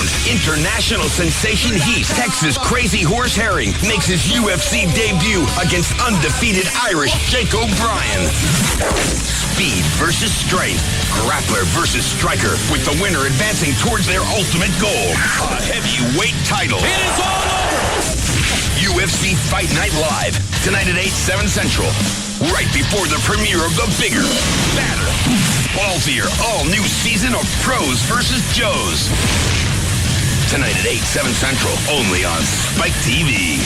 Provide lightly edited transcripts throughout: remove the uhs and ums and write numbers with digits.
round, international sensation Heath, Texas Crazy Horse Herring, makes his UFC debut against undefeated Irish Jake O'Brien. Speed versus strength, grappler versus striker, with the winner advancing towards their ultimate goal, a heavyweight title. It is all over! UFC Fight Night Live, tonight at 8, 7 Central. Right before the premiere of the bigger, badder, ballsier, all-new season of Pros vs. Joes. Tonight at 8, 7 Central, only on Spike TV.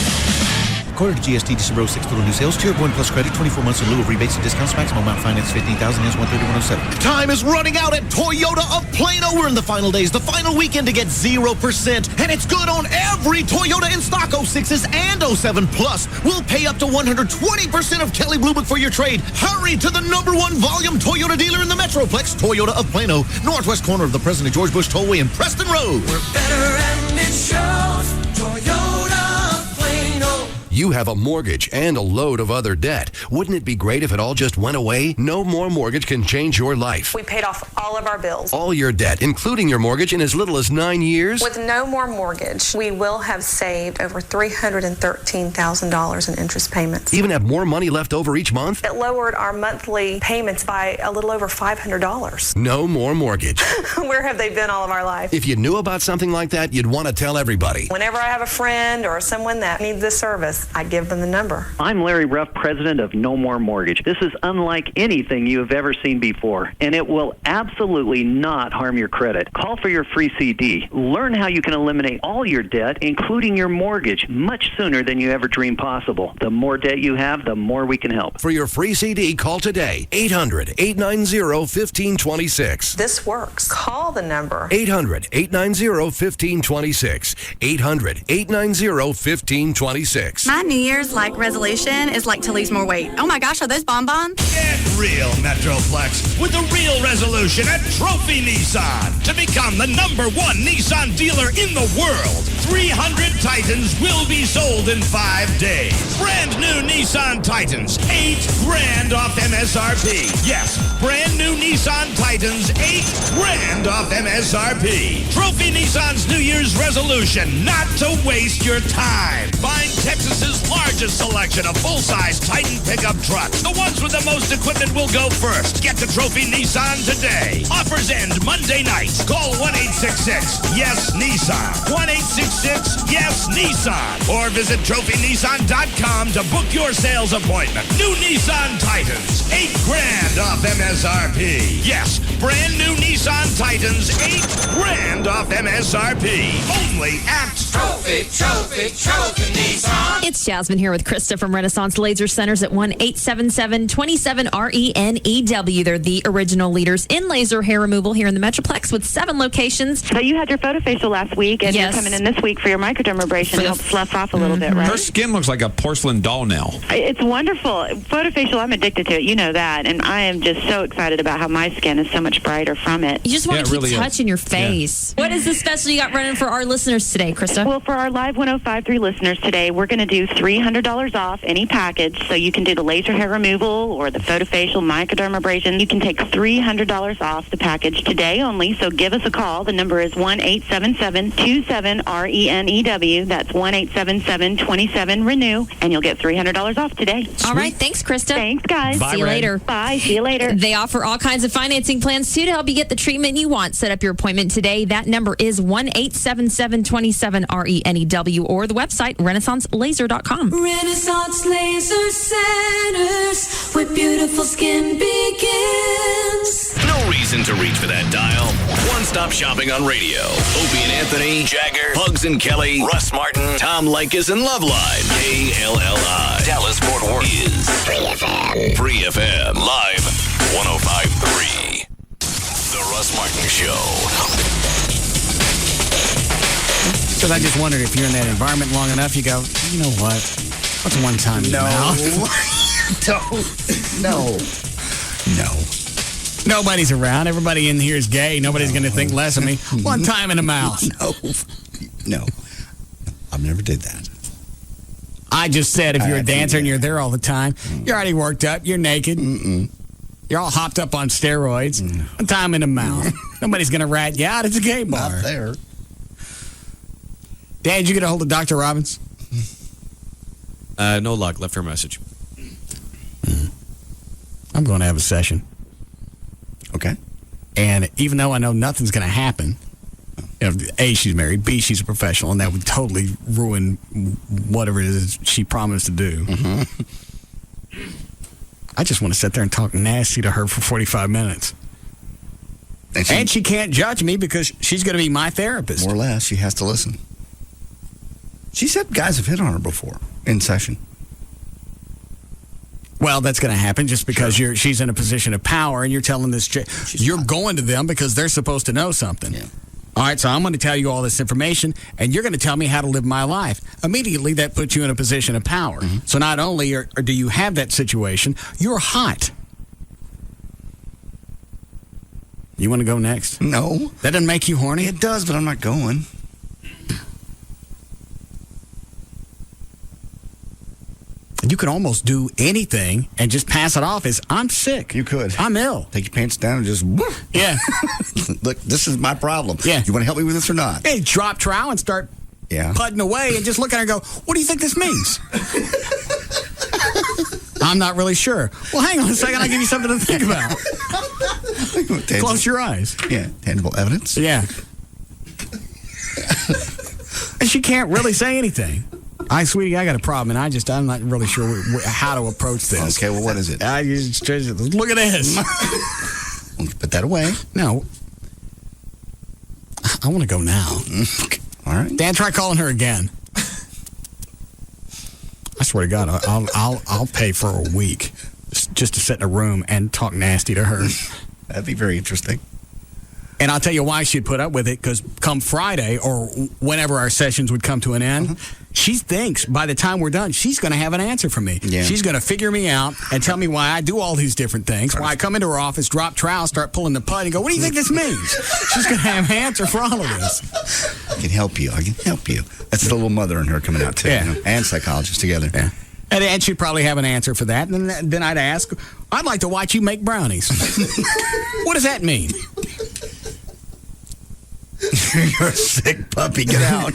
According to GST, December 06 total new sales. Tier 1 plus credit, 24 months in lieu of rebates and discounts. Maximum amount finance, $15,000, ends 13107. Time is running out at Toyota of Plano. We're in the final days, the final weekend to get 0%. And it's good on every Toyota in stock, 06s and 07 Plus. We'll pay up to 120% of Kelly Blue Book for your trade. Hurry to the #1 volume Toyota dealer in the Metroplex, Toyota of Plano, northwest corner of the President George Bush Tollway and Preston Road. We're better and it shows. Toyota of Plano. You have a mortgage and a load of other debt. Wouldn't it be great if it all just went away? No More Mortgage can change your life. We paid off all of our bills. All your debt, including your mortgage, in as little as 9 years? With No More Mortgage, we will have saved over $313,000 in interest payments. Even have more money left over each month? It lowered our monthly payments by a little over $500. No More Mortgage. Where have they been all of our life? If you knew about something like that, you'd want to tell everybody. Whenever I have a friend or someone that needs this service, I give them the number. I'm Larry Ruff, president of No More Mortgage. This is unlike anything you have ever seen before, and it will absolutely not harm your credit. Call for your free CD. Learn how you can eliminate all your debt, including your mortgage, much sooner than you ever dreamed possible. The more debt you have, the more we can help. For your free CD, call today. 800-890-1526. This works. Call the number. 800-890-1526. 800-890-1526. My New Year's resolution is to lose more weight. Oh my gosh, are those bonbons? Get real, Metroplex, with the real resolution at Trophy Nissan. To become the #1 Nissan dealer in the world, 300 Titans will be sold in 5 days. Brand new Nissan Titans, $8,000 off MSRP. Yes, brand new Nissan Titans, $8,000 off MSRP. Trophy Nissan's New Year's resolution, not to waste your time. Find Texas's largest selection of full-size Titan pickup trucks. The ones with the most equipment will go first. Get to Trophy Nissan today. Offers end Monday night. Call 1-866-YES-NISSAN. 1-866-YES-NISSAN. Or visit trophynissan.com to book your sales appointment. New Nissan Titans, $8,000 off MSRP. Yes, brand new Nissan Titans, $8,000 off MSRP. Only at Trophy Nissan. It's Jasmine here with Krista from Renaissance Laser Centers at 1-877-27-RENEW. They're the original leaders in laser hair removal here in the Metroplex with 7 locations. So you had your photofacial last week, and Yes. you're coming in this week for your microdermabrasion to help fluff off a little bit, right? Her skin looks like a porcelain doll now. It's wonderful. Photofacial, I'm addicted to it. You know that. And I am just so excited about how my skin is so much brighter from it. You just want to keep touching your face. Yeah. What is the special you got running for our listeners today, Krista? Well, for our Live 105.3 listeners today, we're going to do $300 off any package. So you can do the laser hair removal or the photofacial microdermabrasion. You can take $300 off the package today only. So give us a call. The number is 1-877-27-RENEW. That's 1-877-27-RENEW. And you'll get $300 off today. All right. Thanks, Krista. Thanks, guys. Bye, See you later. Bye. See you later. They offer all kinds of financing plans, too, to help you get the treatment you want. Set up your appointment today. That number is 1-877-27-RENEW or the website, renaissancelaser.com. Renaissance Laser Centers, where beautiful skin begins. No reason to reach for that dial. One-stop shopping on radio. Opie and Anthony, Jagger, Pugs and Kelly, Russ Martin, Tom Likas, and Loveline. KLLI. Dallas Fort Worth is Free FM. Free FM. Live 105.3. The Russ Martin Show. Because I just wondered if you're in that environment long enough, you go, you know what? What's one time in the mouth? No. Nobody's around. Everybody in here is gay. Nobody's going to think less of me. One time in the mouth. No. I've never did that. I just said if you're a dancer and you're there all the time, you're already worked up, you're naked. You're all hopped up on steroids. One time in the mouth. Nobody's going to rat you out. It's a gay bar. Not there. Dan, did you get a hold of Dr. Robbins? No luck. Left her a message. I'm going to have a session. Okay. And even though I know nothing's going to happen, A, she's married, B, she's a professional, and that would totally ruin whatever it is she promised to do. I just want to sit there and talk nasty to her for 45 minutes. And she can't judge me because she's going to be my therapist. More or less, she has to listen. She said guys have hit on her before in session. Well, that's going to happen just because she's in a position of power and you're telling this chick, you're going to them because they're supposed to know something. Yeah. All right, so I'm going to tell you all this information and you're going to tell me how to live my life. Immediately, that puts you in a position of power. So not only do you have that situation, you're hot. You want to go next? No. That doesn't make you horny? It does, but I'm not going. You could almost do anything and just pass it off as, I'm sick. You could. I'm ill. Take your pants down and just, yeah. Look, this is my problem. Yeah. You want to help me with this or not? Hey, drop trowel and start putting away and just look at her and go, what do you think this means? I'm not really sure. Well, hang on a second. I'll give you something to think about. Close your eyes. Yeah, tangible evidence. Yeah. And she can't really say anything. Sweetie, I got a problem, and I'm not really sure how to approach this. Okay, well, what is it? Look at this. Put that away. No. I want to go now. Okay. All right. Dan, try calling her again. I swear to God, I'll pay for a week just to sit in a room and talk nasty to her. That'd be very interesting. And I'll tell you why she'd put up with it, because come Friday or whenever our sessions would come to an end, she thinks by the time we're done, she's going to have an answer for me. Yeah. She's going to figure me out and tell me why I do all these different things, why I come into her office, drop trowel, start pulling the pud, and go, what do you think this means? She's going to have an answer for all of this. I can help you. That's the little mother in her coming out, too. Yeah. And psychologist together. Yeah. And she'd probably have an answer for that. And then I'd ask, I'd like to watch you make brownies. What does that mean? You're a sick puppy. Get out.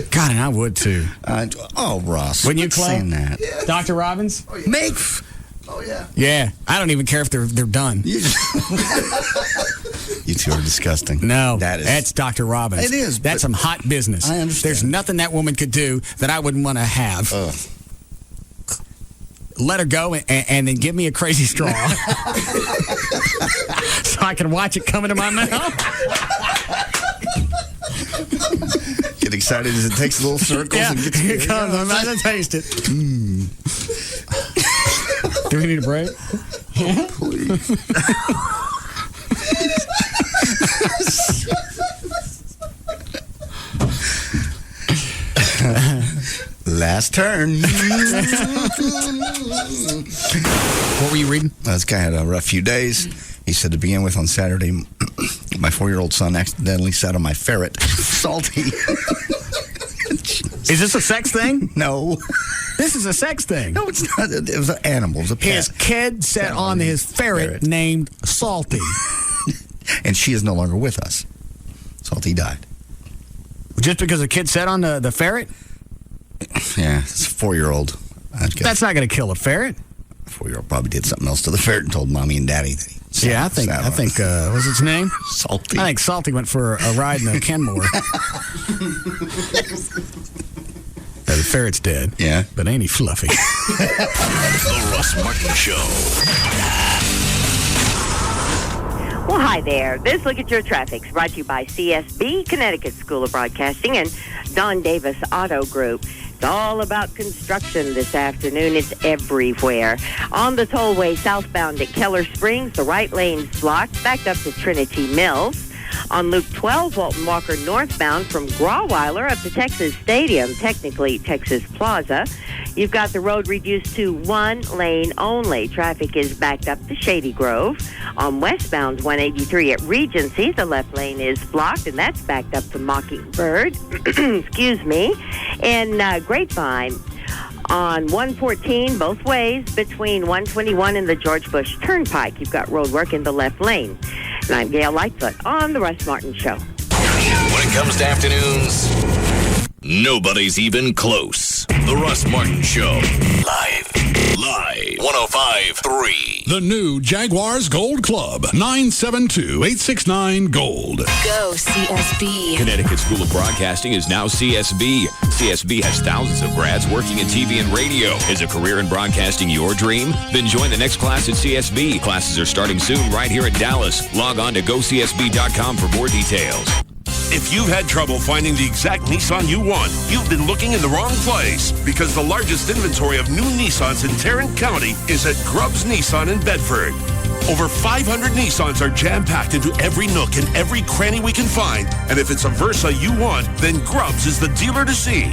God, and I would too. Ross. Wouldn't you, Clay? Saying that. Yeah. Dr. Robbins? Oh, yeah. Make. Oh, yeah. Yeah. I don't even care if they're done. You two are disgusting. No. That's Dr. Robbins. It is. That's some hot business. I understand. There's nothing that woman could do that I wouldn't want to have. Let her go and then give me a crazy straw so I can watch it come into my mouth. Get excited as it takes little circles and gets here it comes. I'm about to taste it. Do we need a break? Please. Last turn. What were you reading? This guy had a rough few days. He said to begin with, on Saturday, my 4-year-old son accidentally sat on my ferret. Salty. Is this a sex thing? No. This is a sex thing. No, it's not. It was an animal. It was a pet. His kid sat on his ferret named Salty. And she is no longer with us. Salty died. Just because a kid sat on the ferret? Yeah, it's a 4-year-old. That's not going to kill a ferret. A 4-year-old probably did something else to the ferret and told Mommy and Daddy that he I think what's its name? Salty. I think Salty went for a ride in a Kenmore. The ferret's dead. Yeah. But ain't he fluffy? The Russ Martin Show. Well, hi there. This Look at Your Traffic's brought to you by CSB, Connecticut School of Broadcasting, and Don Davis Auto Group. It's all about construction this afternoon. It's everywhere. On the tollway southbound at Keller Springs, the right lane's blocked, backed up to Trinity Mills. On Loop 12, Walton Walker northbound from Grawweiler up to Texas Stadium, technically Texas Plaza. You've got the road reduced to one lane only. Traffic is backed up to Shady Grove. On westbound 183 at Regency, the left lane is blocked, and that's backed up to Mockingbird. Excuse me. And Grapevine on 114 both ways between 121 and the George Bush Turnpike. You've got road work in the left lane. And I'm Gail Lightfoot on The Russ Martin Show. When it comes to afternoons, Nobody's even close. The Russ Martin Show. Live. 105.3. The new Jaguars Gold Club. 972-869-GOLD. Go CSB. Connecticut School of Broadcasting is now CSB. CSB has thousands of grads working in TV and radio. Is a career in broadcasting your dream? Then join the next class at CSB. Classes are starting soon right here in Dallas. Log on to gocsb.com for more details. If you've had trouble finding the exact Nissan you want, you've been looking in the wrong place, because the largest inventory of new Nissans in Tarrant County is at Grubbs Nissan in Bedford. Over 500 Nissans are jam-packed into every nook and every cranny we can find, and if it's a Versa you want, then Grubbs is the dealer to see.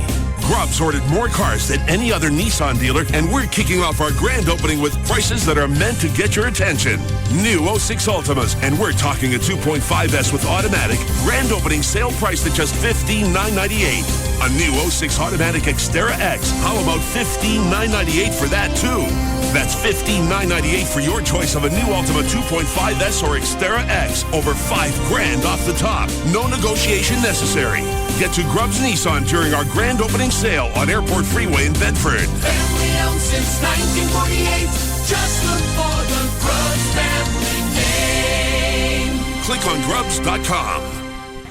Grubbs ordered more cars than any other Nissan dealer, and we're kicking off our grand opening with prices that are meant to get your attention. New 06 Ultimas, and we're talking a 2.5S with automatic, grand opening sale price at just $15,998. A new 06 automatic Xterra X, how about $15,998 for that too? That's $15,998 for your choice of a new Ultima 2.5S or Xterra X, over $5,000 off the top. No negotiation necessary. Get to Grubbs Nissan during our grand opening sale on Airport Freeway in Bedford. Family owned since 1948. Just look for the Grubbs family name. Click on Grubbs.com.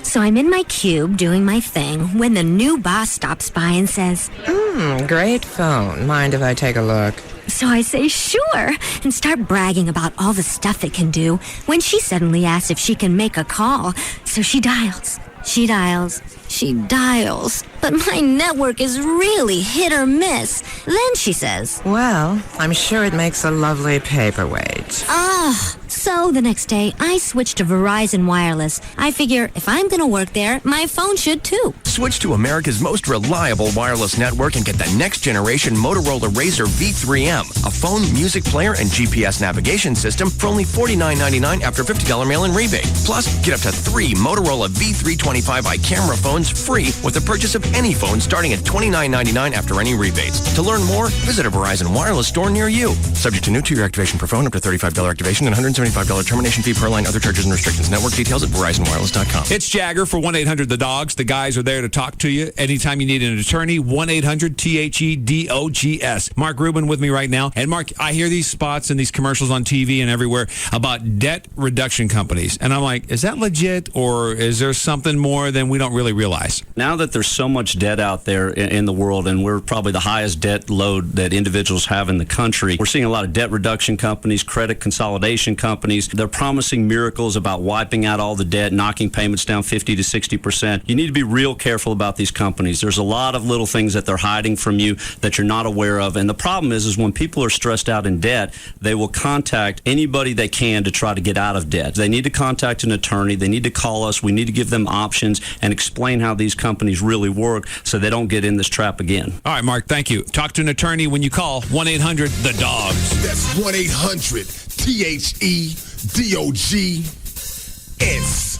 So I'm in my cube doing my thing when the new boss stops by and says, Great phone. Mind if I take a look? So I say, sure, and start bragging about all the stuff it can do when she suddenly asks if she can make a call. So she dials. She dials. She dials. But my network is really hit or miss. Then she says, Well, I'm sure it makes a lovely paperweight. So the next day, I switched to Verizon Wireless. I figure if I'm going to work there, my phone should too. Switch to America's most reliable wireless network and get the next generation Motorola Razr V3M, a phone, music player, and GPS navigation system for only $49.99 after $50 mail-in rebate. Plus, get up to 3 Motorola V325i camera phones free with the purchase of any phone starting at $29.99 after any rebates. To learn more, visit a Verizon Wireless store near you. Subject to new 2-year activation per phone, up to $35 activation and $175 termination fee per line. Other charges and restrictions. Network details at VerizonWireless.com. It's Jagger for 1-800-THE-DOGS. The guys are there to talk to you anytime you need an attorney. 1-800-THEDOGS. Mark Rubin with me right now. And Mark, I hear these spots and these commercials on TV and everywhere about debt reduction companies. And I'm like, is that legit, or is there something more than we don't really realize? Now that there's so much debt out there in the world, and we're probably the highest debt load that individuals have in the country, we're seeing a lot of debt reduction companies, credit consolidation companies. They're promising miracles about wiping out all the debt, knocking payments down 50 to 60%. You need to be real careful about these companies. There's a lot of little things that they're hiding from you that you're not aware of. And the problem is when people are stressed out in debt, they will contact anybody they can to try to get out of debt. They need to contact an attorney. They need to call us. We need to give them options and explain how these companies really work so they don't get in this trap again. All right, Mark, thank you. Talk to an attorney when you call 1-800-THE-DOGS. That's 1-800-THEDOGS.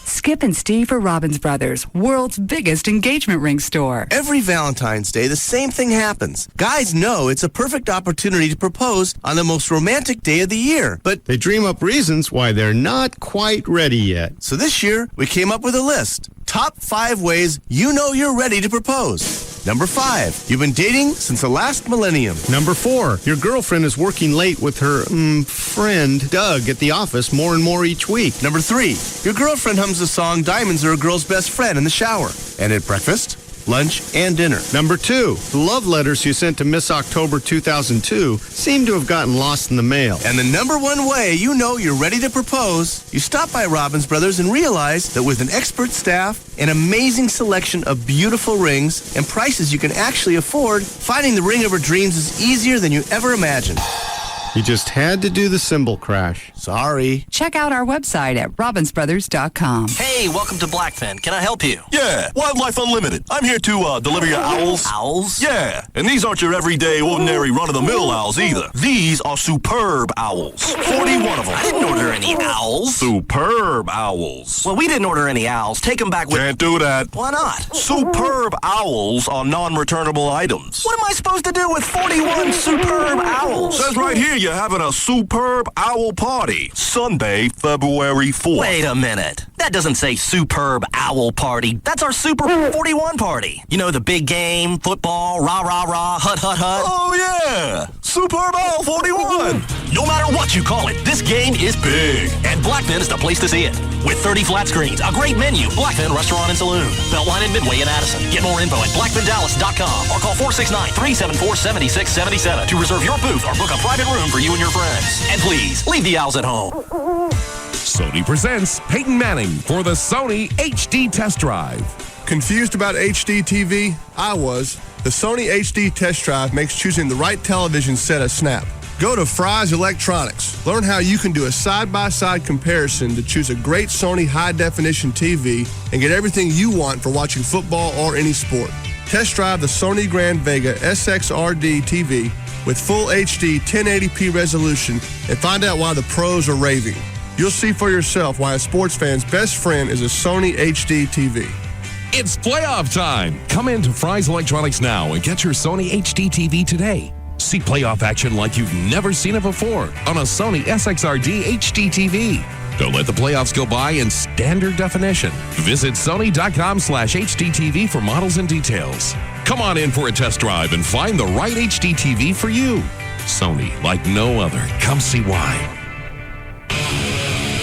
Skip and Steve for Robbins Brothers, world's biggest engagement ring store. Every Valentine's Day, the same thing happens. Guys know it's a perfect opportunity to propose on the most romantic day of the year, but they dream up reasons why they're not quite ready yet. So this year, we came up with a list. Top 5 ways you know you're ready to propose. Number 5, you've been dating since the last millennium. Number 4, your girlfriend is working late with her friend Doug at the office more and more each week. Number 3, your girlfriend hums the song Diamonds Are a Girl's Best Friend in the shower and at breakfast, lunch, and dinner. Number 2, the love letters you sent to Miss October 2002 seem to have gotten lost in the mail. And the number 1 way you know you're ready to propose, you stop by Robbins Brothers and realize that with an expert staff, an amazing selection of beautiful rings, and prices you can actually afford, finding the ring of her dreams is easier than you ever imagined. You just had to do the cymbal crash. Sorry. Check out our website at robbinsbrothers.com. Hey, welcome to Blackfin. Can I help you? Yeah, Wildlife Unlimited. I'm here to deliver your owls. Owls? Yeah, and these aren't your everyday, ordinary, run-of-the-mill owls either. These are superb owls. 41 of them. I didn't order any owls. Superb owls. Well, we didn't order any owls. Take them back with... Can't do that. Why not? Superb owls are non-returnable items. What am I supposed to do with 41 superb owls? Says right here, you're having a superb owl party Sunday, February 4th. Wait a minute. That doesn't say Superb Owl Party. That's our Super 41 party. You know, the big game, football, rah, rah, rah, hut, hut, hut. Oh, yeah. Superb Owl 41. No matter what you call it, this game is big. And Blackfin is the place to see it. With 30 flat screens, a great menu, Blackfin Restaurant and Saloon. Beltline and Midway in Addison. Get more info at blackfindallas.com or call 469-374-7677 to reserve your booth or book a private room for you and your friends. And please, leave the owls at home. Sony presents Peyton Manning for the Sony HD Test Drive. Confused about HD TV? I was. The Sony HD Test Drive makes choosing the right television set a snap. Go to Fry's Electronics. Learn how you can do a side-by-side comparison to choose a great Sony high-definition TV and get everything you want for watching football or any sport. Test drive the Sony Grand Vega SXRD TV with full HD 1080p resolution and find out why the pros are raving. You'll see for yourself why a sports fan's best friend is a Sony HD TV. It's playoff time. Come into Fry's Electronics now and get your Sony HD TV today. See playoff action like you've never seen it before on a Sony SXRD HD TV. Don't let the playoffs go by in standard definition. Visit sony.com/HDTV for models and details. Come on in for a test drive and find the right HD TV for you. Sony, like no other. Come see why.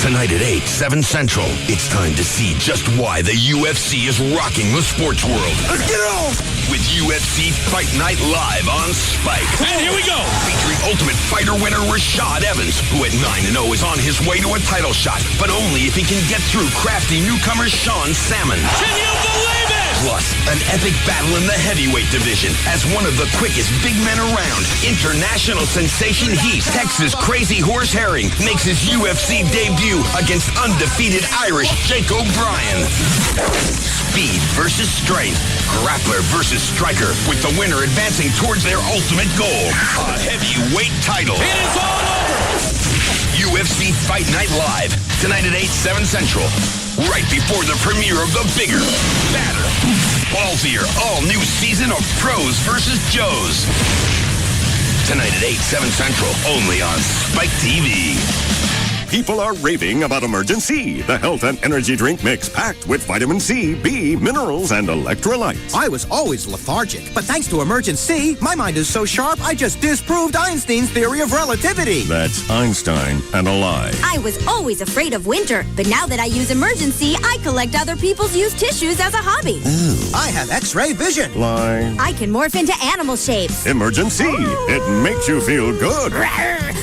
Tonight at 8, 7 Central, it's time to see just why the UFC is rocking the sports world. Let's get it on! With UFC Fight Night Live on Spike. And here we go! Featuring Ultimate Fighter winner Rashad Evans, who at 9-0 is on his way to a title shot, but only if he can get through crafty newcomer Sean Salmon. Can you believe it? Plus, an epic battle in the heavyweight division as one of the quickest big men around. International sensation Heath, Texas Crazy Horse Herring, makes his UFC debut against undefeated Irish Jake O'Brien. Speed versus strength, grappler versus striker, with the winner advancing towards their ultimate goal, a heavyweight title. It is all over! UFC Fight Night Live, tonight at 8, 7 Central, right before the premiere of the bigger, badder, ballsier, all-new season of Pros vs. Joes. Tonight at 8, 7 Central, only on Spike TV. People are raving about Emergen-C, the health and energy drink mix packed with vitamin C, B, minerals, and electrolytes. I was always lethargic, but thanks to Emergen-C, my mind is so sharp I just disproved Einstein's theory of relativity. That's Einstein and a lie. I was always afraid of winter, but now that I use Emergen-C, I collect other people's used tissues as a hobby. Ooh. I have X-ray vision. Lie. I can morph into animal shapes. Emergen-C. It makes you feel good.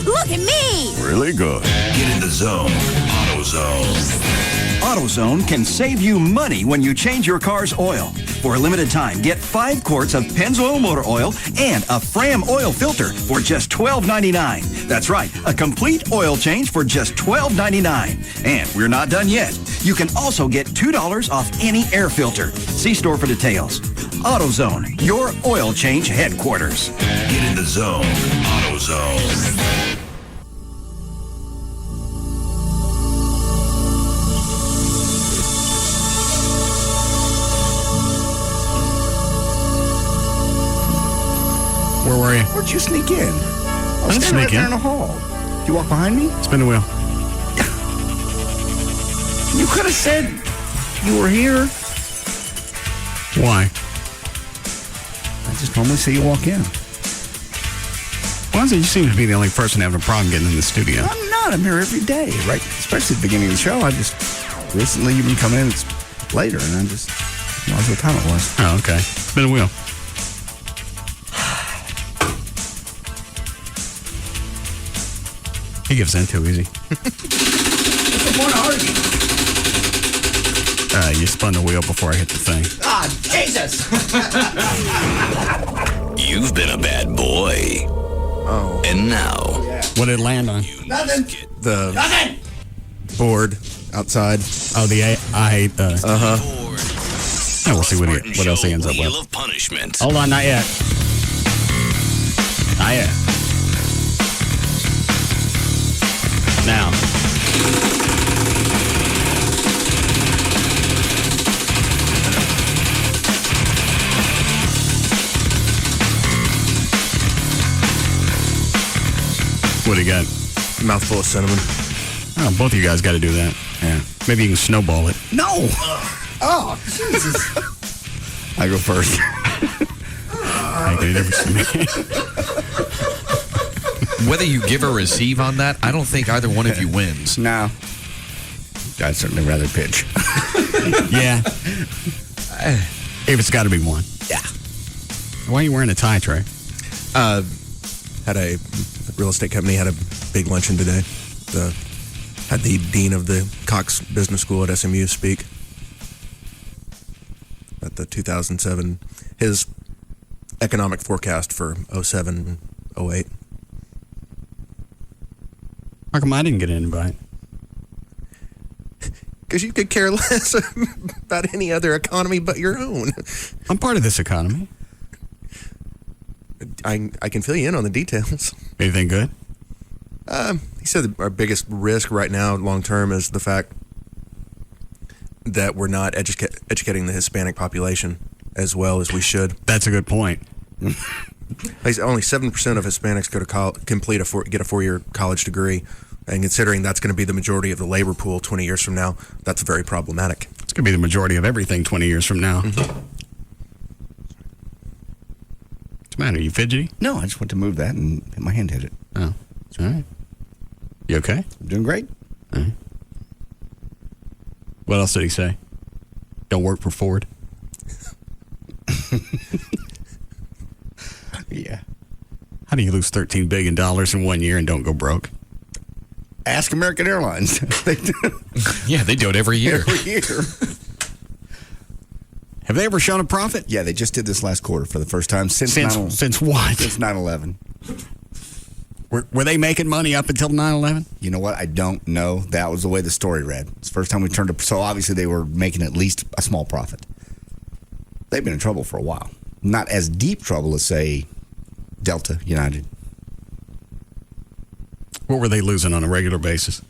Look at me! Really good. Get in the zone. AutoZone. AutoZone can save you money when you change your car's oil. For a limited time, get 5 quarts of Pennzoil motor oil and a Fram oil filter for just $12.99. That's right, a complete oil change for just $12.99. And we're not done yet. You can also get $2 off any air filter. See store for details. AutoZone, your oil change headquarters. Get in the zone. AutoZone. Where were you? Where'd you sneak in? I was didn't standing sneak right there in. in the hall. Did you walk behind me? Spin the wheel. You could have said you were here. Why? I just normally see you walk in. Well, you seem to be the only person having a problem getting in the studio. I'm not. I'm here every day, right? Especially at the beginning of the show. I just recently you've been coming in. It's later, and I just realized what time it was. Oh, okay. Spin the wheel. He gives in too easy. You spun the wheel before I hit the thing. Ah, Jesus! You've been a bad boy. Oh. And now. What did it land on? Nothing. The Nothing. board outside. Oh, I hate the. Ford. Oh, we'll see what else he ends up Wheel with. of punishment. Hold on, not yet. Not yet. Now. What do you got? Mouthful of cinnamon. Oh, both of you guys got to do that. Yeah. Maybe you can snowball it. No. Oh, Jesus. I go first. Ain't any difference to me. Whether you give or receive on that, I don't think either one of you wins. No. I'd certainly rather pitch. Yeah. If it's got to be one. Yeah. Why are you wearing a tie, Trey? Had a real estate company had a big luncheon today. Had the dean of the Cox Business School at SMU speak at the 2007, his economic forecast for 07, 08. How come I didn't get an invite? Because you could care less about any other economy but your own. I'm part of this economy. I can fill you in on the details. Anything good? He said our biggest risk right now, long term, is the fact that we're not educating the Hispanic population as well as we should. That's a good point. Only 7% of Hispanics go to get a 4-year college degree, and considering that's going to be the majority of the labor pool 20 years from now, that's very problematic. It's going to be the majority of everything 20 years from now. Mm-hmm. What's the matter? Are you fidgety? No, I just went to move that and my hand hit it. Oh, all right. You okay? I'm doing great. All right. What else did he say? Don't work for Ford? Yeah. How do you lose $13 billion in 1 year and don't go broke? Ask American Airlines. Yeah, they do it every year. Every year. Have they ever shown a profit? Yeah, they just did this last quarter for the first time since what? Since 9/11. Were they making money up until 9/11? You know what? I don't know. That was the way the story read. It's the first time we turned to... So obviously they were making at least a small profit. They've been in trouble for a while. Not as deep trouble as, say, Delta, United. What were they losing on a regular basis?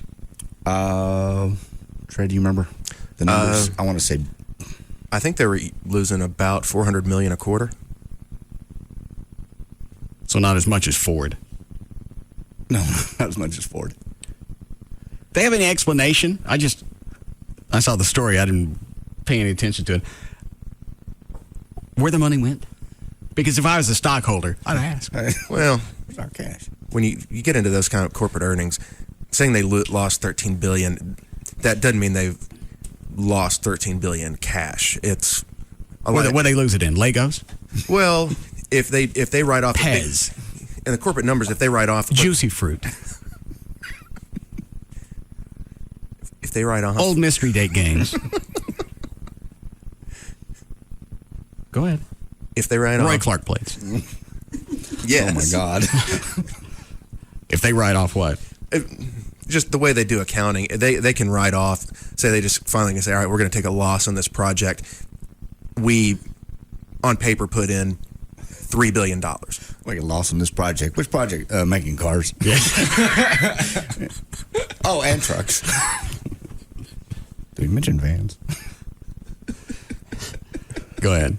Trey, do you remember the numbers? I want to say... I think they were losing about $400 million a quarter. So not as much as Ford. No, not as much as Ford. They have any explanation? I saw the story. I didn't pay any attention to it. Where the money went? Because if I was a stockholder, I'd ask. Well, where's our cash? When you get into those kind of corporate earnings, saying they lost $13 billion, that doesn't mean they've lost $13 billion cash. It's what they lose it in Legos. Well, if they write off Pez in the corporate numbers, if they write off juicy fruit, if they write off old mystery date games. Go ahead. If they write off Roy Clark plates. Yes. Oh my God. If they write off what? Just the way they do accounting, they can write off. Say they just finally can say, all right, we're going to take a loss on this project. We, on paper, put in $3 billion. We get lost on this project. Which project? Making cars. Yeah. Oh, and trucks. Did we mention vans? Go ahead.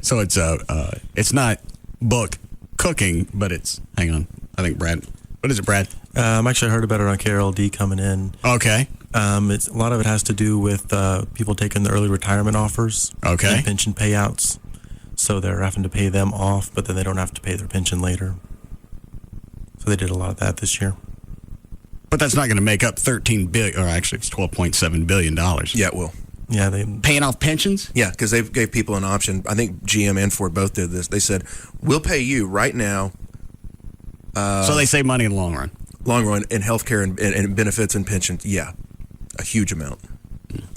So it's not book cooking, but it's, hang on, I think Brad, what is it, Brad? Actually, I heard about it on KLLI coming in. Okay. A lot of it has to do with people taking the early retirement offers. Okay. And pension payouts. So they're having to pay them off, but then they don't have to pay their pension later. So they did a lot of that this year. But that's not going to make up $13 billion, or actually it's $12.7 billion. Yeah, it will. Yeah, they paying off pensions? Yeah, because they gave people an option. I think GM and Ford both did this. They said, we'll pay you right now. So they save money in the long run. Long run in healthcare and benefits and pensions. Yeah, a huge amount.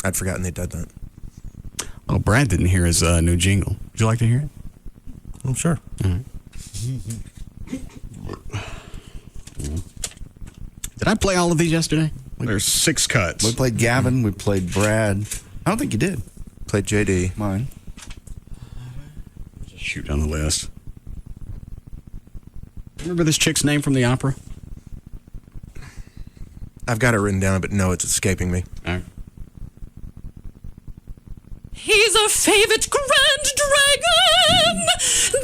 I'd forgotten they did that. Oh, Brad didn't hear his new jingle. Would you like to hear it? I'm sure. Did I play all of these yesterday? There's 6 cuts. We played Gavin. We played Brad. I don't think you did. Played JD. Mine. Just shoot down the list. Remember this chick's name from the opera? I've got it written down, but no, it's escaping me. All right. He's a favorite grand dragon,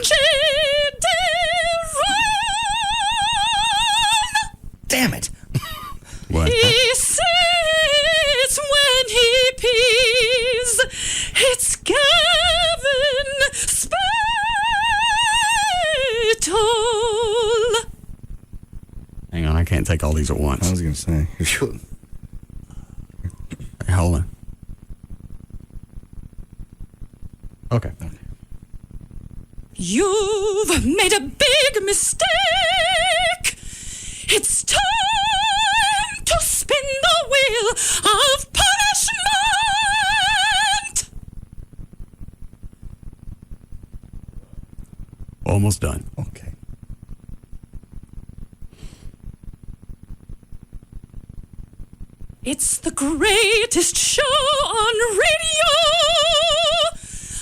J.D. take all these at once. I was going to say. Hey, hold on. Okay. You've made a big mistake. It's time to spin the wheel of punishment. Almost done. Okay. It's the greatest show on radio.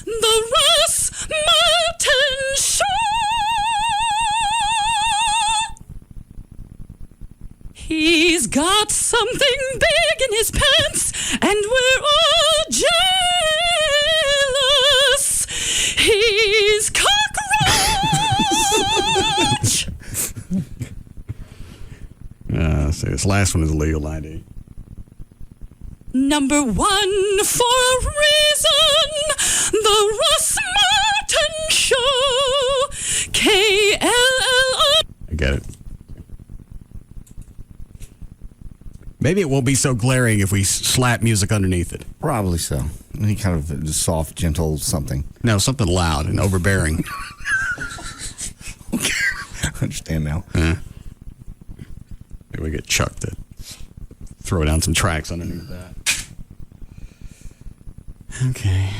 The Russ Martin Show. He's got something big in his pants, and we're all jealous. He's cockroach. See, this last one is legal ID. Number one for a reason, the Russ Martin Show, KLLI. I get it. Maybe it won't be so glaring if we slap music underneath it. Probably so. Any kind of soft, gentle something. No, something loud and overbearing. Okay. I understand now. Maybe we get Chuck to throw down some tracks underneath that. Okay.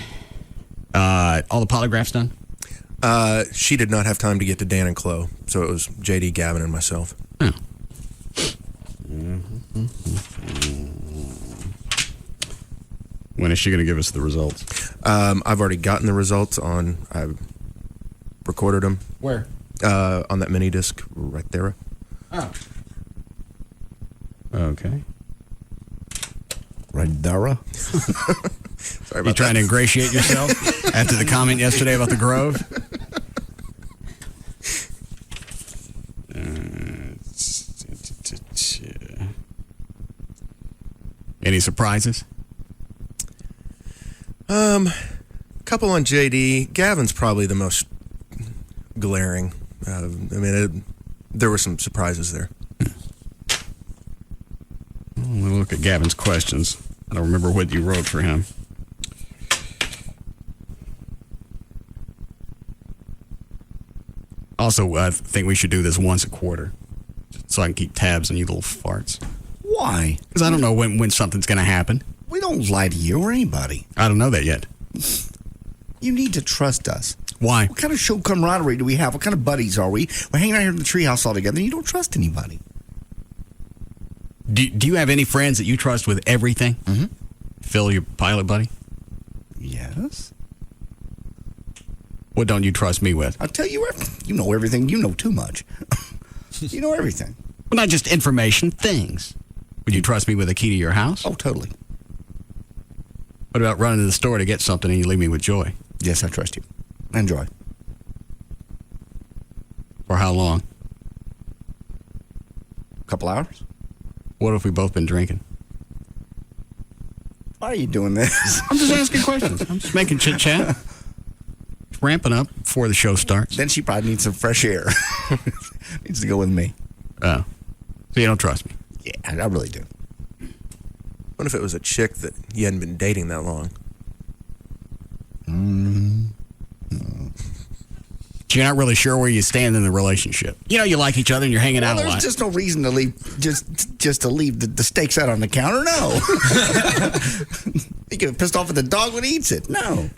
All the polygraphs done? She did not have time to get to Dan and Chloe, so it was JD, Gavin, and myself. Oh. When is she going to give us the results? I've already gotten the results on. I recorded them. Where? On that mini disc right there. Oh. Okay. Right there. Sorry about you trying that. to ingratiate yourself after the comment yesterday about the Grove? Any surprises? Couple on JD. Gavin's probably the most glaring. There were some surprises there. We'll look at Gavin's questions. I don't remember what you wrote for him. Also, I think we should do this once a quarter, so I can keep tabs on you little farts. Why? Because I don't know when something's going to happen. We don't lie to you or anybody. I don't know that yet. You need to trust us. Why? What kind of show camaraderie do we have? What kind of buddies are we? We're hanging out here in the treehouse all together, and you don't trust anybody. Do you have any friends that you trust with everything? Mm-hmm. Phil, your pilot buddy? Yes. What don't you trust me with? I'll tell you everything. You know everything. You know too much. You know everything. Well, not just information, things. Would you trust me with a key to your house? Oh, totally. What about running to the store to get something and you leave me with Joy? Yes, I trust you. And Joy. For how long? A couple hours. What if we've both been drinking? Why are you doing this? I'm just asking questions. I'm just making chit-chat. Ramping up before the show starts. Then she probably needs some fresh air. Needs to go with me. Oh. So you don't trust me? Yeah, I really do. What if it was a chick that you hadn't been dating that long? No. You're not really sure where you stand in the relationship. You know you like each other and you're hanging out a lot. There's just no reason to leave, just to leave the steaks out on the counter. No. You get pissed off at the dog when he eats it. No.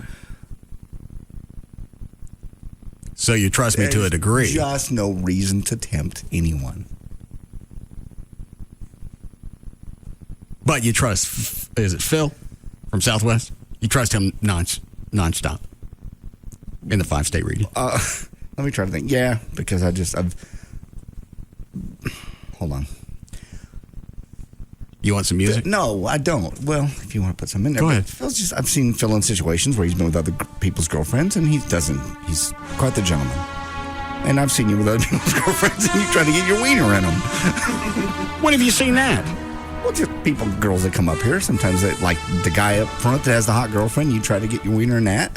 So you trust me to a degree. Just no reason to tempt anyone. But you trust, is it Phil from Southwest? You trust him nonstop in the 5-state region? Let me try to think. Yeah, because hold on. You want some music? No, I don't. Well, if you want to put some in there. Go ahead. Phil's I've seen Phil in situations where he's been with other people's girlfriends, and he's quite the gentleman. And I've seen you with other people's girlfriends, and you try to get your wiener in them. When have you seen that? Well, just girls that come up here. Sometimes like the guy up front that has the hot girlfriend, you try to get your wiener in that.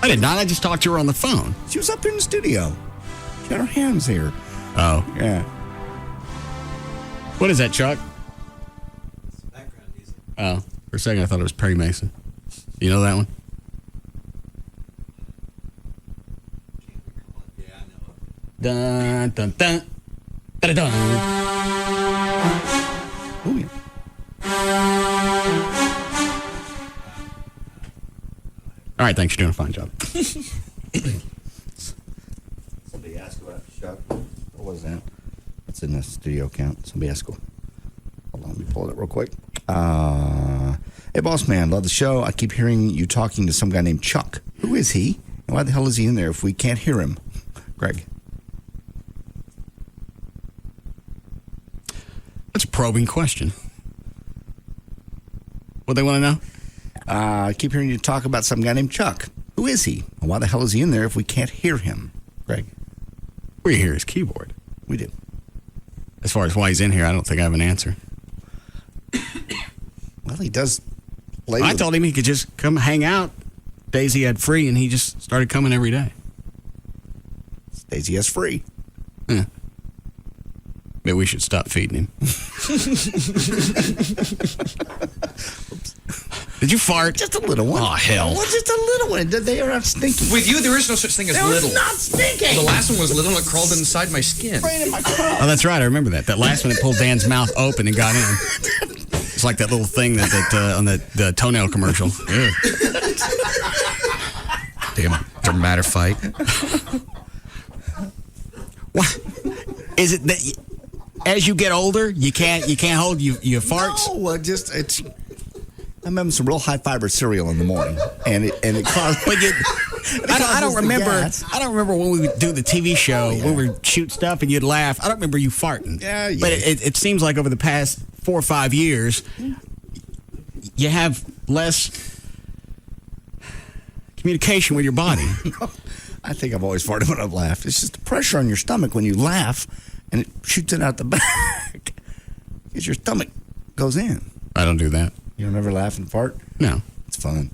I did not. I just talked to her on the phone. She was up here in the studio. She had her hands here. Oh. Yeah. What is that, Chuck? Oh, for a second I thought it was Perry Mason. You know that one? Dun dun dun dun dun. Ooh, yeah. All right, thanks. You're doing a fine job. Somebody asked about Chuck. What was that? It's in the studio account. Somebody asked. Hold on, let me pull it up real quick. Hey, boss man, love the show. I keep hearing you talking to some guy named Chuck. Who is he? And why the hell is he in there if we can't hear him? Greg. That's a probing question. What they want to know? I keep hearing you talk about some guy named Chuck. Who is he? And why the hell is he in there if we can't hear him? Greg. We hear his keyboard. We do. As far as why he's in here, I don't think I have an answer. Well, he does play I told him he could just come hang out days he had free, and he just started coming every day. Days he has free. Yeah. Maybe we should stop feeding him. Did you fart? Just a little one. Oh, hell. Well, just a little one. They are not stinking. With you, there is no such thing as They were little. not stinking. The last one was little and it crawled inside my skin. Right in my crotch. Oh, that's right. I remember that. That last one that pulled Dan's mouth open and got in. It's like that little thing that on the toenail commercial. Damn, dramatic fight. What? Is it that as you get older, you can't hold your farts? No, it's. I'm having some real high fiber cereal in the morning, and it caused. I don't remember. I don't remember when we would do the TV show when we would shoot stuff and you'd laugh. I don't remember you farting. Yeah. But it seems like over the past 4 or 5 years, you have less communication with your body. I think I've always farted when I've laughed. It's just the pressure on your stomach when you laugh, and it shoots it out the back. Because your stomach goes in. I don't do that. You don't ever laugh and fart? No. It's fun.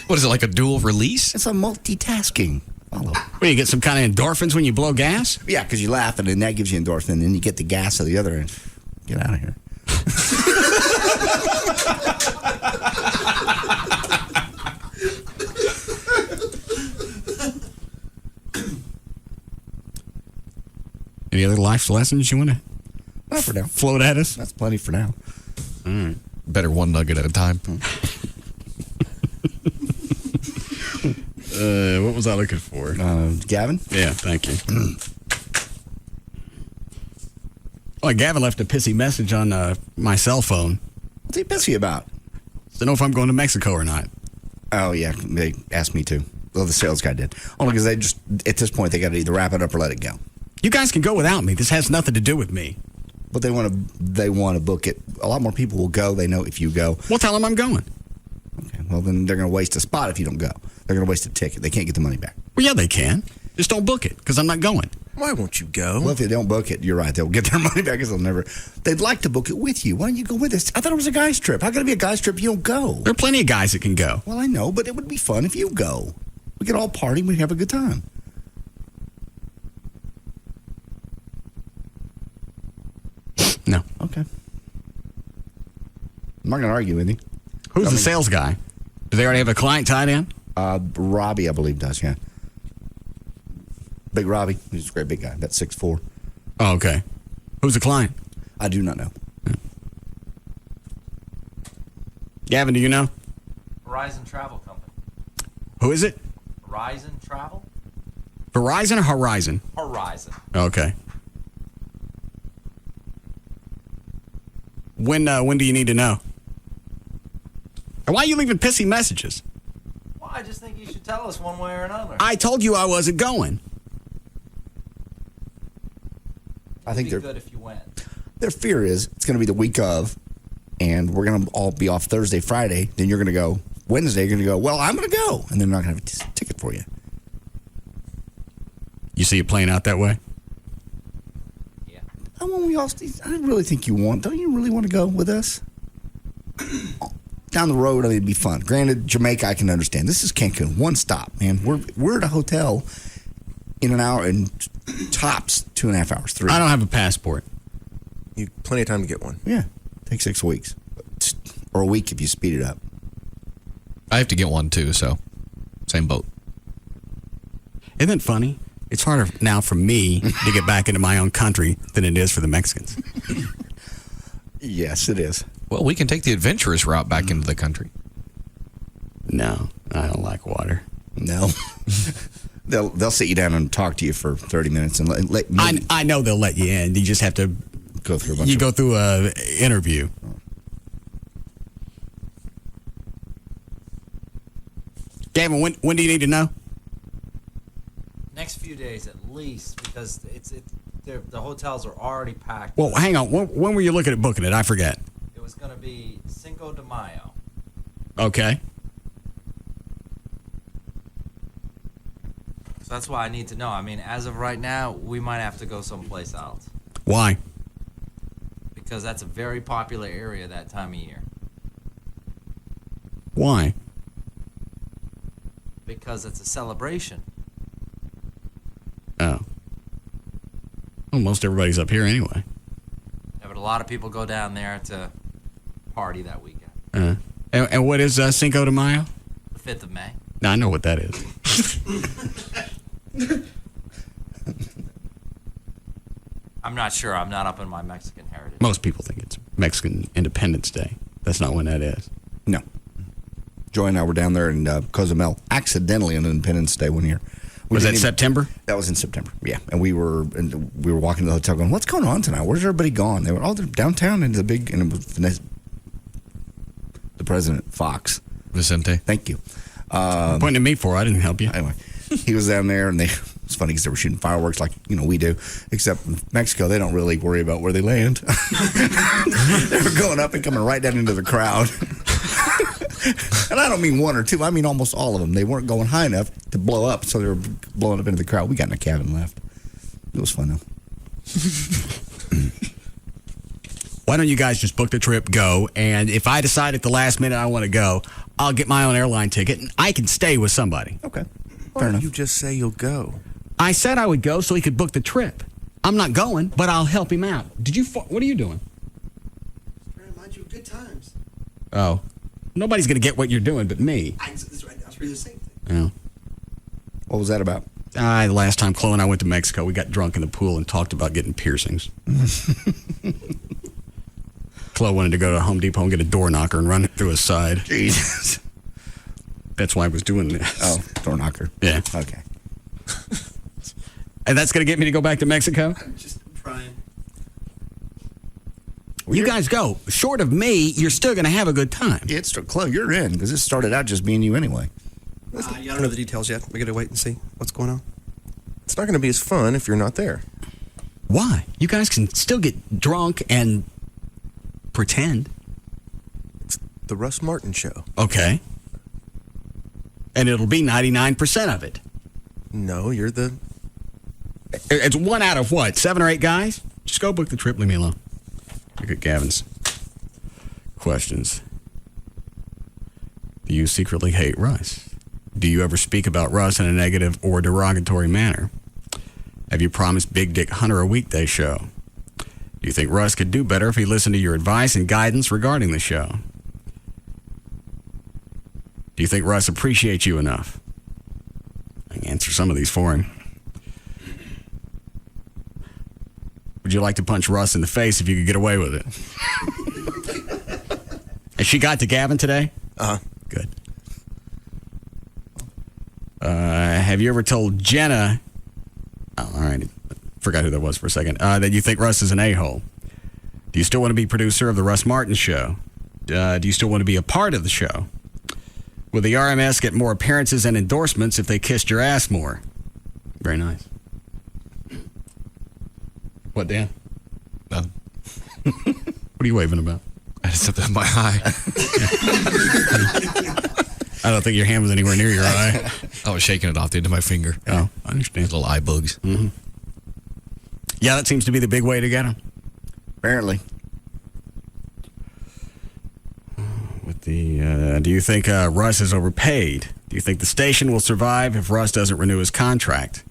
What is it, like a dual release? It's a multitasking. Follow. Well, you get some kind of endorphins when you blow gas? Yeah, because you laugh, and then that gives you endorphin, and then you get the gas of the other end. Get out of here. Any other life lessons you want to Not for now. float at us? That's plenty for now. All right. Better one nugget at a time. What was I looking for? Gavin? Yeah, thank you. Well, Gavin left a pissy message on my cell phone. What's he pissy about? To know if I'm going to Mexico or not. Oh, yeah. They asked me to. Well, the sales guy did. Only because they just, at this point, they got to either wrap it up or let it go. You guys can go without me. This has nothing to do with me. But they want to book it. A lot more people will go. They know if you go. Well, tell them I'm going. Okay. Well, then they're going to waste a spot if you don't go. They're going to waste a ticket. They can't get the money back. Well, yeah, they can. Just don't book it because I'm not going. Why won't you go? Well, if they don't book it, you're right. They'll get their money back because they'll never. They'd like to book it with you. Why don't you go with us? I thought it was a guy's trip. How can it be a guy's trip if you don't go? There are plenty of guys that can go. Well, I know, but it would be fun if you go. We could all party. We'd have a good time. No. Okay. I'm not going to argue with you. Who's the sales guy? Do they already have a client tied in? Robbie, I believe, does, yeah. Big Robbie. He's a great big guy, about 6'4". Oh, okay. Who's the client? I do not know. Gavin, do you know? Horizon Travel Company. Who is it? Horizon Travel? Verizon or Horizon? Horizon. Okay. When do you need to know? And why are you leaving pissy messages? Well, I just think you should tell us one way or another. I told you I wasn't going. I think It'd be good if you went. Their fear is it's going to be the week of, and we're going to all be off Thursday, Friday. Then you're going to go Wednesday. You're going to go, well, I'm going to go. And they're not going to have a ticket for you. You see it playing out that way? Yeah. I really think you want. Don't you really want to go with us? Down the road, I mean, it'd be fun. Granted, Jamaica, I can understand. This is Cancun. One stop, man. We're at a hotel in an hour and tops 2.5 hours, 3. I don't have a passport. You plenty of time to get one. Yeah, take 6 weeks. Or a week if you speed it up. I have to get one too, so same boat. Isn't it funny? It's harder now for me to get back into my own country than it is for the Mexicans. Yes, it is. Well, we can take the adventurous route back into the country. No, I don't like water. No. They'll sit you down and talk to you for 30 minutes and let I know they'll let you in. You just have to go through a interview. Gavin, when do you need to know? Next few days at least, because the hotels are already packed. Well, hang on. When were you looking at booking it? I forget. It was going to be Cinco de Mayo. Okay. So that's why I need to know. I mean, as of right now, we might have to go someplace else. Why? Because that's a very popular area that time of year. Why? Because it's a celebration. Oh. Well, most everybody's up here anyway. Yeah, but a lot of people go down there to party that weekend. And what is Cinco de Mayo? The 5th of May. Now, I know what that is. I'm not sure. I'm not up in my Mexican heritage. Most people think it's Mexican Independence Day. That's not when that is. No. Joy and I were down there in Cozumel, accidentally on Independence Day one year. Was that September? That was in September, yeah. And we were walking to the hotel going, what's going on tonight? Where's everybody gone? They were all downtown into the big, and it was the president, Fox. Vicente. Thank you. Pointing at me for, I didn't help you. Anyway, he was down there, and it's funny because they were shooting fireworks like, we do, except in Mexico, they don't really worry about where they land. They were going up and coming right down into the crowd. And I don't mean one or two. I mean almost all of them. They weren't going high enough to blow up, so they were blowing up into the crowd. We got in a cabin and left. It was fun, though. Why don't you guys just book the trip, go, and if I decide at the last minute I want to go, I'll get my own airline ticket, and I can stay with somebody. Okay. Fair enough. You just say you'll go. I said I would go so he could book the trip. I'm not going, but I'll help him out. What are you doing? Trying to remind you of good times. Oh. Nobody's going to get what you're doing but me. That's right. I'll do the same thing. Yeah. What was that about? The last time Chloe and I went to Mexico, we got drunk in the pool and talked about getting piercings. Chloe wanted to go to Home Depot and get a door knocker and run it through his side. Jesus. That's why I was doing this. Oh, door knocker. Yeah. Okay. And that's going to get me to go back to Mexico? I'm just trying. You guys go. Short of me, you're still going to have a good time. Yeah, Chloe, you're in, because this started out just being you anyway. I don't know the details yet. We got to wait and see what's going on. It's not going to be as fun if you're not there. Why? You guys can still get drunk and pretend. It's the Russ Martin Show. Okay. And it'll be 99% of it. No, you're the... It's 1 out of what? 7 or 8 guys? Just go book the trip. Leave me alone. Look at Gavin's questions. Do you secretly hate Russ? Do you ever speak about Russ in a negative or derogatory manner? Have you promised Big Dick Hunter a weekday show? Do you think Russ could do better if he listened to your advice and guidance regarding the show? Do you think Russ appreciates you enough? I can answer some of these for him. Would you like to punch Russ in the face if you could get away with it? Has she got to Gavin today? Uh-huh. Good. Have you ever told Jenna... Oh, all right. Forgot who that was for a second. That you think Russ is an a-hole. Do you still want to be producer of the Russ Martin Show? Do you still want to be a part of the show? Will the RMS get more appearances and endorsements if they kissed your ass more? Very nice. What, Dan? Nothing. What are you waving about? I just have that in my eye. I don't think your hand was anywhere near your eye. I was shaking it off the end of my finger. Oh, I understand. Little eye bugs. Mm-hmm. Yeah, that seems to be the big way to get them. Apparently. With the, do you think Russ is overpaid? Do you think the station will survive if Russ doesn't renew his contract?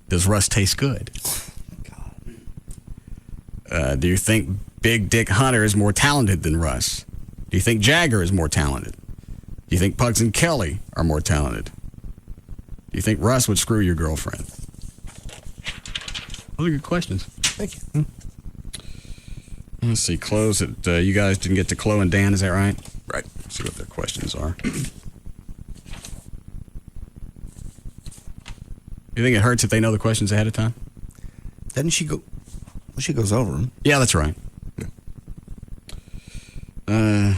Does Russ taste good? Do you think Big Dick Hunter is more talented than Russ? Do you think Jagger is more talented? Do you think Pugs and Kelly are more talented? Do you think Russ would screw your girlfriend? Those are good questions. Thank you. Let's see. Close it. You guys didn't get to Chloe and Dan, is that right? Right. Let's see what their questions are. You think it hurts if they know the questions ahead of time? Doesn't she go? Well, she goes over them. Yeah, that's right. I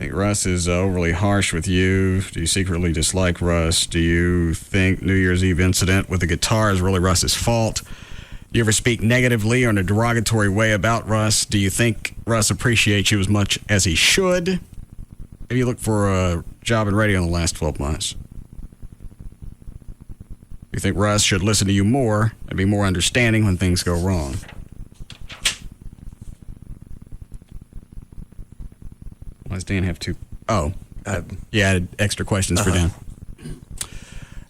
think Russ is overly harsh with you. Do you secretly dislike Russ? Do you think New Year's Eve incident with the guitar is really Russ's fault? Do you ever speak negatively or in a derogatory way about Russ? Do you think Russ appreciates you as much as he should? Have you looked for a job in radio in the last 12 months? Do you think Russ should listen to you more and be more understanding when things go wrong? Why does Dan have two? Oh, yeah, added extra questions for Dan.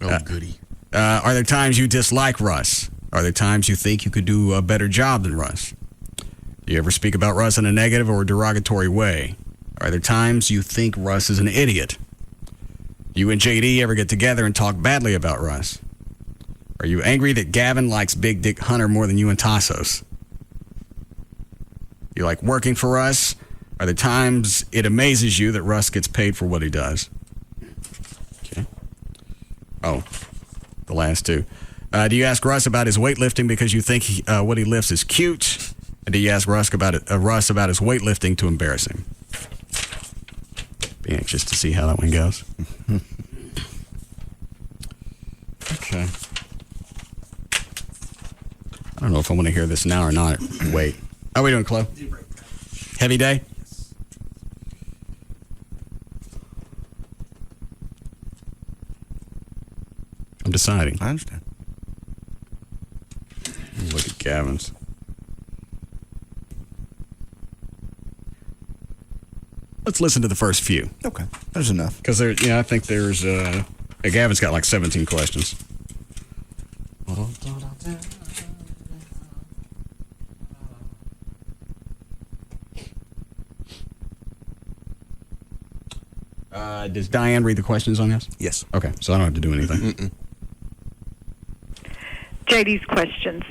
Oh, goody. Are there times you dislike Russ? Are there times you think you could do a better job than Russ? Do you ever speak about Russ in a negative or derogatory way? Are there times you think Russ is an idiot? Do you and JD ever get together and talk badly about Russ? Are you angry that Gavin likes Big Dick Hunter more than you and Tassos? You like working for Russ? Are there times it amazes you that Russ gets paid for what he does? Okay. Oh, the last two. Do you ask Russ about his weightlifting because you think what he lifts is cute? And do you ask Russ about his weightlifting to embarrass him? Be anxious to see how that one goes. Okay. I don't know if I want to hear this now or not. Wait. How are we doing, Chloe? Heavy day? I'm deciding. I understand. Look at Gavin's. Let's listen to the first few. Okay, there's enough. Because I think there's. Gavin's got like 17 questions. Does Diane read the questions on this? Yes. Okay, so I don't have to do anything. JD's questions.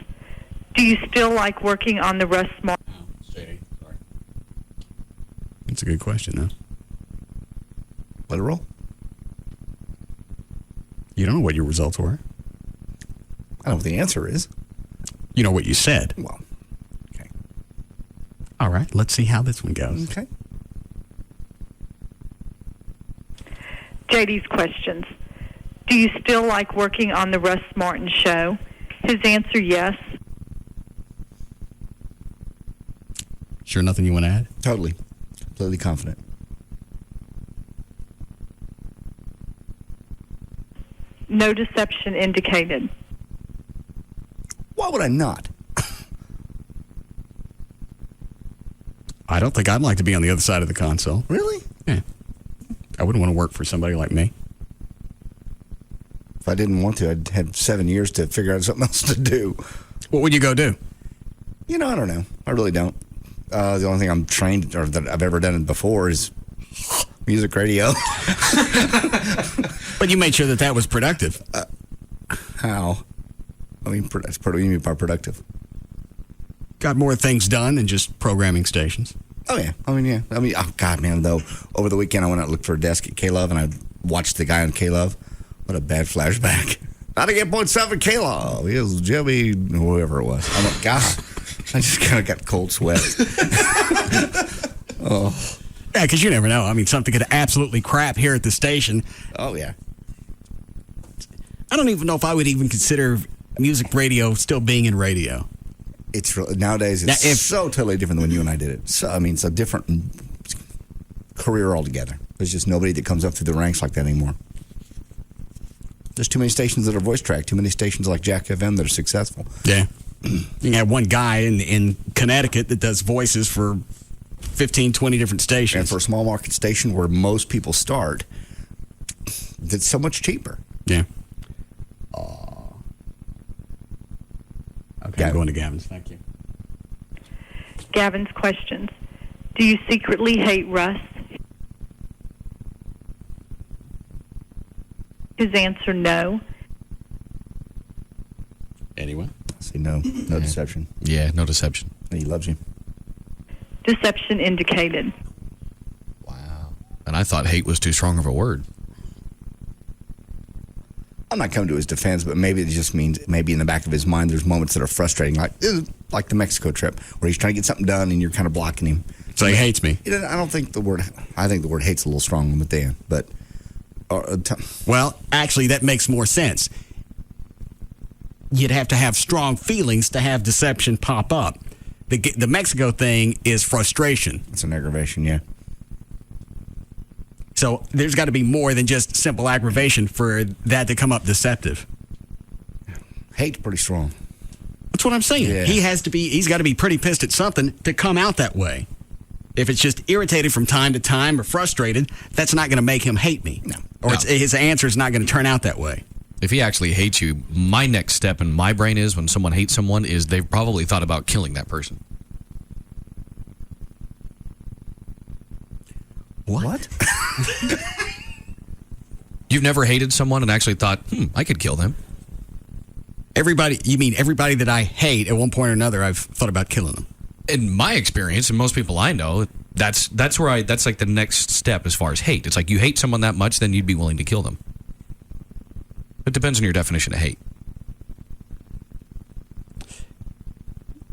Do you still like working on the Russ Martin? JD, sorry. That's a good question, though. Let it roll. You don't know what your results were. I know what the answer is. You know what you said. Well, okay. All right, let's see how this one goes. Okay. JD's questions. Do you still like working on the Russ Martin Show? His answer, yes. Sure, nothing you want to add? Totally. Completely confident. No deception indicated. Why would I not? I don't think I'd like to be on the other side of the console. Really? Yeah. I wouldn't want to work for somebody like me. If I didn't want to, I'd have 7 years to figure out something else to do. What would you go do? I don't know. I really don't. The only thing I'm trained or that I've ever done before is music radio. But you made sure that was productive. How? I mean, what do you mean by productive? Got more things done than just programming stations. Oh, yeah. Oh, God, man, though. Over the weekend, I went out and looked for a desk at KLLI, and I watched the guy on KLLI. What a bad flashback. 98.7 KLLI. He was Jimmy, whoever it was. I'm like, God, I just kind of got cold sweat. Oh. Yeah, because you never know. I mean, something could absolutely crap here at the station. Oh, yeah. I don't even know if I would even consider music radio still being in radio. It's nowadays it's so totally different than when you and I did it. So it's a different career altogether. There's just nobody that comes up through the ranks like that anymore. There's too many stations that are voice tracked. Too many stations like Jack FM that are successful. Yeah, you can have one guy in Connecticut that does voices for 15, 20 different stations. And for a small market station where most people start, it's so much cheaper. Yeah. Okay, I'm going to Gavin's. Thank you. Gavin's questions. Do you secretly hate Russ? His answer, no. Anyone? Say no. No deception. Yeah, no deception. He loves you. Deception indicated. And I thought hate was too strong of a word. I'm not coming to his defense, but maybe it just means maybe in the back of his mind there's moments that are frustrating, like the Mexico trip, where he's trying to get something done and you're kind of blocking him. So he hates me. I don't think the word. I think the word hate's a little strong with Dan, but. Well, actually, that makes more sense. You'd have to have strong feelings to have deception pop up. The Mexico thing is frustration. It's an aggravation, yeah. So there's got to be more than just simple aggravation for that to come up deceptive. Hate's pretty strong. That's what I'm saying. Yeah. He's got to be pretty pissed at something to come out that way. If it's just irritated from time to time or frustrated, that's not going to make him hate me. No. Or his answer is not going to turn out that way. If he actually hates you, my next step in my brain is when someone hates someone is they've probably thought about killing that person. What? You've never hated someone and actually thought, I could kill them? You mean everybody that I hate at one point or another, I've thought about killing them? In my experience, and most people I know, that's like the next step as far as hate. It's like you hate someone that much, then you'd be willing to kill them. It depends on your definition of hate.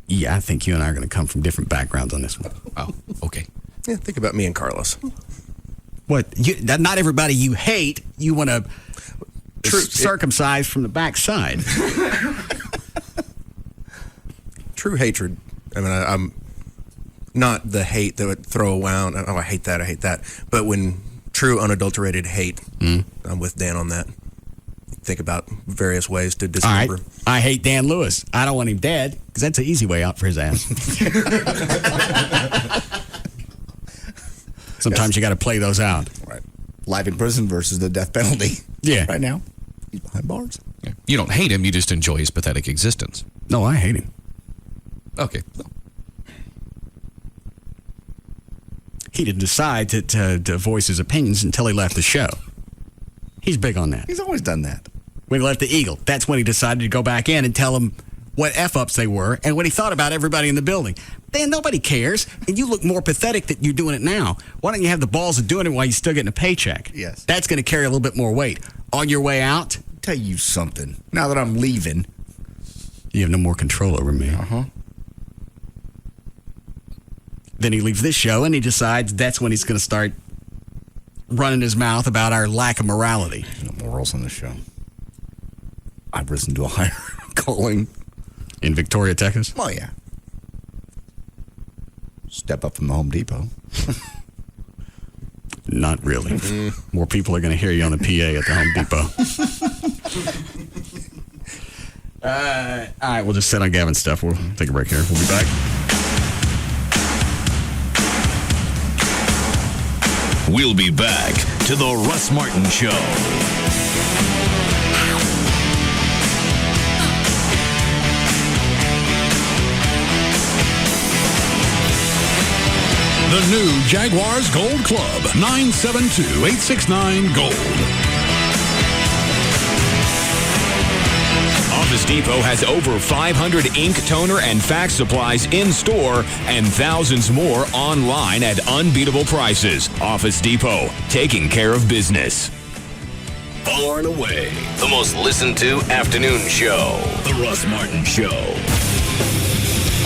Yeah, I think you and I are going to come from different backgrounds on this one. Oh, okay. Yeah, think about me and Carlos. What? Not everybody you hate, you want to circumcise from the backside. True hatred. I mean, I'm not the hate that would throw around. Oh, I hate that. But when true, unadulterated hate, I'm with Dan on that. Think about various ways to dismember. All right. I hate Dan Lewis. I don't want him dead because that's an easy way out for his ass. Sometimes you got to play those out. Right. Life in prison versus the death penalty. Yeah. Right now, he's behind bars. Yeah. You don't hate him. You just enjoy his pathetic existence. No, I hate him. Okay. He didn't decide to voice his opinions until he left the show. He's big on that. He's always done that. When he left the Eagle, that's when he decided to go back in and tell them what F-ups they were and what he thought about everybody in the building. Dan, nobody cares, and you look more pathetic that you're doing it now. Why don't you have the balls of doing it while you're still getting a paycheck? Yes. That's going to carry a little bit more weight. On your way out? I'll tell you something. Now that I'm leaving. You have no more control over me. Uh-huh. Then he leaves this show, and he decides that's when he's going to start running his mouth about our lack of morality. No morals on the show. I've risen to a higher calling. In Victoria, Texas? Oh, yeah. Step up from the Home Depot. Not really. More people are going to hear you on the PA at the Home Depot. All right, we'll just sit on Gavin's stuff. We'll take a break here. We'll be back. We'll be back to the Russ Martin Show. The new Jaguars Gold Club, 972-869-GOLD. Office Depot has over 500 ink, toner, and fax supplies in store and thousands more online at unbeatable prices. Office Depot, taking care of business. Far and away, the most listened to afternoon show. The Russ Martin Show.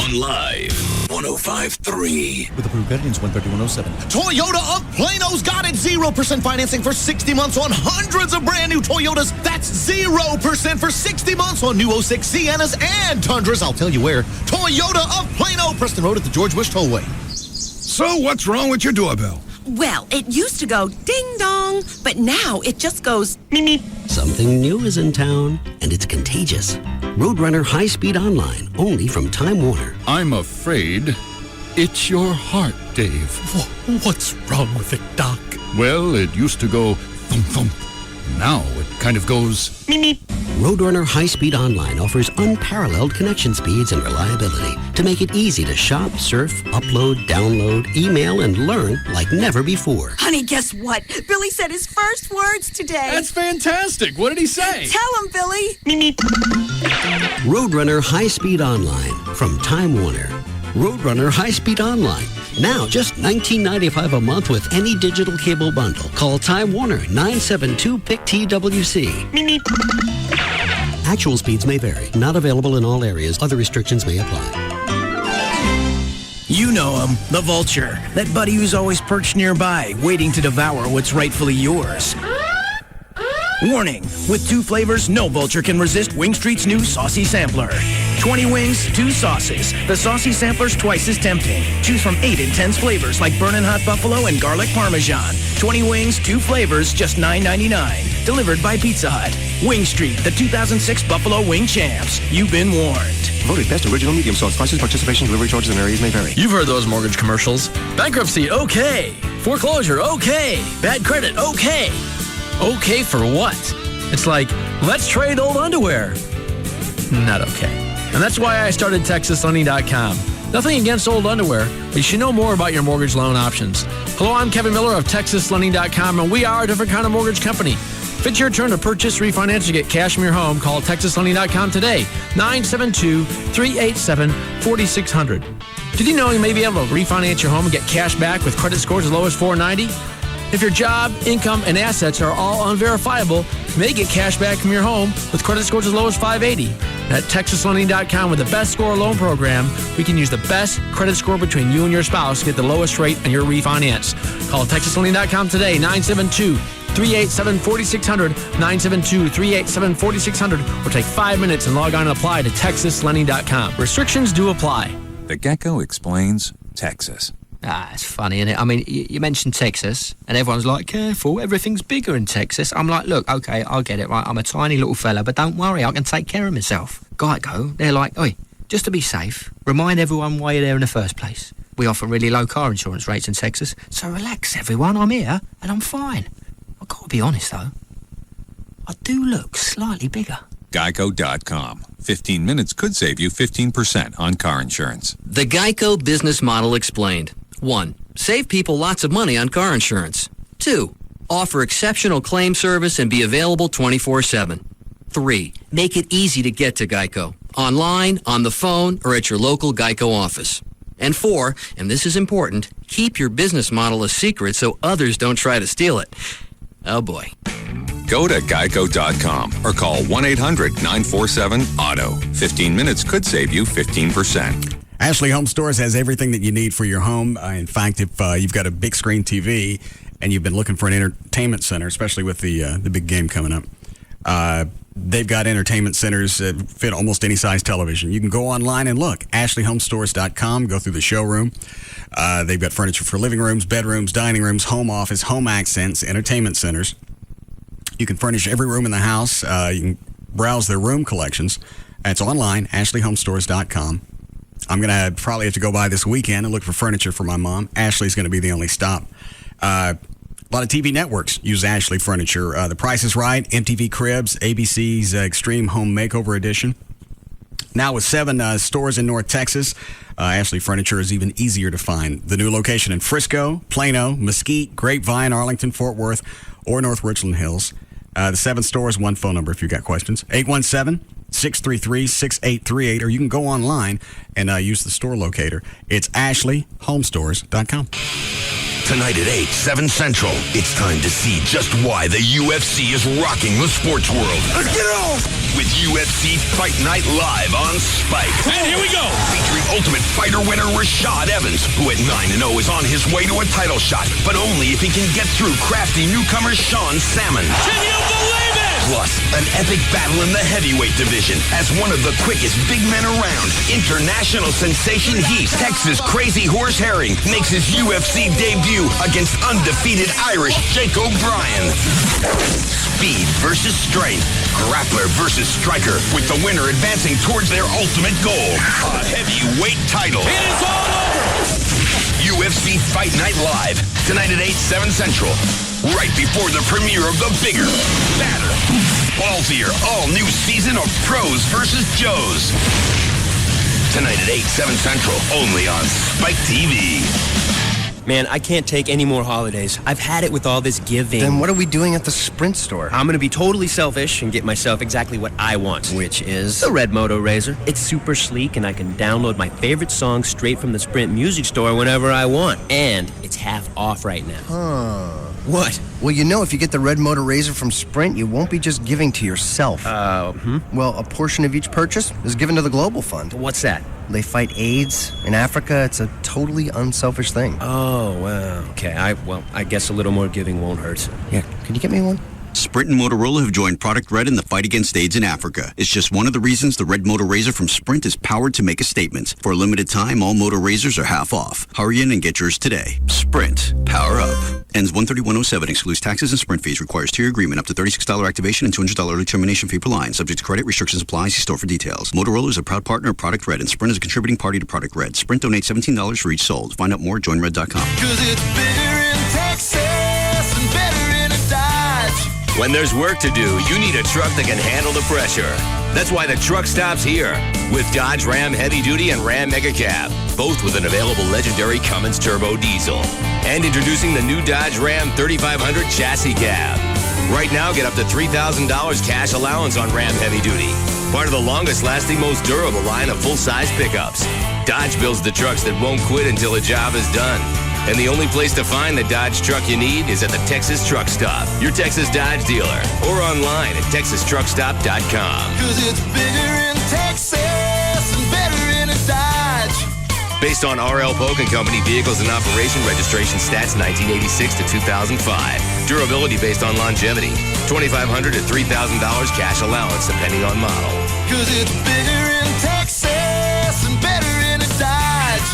On Live 105.3. With approved credit, 13107. Toyota of Plano's got it. 0% financing for 60 months on hundreds of brand new Toyotas. That's 0% for 60 months on new 06 Siennas and Tundras. I'll tell you where. Toyota of Plano, Preston Road at the George Bush Tollway. So what's wrong with your doorbell? Well, it used to go ding-dong, but now it just goes meep. Something new is in town, and it's contagious. Roadrunner high-speed online, only from Time Warner. I'm afraid it's your heart, Dave. What's wrong with it, Doc? Well, it used to go thump, thump, Now it kind of goes... Roadrunner High Speed Online offers unparalleled connection speeds and reliability to make it easy to shop, surf, upload, download, email, and learn like never before. Honey, guess what? Billy said his first words today. That's fantastic. What did he say? Tell him, Billy. Roadrunner High Speed Online from Time Warner. Roadrunner High Speed Online. Now just $19.95 a month with any digital cable bundle. Call Time Warner 972-PIC-TWC. Actual speeds may vary. Not available in all areas. Other restrictions may apply. You know him, the vulture. That buddy who's always perched nearby, waiting to devour what's rightfully yours. Warning, with 2 flavors, no vulture can resist Wing Street's new Saucy Sampler. 20 wings, 2 sauces. The Saucy Sampler's twice as tempting. Choose from 8 intense flavors like Burnin' Hot Buffalo and Garlic Parmesan. 20 wings, 2 flavors, just $9.99. Delivered by Pizza Hut. Wing Street, the 2006 Buffalo Wing Champs. You've been warned. Voted best original medium sauce. Prices, participation, delivery charges, and areas may vary. You've heard those mortgage commercials. Bankruptcy, okay. Foreclosure, okay. Bad credit, okay. Okay for what? It's like, let's trade old underwear. Not okay. And that's why I started TexasLending.com. Nothing against old underwear, but you should know more about your mortgage loan options. Hello, I'm Kevin Miller of TexasLending.com, and we are a different kind of mortgage company. If it's your turn to purchase, refinance, or get cash from your home, call TexasLending.com today, 972-387-4600. Did you know you may be able to refinance your home and get cash back with credit scores as low as 490? If your job, income, and assets are all unverifiable, you may get cash back from your home with credit scores as low as 580. At TexasLending.com, with the best score loan program, we can use the best credit score between you and your spouse to get the lowest rate on your refinance. Call TexasLending.com today, 972-387-4600, 972-387-4600, or take 5 minutes and log on and apply to TexasLending.com. Restrictions do apply. The Gecko explains Texas. It's funny, isn't it? I mean, you mentioned Texas, and everyone's like, careful, everything's bigger in Texas. I'm like, look, okay, I'll get it, right? I'm a tiny little fella, but don't worry, I can take care of myself. Geico, they're like, oi, just to be safe, remind everyone why you're there in the first place. We offer really low car insurance rates in Texas, so relax, everyone, I'm here, and I'm fine. I've got to be honest, though, I do look slightly bigger. Geico.com. 15 minutes could save you 15% on car insurance. The Geico business model explained. 1. Save people lots of money on car insurance. 2. Offer exceptional claim service and be available 24/7. 3. Make it easy to get to Geico. Online, on the phone, or at your local Geico office. And 4, and this is important, keep your business model a secret so others don't try to steal it. Oh boy. Go to geico.com or call 1-800-947-AUTO. 15 minutes could save you 15%. Ashley Home Stores has everything that you need for your home. In fact, if you've got a big screen TV and you've been looking for an entertainment center, especially with the big game coming up, they've got entertainment centers that fit almost any size television. You can go online and look, ashleyhomestores.com, go through the showroom. They've got furniture for living rooms, bedrooms, dining rooms, home office, home accents, entertainment centers. You can furnish every room in the house. You can browse their room collections. It's online, ashleyhomestores.com. I'm going to probably have to go by this weekend and look for furniture for my mom. Ashley's going to be the only stop. A lot of TV networks use Ashley Furniture. The Price is Right, MTV Cribs, ABC's Extreme Home Makeover Edition. Now with 7 stores in North Texas, Ashley Furniture is even easier to find. The new location in Frisco, Plano, Mesquite, Grapevine, Arlington, Fort Worth, or North Richland Hills. The 7 stores, 1 phone number if you've got questions. 817-633-6838, or you can go online and use the store locator. It's ashleyhomestores.com. Tonight at 8, 7 Central, it's time to see just why the UFC is rocking the sports world. Let's get it on! With UFC Fight Night Live on Spike. And here we go! Featuring Ultimate Fighter winner Rashad Evans, who at 9-0 is on his way to a title shot, but only if he can get through crafty newcomer Sean Salmon. Can you believe it? Plus, an epic battle in the heavyweight division as one of the quickest big men around. International sensation Heath, Texas Crazy Horse Herring, makes his UFC debut against undefeated Irish Jake O'Brien. Speed versus strength, grappler versus striker, with the winner advancing towards their ultimate goal, a heavyweight title. It is all over! UFC Fight Night Live, tonight at 8, 7 Central. right before the premiere of the bigger, badder, ballsier, all-new season of Pros vs. Joes. Tonight at 8, 7 Central, only on Spike TV. Man, I can't take any more holidays. I've had it with all this giving. Then what are we doing at the Sprint store? I'm going to be totally selfish and get myself exactly what I want. Which is? The Red Moto Razor. It's super sleek and I can download my favorite songs straight from the Sprint music store whenever I want. And it's half off right now. Huh. What? Well, you know, if you get the Red Moto Razor from Sprint, you won't be just giving to yourself. Well, a portion of each purchase is given to the Global Fund. What's that? They fight AIDS in Africa. It's a totally unselfish thing. Oh, wow. Okay, I guess a little more giving won't hurt. Yeah, can you get me one? Sprint and Motorola have joined Product Red in the fight against AIDS in Africa. It's just one of the reasons the Red Moto Razor from Sprint is powered to make a statement. For a limited time, all Moto Razors are half off. Hurry in and get yours today. Sprint. Power up. Ends 1/31/07. Excludes taxes and Sprint fees. Requires tier agreement. Up to $36 activation and $200 early termination fee per line. Subject to credit. Restrictions apply. See store for details. Motorola is a proud partner of Product Red, and Sprint is a contributing party to Product Red. Sprint donates $17 for each sold. Find out more at joinred.com. Cause it's bigger in Texas and better in a Dodge. When there's work to do, you need a truck that can handle the pressure. That's why the truck stops here with Dodge Ram Heavy Duty and Ram Mega Cab, both with an available legendary Cummins Turbo Diesel. And introducing the new Dodge Ram 3500 Chassis Cab. Right now, get up to $3,000 cash allowance on Ram Heavy Duty. Part of the longest-lasting, most durable line of full-size pickups. Dodge builds the trucks that won't quit until a job is done. And the only place to find the Dodge truck you need is at the Texas Truck Stop, your Texas Dodge dealer, or online at texastruckstop.com. Cause it's bigger in Texas and better in a Dodge. Based on R.L. Polk & Company vehicles in operation, registration stats 1986 to 2005. Durability based on longevity. $2,500 to $3,000 cash allowance depending on model. Cause it's bigger in Texas and better in a Dodge.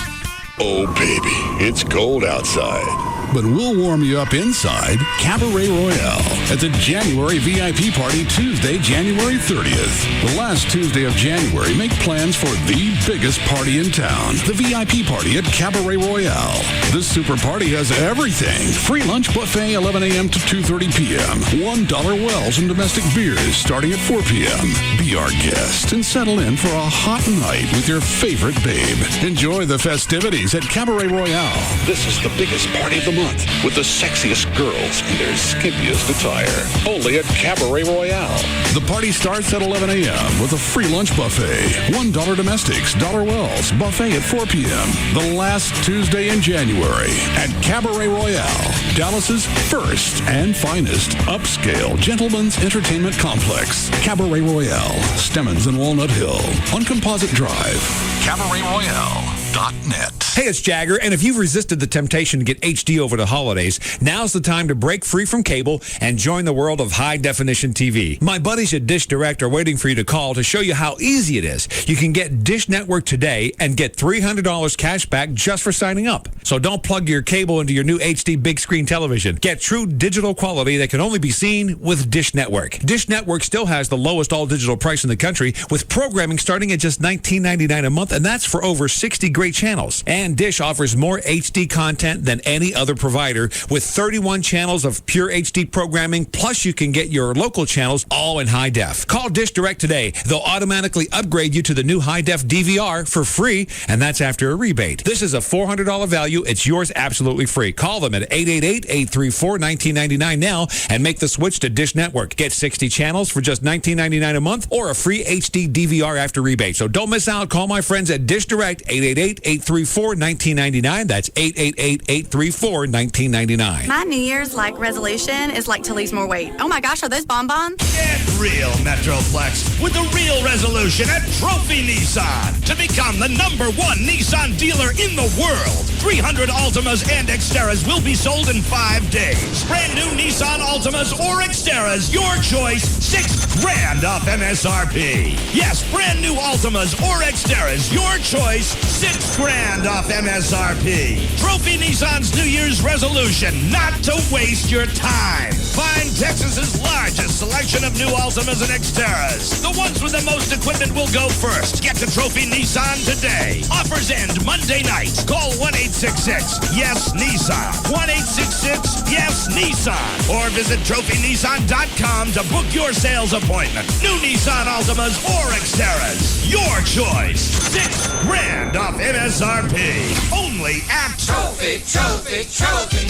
Oh, baby, it's cold outside. But we'll warm you up inside Cabaret Royale at the January VIP party Tuesday, January 30th. The last Tuesday of January, make plans for the biggest party in town, the VIP party at Cabaret Royale. This super party has everything. Free lunch buffet 11 a.m. to 2:30 p.m. $1 wells and domestic beers starting at 4 p.m. Be our guest and settle in for a hot night with your favorite babe. Enjoy the festivities at Cabaret Royale. This is the biggest party of the month with the sexiest girls in their skimpiest attire. Only at Cabaret Royale. The party starts at 11 a.m. with a free lunch buffet. $1 domestics, $1 wells, buffet at 4 p.m. The last Tuesday in January at Cabaret Royale, Dallas's first and finest upscale gentleman's entertainment complex. Cabaret Royale, Stemmons and Walnut Hill on Composite Drive. CabaretRoyale.net. Hey, it's Jagger, and if you've resisted the temptation to get HD over the holidays, now's the time to break free from cable and join the world of high-definition TV. My buddies at Dish Direct are waiting for you to call to show you how easy it is. You can get Dish Network today and get $300 cash back just for signing up. So don't plug your cable into your new HD big screen television. Get true digital quality that can only be seen with Dish Network. Dish Network still has the lowest all-digital price in the country, with programming starting at just $19.99 a month, and that's for over 60 great channels. And Dish offers more HD content than any other provider, with 31 channels of pure HD programming, plus you can get your local channels all in high def. Call Dish Direct today. They'll automatically upgrade you to the new high def DVR for free, and that's after a rebate. This is a $400 value. It's yours absolutely free. Call them at 888-834-1999 now and make the switch to Dish Network. Get 60 channels for just $19.99 a month or a free HD DVR after rebate. So don't miss out. Call my friends at Dish Direct, 888-834-1999. That's 888-834-1999. My New Year's resolution is to lose more weight. Oh my gosh, are those bonbons? Get real, Metroplex, with the real resolution at Trophy Nissan to become the #1 Nissan dealer in the world. 300 Altimas and Xteras will be sold in 5 days. Brand new Nissan Altimas or Xteras, your choice, $6,000 off MSRP. Yes, brand new Altimas or Xteras, your choice, $6,000 off MSRP. Trophy Nissan's New Year's resolution, not to waste your time. Find Texas's largest selection of new Altimas and Xteras. The ones with the most equipment will go first. Get to Trophy Nissan today. Offers end Monday night. Call 1-866-YES-NISSAN. 1-866-YES-NISSAN. Or visit trophynissan.com to book your sales appointment. New Nissan Altimas or Xteras. Your choice. $6,000 off MSRP. Only at Trophy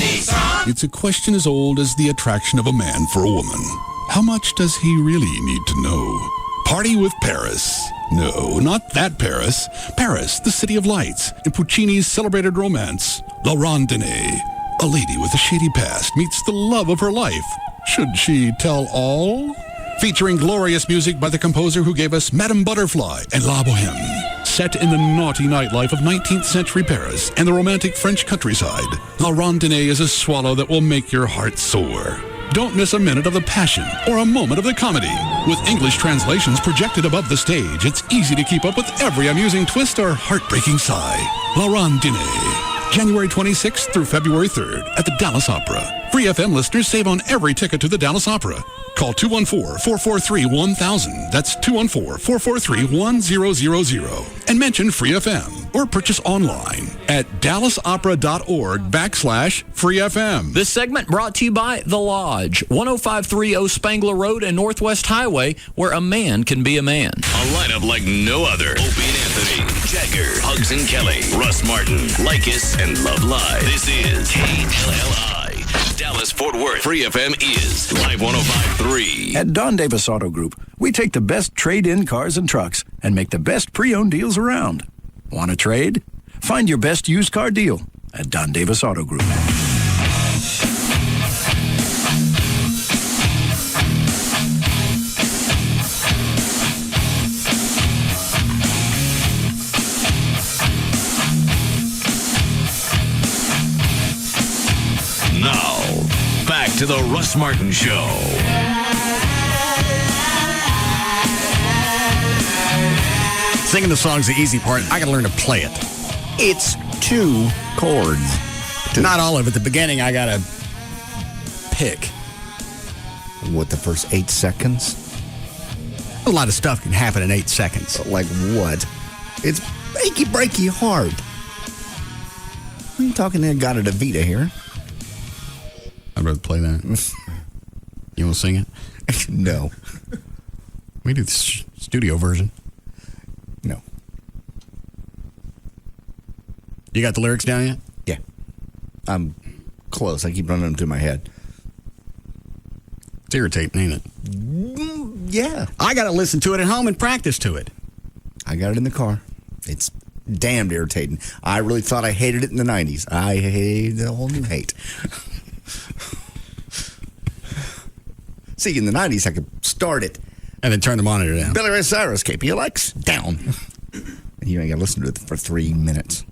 Nissan. It's a question as old as the attraction of a man for a woman. How much does he really need to know? Party with Paris. No, not that Paris. Paris, the city of lights, in Puccini's celebrated romance, La Randonnée. A lady with a shady past meets the love of her life. Should she tell all? Featuring glorious music by the composer who gave us Madame Butterfly and La Bohème. Set in the naughty nightlife of 19th century Paris and the romantic French countryside, La Randonnée is a swallow that will make your heart soar. Don't miss a minute of the passion or a moment of the comedy. With English translations projected above the stage, it's easy to keep up with every amusing twist or heartbreaking sigh. La Randonnée, January 26th through February 3rd at the Dallas Opera. Free FM listeners save on every ticket to the Dallas Opera. Call 214-443-1000. That's 214-443-1000. And mention Free FM or purchase online at dallasopera.org/Free FM. This segment brought to you by The Lodge, 10530 Spangler Road and Northwest Highway, where a man can be a man. A lineup like no other. Opie and Anthony, Jagger, Hugs and Kelly, Russ Martin, Lycus, and Love Live. This is KLLI. Dallas Fort Worth. Free FM is Live 105.3. At Don Davis Auto Group, we take the best trade-in cars and trucks and make the best pre-owned deals around. Want to trade? Find your best used car deal at Don Davis Auto Group. Now, back to the Russ Martin Show. Singing the song's the easy part. I got to learn to play it. It's 2 chords. Not all of it. The beginning, I got to pick. What, the first 8 seconds? A lot of stuff can happen in 8 seconds. Like what? It's achy breaky hard. I'm talking to God of DeVita here. I'd rather play that. You want to sing it? No. We do the studio version. No. You got the lyrics down yet? Yeah. I'm close. I keep running them through my head. It's irritating, ain't it? Yeah. I got to listen to it at home and practice to it. I got it in the car. It's damned irritating. I really thought I hated it in the 90s. I hate a whole new hate. See, in the 90s, I could start it. And then turn the monitor down. Billy Ray Cyrus, KPLX, down. And you ain't got to listen to it for 3 minutes.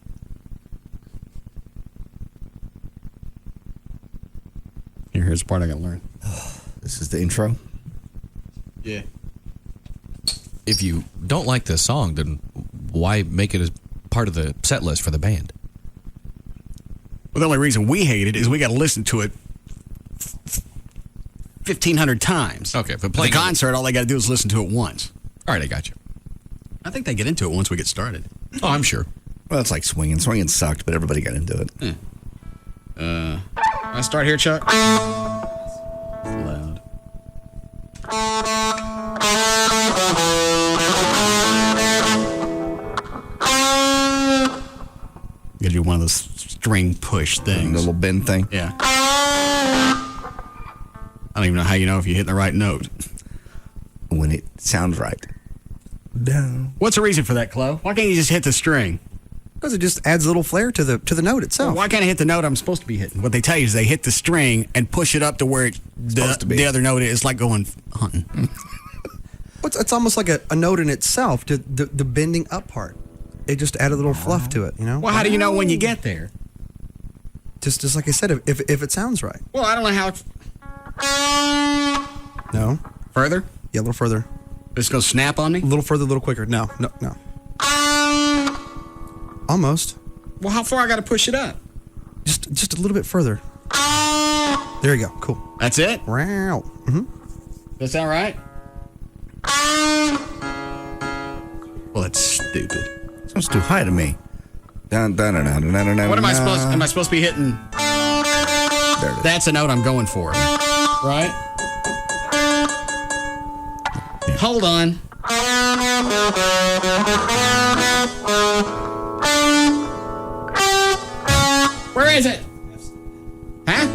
Here's the part I got to learn. This is the intro? Yeah. If you don't like this song, then why make it as part of the set list for the band? Well, the only reason we hate it is we got to listen to it 1,500 times. Okay, but the concert, all they got to do is listen to it once. All right, I got you. I think they get into it once we get started. Oh, I'm sure. Well, it's like swinging. Swinging sucked, but everybody got into it. Yeah. I start here, Chuck? Loud. You gotta do one of those string push things. The little bend thing? Yeah. I don't even know how you know if you're hitting the right note. When it sounds right. Down. What's the reason for that, Chloe? Why can't you just hit the string? Because it just adds a little flair to the note itself. Well, why can't I hit the note I'm supposed to be hitting? What they tell you is they hit the string and push it up to where the other note is, like going hunting. It's almost like a note in itself, to the bending up part. It just added a little fluff to it, you know? Well, how do you know when you get there? Just like I said, if it sounds right. Well, I don't know how. No. Further? Yeah, a little further. It's going to snap on me? A little further, a little quicker. No. Almost. Well, how far I got to push it up? Just a little bit further. There you go. Cool. That's it? Wow. Mm-hmm. That sound right? Well, that's stupid. Sounds too high to me. What am I supposed? Am I supposed to be hitting? There it is. That's a note I'm going for. Right? Yeah. Hold on. Where is it? Huh?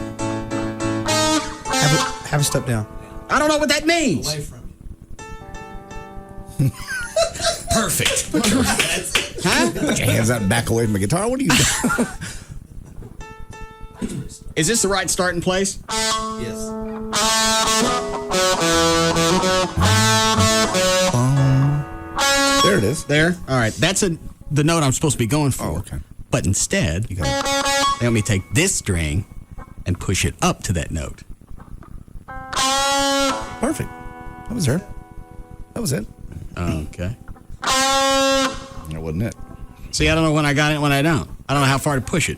Have a step down. I don't know what that means. Away from you. Perfect. Huh? Put your hands out back away from the guitar. What are you doing? Is this the right starting place? Yes. There it is. There? All right. That's the note I'm supposed to be going for. Oh, okay. But instead, they want me to take this string and push it up to that note. Perfect. That was her. That was it. Okay. That wasn't it. See, I don't know when I got it and when I don't. I don't know how far to push it.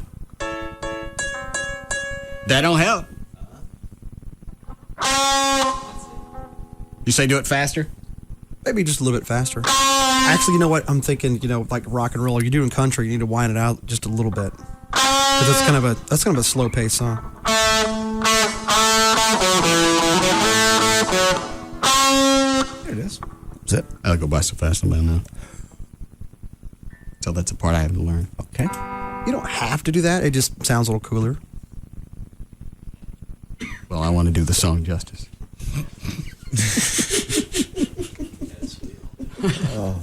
That don't help. You say do it faster? Maybe just a little bit faster. Actually, you know what? I'm thinking, like rock and roll. You're doing country. You need to wind it out just a little bit. Because that's kind of a slow paced song. There it is. That's it. I'll go by so fast about now. So that's the part I have to learn. Okay. You don't have to do that. It just sounds a little cooler. Well, I want to do the song justice. Oh.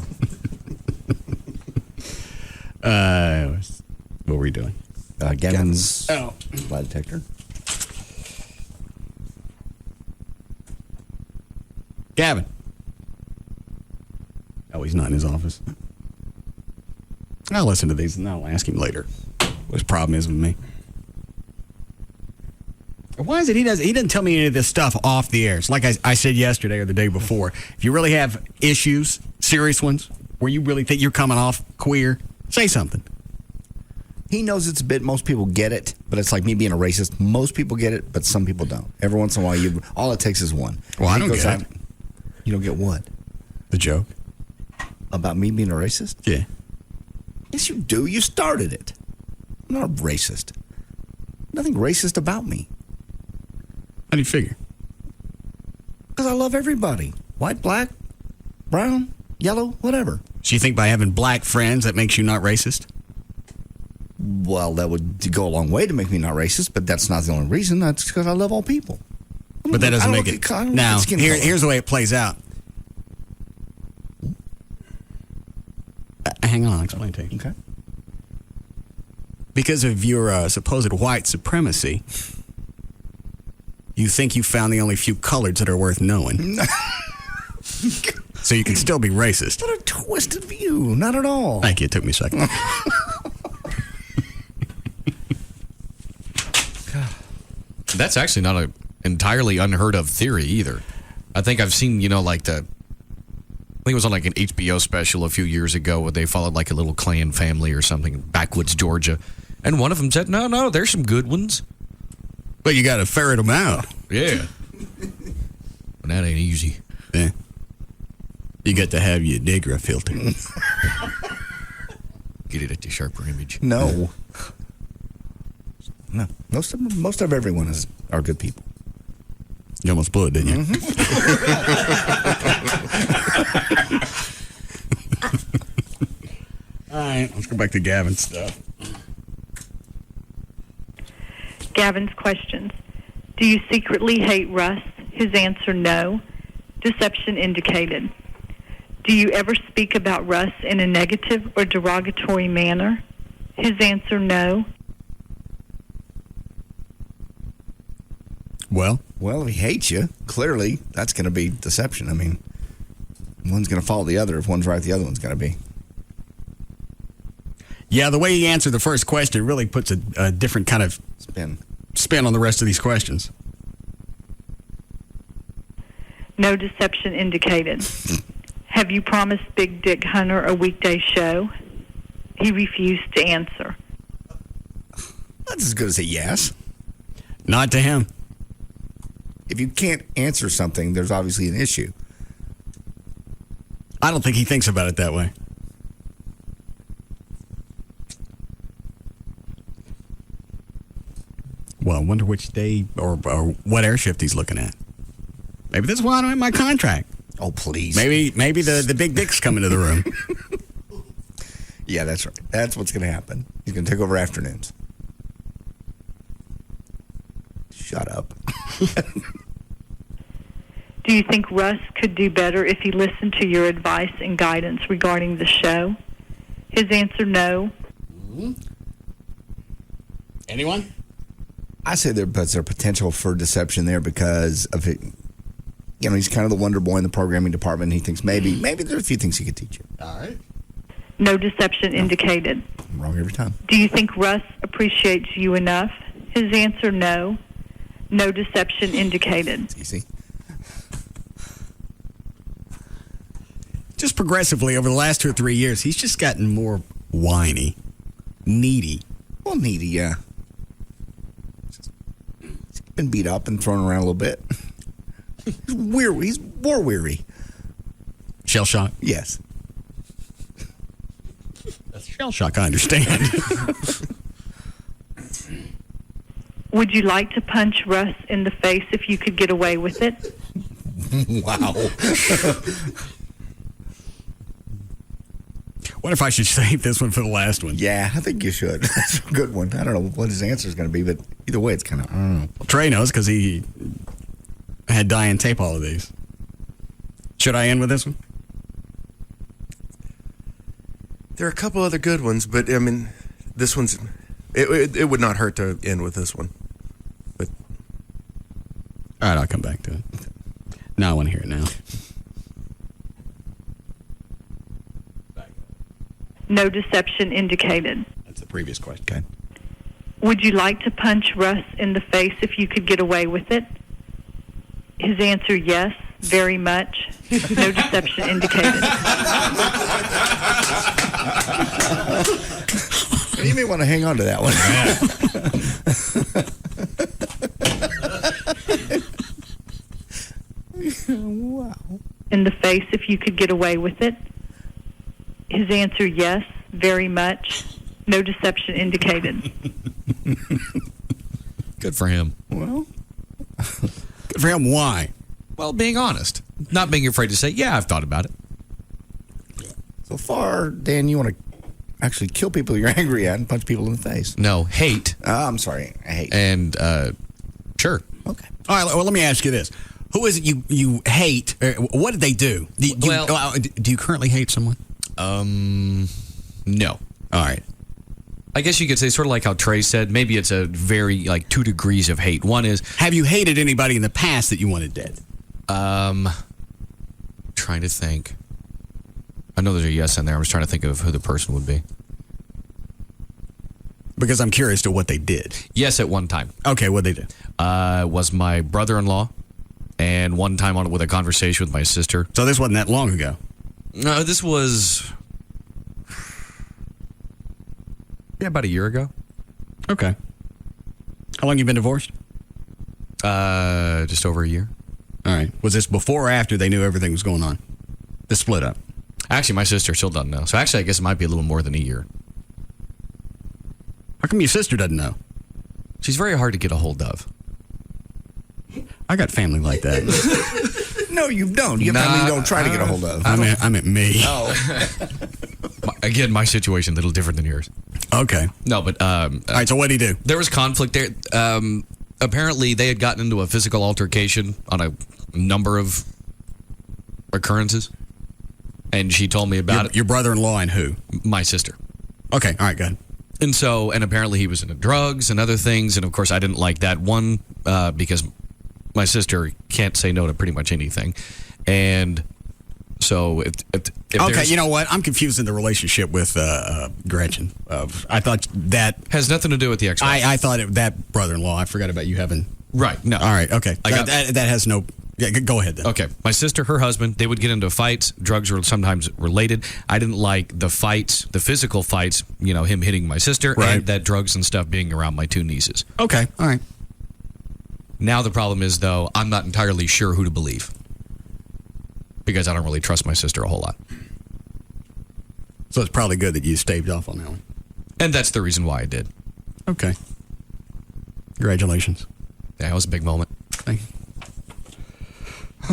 What were we doing? Gavin's lie detector. Gavin. Oh, he's not in his office. I'll listen to these and I'll ask him later what his problem is with me. Why is it he doesn't tell me any of this stuff off the air? It's like I said yesterday or the day before. If you really have issues, serious ones, where you really think you're coming off queer, say something. He knows it's a bit. Most people get it, but it's like me being a racist. Most people get it, but some people don't. Every once in a while, all it takes is one. Well, I don't get it. You don't get what? The joke. About me being a racist? Yeah. Yes, you do. You started it. I'm not a racist. Nothing racist about me. How do you figure? Because I love everybody. White, black, brown, yellow, whatever. So you think by having black friends that makes you not racist? Well, that would go a long way to make me not racist, but that's not the only reason. That's because I love all people. But that doesn't make it. Now, here's the way it plays out. Hang on, I'll explain to you. Okay. Because of your supposed white supremacy, you think you found the only few colors that are worth knowing. So you can still be racist. What a twisted view. Not at all. Thank you. It took me a second. That's actually not an entirely unheard of theory either. I think I've seen, I think it was on like an HBO special a few years ago where they followed like a little clan family or something in backwoods Georgia. And one of them said, no, there's some good ones. But you got to ferret them out. Yeah. But that ain't easy. Yeah. You got to have your Negra filter. Get it at the sharper image. No. No. Most of everyone are good people. You almost blew it, didn't you? All right, let's go back to Gavin's stuff. Gavin's questions. Do you secretly hate Russ? His answer, no. Deception indicated. Do you ever speak about Russ in a negative or derogatory manner? His answer, no. Well, if he hates you, clearly that's going to be deception. I mean, one's going to follow the other. If one's right, the other one's going to be. Yeah, the way he answered the first question really puts a different kind of spin on the rest of these questions. No deception indicated. Have you promised Big Dick Hunter a weekday show? He refused to answer. That's as good as a yes. Not to him. If you can't answer something, there's obviously an issue. I don't think he thinks about it that way. Well, I wonder which day or what air shift he's looking at. Maybe that's why I don't have my contract. Oh, please. Maybe the big dick's coming to the room. Yeah, that's right. That's what's going to happen. He's going to take over afternoons. Shut up. Do you think Russ could do better if he listened to your advice and guidance regarding the show? His answer, no. Anyone? I say there's a potential for deception there because of it. You know, he's kind of the wonder boy in the programming department. And he thinks maybe there's a few things he could teach you. All right. No deception indicated. I'm wrong every time. Do you think Russ appreciates you enough? His answer, no. No deception indicated. It's easy. Just progressively over the last 2 or 3 years, he's just gotten more whiny, needy. Well, needy, yeah. He's been beat up and thrown around a little bit. He's weary. He's war weary. Shell shock? Yes. That's shell shock, I understand. Would you like to punch Russ in the face if you could get away with it? Wow. What if I should save this one for the last one? Yeah, I think you should. That's a good one. I don't know what his answer is going to be, but either way, it's kind of, I don't know. Well, Trey knows because he had Diane tape all of these. Should I end with this one? There are a couple other good ones, but, I mean, this one's, it would not hurt to end with this one. But all right, I'll come back to it. No, I want to hear it now. No deception indicated. That's the previous question. Okay. Would you like to punch Russ in the face if you could get away with it? His answer, yes, very much. No deception indicated. You may want to hang on to that one. Wow. In the face if you could get away with it? His answer, yes, very much. No deception indicated. Good for him. Well, good for him. Why? Well, being honest. Not being afraid to say, yeah, I've thought about it. So far, Dan, you want to actually kill people you're angry at and punch people in the face? No, hate. Oh, I'm sorry. I hate. And, sure. Okay. All right, well, let me ask you this. Who is it you hate? What did they do? Do you currently hate someone? No. All right. I guess you could say sort of like how Trey said, maybe it's a very, 2 degrees of hate. One is... Have you hated anybody in the past that you wanted dead? Trying to think. I know there's a yes in there. I was trying to think of who the person would be. Because I'm curious to what they did. Yes, at one time. Okay, what they did? Was my brother-in-law, and one time with a conversation with my sister. So this wasn't that long ago? No, this was... Yeah, about a year ago. Okay. How long you been divorced? Just over a year. All right. Was this before or after they knew everything was going on? The split up? Actually, my sister still doesn't know. So actually, I guess it might be a little more than a year. How come your sister doesn't know? She's very hard to get a hold of. I got family like that. No, you don't. You have family you don't try to get a hold of. I meant me. Oh. Again, my situation a little different than yours. Okay. No, but... all right, so what did he do? There was conflict there. Apparently, they had gotten into a physical altercation on a number of occurrences. And she told me about it. Your brother-in-law and who? My sister. Okay, all right, go ahead. And apparently he was into drugs and other things. And, of course, I didn't like that one because my sister can't say no to pretty much anything. And... So if okay, you know what? I'm confusing the relationship with Gretchen. I thought that has nothing to do with the ex-wife. I thought that brother-in-law. I forgot about you having. Right. No. All right. Okay. That has no. Yeah, go ahead then. Okay. My sister, her husband, they would get into fights. Drugs were sometimes related. I didn't like the fights, the physical fights. You know, him hitting my sister, right, and that drugs and stuff being around my 2 nieces. Okay. All right. Now the problem is, though, I'm not entirely sure who to believe because I don't really trust my sister a whole lot. So it's probably good that you staved off on that one. And that's the reason why I did. Okay. Congratulations. Yeah, it was a big moment. Thank you.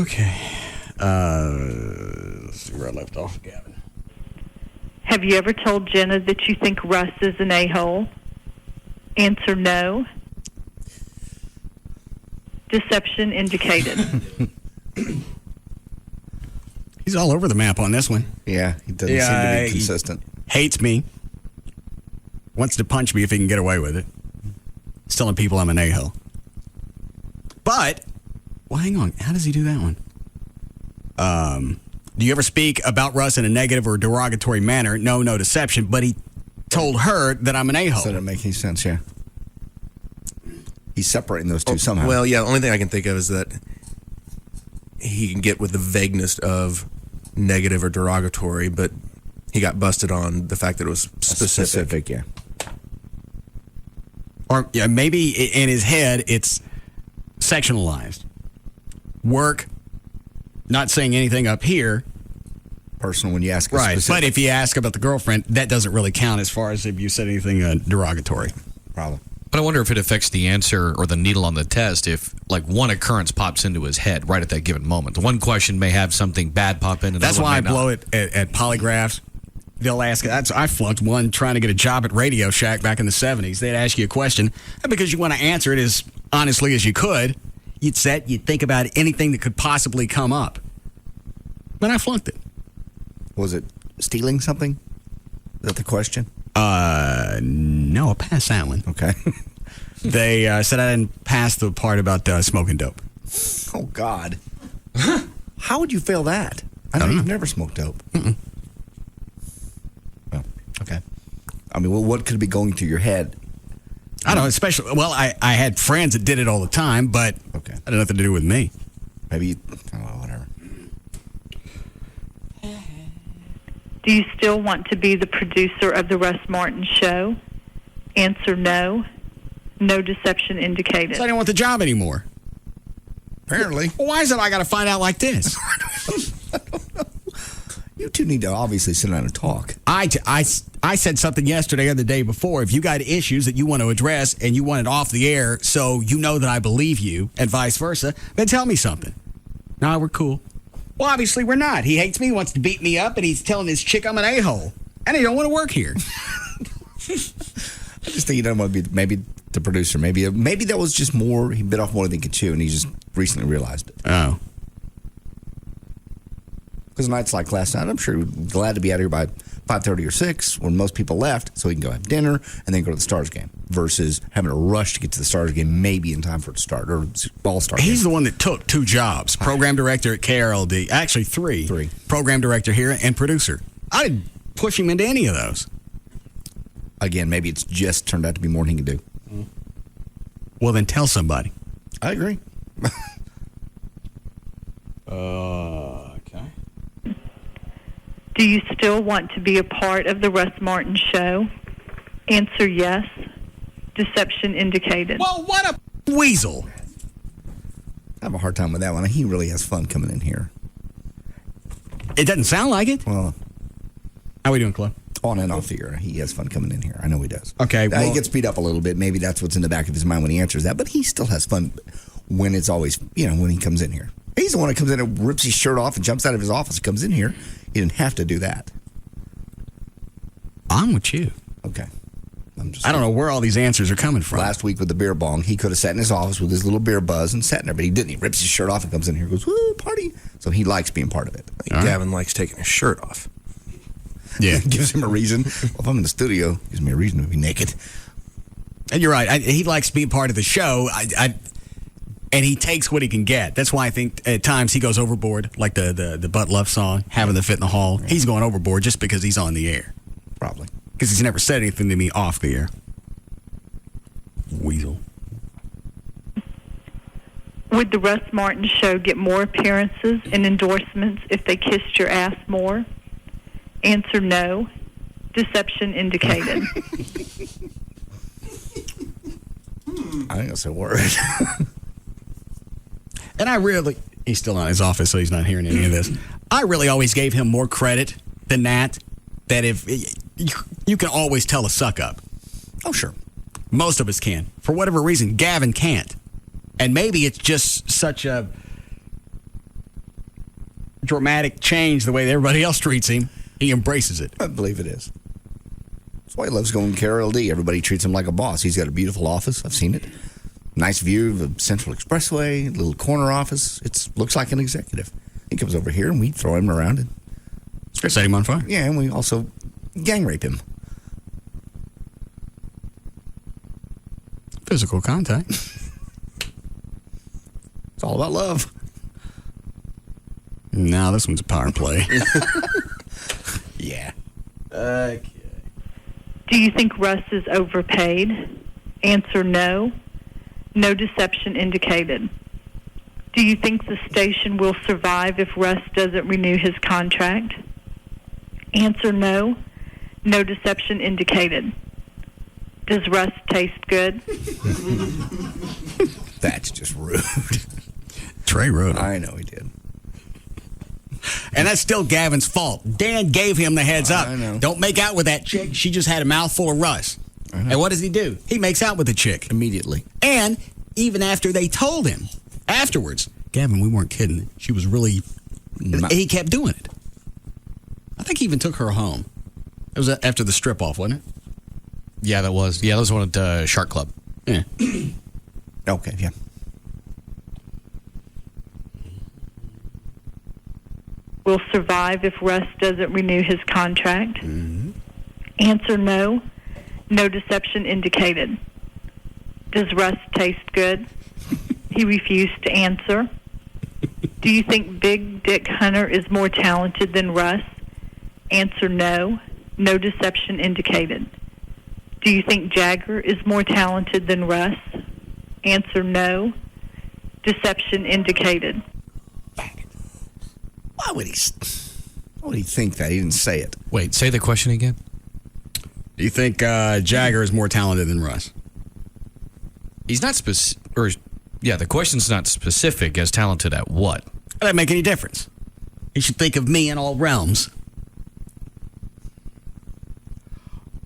Okay. Let's see where I left off, Gavin. Have you ever told Jenna that you think Russ is an a-hole? Answer no. Deception indicated. He's all over the map on this one. Yeah, he doesn't seem to be consistent. Hates me. Wants to punch me if he can get away with it. He's telling people I'm an a-hole. But, well, hang on. How does he do that one? Do you ever speak about Russ in a negative or derogatory manner? No deception. But he told her that I'm an a-hole. So that doesn't make any sense, yeah. He's separating those two somehow. Well, yeah, the only thing I can think of is that he can get with the vagueness of negative or derogatory, but he got busted on the fact that it was specific. Yeah. Or yeah, maybe in his head it's sectionalized. Work, not saying anything up here. Personal when you ask right. specific. But if you ask about the girlfriend, that doesn't really count as far as if you said anything derogatory. Problem. But I wonder if it affects the answer or the needle on the test if, like, one occurrence pops into his head right at that given moment. The one question may have something bad pop in. And that's why I blow it at polygraphs. They'll ask. I flunked one trying to get a job at Radio Shack back in the 70s. They'd ask you a question, and because you want to answer it as honestly as you could, you'd think about anything that could possibly come up. But I flunked it. Was it stealing something? Is that the question? No, I passed that one. Okay. They said I didn't pass the part about smoking dope. Oh, God. How would you fail that? I know you've never smoked dope. Mm-mm. Well, okay. I mean, what could be going through your head? I don't know, especially, well, I had friends that did it all the time, but it had nothing to do with me. Maybe, whatever. Do you still want to be the producer of the Russ Martin Show? Answer no. No deception indicated. So I didn't want the job anymore. Apparently. Well, why is it I got to find out like this? You two need to obviously sit down and talk. I said something yesterday or the day before. If you got issues that you want to address and you want it off the air so you know that I believe you and vice versa, then tell me something. No, we're cool. Well, obviously we're not. He hates me, wants to beat me up, and he's telling his chick I'm an a-hole. And he don't want to work here. I just think he doesn't want to be maybe the producer. Maybe that was just more, he bit off more than he could chew, and he just recently realized it. Oh. Because nights like last night, I'm sure he was glad to be out here by 5:30 or 6 when most people left, so he can go have dinner and then go to the Stars game versus having to rush to get to the Stars game maybe in time for it to start, or All-Star game. He's the one that took 2 jobs, program director at KRLD, actually 3. Program director here and producer. I didn't push him into any of those. Again, maybe it's just turned out to be more than he can do. Well, then tell somebody. I agree. Okay. Do you still want to be a part of the Russ Martin Show? Answer yes. Deception indicated. Well, what a weasel. I have a hard time with that one. He really has fun coming in here. It doesn't sound like it. Well, how are we doing, Cliff? On and off the air. He has fun coming in here. I know he does. Okay. He gets beat up a little bit. Maybe that's what's in the back of his mind when he answers that. But he still has fun when it's always, when he comes in here. He's the one that comes in and rips his shirt off and jumps out of his office and comes in here. He didn't have to do that. I'm with you. Okay. I don't know where all these answers are coming from. Last week with the beer bong, he could have sat in his office with his little beer buzz and sat in there, but he didn't. He rips his shirt off and comes in here and goes, woo, party. So he likes being part of it. Gavin likes taking his shirt off. Yeah. Gives him a reason. Well, if I'm in the studio, it gives me a reason to be naked. And you're right. He likes being part of the show. And he takes what he can get. That's why I think at times he goes overboard, like the Butt Love song, Having the Fit in the Hall. Yeah. He's going overboard just because he's on the air. Probably. Because he's never said anything to me off the air. Weasel. Would the Russ Martin Show get more appearances and endorsements if they kissed your ass more? Answer no. Deception indicated. I think that's a word. And he's still not in his office, so he's not hearing any of this. I really always gave him more credit than that if you can always tell a suck up. Oh, sure. Most of us can. For whatever reason, Gavin can't. And maybe it's just such a dramatic change the way that everybody else treats him. He embraces it. I believe it is. That's why he loves going to KLLI. Everybody treats him like a boss. He's got a beautiful office. I've seen it. Nice view of the Central Expressway, little corner office. It looks like an executive. He comes over here and we throw him around and set him on fire. Yeah, and we also gang rape him. Physical contact. It's all about love. No, this one's a power play. Yeah. Okay. Do you think Russ is overpaid? Answer no. No deception indicated. Do you think the station will survive if Russ doesn't renew his contract? Answer no. No deception indicated. Does Russ taste good? That's just rude. Trey wrote it. I know he did. And that's still Gavin's fault. Dan gave him the heads up. I know. Don't make out with that chick. She just had a mouthful of Russ. And what does he do? He makes out with the chick. Immediately. And even after they told him, afterwards, Gavin, we weren't kidding. She was really... He kept doing it. I think he even took her home. It was after the strip-off, wasn't it? Yeah, that was. Yeah, that was one at the Shark Club. Yeah. Okay, yeah. Will survive if Russ doesn't renew his contract? Mm-hmm. Answer no. No deception indicated. Does Russ taste good? He refused to answer. Do you think Big Dick Hunter is more talented than Russ? Answer no. No deception indicated. Do you think Jagger is more talented than Russ? Answer no. Deception indicated. Why would he think that? He didn't say it. Wait, say the question again. Do you think Jagger is more talented than Russ? He's not specific. The question's not specific as talented at what? That doesn't make any difference. You should think of me in all realms.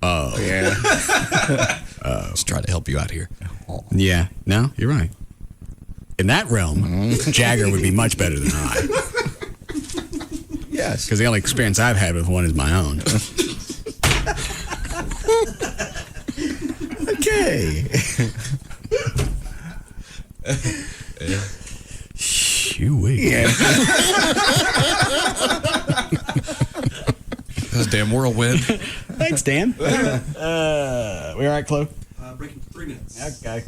Oh. Yeah. Let's try to help you out here. Yeah. No, you're right. In that realm, Jagger would be much better than I. Yes. Because the only experience I've had with one is my own. Okay. Shoo-wee. Yeah. That's a damn whirlwind. Thanks, Dan. We all right, Chloe? Breaking 3 minutes. Okay.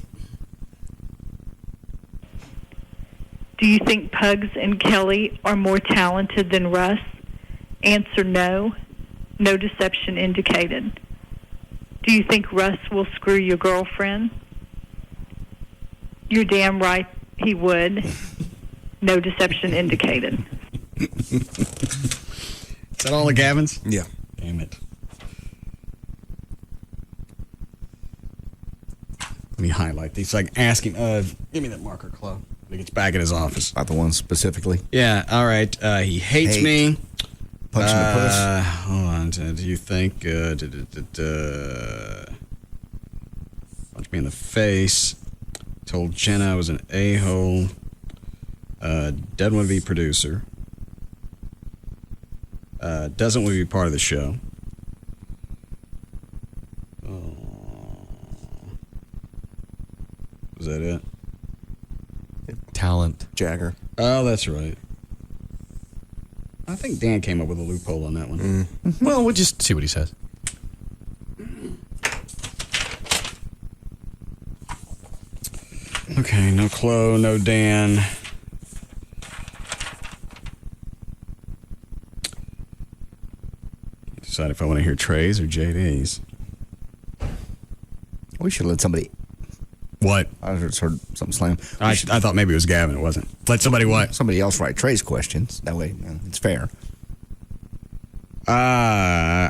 Do you think Pugs and Kelly are more talented than Russ? Answer no. No deception indicated. Do you think Russ will screw your girlfriend? You're damn right he would. No deception indicated. Is that all the Gavins? Yeah. Damn it. Let me highlight these so I can ask him. Give me that marker, Chloe. When he gets back at his office. Not the one specifically. Yeah, all right. He hates me. Punch in the puss. Hold on. Do you think... punch me in the face. Told Jenna I was an a-hole. Doesn't want to be producer. Doesn't want to be part of the show. Oh. Was that it? Talent. Jagger. Oh, that's right. I think Dan came up with a loophole on that one. Well, we'll just see what he says. Okay, no Chloe, no Dan. Decide if I want to hear Trey's or JD's. We should let somebody... What? I just heard something slam. I thought maybe it was Gavin. It wasn't. Let somebody what? Somebody else write Trey's questions. That way, it's fair.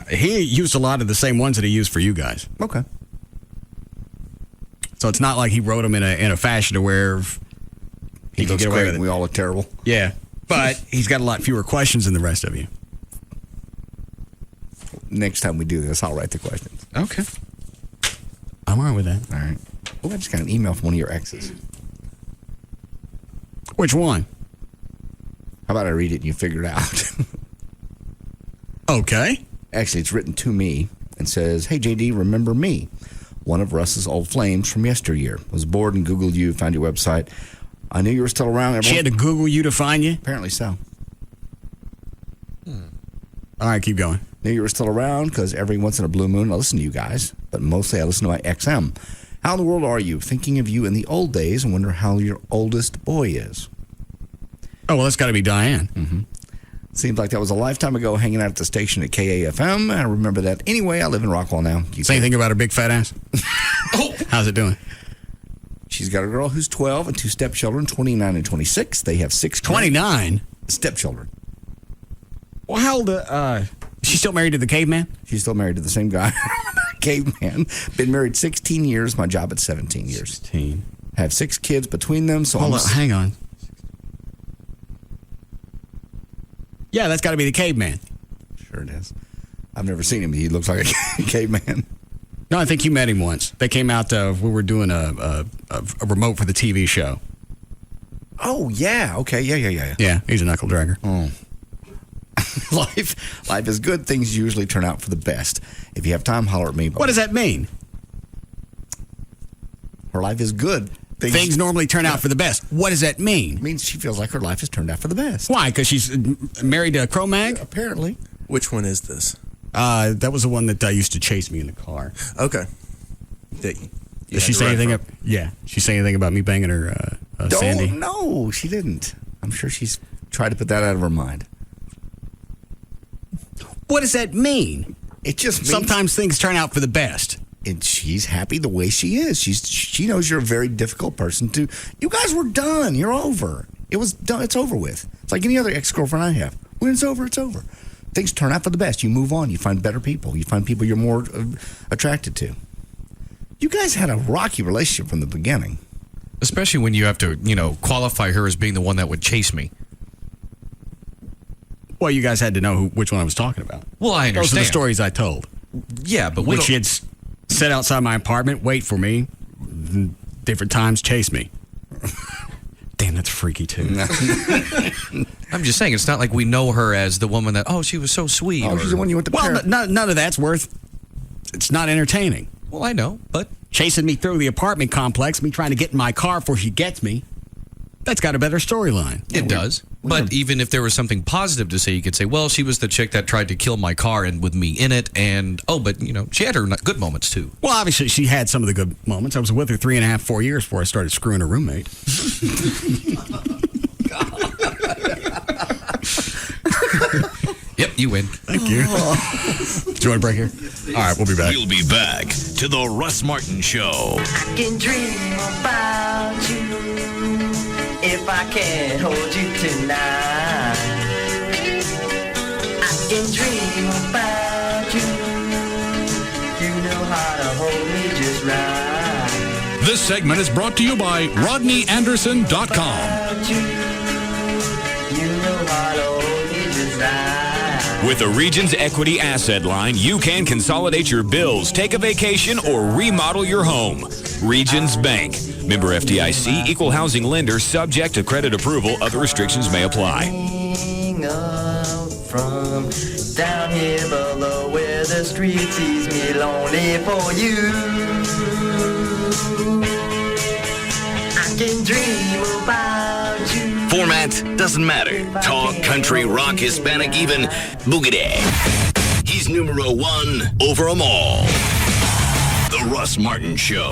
He used a lot of the same ones that he used for you guys. Okay. So it's not like he wrote them in a fashion to where He can looks get away great. with it. We all look terrible. Yeah, but he's got a lot fewer questions than the rest of you. Next time we do this, I'll write the questions. Okay. I'm all right with that. All right. Oh, I just got an email from one of your exes. Which one? How about I read it and you figure it out? Okay. Actually, it's written to me and says, "Hey, JD, remember me? One of Russ's old flames from yesteryear. Was bored and Googled you, found your website. I knew you were still around." She had to Google you to find you? Apparently so. All right, keep going. Knew you were still around because every once in a blue moon I listen to you guys, but mostly I listen to my XM. How in the world are you? Thinking of you in the old days and wonder how your oldest boy is. Oh, well, that's got to be Diane. Mm-hmm. Seems like that was a lifetime ago hanging out at the station at KAFM. I remember that. Anyway, I live in Rockwall now. Say anything about her big fat ass? How's it doing? She's got a girl who's 12 and 2 stepchildren, 29 and 26. They have 6 29? Stepchildren. Well, how old? She's still married to the caveman? She's still married to the same guy. Caveman. Been married 16 years. My job at 17 years. 16. Have 6 kids between them. So Hold on, hang on. Yeah, that's got to be the caveman. Sure it is. I've never seen him. He looks like a caveman. No, I think you met him once. They came out, we were doing a remote for the TV show. Oh, yeah. Okay. Yeah. Yeah, he's a knuckle dragger. Oh. Life is good. Things usually turn out for the best. If you have time, holler at me. What does that mean? Her life is good. Things normally turn out for the best. What does that mean? It means she feels like her life has turned out for the best. Why? Because she's married to a Cro-Mag? Yeah, apparently. Which one is this? That was the one that used to chase me in the car. Okay. Did she say anything? Yeah. She say anything about me banging her, Sandy? No, she didn't. I'm sure she's tried to put that out of her mind. What does that mean? It just means sometimes things turn out for the best. And she's happy the way she is. She knows you're a very difficult person to. You guys were done. You're over. It was done. It's over with. It's like any other ex-girlfriend I have. When it's over, it's over. Things turn out for the best. You move on. You find better people. You find people you're more attracted to. You guys had a rocky relationship from the beginning. Especially when you have to, qualify her as being the one that would chase me. Well, you guys had to know which one I was talking about. Well, I understand. Those are the stories I told. Yeah, but when she had sit outside my apartment, wait for me, different times, chase me. Damn, that's freaky, too. I'm just saying, it's not like we know her as the woman that, she was so sweet. Oh, she's the one you went to Well, none of that's it's not entertaining. Well, I know, but chasing me through the apartment complex, me trying to get in my car before she gets me, that's got a better storyline. It does. But even if there was something positive to say, you could say, well, she was the chick that tried to kill my car and with me in it. And, she had her good moments, too. Well, obviously, she had some of the good moments. I was with her 3.5, 4 years before I started screwing her roommate. Yep, you win. Thank you. Do you want a break here? All right, we'll be back. We'll be back to the Russ Martin Show. I can dream about you if I can't hold you tonight. I can dream about you. You know how to hold me just right. This segment is brought to you by RodneyAnderson.com. You know how to hold me just right. With the Regions Equity Asset Line, you can consolidate your bills, take a vacation, or remodel your home. Regions Bank. Member FDIC, equal housing lender, subject to credit approval. Other restrictions may apply. Up from down here below where the street sees me lonely for you. I can dream about you. Format doesn't matter. Talk, country, rock, Hispanic, even boogity. He's numero one over them all. The Russ Martin Show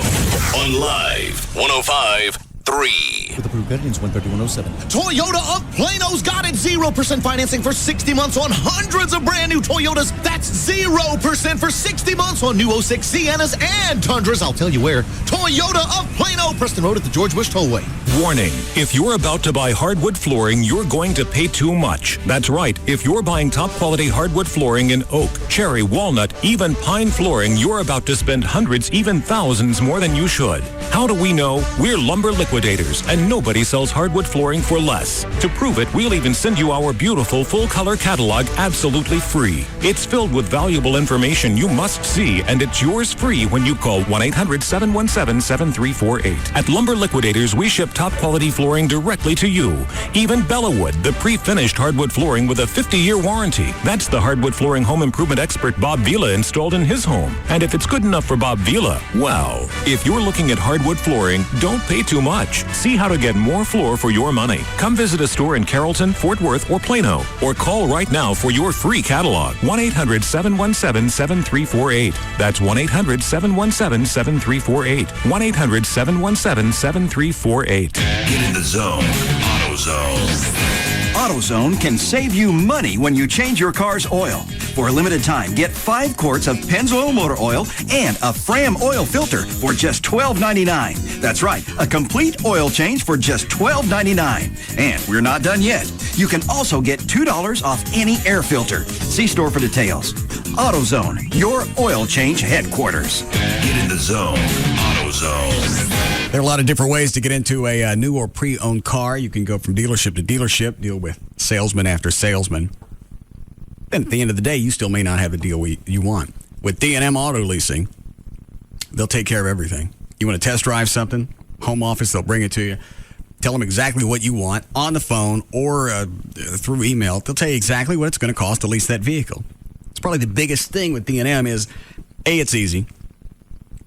on Live 105.3. With approved credit, 13107. Toyota of Plano's got it. 0% financing for 60 months on hundreds of brand new Toyotas. That's 0% for 60 months on new 06 Siennas and Tundras. I'll tell you where. Toyota of Plano, Preston Road at the George Bush Tollway. Warning, if you're about to buy hardwood flooring, you're going to pay too much. That's right. If you're buying top quality hardwood flooring in oak, cherry, walnut, even pine flooring, you're about to spend hundreds, even thousands more than you should. How do we know? We're Lumber Liquidators. Liquidators, and nobody sells hardwood flooring for less. To prove it, we'll even send you our beautiful full-color catalog absolutely free. It's filled with valuable information you must see, and it's yours free when you call 1-800-717-7348. At Lumber Liquidators, we ship top-quality flooring directly to you. Even Bellawood, the pre-finished hardwood flooring with a 50-year warranty. That's the hardwood flooring home improvement expert Bob Vila installed in his home. And if it's good enough for Bob Vila, wow. If you're looking at hardwood flooring, don't pay too much. See how to get more floor for your money. Come visit a store in Carrollton, Fort Worth, or Plano. Or call right now for your free catalog. 1-800-717-7348. That's 1-800-717-7348. 1-800-717-7348. Get in the zone. AutoZone. AutoZone can save you money when you change your car's oil. For a limited time, get 5 quarts of Pennzoil motor oil and a Fram oil filter for just $12.99. That's right, a complete oil change for just $12.99. And we're not done yet. You can also get $2 off any air filter. See store for details. AutoZone, your oil change headquarters. Get in the zone. AutoZone. There are a lot of different ways to get into a new or pre-owned car. You can go from dealership to dealership, deal with salesman after salesman. Then at the end of the day, you still may not have the deal you want. With D&M Auto Leasing, they'll take care of everything. You want to test drive something? Home office, they'll bring it to you. Tell them exactly what you want on the phone or through email. They'll tell you exactly what it's going to cost to lease that vehicle. It's probably the biggest thing with D&M is, A, it's easy,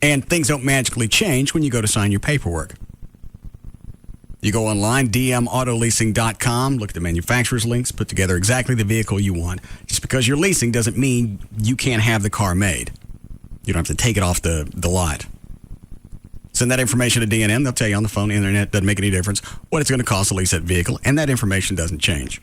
and things don't magically change when you go to sign your paperwork. You go online, dmautoleasing.com, look at the manufacturer's links, put together exactly the vehicle you want. Just because you're leasing doesn't mean you can't have the car made. You don't have to take it off the lot. Send that information to D&M. They'll tell you on the phone, internet, doesn't make any difference what it's going to cost to lease that vehicle, and that information doesn't change.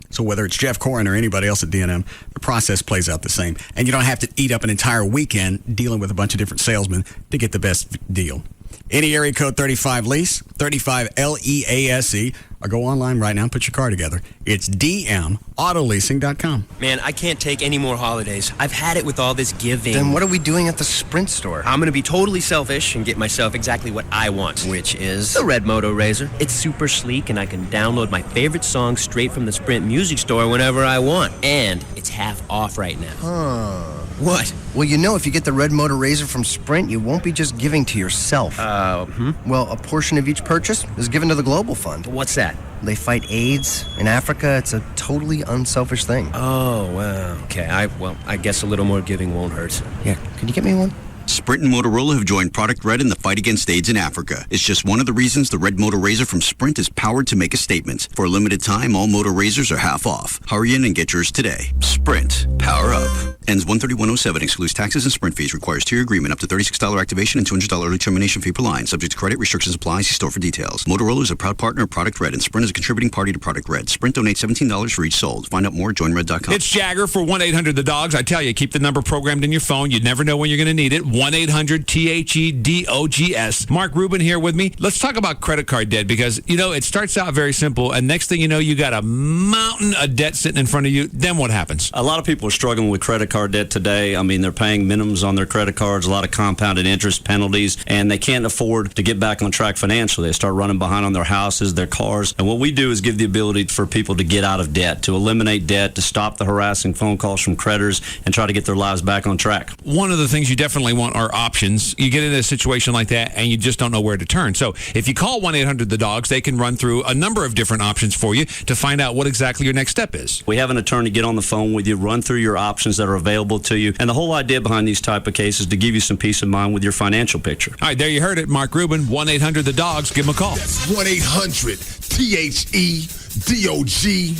So whether it's Jeff Corin or anybody else at D&M, the process plays out the same. And you don't have to eat up an entire weekend dealing with a bunch of different salesmen to get the best deal. Any area code 35 lease, 35 LEASE, or go online right now and put your car together. It's dmautoleasing.com. Man, I can't take any more holidays. I've had it with all this giving. Then what are we doing at the Sprint store? I'm going to be totally selfish and get myself exactly what I want, which is the Red Moto Razor. It's super sleek, and I can download my favorite songs straight from the Sprint music store whenever I want. And it's half off right now. What? Well, you know, if you get the Red Moto Razor from Sprint, you won't be just giving to yourself. Well, a portion of each purchase is given to the Global Fund. What's that? They fight AIDS in Africa. It's a totally unselfish thing. Oh, well, okay. I guess a little more giving won't hurt. Yeah, can you get me one? Sprint and Motorola have joined Product Red in the fight against AIDS in Africa. It's just one of the reasons the Red Moto Razor from Sprint is powered to make a statement. For a limited time, all Moto Razors are half off. Hurry in and get yours today. Sprint. Power up. Ends 1/31/07. Excludes taxes and Sprint fees. Requires tier agreement. Up to $36 activation and $200 early termination fee per line. Subject to credit. Restrictions apply. See store for details. Motorola is a proud partner of Product Red, and Sprint is a contributing party to Product Red. Sprint donates $17 for each sold. Find out more at joinred.com. It's Jagger for 1-800-THE-DOGS. I tell you, keep the number programmed in your phone. You never know when you're going to need it. 1-800-THEDOGS. Mark Rubin here with me. Let's talk about credit card debt because, you know, it starts out very simple, and next thing you know, you got a mountain of debt sitting in front of you. Then what happens? A lot of people are struggling with credit card debt today. I mean, they're paying minimums on their credit cards, a lot of compounded interest penalties, and they can't afford to get back on track financially. They start running behind on their houses, their cars. And what we do is give the ability for people to get out of debt, to eliminate debt, to stop the harassing phone calls from creditors, and try to get their lives back on track. One of the things you definitely want are options. You get into a situation like that, and you just don't know where to turn. So if you call 1-800-THE-DOGS, they can run through a number of different options for you to find out what exactly your next step is. We have an attorney get on the phone with you, run through your options that are available to you. And the whole idea behind these type of cases is to give you some peace of mind with your financial picture. All right, there you heard it. Mark Rubin, 1-800-THE-DOGS. Give him a call. That's 1-800-THEDOG.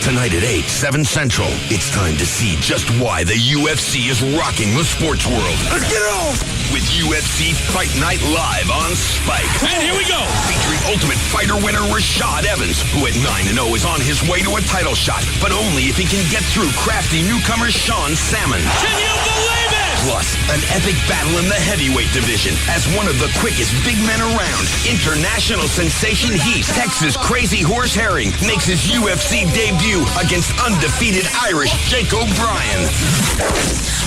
Tonight at 8, 7 Central, it's time to see just why the UFC is rocking the sports world. Let's get it on! With UFC Fight Night Live on Spike. And here we go! Featuring Ultimate Fighter winner Rashad Evans, who at 9-0 is on his way to a title shot, but only if he can get through crafty newcomer Sean Salmon. Can you believe it? Plus, an epic battle in the heavyweight division as one of the quickest big men around. International sensation Heath, Texas Crazy Horse Herring, makes his UFC debut against undefeated Irish Jake O'Brien.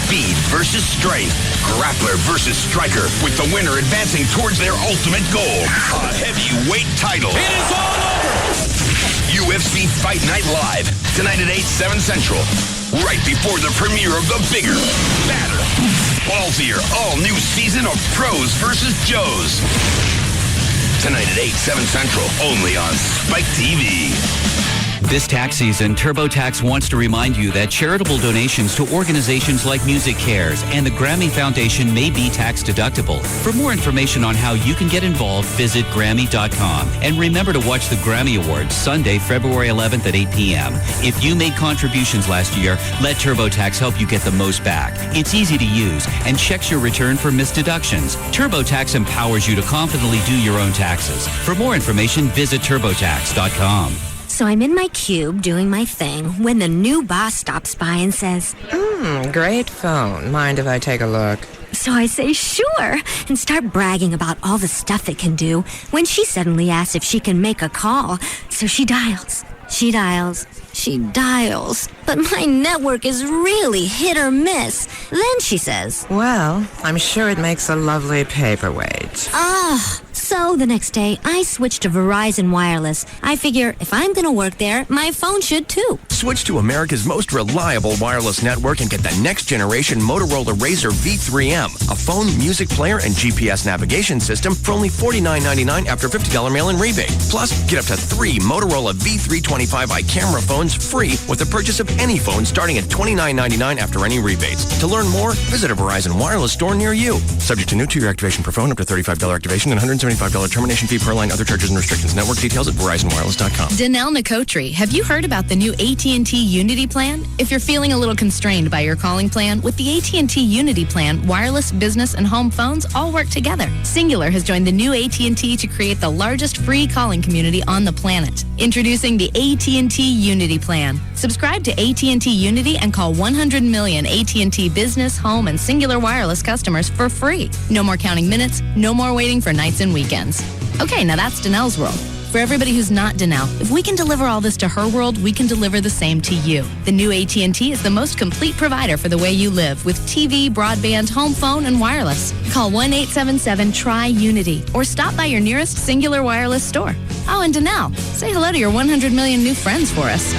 Speed versus strength, grappler versus striker, with the winner advancing towards their ultimate goal, a heavyweight title. It is all over! UFC Fight Night Live, tonight at 8, 7 Central. Right before the premiere of the bigger, badder, ballsier, all-new season of Pros vs. Joes. Tonight at 8, 7 Central, only on Spike TV. This tax season, TurboTax wants to remind you that charitable donations to organizations like Music Cares and the Grammy Foundation may be tax deductible. For more information on how you can get involved, visit Grammy.com. And remember to watch the Grammy Awards Sunday, February 11th at 8 p.m. If you made contributions last year, let TurboTax help you get the most back. It's easy to use and checks your return for missed deductions. TurboTax empowers you to confidently do your own taxes. For more information, visit TurboTax.com. So I'm in my cube doing my thing when the new boss stops by and says, Great phone. Mind if I take a look? So I say, sure, and start bragging about all the stuff it can do when she suddenly asks if she can make a call. So she dials. She dials. She dials. But my network is really hit or miss. Then she says, Well, I'm sure it makes a lovely paperweight. So the next day, I switched to Verizon Wireless. I figure if I'm going to work there, my phone should too. Switch to America's most reliable wireless network and get the next generation Motorola Razr V3M, a phone, music player, and GPS navigation system for only $49.99 after $50 mail-in rebate. Plus, get up to 3 Motorola V325i camera phones free with the purchase of any phone starting at $29.99 after any rebates. To learn more, visit a Verizon Wireless store near you. Subject to new 2-year activation per phone, up to $35 activation, and $175 termination fee per line. Other charges and restrictions. Network details at VerizonWireless.com. Danelle Nicotri, have you heard about the new AT&T Unity plan? If you're feeling a little constrained by your calling plan, with the AT&T Unity plan, wireless, business, and home phones all work together. Singular has joined the new AT&T to create the largest free calling community on the planet. Introducing the AT&T Unity plan. Subscribe to AT&T Unity and call 100 million AT&T business, home, and Singular wireless customers for free. No more counting minutes, no more waiting for nights and weekends. Okay, now that's Danelle's world. For everybody who's not Danelle, if we can deliver all this to her world, we can deliver the same to you. The new AT&T is the most complete provider for the way you live, with TV, broadband, home phone, and wireless. Call 1-877-TRY-UNITY or stop by your nearest Singular wireless store. Oh, and Danelle, say hello to your 100 million new friends for us.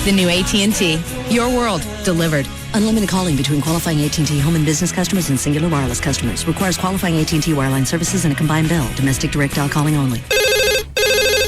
The new AT&T. Your world delivered. Unlimited calling between qualifying AT&T home and business customers and Singular wireless customers. Requires qualifying AT&T wireline services and a combined bill. Domestic direct dial calling only.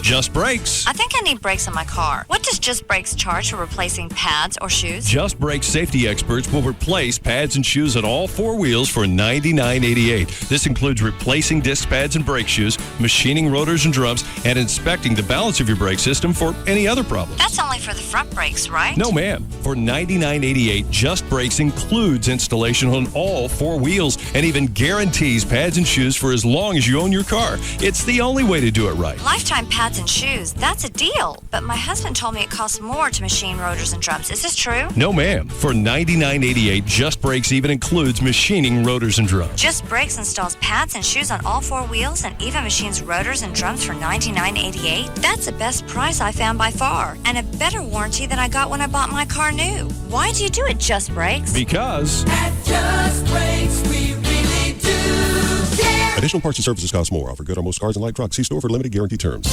Just Brakes. I think I need brakes on my car. What does Just Brakes charge for replacing pads or shoes? Just Brakes safety experts will replace pads and shoes on all 4 wheels for $99.88. This includes replacing disc pads and brake shoes, machining rotors and drums, and inspecting the balance of your brake system for any other problems. That's only for the front brakes, right? No, ma'am. For $99.88, Just Brakes includes installation on all 4 wheels and even guarantees pads and shoes for as long as you own your car. It's the only way to do it right. Lifetime pads and shoes, that's a deal. But my husband told me it costs more to machine rotors and drums. Is this true? No, ma'am. For $99.88, Just Brakes even includes machining rotors and drums. Just Brakes installs pads and shoes on all 4 wheels and even machines rotors and drums for $99.88. That's the best price I found by far, and a better warranty than I got when I bought my car new. Why do you do it, Just Brakes? Because at Just Brakes, we really do care. Additional parts and services cost more. Offer good on most cars and light trucks. See store for limited guarantee terms.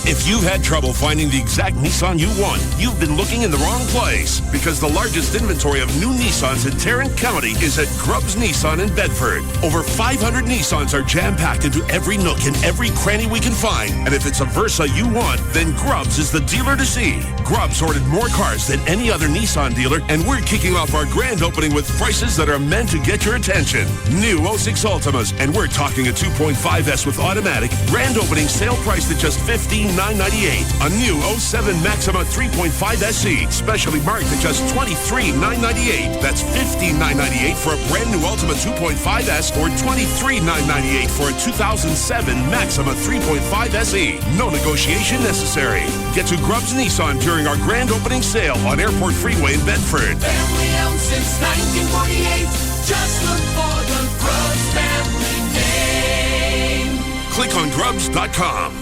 If you've had trouble finding the exact Nissan you want, you've been looking in the wrong place, because the largest inventory of new Nissans in Tarrant County is at Grubbs Nissan in Bedford. Over 500 Nissans are jam-packed into every nook and every cranny we can find. And if it's a Versa you want, then Grubbs is the dealer to see. Grubbs ordered more cars than any other Nissan dealer, and we're kicking off our grand opening with prices that are meant to get your attention. New 06 Ultimas, and we're talking a 2.5S with automatic, grand opening sale priced at just $15,998. A new 07 Maxima 3.5 SE, specially marked at just $23,998. That's $15,998 for a brand new Ultima 2.5S or $23,998 for a 2007 Maxima 3.5 SE. No negotiation necessary. Get to Grubbs Nissan during our grand opening sale on Airport Freeway in Bedford. Family owned since 1948. Just look for the Grubbs family name. Click on Grubbs.com.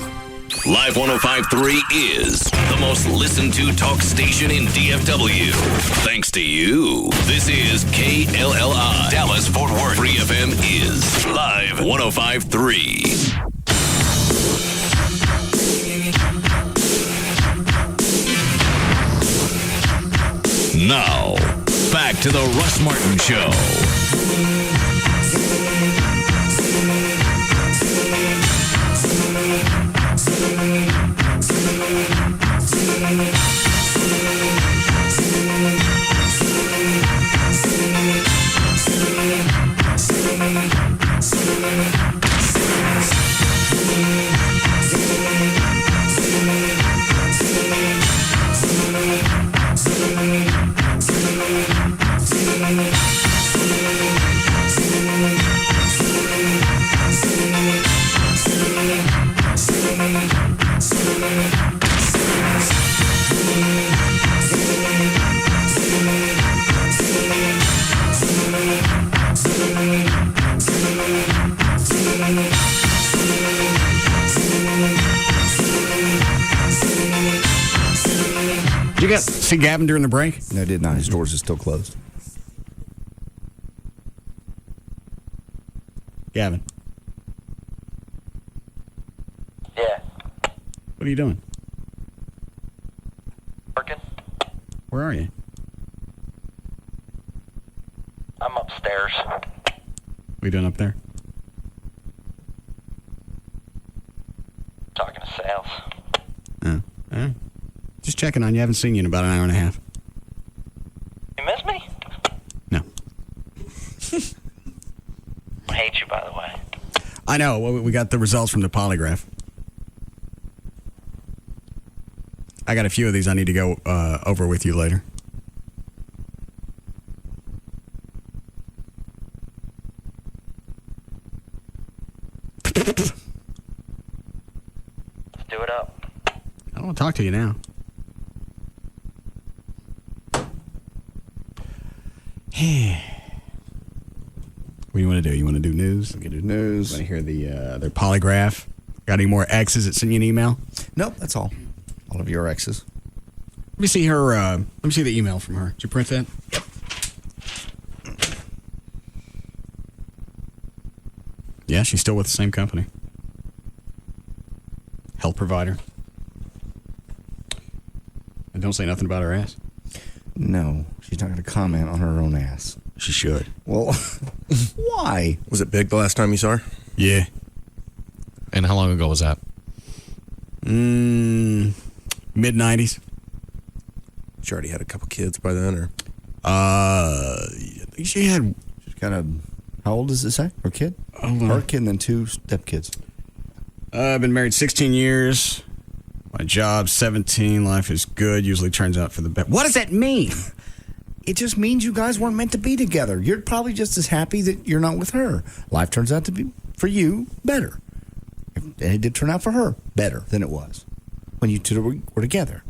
Live 105.3 is the most listened to talk station in DFW. Thanks to you. This is KLLI. Dallas Fort Worth. Free FM is Live 105.3. Now, back to the Russ Martin Show. Did you see Gavin during the break? No, I did not. His doors are still closed. Gavin. Yeah. What are you doing? Working. Where are you? I'm upstairs. What are you doing up there? Talking to sales. Oh, all right. Just checking on you. Haven't seen you in about an hour and a half. You miss me? No. I hate you, by the way. I know. Well, we got the results from the polygraph. I got a few of these I need to go over with you later. Let's do it up. I don't want to talk to you now. What do you want to do? You want to do news? We can do news. Want to hear their polygraph? Got any more exes that sent you an email? Nope, that's all. All of your exes. Let me see her. Let me see the email from her. Did you print that? Yep. Yeah, she's still with the same company. Health provider. And don't say nothing about her ass. No, she's not going to comment on her own ass. She should. Well, why? Was it big the last time you saw her? Yeah. And how long ago was that? Mid-90s. She already had a couple kids by then, or? I think she had... Kind of... How old does it say? Her kid? Her kid and then 2 stepkids. I've been married 16 years. My job, 17. Life is good. Usually turns out for the best. What does that mean? It just means you guys weren't meant to be together. You're probably just as happy that you're not with her. Life turns out to be, for you, better. And it did turn out for her better than it was when you two were together.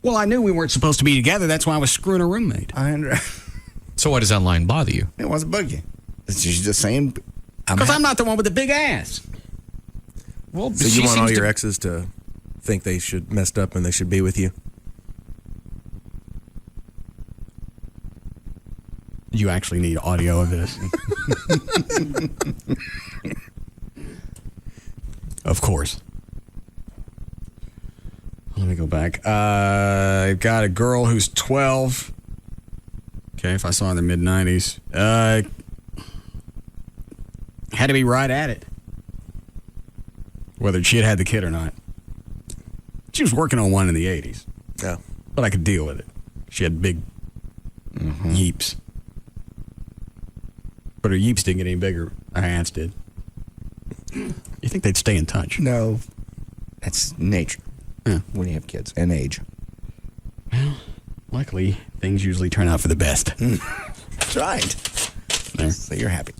Well, I knew we weren't supposed to be together. That's why I was screwing a roommate. So why does that line bother you? It wasn't bug you. She's just saying... Because I'm not the one with the big ass. Well, so you want all your exes to think they should messed up and they should be with you? You actually need audio of this. Of course. Let me go back. I've got a girl who's 12. Okay, if I saw her in the mid-90s. Had to be right at it. Whether she had the kid or not. She was working on one in the 80s. Yeah. But I could deal with it. She had big yeeps. But her yeeps didn't get any bigger. Her ass did. You think they'd stay in touch? No. That's nature. When you have kids and age. Well, luckily, things usually turn out for the best. That's right. There. So you're happy.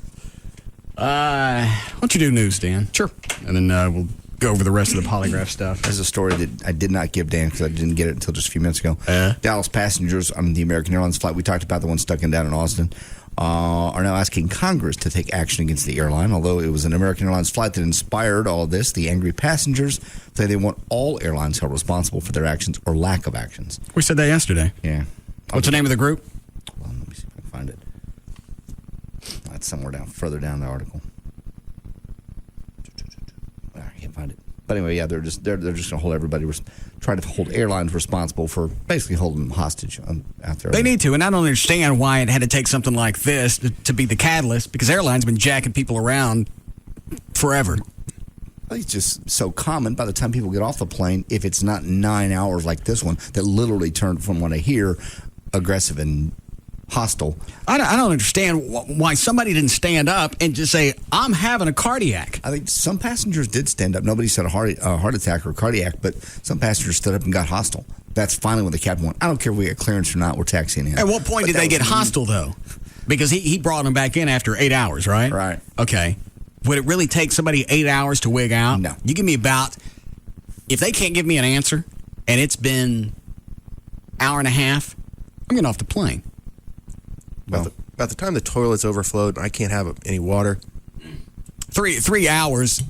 Why don't you do news, Dan? Sure. And then we'll go over the rest of the polygraph stuff. There's a story that I did not give Dan because I didn't get it until just a few minutes ago. Dallas passengers on the American Airlines flight we talked about, the one stuck in down in Austin, are now asking Congress to take action against the airline. Although it was an American Airlines flight that inspired all of this, the angry passengers say they want all airlines held responsible for their actions or lack of actions. We said that yesterday. Yeah. What's the name of the group? Well, let me see if I can find it. That's somewhere further down the article. I can't find it. But anyway, yeah, they're just going to hold everybody, try to hold airlines responsible for basically holding them hostage out there. They need to, and I don't understand why it had to take something like this to be the catalyst, because airlines have been jacking people around forever. It's just so common by the time people get off the plane, if it's not 9 hours like this one, that literally turned, from what I hear, aggressive and hostile. I don't understand why somebody didn't stand up and just say, I'm having a cardiac. I think some passengers did stand up. Nobody said a heart attack or cardiac, but some passengers stood up and got hostile. That's finally when the captain went, I don't care if we get clearance or not, we're taxiing in. At what point did they get hostile, though? Because he brought them back in after 8 hours, right? Right. Okay. Would it really take somebody 8 hours to wig out? No. You give me if they can't give me an answer, and it's been hour and a half, I'm getting off the plane. About the time the toilet's overflowed, I can't have any water. 3 hours.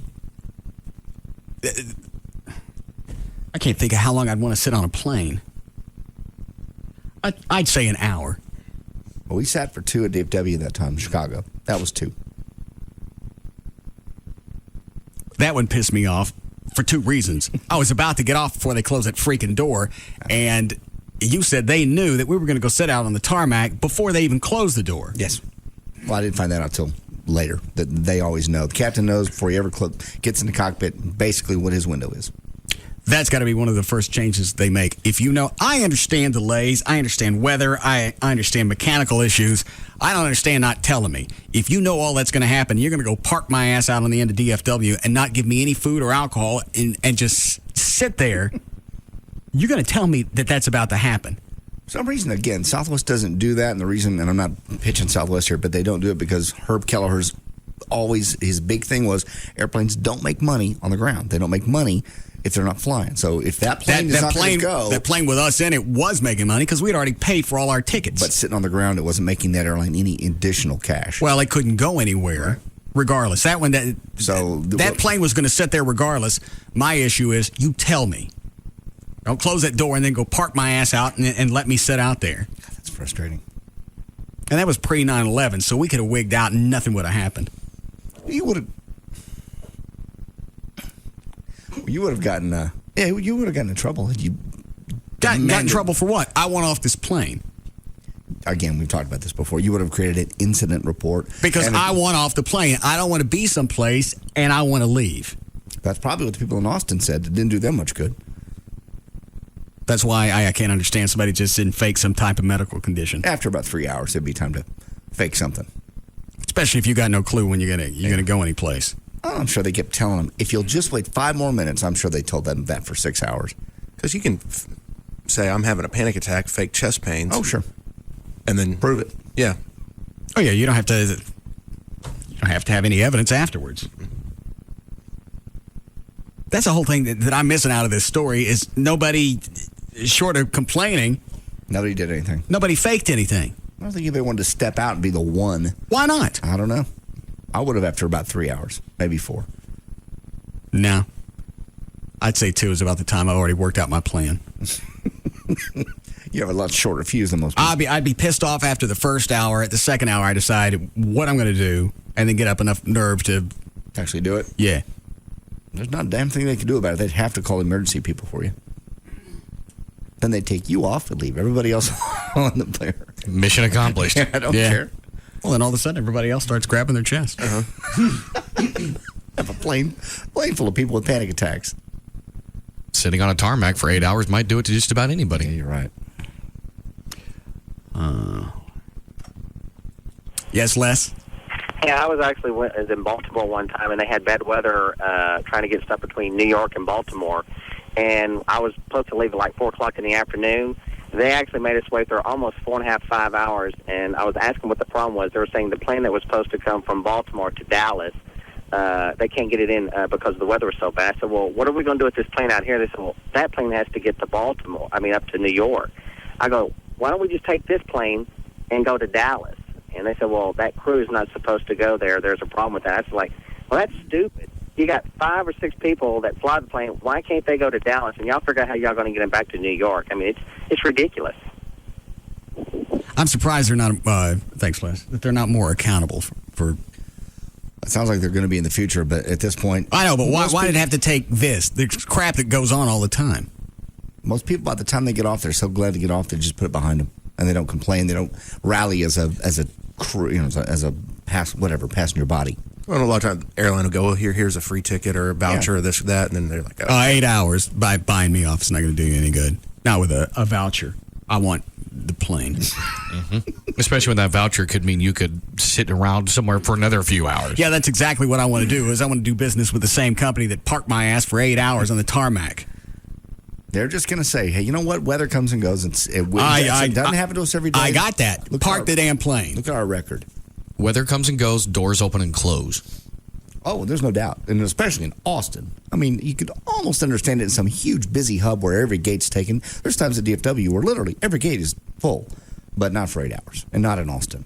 I can't think of how long I'd want to sit on a plane. I'd say an hour. Well, we sat for 2 at DFW that time in Chicago. That was 2. That one pissed me off for 2 reasons. I was about to get off before they closed that freaking door, and you said they knew that we were going to go sit out on the tarmac before they even closed the door. Yes. Well, I didn't find that out till later. That they always know. The captain knows before he ever gets in the cockpit basically what his window is. That's got to be one of the first changes they make. If you know, I understand delays, I understand weather, I understand mechanical issues. I don't understand not telling me. If you know all that's going to happen, you're going to go park my ass out on the end of DFW and not give me any food or alcohol and just sit there. You're going to tell me that that's about to happen. For some reason, again, Southwest doesn't do that. And the reason, and I'm not pitching Southwest here, but they don't do it because Herb Kelleher's his big thing was airplanes don't make money on the ground. They don't make money if they're not flying. So if that plane is not going to go. That plane with us in it was making money because we'd already paid for all our tickets. But sitting on the ground, it wasn't making that airline any additional cash. Well, it couldn't go anywhere. Regardless. That plane was going to sit there regardless. My issue is you tell me. Don't close that door and then go park my ass out and let me sit out there. God, that's frustrating. And that was pre 9/11, so we could have wigged out and nothing would have happened. You would have gotten you would have gotten in trouble. You got in trouble for what? I went off this plane. Again, we've talked about this before. You would have created an incident report. Because I want off the plane. I don't want to be someplace, and I want to leave. That's probably what the people in Austin said. It didn't do them much good. That's why I can't understand somebody just didn't fake some type of medical condition. After about 3 hours, it'd be time to fake something. Especially if you got no clue when you're gonna go any place. Oh, I'm sure they kept telling them, if you'll just wait 5 more minutes, I'm sure they told them that for 6 hours. Because you can say, I'm having a panic attack, fake chest pains. Oh, sure. And then prove it. Yeah. Oh, yeah, you don't have to have any evidence afterwards. That's the whole thing that I'm missing out of this story is nobody, short of complaining. Nobody did anything. Nobody faked anything. I don't think anybody wanted to step out and be the one. Why not? I don't know. I would have after about 3 hours, maybe 4. No. I'd say 2 is about the time I already worked out my plan. You have a lot shorter fuse than most people. I'd be pissed off after the first hour. At the second hour, I decide what I'm going to do and then get up enough nerve to actually do it. Yeah. There's not a damn thing they could do about it. They'd have to call emergency people for you. Then they'd take you off and leave everybody else on the plane. Mission accomplished. I don't care. Well, then all of a sudden, everybody else starts grabbing their chest. Have a plane full of people with panic attacks. Sitting on a tarmac for 8 hours might do it to just about anybody. Yeah, you're right. Yes, Les? Yeah, I was in Baltimore one time, and they had bad weather trying to get stuff between New York and Baltimore. And I was supposed to leave at like 4 o'clock in the afternoon. They actually made us wait there almost 4.5, 5 hours. And I was asking what the problem was. They were saying the plane that was supposed to come from Baltimore to Dallas, they can't get it in because the weather was so bad. I said, well, what are we going to do with this plane out here? They said, well, that plane has to get to up to New York. I go, why don't we just take this plane and go to Dallas? And they said, well, that crew is not supposed to go there. There's a problem with that. I was like, well, that's stupid. You got 5 or 6 people that fly the plane. Why can't they go to Dallas? And y'all figure out how y'all going to get them back to New York. I mean, it's ridiculous. I'm surprised they're not, thanks, Les, that they're not more accountable for it sounds like they're going to be in the future, but at this point... I know, but why did it have to take this? The crap that goes on all the time. Most people, by the time they get off, they're so glad to get off, they just put it behind them. And they don't complain. They don't rally as a crew, as a passenger body. Well, a lot of times, airline will go, well, here's a free ticket or a voucher or this or that, and then they're like... 8 hours by buying me off is not going to do you any good. Not with a voucher. I want the plane. Especially when that voucher could mean you could sit around somewhere for another few hours. Yeah, that's exactly what I want to do, is I want to do business with the same company that parked my ass for 8 hours on the tarmac. They're just going to say, hey, you know what? Weather comes and goes. It doesn't happen to us every day. I got that. Park the damn plane. Look at our record. Weather comes and goes, doors open and close. Oh, there's no doubt. And especially in Austin. I mean, you could almost understand it in some huge busy hub where every gate's taken. There's times at DFW where literally every gate is full, but not for 8 hours, and not in Austin.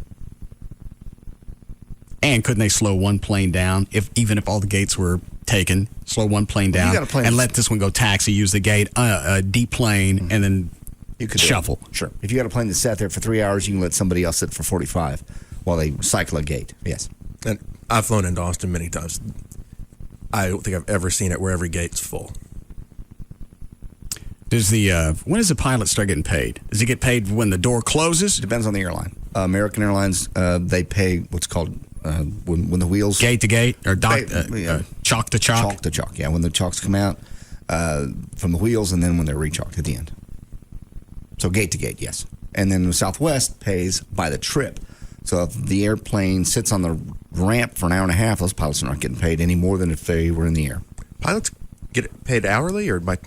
And couldn't they slow one plane down, even if all the gates were taken, slow one plane down and let this one go taxi, use the gate, deplane, and then you could shuffle? Sure. If you got a plane that sat there for 3 hours, you can let somebody else sit for 45 while they cycle a gate. Yes. And I've flown into Austin many times. I don't think I've ever seen it where every gate's full. When does the pilot start getting paid? Does he get paid when the door closes? Depends on the airline. American Airlines, they pay what's called when the wheels... Gate to gate? Or chalk to chalk? Chalk to chalk, yeah. When the chalks come out from the wheels and then when they're rechalked at the end. So gate to gate, yes. And then Southwest pays by the trip. So if the airplane sits on the ramp for an hour and a half, those pilots are not getting paid any more than if they were in the air. Pilots get paid hourly or by...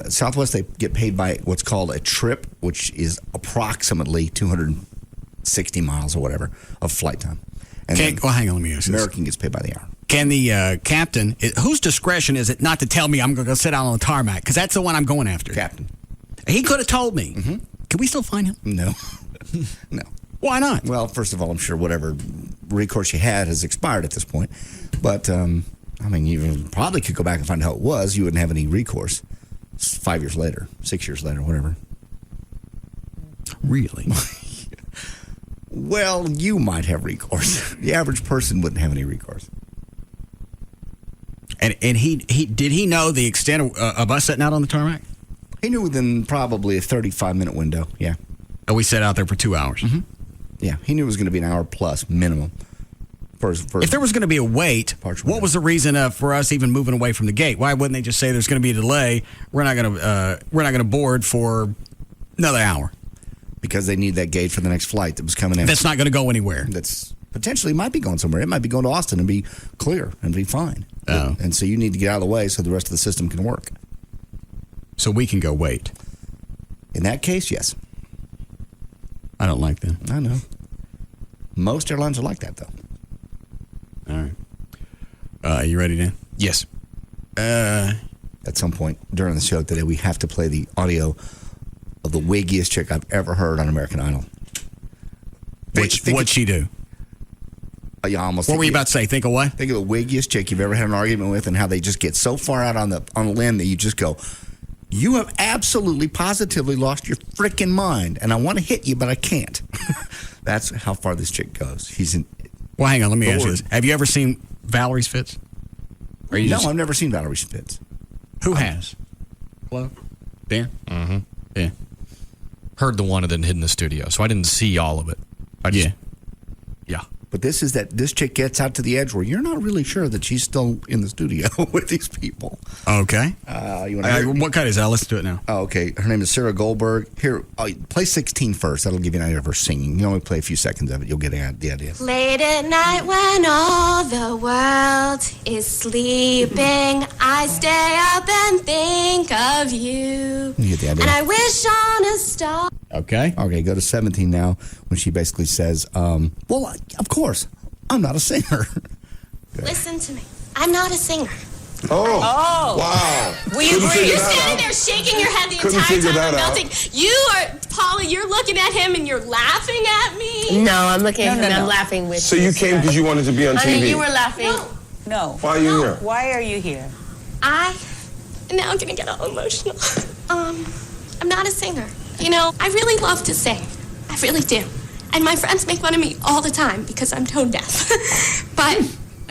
Southwest, they get paid by what's called a trip, which is approximately 260 miles or whatever of flight time. And hang on, let me ask you this. American gets paid by the hour. Can the captain, whose discretion is it not to tell me I'm going to go sit down on the tarmac? Because that's the one I'm going after. Captain. He could have told me. Mm-hmm. Can we still find him? No. No. Why not? Well, first of all, I'm sure whatever recourse you had has expired at this point. But, I mean, you probably could go back and find out how it was. You wouldn't have any recourse 5 years later, 6 years later, whatever. Really? Well, you might have recourse. The average person wouldn't have any recourse. And he did he know the extent of us sitting out on the tarmac? He knew within probably a 35-minute window, yeah. And we sat out there for 2 hours? Mm-hmm. Yeah, he knew it was going to be an hour plus minimum. If there was going to be a wait, what was the reason for us even moving away from the gate? Why wouldn't they just say there's going to be a delay? We're not going to board for another hour because they need that gate for the next flight that was coming in. That's not going to go anywhere. That's potentially might be going somewhere. It might be going to Austin and be clear and be fine. Oh. And so you need to get out of the way so the rest of the system can work. So we can go wait. In that case, yes. I don't like that. I know. Most airlines are like that, though. All right. You ready, Dan? Yes. At some point during the show today, we have to play the audio of the wiggiest chick I've ever heard on American Idol. What'd she do? What were you about to say? Think of what? Think of the wiggiest chick you've ever had an argument with and how they just get so far out on the limb that you just go, you have absolutely, positively lost your freaking mind, and I want to hit you, but I can't. That's how far this chick goes. Well, hang on. Let me ask you this. Have you ever seen Valerie's Fits? No, I've never seen Valerie's Fits. Who has? Hello? Dan? Mm-hmm. Yeah. Heard the one and then hid in the studio, so I didn't see all of it. Yeah. But this chick gets out to the edge where you're not really sure that she's still in the studio with these people. Okay. What kind is that? Let's do it now. Oh, okay. Her name is Sarah Goldberg. Here, play 16 first. That'll give you an idea of her singing. You only play a few seconds of it. You'll get the idea. Late at night when all the world is sleeping, I stay up and think of you. You get the idea. And I wish on a star. Okay. Okay, go to 17 now when she basically says, well, of course, I'm not a singer. Listen to me. I'm not a singer. Oh. Wow. We agree. You're standing there shaking your head the entire time I'm melting. You are, Paula, you're looking at him and you're laughing at me. No, I'm looking at him and I'm laughing with So you. you came because you wanted to be on Honey, TV? you were laughing. No. Why are you here? Why are you here? Now I'm going to get all emotional. I'm not a singer. You know, I really love to sing. I really do. And my friends make fun of me all the time because I'm tone deaf. But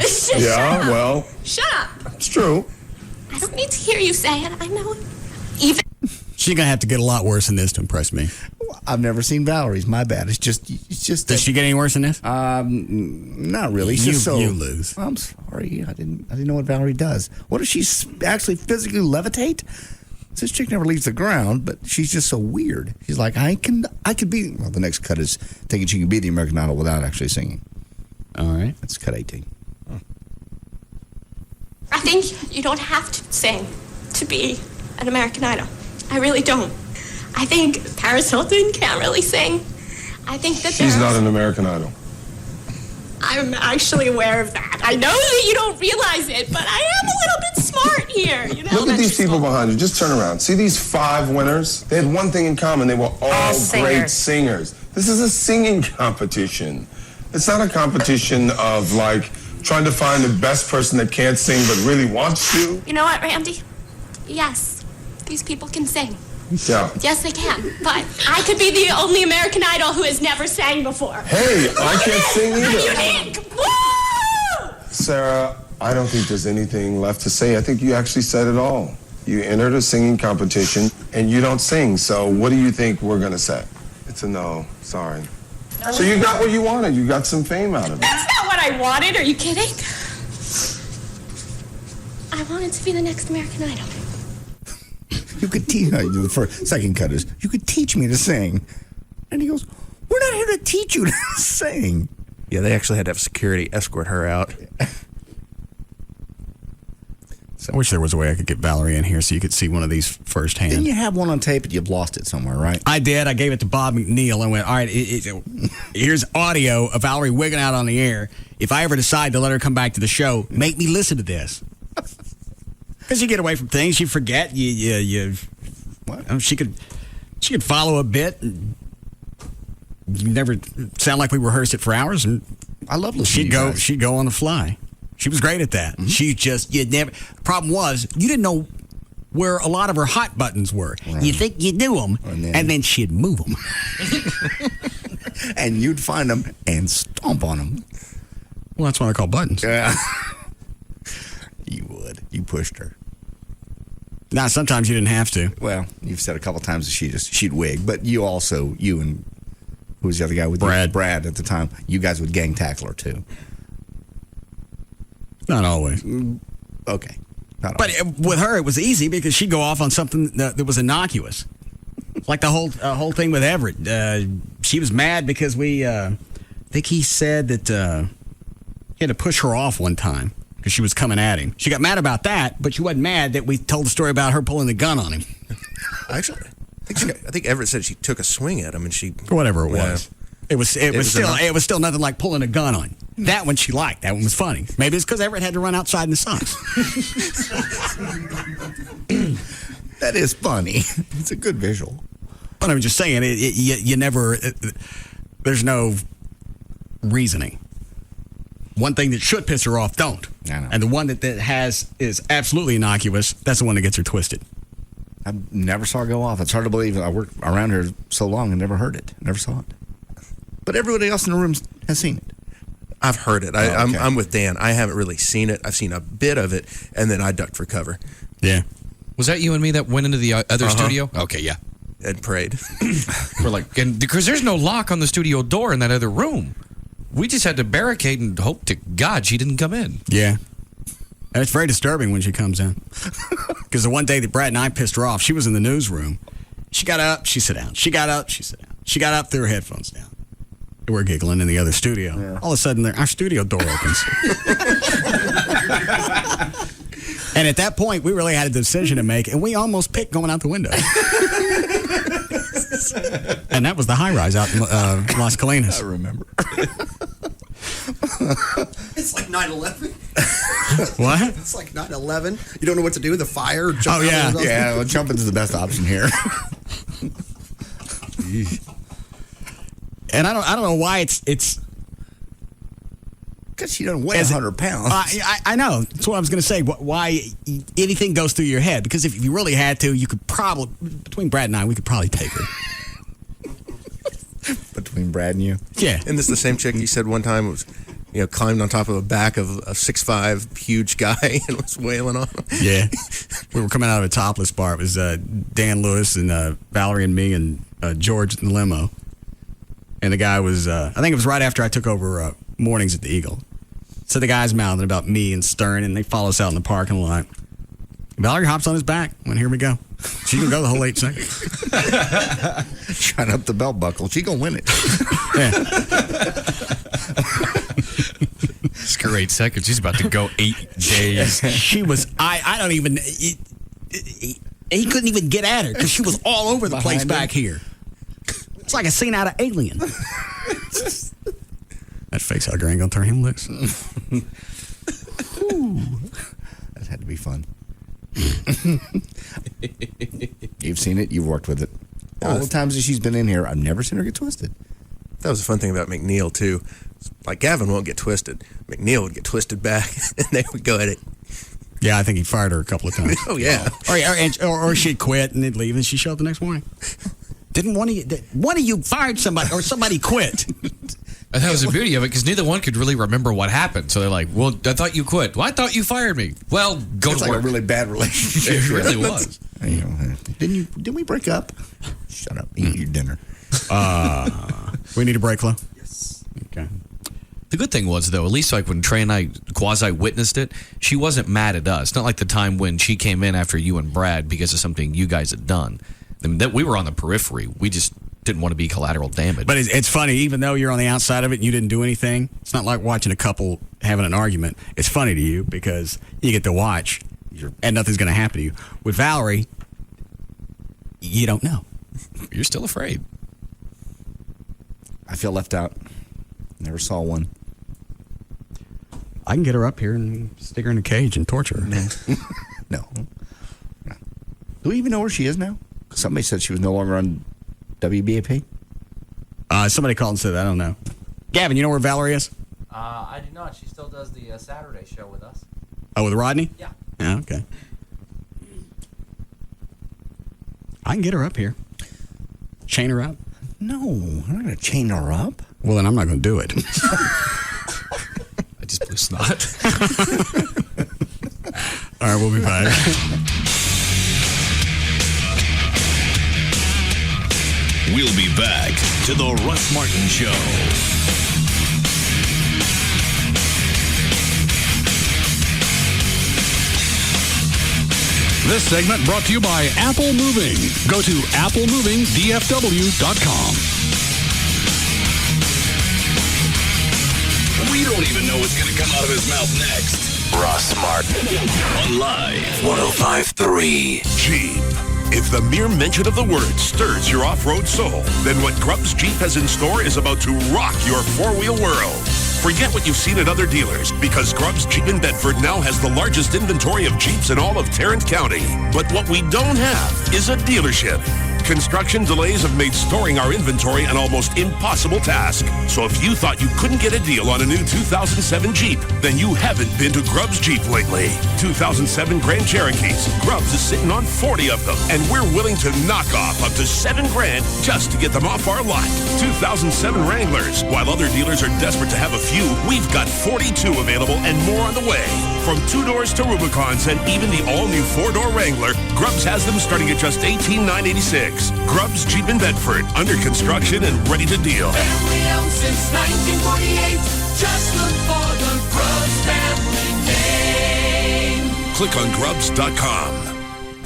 shut up. Well. Shut up. It's true. I don't need to hear you say it. I know it. Even. She's going to have to get a lot worse than this to impress me. I've never seen Valerie's. My bad. It's just. Does she get any worse than this? Not really. It's just You lose. I'm sorry. I didn't know what Valerie does. What does she actually physically levitate? This chick never leaves the ground, but she's just so weird. She's like, I could be. Well, the next cut is thinking she can be the American Idol without actually singing. All right. That's cut 18. I think you don't have to sing to be an American Idol. I really don't. I think Paris Hilton can't really sing. I think that She's not an American Idol. I'm actually aware of that. I know that you don't realize it, but I am a little bit smart here. You know, Look at these people behind you. Just turn around. See these 5 winners? They had one thing in common. They were all great singers. This is a singing competition. It's not a competition of, like, trying to find the best person that can't sing but really wants to. You know what, Randy? Yes, these people can sing. Yeah. Yes, they can. But I could be the only American Idol who has never sang before. Hey, I can't sing either. I'm unique. Woo! Sarah, I don't think there's anything left to say. I think you actually said it all. You entered a singing competition and you don't sing. So what do you think we're going to say? It's a no. Sorry. So you got what you wanted. You got some fame out of it. That's not what I wanted. Are you kidding? I wanted to be the next American Idol. You could teach. The first, second cut is you could teach me to sing, and he goes, "We're not here to teach you to sing." Yeah, they actually had to have security escort her out. I wish there was a way I could get Valerie in here so you could see one of these firsthand. Didn't you have one on tape, but you've lost it somewhere, right? I did. I gave it to Bob McNeil and went, all right, here's audio of Valerie wigging out on the air. If I ever decide to let her come back to the show, make me listen to this. Because you get away from things, you forget. She could follow a bit. And you never sound like we rehearsed it for hours. And I love listening. She'd go on the fly. She was great at that. Mm-hmm. Problem was, you didn't know where a lot of her hot buttons were. Right. You think you knew them, and then she'd move them. And you'd find them and stomp on them. Well, that's why they're called buttons. Yeah. You would. You pushed her. Nah, sometimes you didn't have to. Well, you've said a couple times that she'd wig, but you and who was the other guy with Brad? You? Brad at the time. You guys would gang tackle her too. Not always. Okay. Not but always. With her, it was easy because she'd go off on something that was innocuous. Like the whole thing with Everett. She was mad because I think he said that he had to push her off one time because she was coming at him. She got mad about that, but she wasn't mad that we told the story about her pulling the gun on him. Actually, I think Everett said she took a swing at him and she... Whatever it was. It was still nothing like pulling a gun on. That one she liked. That one was funny. Maybe it's because Everett had to run outside in the sun. That is funny. It's a good visual. But I'm just saying, you never. There's no reasoning. One thing that should piss her off, don't. I know. And the one that is absolutely innocuous, that's the one that gets her twisted. I never saw her go off. It's hard to believe. I worked around here so long and never heard it. Never saw it. But everybody else in the room has seen it. I've heard it. I'm with Dan. I haven't really seen it. I've seen a bit of it, and then I ducked for cover. Yeah. Was that you and me that went into the other studio? Okay, yeah. And prayed. We're like, because there's no lock on the studio door in that other room. We just had to barricade and hope to God she didn't come in. Yeah. And it's very disturbing when she comes in. Because the one day that Brad and I pissed her off, she was in the newsroom. She got up, she sat down. She got up, she sat down. She got up, threw her headphones down. We're giggling in the other studio. Yeah. All of a sudden, our studio door opens. And at that point, we really had a decision to make, and we almost picked going out the window. And that was the high rise out in Las Colinas. I remember. It's like 9/11. What? It's like 9/11. You don't know what to do. The fire. Jump yeah. Yeah, well, jumping is the best option here. And I don't know why it's because she doesn't weigh 100 pounds. I know. That's what I was going to say. Why anything goes through your head? Because if you really had to, you could probably, between Brad and I, we could probably take her. Between Brad and you? Yeah. And this is the same chick you said one time was, climbed on top of the back of a 6'5" huge guy and was wailing on him. Yeah. We were coming out of a topless bar. It was Dan Lewis and Valerie and me and George in the limo. And the guy was, I think it was right after I took over mornings at the Eagle. So the guy's mouthing about me and Stern, and they follow us out in the parking lot. Valerie hops on his back. Went, here we go. She can go the whole 8 seconds. Shine up the belt buckle. She gonna win it. Yeah. Screw 8 seconds. She's about to go 8 days. She was, I don't even, he couldn't even get at her because she was all over the place back here. It's like a scene out of Alien. That fake hugger ain't gonna turn him loose. That had to be fun. You've seen it. You've worked with it. All the times that she's been in here, I've never seen her get twisted. That was the fun thing about McNeil, too. Like, Gavin won't get twisted. McNeil would get twisted back, and they would go at it. Yeah, I think he fired her a couple of times. Oh, yeah. Or she'd quit, and they'd leave, and she'd show up the next morning. Didn't one of you fired somebody, or somebody quit? And that was the beauty of it, because neither one could really remember what happened. So they're like, well, I thought you quit. Well, I thought you fired me. Well, go it's to like work. a really bad relationship. It really was. Didn't we break up? Shut up. Eat your dinner. We need a break, Flo? Yes. Okay. The good thing was, though, at least like when Trey and I quasi-witnessed it, she wasn't mad at us. Not like the time when she came in after you and Brad because of something you guys had done. I mean, that we were on the periphery. We just didn't want to be collateral damage. But it's funny, even though you're on the outside of it and you didn't do anything, it's not like watching a couple having an argument. It's funny to you because you get to watch and nothing's going to happen to you. With Valerie, you don't know. You're still afraid. I feel left out. Never saw one. I can get her up here and stick her in a cage and torture her. No. Do we even know where she is now? Somebody said she was no longer on WBAP. Somebody called and said, I don't know. Gavin, you know where Valerie is? I do not. She still does the Saturday show with us. Oh, with Rodney? Yeah. Yeah, okay. I can get her up here. Chain her up? No, I'm not going to chain her up. Well, then I'm not going to do it. I just blew snot. All right, we'll be back. We'll be back to the Russ Martin Show. This segment brought to you by Apple Moving. Go to applemovingdfw.com. We don't even know what's going to come out of his mouth next. Russ Martin on Live 105.3. Jeep. If the mere mention of the word stirs your off-road soul, then what Grubbs Jeep has in store is about to rock your four-wheel world. Forget what you've seen at other dealers, because Grubbs Jeep in Bedford now has the largest inventory of Jeeps in all of Tarrant County. But what we don't have is a dealership. Construction delays have made storing our inventory an almost impossible task. So if you thought you couldn't get a deal on a new 2007 Jeep, then you haven't been to Grubbs Jeep lately. 2007 Grand Cherokees. Grubbs is sitting on 40 of them, and we're willing to knock off up to $7,000 just to get them off our lot. 2007 Wranglers. While other dealers are desperate to have a few, we've got 42 available and more on the way. From 2-doors to Rubicons and even the all-new 4-door Wrangler, Grubbs has them starting at just $18,986. trucks. Grubbs Jeep in Bedford, under construction and ready to deal. Family owned since 1948. Just look for the Grubbs family name. Click on Grubbs.com.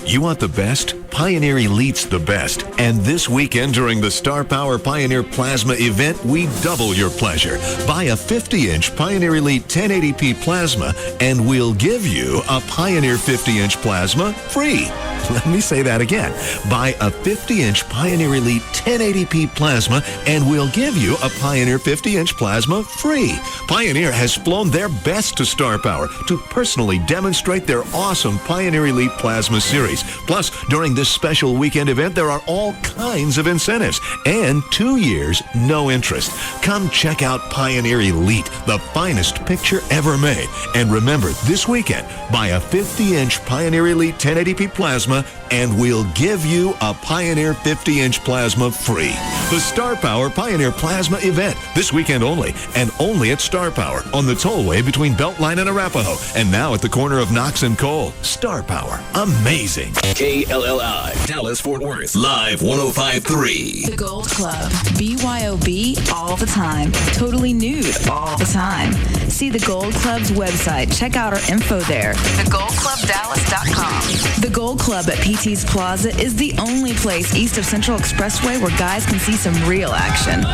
You want the best? Pioneer Elite's the best. And this weekend during the Star Power Pioneer Plasma event, we double your pleasure. Buy a 50-inch Pioneer Elite 1080p plasma, and we'll give you a Pioneer 50-inch plasma free. Let me say that again. Buy a 50-inch Pioneer Elite 1080p plasma, and we'll give you a Pioneer 50-inch plasma free. Pioneer has flown their best to Star Power to personally demonstrate their awesome Pioneer Elite Plasma series. Plus, during this special weekend event, there are all kinds of incentives and 2 years, no interest. Come check out Pioneer Elite, the finest picture ever made. And remember, this weekend, buy a 50-inch Pioneer Elite 1080p plasma, and we'll give you a Pioneer 50-inch plasma free. The Star Power Pioneer Plasma event, this weekend only, and only at Star Power, on the tollway between Beltline and Arapahoe, and now at the corner of Knox and Cole. Star Power, amazing. KLLI, Dallas Fort Worth, live 105.3. The Gold Club, BYOB all the time, totally nude all the time. See the Gold Club's website. Check out our info there. TheGoldClubDallas.com. The Gold Club at PT's Plaza is the only place east of Central Expressway where guys can see some real action.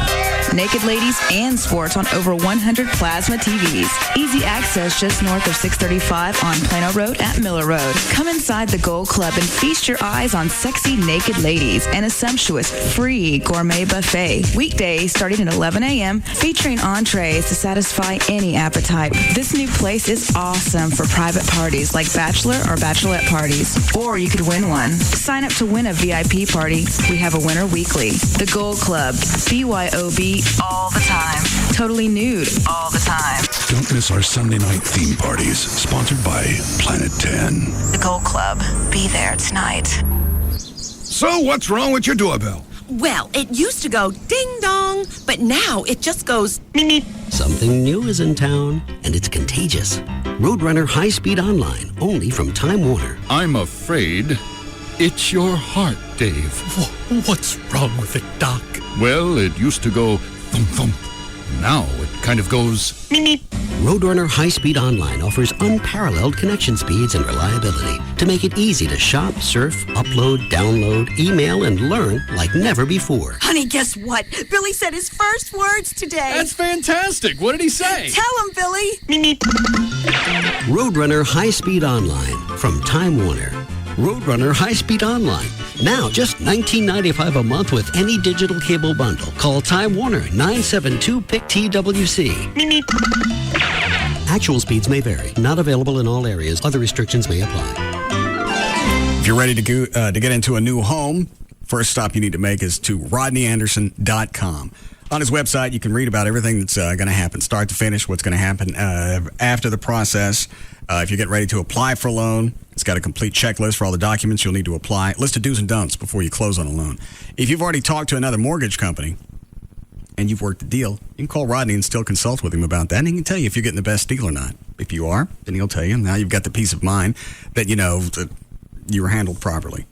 Naked ladies and sports on over 100 plasma TVs. Easy access just north of 635 on Plano Road at Miller Road. Come inside the Gold Club and feast your eyes on sexy naked ladies and a sumptuous free gourmet buffet. Weekdays starting at 11 a.m. featuring entrees to satisfy any appetite. This new place is awesome for private parties like bachelor or bachelorette parties. Or you could win one. Sign up to win a VIP party. We have a winner weekly. The Gold Club, BYOB all the time. Totally nude all the time. Don't miss our Sunday night theme parties, sponsored by Planet 10. The Gold Club, be there tonight. So what's wrong with your doorbell? Well, it used to go ding-dong, but now it just goes meep. Something new is in town, and it's contagious. Roadrunner High Speed Online, only from Time Warner. I'm afraid it's your heart, Dave. What's wrong with it, Doc? Well, it used to go thump-thump. Now it kind of goes meep. Roadrunner High Speed Online offers unparalleled connection speeds and reliability to make it easy to shop, surf, upload, download, email, and learn like never before. Honey, guess what? Billy said his first words today. That's fantastic. What did he say? Tell him, Billy. Roadrunner High Speed Online from Time Warner. Roadrunner High Speed Online. Now just $19.95 a month with any digital cable bundle. Call Time Warner 972-PIC-TWC. Actual speeds may vary. Not available in all areas. Other restrictions may apply. If you're ready to get into a new home, first stop you need to make is to RodneyAnderson.com. On his website, you can read about everything that's going to happen, start to finish, what's going to happen after the process. If you're getting ready to apply for a loan, it's got a complete checklist for all the documents you'll need to apply, list of do's and don'ts before you close on a loan. If you've already talked to another mortgage company and you've worked the deal, you can call Rodney and still consult with him about that, and he can tell you if you're getting the best deal or not. If you are, then he'll tell you. Now you've got the peace of mind that you know that you were handled properly.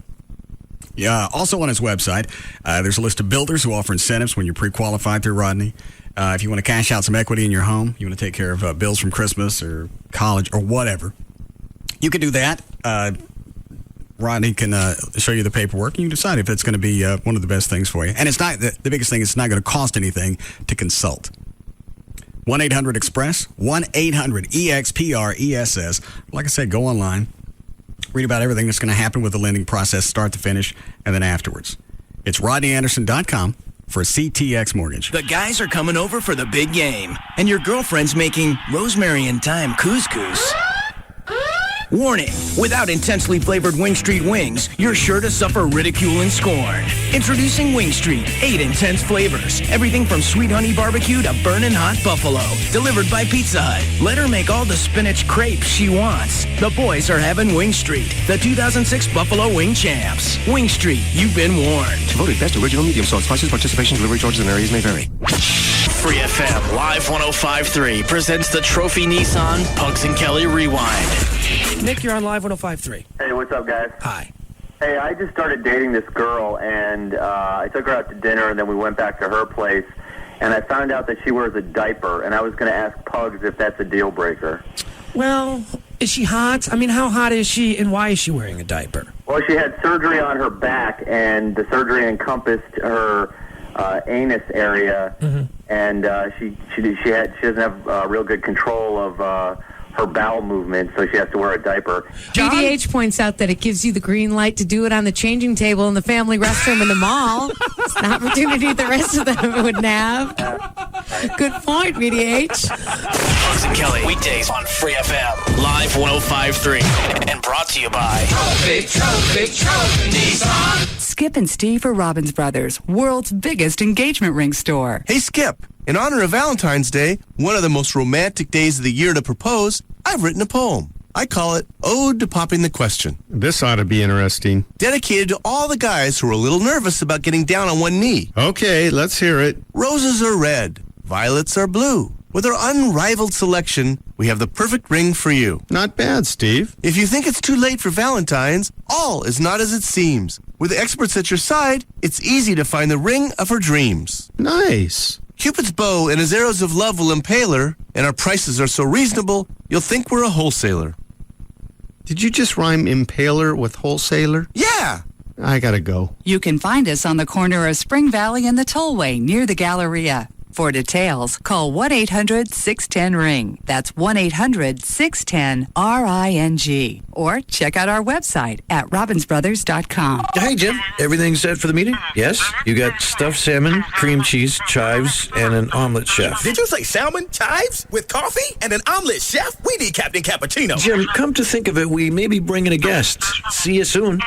Yeah. Also on his website, there's a list of builders who offer incentives when you're pre-qualified through Rodney. If you want to cash out some equity in your home, you want to take care of bills from Christmas or college or whatever, you can do that. Rodney can show you the paperwork, and you decide if it's going to be one of the best things for you. And it's not the biggest thing is it's not going to cost anything to consult. 1-800-EXPRESS, 1-800-EXPRESS. Like I said, go online. Read about everything that's going to happen with the lending process, start to finish, and then afterwards. It's RodneyAnderson.com for CTX Mortgage. The guys are coming over for the big game, and your girlfriend's making rosemary and thyme couscous. Warning, without intensely flavored Wing Street wings, you're sure to suffer ridicule and scorn. Introducing Wing Street, 8 intense flavors. Everything from sweet honey barbecue to burnin' hot buffalo. Delivered by Pizza Hut. Let her make all the spinach crepes she wants. The boys are having Wing Street, the 2006 Buffalo Wing Champs. Wing Street, you've been warned. Voted best original medium sauce. Prices, participation, delivery charges, and areas may vary. Free FM Live 105.3 presents the Trophy Nissan Pugs and Kelly Rewind. Nick, you're on Live 105.3. Hey, what's up, guys? Hi. Hey, I just started dating this girl, and I took her out to dinner, and then we went back to her place, and I found out that she wears a diaper, and I was going to ask Pugs if that's a deal breaker. Well, is she hot? I mean, how hot is she, and why is she wearing a diaper? Well, she had surgery on her back, and the surgery encompassed her anus area, and she doesn't have real good control of her bowel movement, so she has to wear a diaper. BDH points out that it gives you the green light to do it on the changing table in the family restroom in the mall. It's an opportunity the rest of them wouldn't have. Good point, BDH. Pugs and Kelly, weekdays on Free FM, live 105.3, and brought to you by Trophy Nissan. Skip and Steve are Robbins Brothers, world's biggest engagement ring store. Hey, Skip. In honor of Valentine's Day, one of the most romantic days of the year to propose, I've written a poem. I call it Ode to Popping the Question. This ought to be interesting. Dedicated to all the guys who are a little nervous about getting down on one knee. Okay, let's hear it. Roses are red, violets are blue. With our unrivaled selection, we have the perfect ring for you. Not bad, Steve. If you think it's too late for Valentine's, all is not as it seems. With the experts at your side, it's easy to find the ring of her dreams. Nice. Cupid's bow and his arrows of love will impale her, and our prices are so reasonable, you'll think we're a wholesaler. Did you just rhyme impaler with wholesaler? Yeah! I gotta go. You can find us on the corner of Spring Valley and the Tollway near the Galleria. For details, call 1-800-610-RING. That's 1-800-610-RING. Or check out our website at robbinsbrothers.com. Hey, Jim. Everything set for the meeting? Yes? You got stuffed salmon, cream cheese, chives, and an omelet chef. Did you say salmon, chives, with coffee, and an omelet chef? We need Captain Cappuccino. Jim, come to think of it, we may be bringing a guest. See you soon.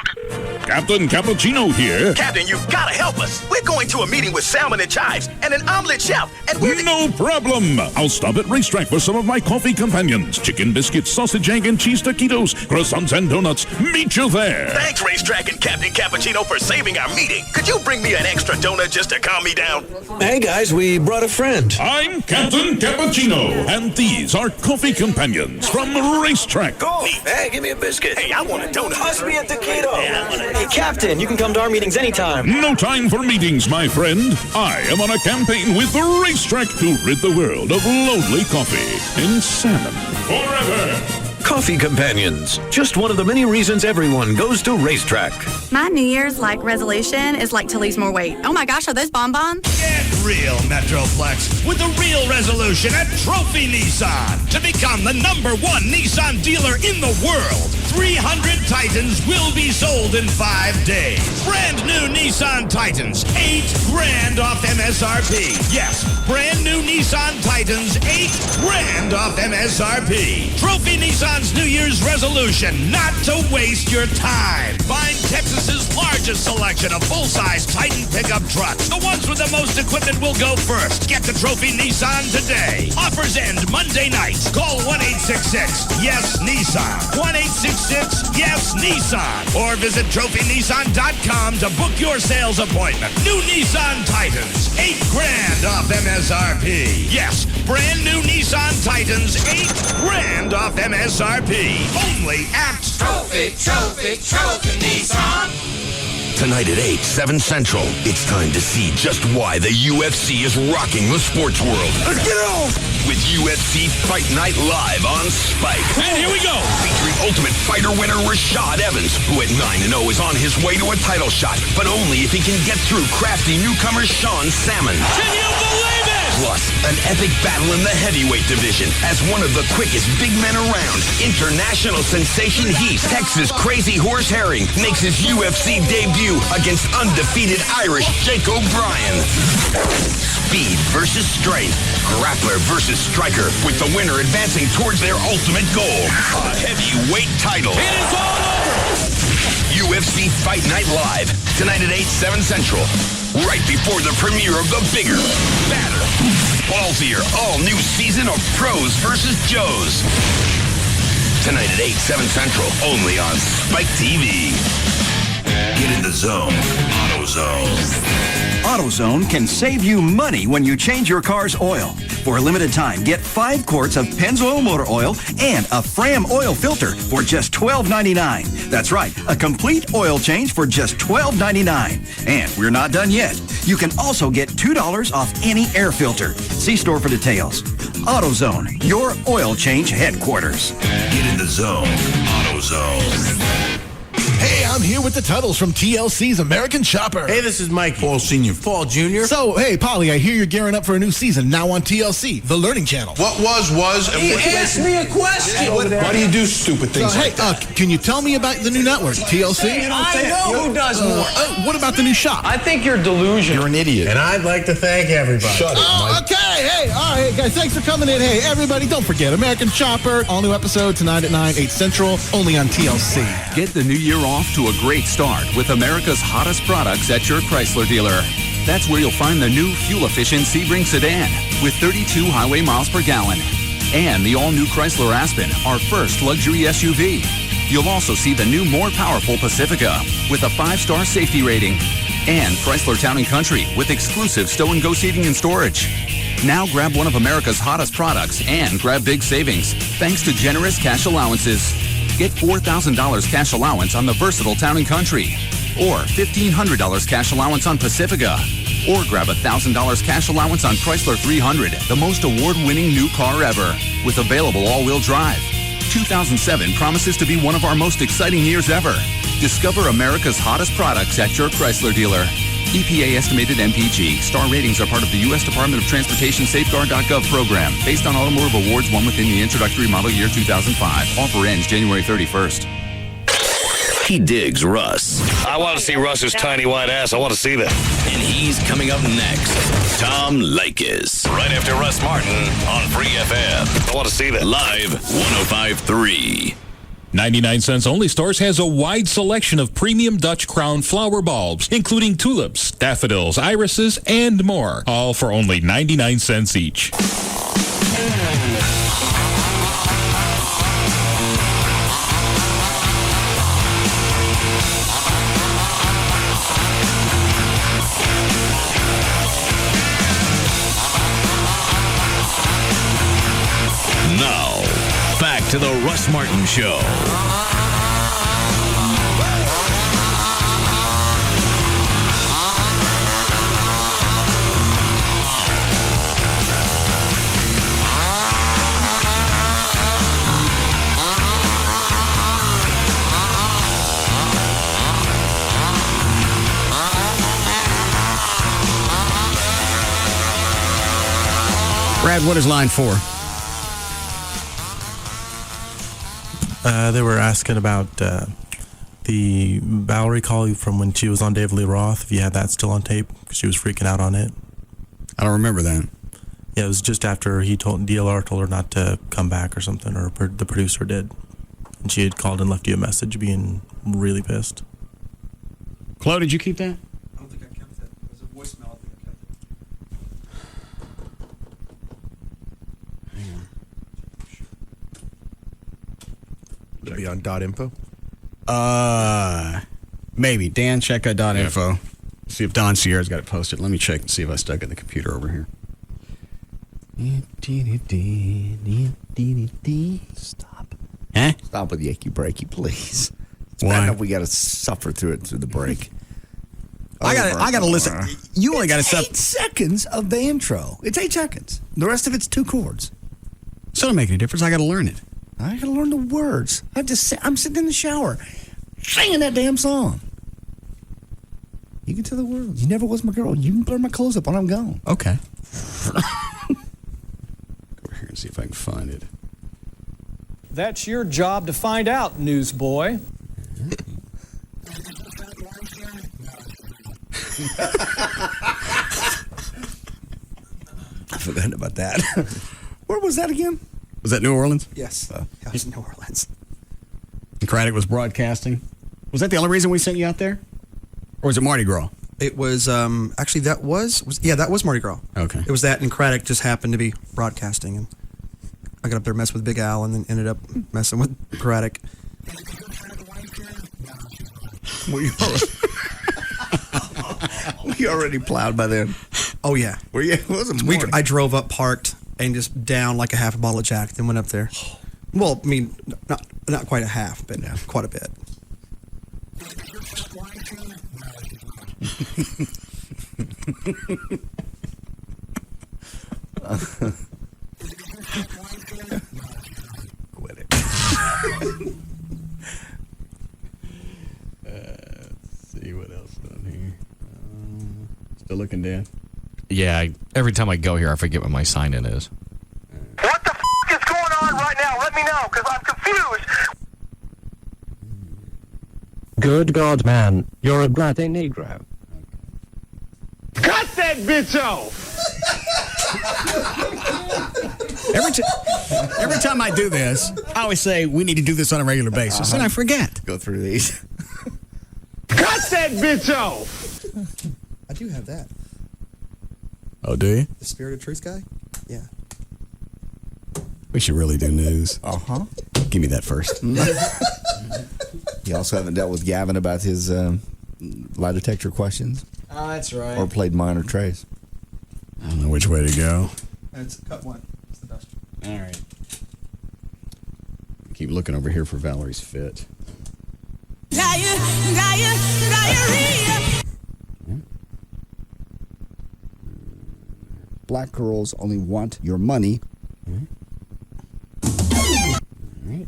Captain Cappuccino here. Captain, you gotta help us. We're going to a meeting with salmon and chives and an omelet chef. And No problem. I'll stop at Racetrack for some of my coffee companions. Chicken biscuits, sausage, egg, and cheese taquitos, croissants, and donuts. Meet you there. Thanks, Racetrack and Captain Cappuccino, for saving our meeting. Could you bring me an extra donut just to calm me down? Hey, guys, we brought a friend. I'm Captain Cappuccino, and these are coffee companions from Racetrack. Go. Hey, give me a biscuit. Hey, I want a donut. Pass me a taquito. Hey, Captain, you can come to our meetings anytime. No time for meetings, my friend. I am on a campaign with Racetrack to rid the world of lonely coffee and salmon forever. Coffee companions. Just one of the many reasons everyone goes to Racetrack. My New Year's resolution is to lose more weight. Oh my gosh, are those bonbons? Get real, Metroplex, with a real resolution at Trophy Nissan to become the #1 Nissan dealer in the world. 300 Titans will be sold in 5 days. Brand new Nissan Titans, $8,000 off MSRP. Yes, brand new Nissan Titans, $8,000 off MSRP. Trophy Nissan's New Year's resolution, not to waste your time. Find Texas's largest selection of full-size Titan pickup trucks. The ones with the most equipment will go first. Get to Trophy Nissan today. Offers end Monday night. Call 1-866-YES-NISSAN. 1-866-YES-NISSAN. Or visit trophynissan.com to book your sales appointment. New Nissan Titans, $8,000 off MSRP. Yes, brand new Nissan Titans, $8,000 off MSRP. Only at Trophy Nissan. Tonight at 8, 7 Central, it's time to see just why the UFC is rocking the sports world. Let's get it on! With UFC Fight Night Live on Spike. And here we go! Featuring Ultimate Fighter winner Rashad Evans, who at 9-0 is on his way to a title shot, but only if he can get through crafty newcomer Sean Salmon. Can you believe it? Plus, an epic battle in the heavyweight division as one of the quickest big men around. International sensation Heath, Texas Crazy Horse Herring, makes his UFC debut against undefeated Irish Jake O'Brien. Speed versus strength, grappler versus striker, with the winner advancing towards their ultimate goal, a heavyweight title. It is all over! UFC Fight Night Live, tonight at 8, 7 Central, right before the premiere of the bigger, badder, ballsier, all-new season of Pros versus Joes. Tonight at 8, 7 Central, only on Spike TV. Get in the zone. AutoZone. AutoZone can save you money when you change your car's oil. For a limited time, get 5 quarts of Pennzoil motor oil and a Fram oil filter for just $12.99. That's right, a complete oil change for just $12.99. And we're not done yet. You can also get $2 off any air filter. See store for details. AutoZone, your oil change headquarters. Get in the zone. AutoZone. Hey, I'm here with the Tuttles from TLC's American Chopper. Hey, this is Mike. Paul Sr. Paul Jr. So, hey, Polly, I hear you're gearing up for a new season now on TLC, the Learning Channel. What was, and he what asked me a question. Why do you do stupid things So, like hey, can you tell me about the new network, TLC? I know who does more. What about the new shop? I think you're delusional. You're an idiot. And I'd like to thank everybody. Shut Oh, Mike. okay. Hey, all right, guys, thanks for coming in. Hey, everybody, don't forget, American Chopper, all new episode tonight at 9, 8 Central, only on TLC. Get the new year off to a great start with America's hottest products at your Chrysler dealer. That's where you'll find the new fuel-efficient Sebring sedan with 32 highway miles per gallon. And the all-new Chrysler Aspen, our first luxury SUV. You'll also see the new, more powerful Pacifica with a 5-star safety rating. And Chrysler Town & Country with exclusive stow-and-go seating and storage. Now grab one of America's hottest products and grab big savings thanks to generous cash allowances. Get $4,000 cash allowance on the versatile Town & Country, or $1,500 cash allowance on Pacifica, or grab $1,000 cash allowance on Chrysler 300, the most award-winning new car ever, with available all-wheel drive. 2007 promises to be one of our most exciting years ever. Discover America's hottest products at your Chrysler dealer. EPA estimated MPG. Star ratings are part of the U.S. Department of Transportation Safeguard.gov program based on automotive awards won within the introductory model year 2005. Offer ends January 31st. He digs Russ. I want to see Russ's tiny white ass. I want to see that. And he's coming up next. Tom Leykis. Right after Russ Martin on Free FM. I want to see that. Live 105.3. 99 Cents Only Stores has a wide selection of premium Dutch crown flower bulbs, including tulips, daffodils, irises, and more, all for only 99 cents each. Now, back to the Russ Martin Show. Brad, what is line 4? They were asking about the Valerie call from when she was on David Lee Roth, if you had that still on tape, because she was freaking out on it. I don't remember that. Yeah, it was just after DLR told her not to come back or something, or the producer did. And she had called and left you a message being really pissed. Chloe, did you keep that? I don't think I kept it. It was a voicemail. I think I kept it. Hang on. Would it be on .info? Maybe. Dan, check out .info. See if Don Sierra's got it posted. Let me check and see if I stuck it in the computer over here. Stop. Eh? Stop with the achy breaky, please. It's Why? bad enough we got to suffer through the break. I gotta listen. You only got to 8 seconds of the intro. It's 8 seconds. The rest of it's 2 chords. So it don't make any difference. I got to learn it. I got to learn the words. I'm sitting in the shower singing that damn song. You can tell the words. You never was my girl. You can blur my clothes up when I'm gone. Okay. Go over here and see if I can find it. That's your job to find out, newsboy. I forgot about that. Where was that again? Was that New Orleans? Yes. That was New Orleans. Craddock was broadcasting. Was that the only reason we sent you out there? Or was it Mardi Gras? It was, actually, that was Mardi Gras. Okay. It was that, and Craddock just happened to be broadcasting. And I got up there, messed with Big Al, and then ended up messing with Craddock. You already plowed by then. Oh yeah. Were you? It wasn't morning. I drove up, parked, and just down like a half a bottle of Jack, then went up there. Well, I mean, not quite a half, but quite a bit. Quit it. Let's see what else on here. Still looking, Dan? Yeah, every time I go here, I forget what my sign-in is. What the is going on right now? Let me know, because I'm confused. Good God, man. You're a bratty Negro. Cut that bitch off! Every time I do this, I always say we need to do this on a regular basis, and I forget. Go through these. Cut that bitch off! I do have that. Oh, do you? The Spirit of Truth guy? Yeah. We should really do news. Uh-huh. Give me that first. You also haven't dealt with Gavin about his lie detector questions? Oh, that's right. Or played minor trays? I don't know which way to go. It's cut one. It's the best. All right. Keep looking over here for Valerie's fit. Black girls only want your money. All right.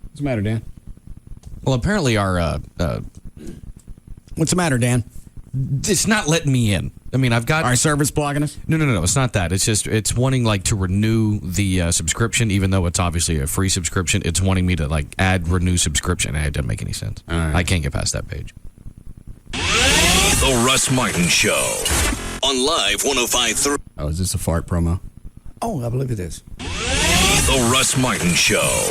What's the matter, Dan? Well, apparently our What's the matter, Dan? it's not letting me in. I mean, I've got Our server's blocking us? No. It's not that. It's just it's wanting like to renew the subscription, even though it's obviously a free subscription. It's wanting me to like add renew subscription. It doesn't make any sense. All right. I can't get past that page. The Russ Martin Show on Live 105.3. Oh, is this a fart promo? Oh, I believe it is. The Russ Martin Show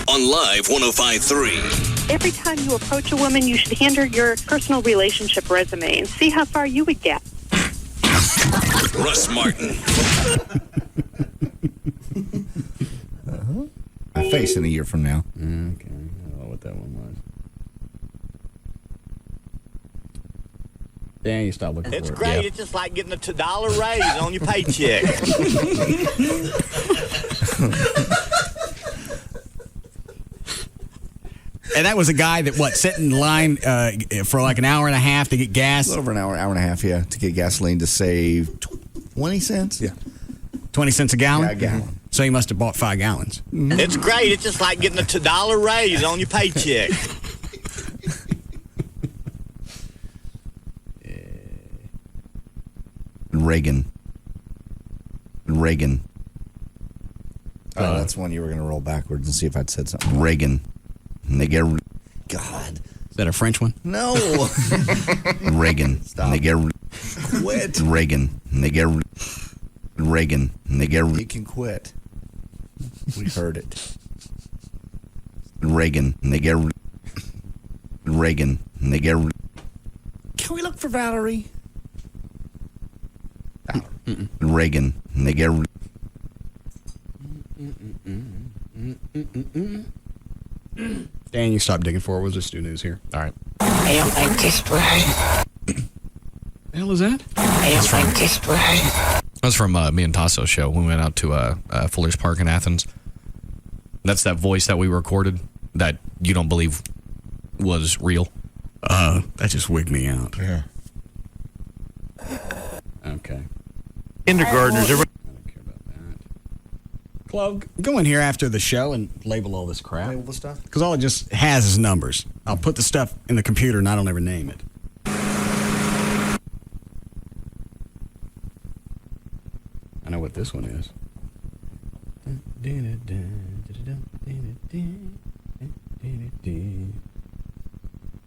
on Live 105.3. Every time you approach a woman, you should hand her your personal relationship resume and see how far you would get. Russ Martin. My face in a year from now. Okay. I don't know what that one was. Dan, you stop looking It's for it. great. Yep. It's just like getting a $2 raise on your paycheck. And that was a guy that, sat in line for like an hour and a half to get gas? A little over an hour and a half, yeah, to get gasoline to save 20 cents? Yeah. 20 cents a gallon? Yeah, a gallon. So he must have bought 5 gallons. It's great. It's just like getting a $2 raise on your paycheck. Reagan. Oh, that's one you were going to roll backwards and see if I'd said something. Reagan. And they get... God. Is that a French one? No. Reagan. Stop. And they get... Quit. Reagan. And they get... Reagan. And they get... You can quit. We heard it. Reagan. And they get... Reagan. And they get... Can we look for Valerie? Reagan. And they get... Dan, you stop digging for it. We'll just do news here. All right. I don't like this way. The hell is that? I don't like this way. That's from me and Tasso's show when we went out to Fuller's Park in Athens. That's that voice that we recorded that you don't believe was real. That just wigged me out. Yeah. Okay. Kindergartners. Chloe, go in here after the show and label all this crap. Label the stuff? Because all it just has is numbers. I'll put the stuff in the computer and I don't ever name it. I know what this one is.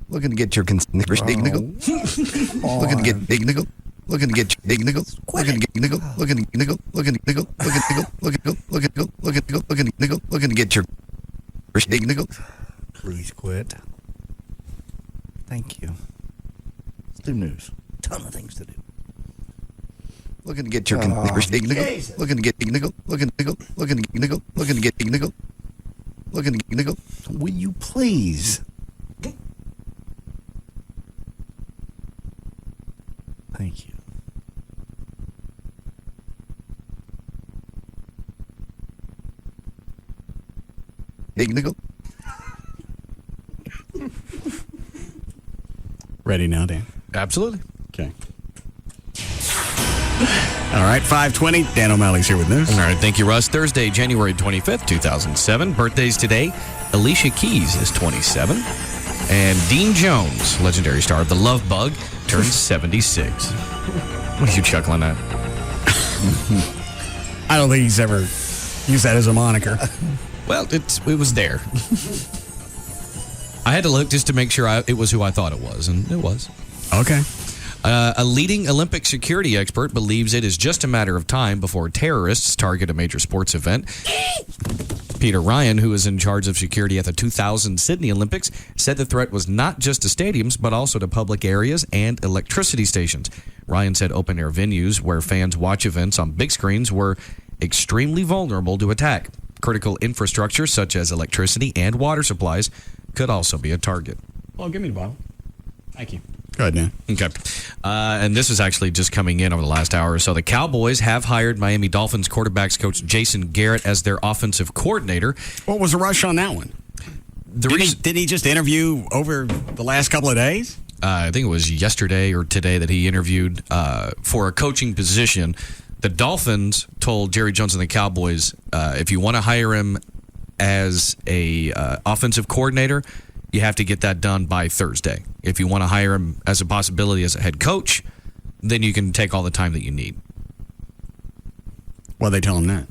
Looking to get your nickel. Looking to get big nickel. Looking to get big nickel. Looking to get nickel. Looking to get nickel. Looking to nickel. Looking to nickel. Looking to nickel. Looking to nickel. Looking to nickel. Looking to nickel. Looking to get your big nickel. Please quit. Thank you. Let's do news. Ton of things to do. Looking to get your nickel. Looking to get nickel. Looking to nickel. Looking to get nickel. Looking to get nickel. Looking to get nickel. Will you please? Thank you. Big nickel. Ready now, Dan? Absolutely. Okay. All right, 5:20. Dan O'Malley's here with news. All right, thank you, Russ. Thursday, January 25th, 2007. Birthdays today. Alicia Keys is 27. And Dean Jones, legendary star of The Love Bug, turns 76. What are you chuckling at? I don't think he's ever used that as a moniker. Well, it was there. I had to look just to make sure it was who I thought it was, and it was. Okay. A leading Olympic security expert believes it is just a matter of time before terrorists target a major sports event. Peter Ryan, who is in charge of security at the 2000 Sydney Olympics, said the threat was not just to stadiums, but also to public areas and electricity stations. Ryan said open-air venues where fans watch events on big screens were extremely vulnerable to attack. Critical infrastructure, such as electricity and water supplies, could also be a target. Well, give me the bottle. Thank you. Go ahead, Dan. Okay. And this is actually just coming in over the last hour or so. The Cowboys have hired Miami Dolphins quarterbacks coach Jason Garrett as their offensive coordinator. What was the rush on that one? Did he just interview over the last couple of days? I think it was yesterday or today that he interviewed for a coaching position. The Dolphins told Jerry Jones and the Cowboys, if you want to hire him as a offensive coordinator, you have to get that done by Thursday. If you want to hire him as a possibility as a head coach, then you can take all the time that you need. Why'd they tell him that?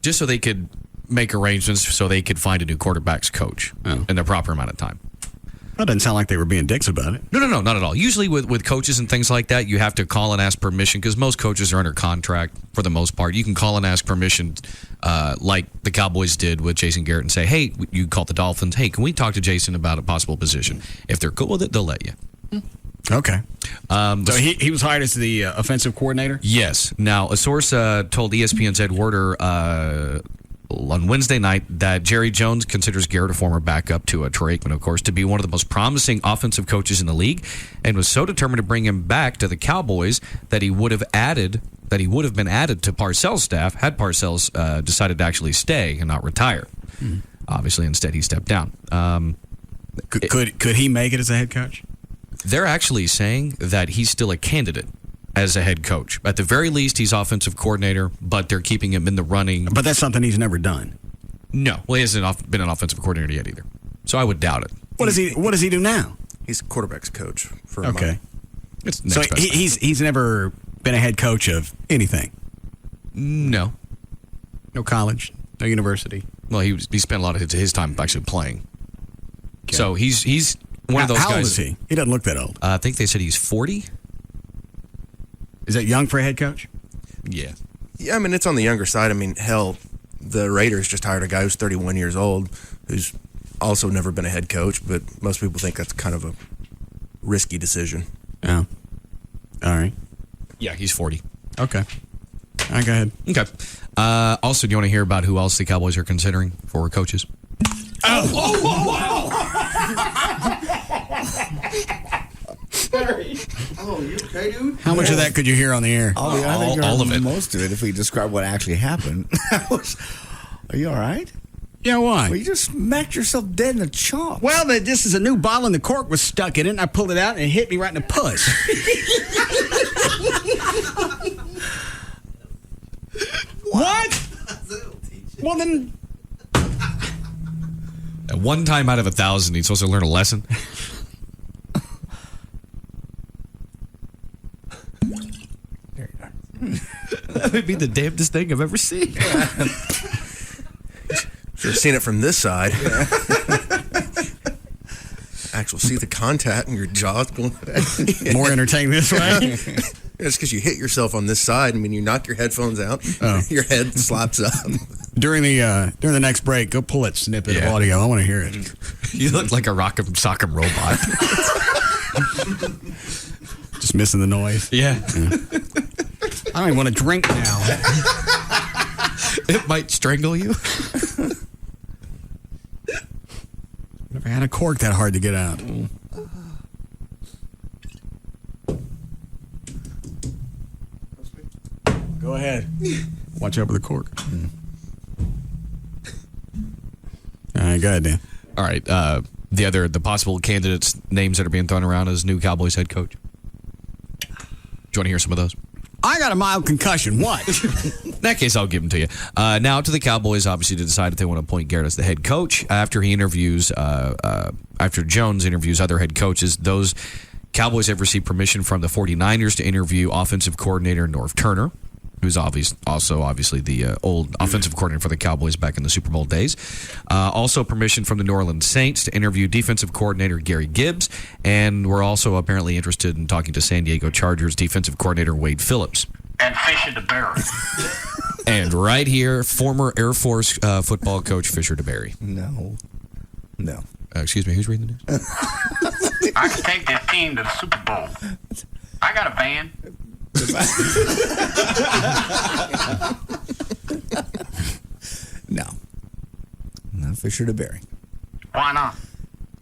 Just so they could make arrangements so they could find a new quarterback's coach in the proper amount of time. That doesn't sound like they were being dicks about it. No, not at all. Usually with coaches and things like that, you have to call and ask permission because most coaches are under contract for the most part. You can call and ask permission like the Cowboys did with Jason Garrett and say, hey, you call the Dolphins, hey, can we talk to Jason about a possible position? If they're cool with it, they'll let you. Okay. So he was hired as the offensive coordinator? Yes. Now, a source told ESPN's Ed Werder on Wednesday night that Jerry Jones considers Garrett, a former backup to Troy Aikman, of course, to be one of the most promising offensive coaches in the league, and was so determined to bring him back to the Cowboys that he would have been added to Parcells' staff had Parcells decided to actually stay and not retire. Obviously, instead he stepped down. Could he make it as a head coach? They're actually saying that he's still a candidate as a head coach. At the very least, he's offensive coordinator, but they're keeping him in the running. But that's something he's never done. No. Well, he hasn't been an offensive coordinator yet either. So I would doubt it. What does he do now? He's quarterback's coach for Okay. So he's never been a head coach of anything? No. No college? No university? Well, he spent a lot of his time actually playing. Okay. So he's one of those guys. How old is he? He doesn't look that old. I think they said he's 40. Is that young for a head coach? Yeah. Yeah, I mean, it's on the younger side. I mean, hell, the Raiders just hired a guy who's 31 years old who's also never been a head coach, but most people think that's kind of a risky decision. Yeah. All right. Yeah, he's 40. Okay. All right, go ahead. Okay. Also, do you want to hear about who else the Cowboys are considering for coaches? Oh, you okay, dude? How much of that could you hear on the air? Oh, yeah, I think all of it. Most of it, if we describe what actually happened. Are you all right? Yeah, why? Well, you just smacked yourself dead in the chalk. Well, this is a new bottle and the cork was stuck in it, and I pulled it out and it hit me right in the puss. What? Well, then... At one time out of 1,000, he's supposed to learn a lesson. That would be the damnedest thing I've ever seen. Should have seen it from this side. Actually, see the contact in your jaw going. More entertaining this way. It's because you hit yourself on this side. I mean, you knock your headphones out. Oh. Your head slaps up. During the next break, go pull that snippet of audio. I want to hear it. You look like a rock'em sock'em robot. Just missing the noise. Yeah. I don't even want to drink now. It might strangle you. Never had a cork that hard to get out. Go ahead. Watch out for the cork. All right, go ahead, Dan. All right. The possible candidates' names that are being thrown around as new Cowboys head coach. Do you want to hear some of those? I got a mild concussion. What? In that case, I'll give them to you. Now up to the Cowboys, obviously, to decide if they want to appoint Garrett as the head coach. After Jones interviews other head coaches, those Cowboys have received permission from the 49ers to interview offensive coordinator Norv Turner, who's obviously the old offensive coordinator for the Cowboys back in the Super Bowl days. Also permission from the New Orleans Saints to interview defensive coordinator Gary Gibbs. And we're also apparently interested in talking to San Diego Chargers defensive coordinator Wade Phillips. And Fisher DeBerry. And right here, former Air Force football coach Fisher DeBerry. No. Excuse me, who's reading the news? I can take this team to the Super Bowl. I got a van. No, Fisher DeBerry. Why not?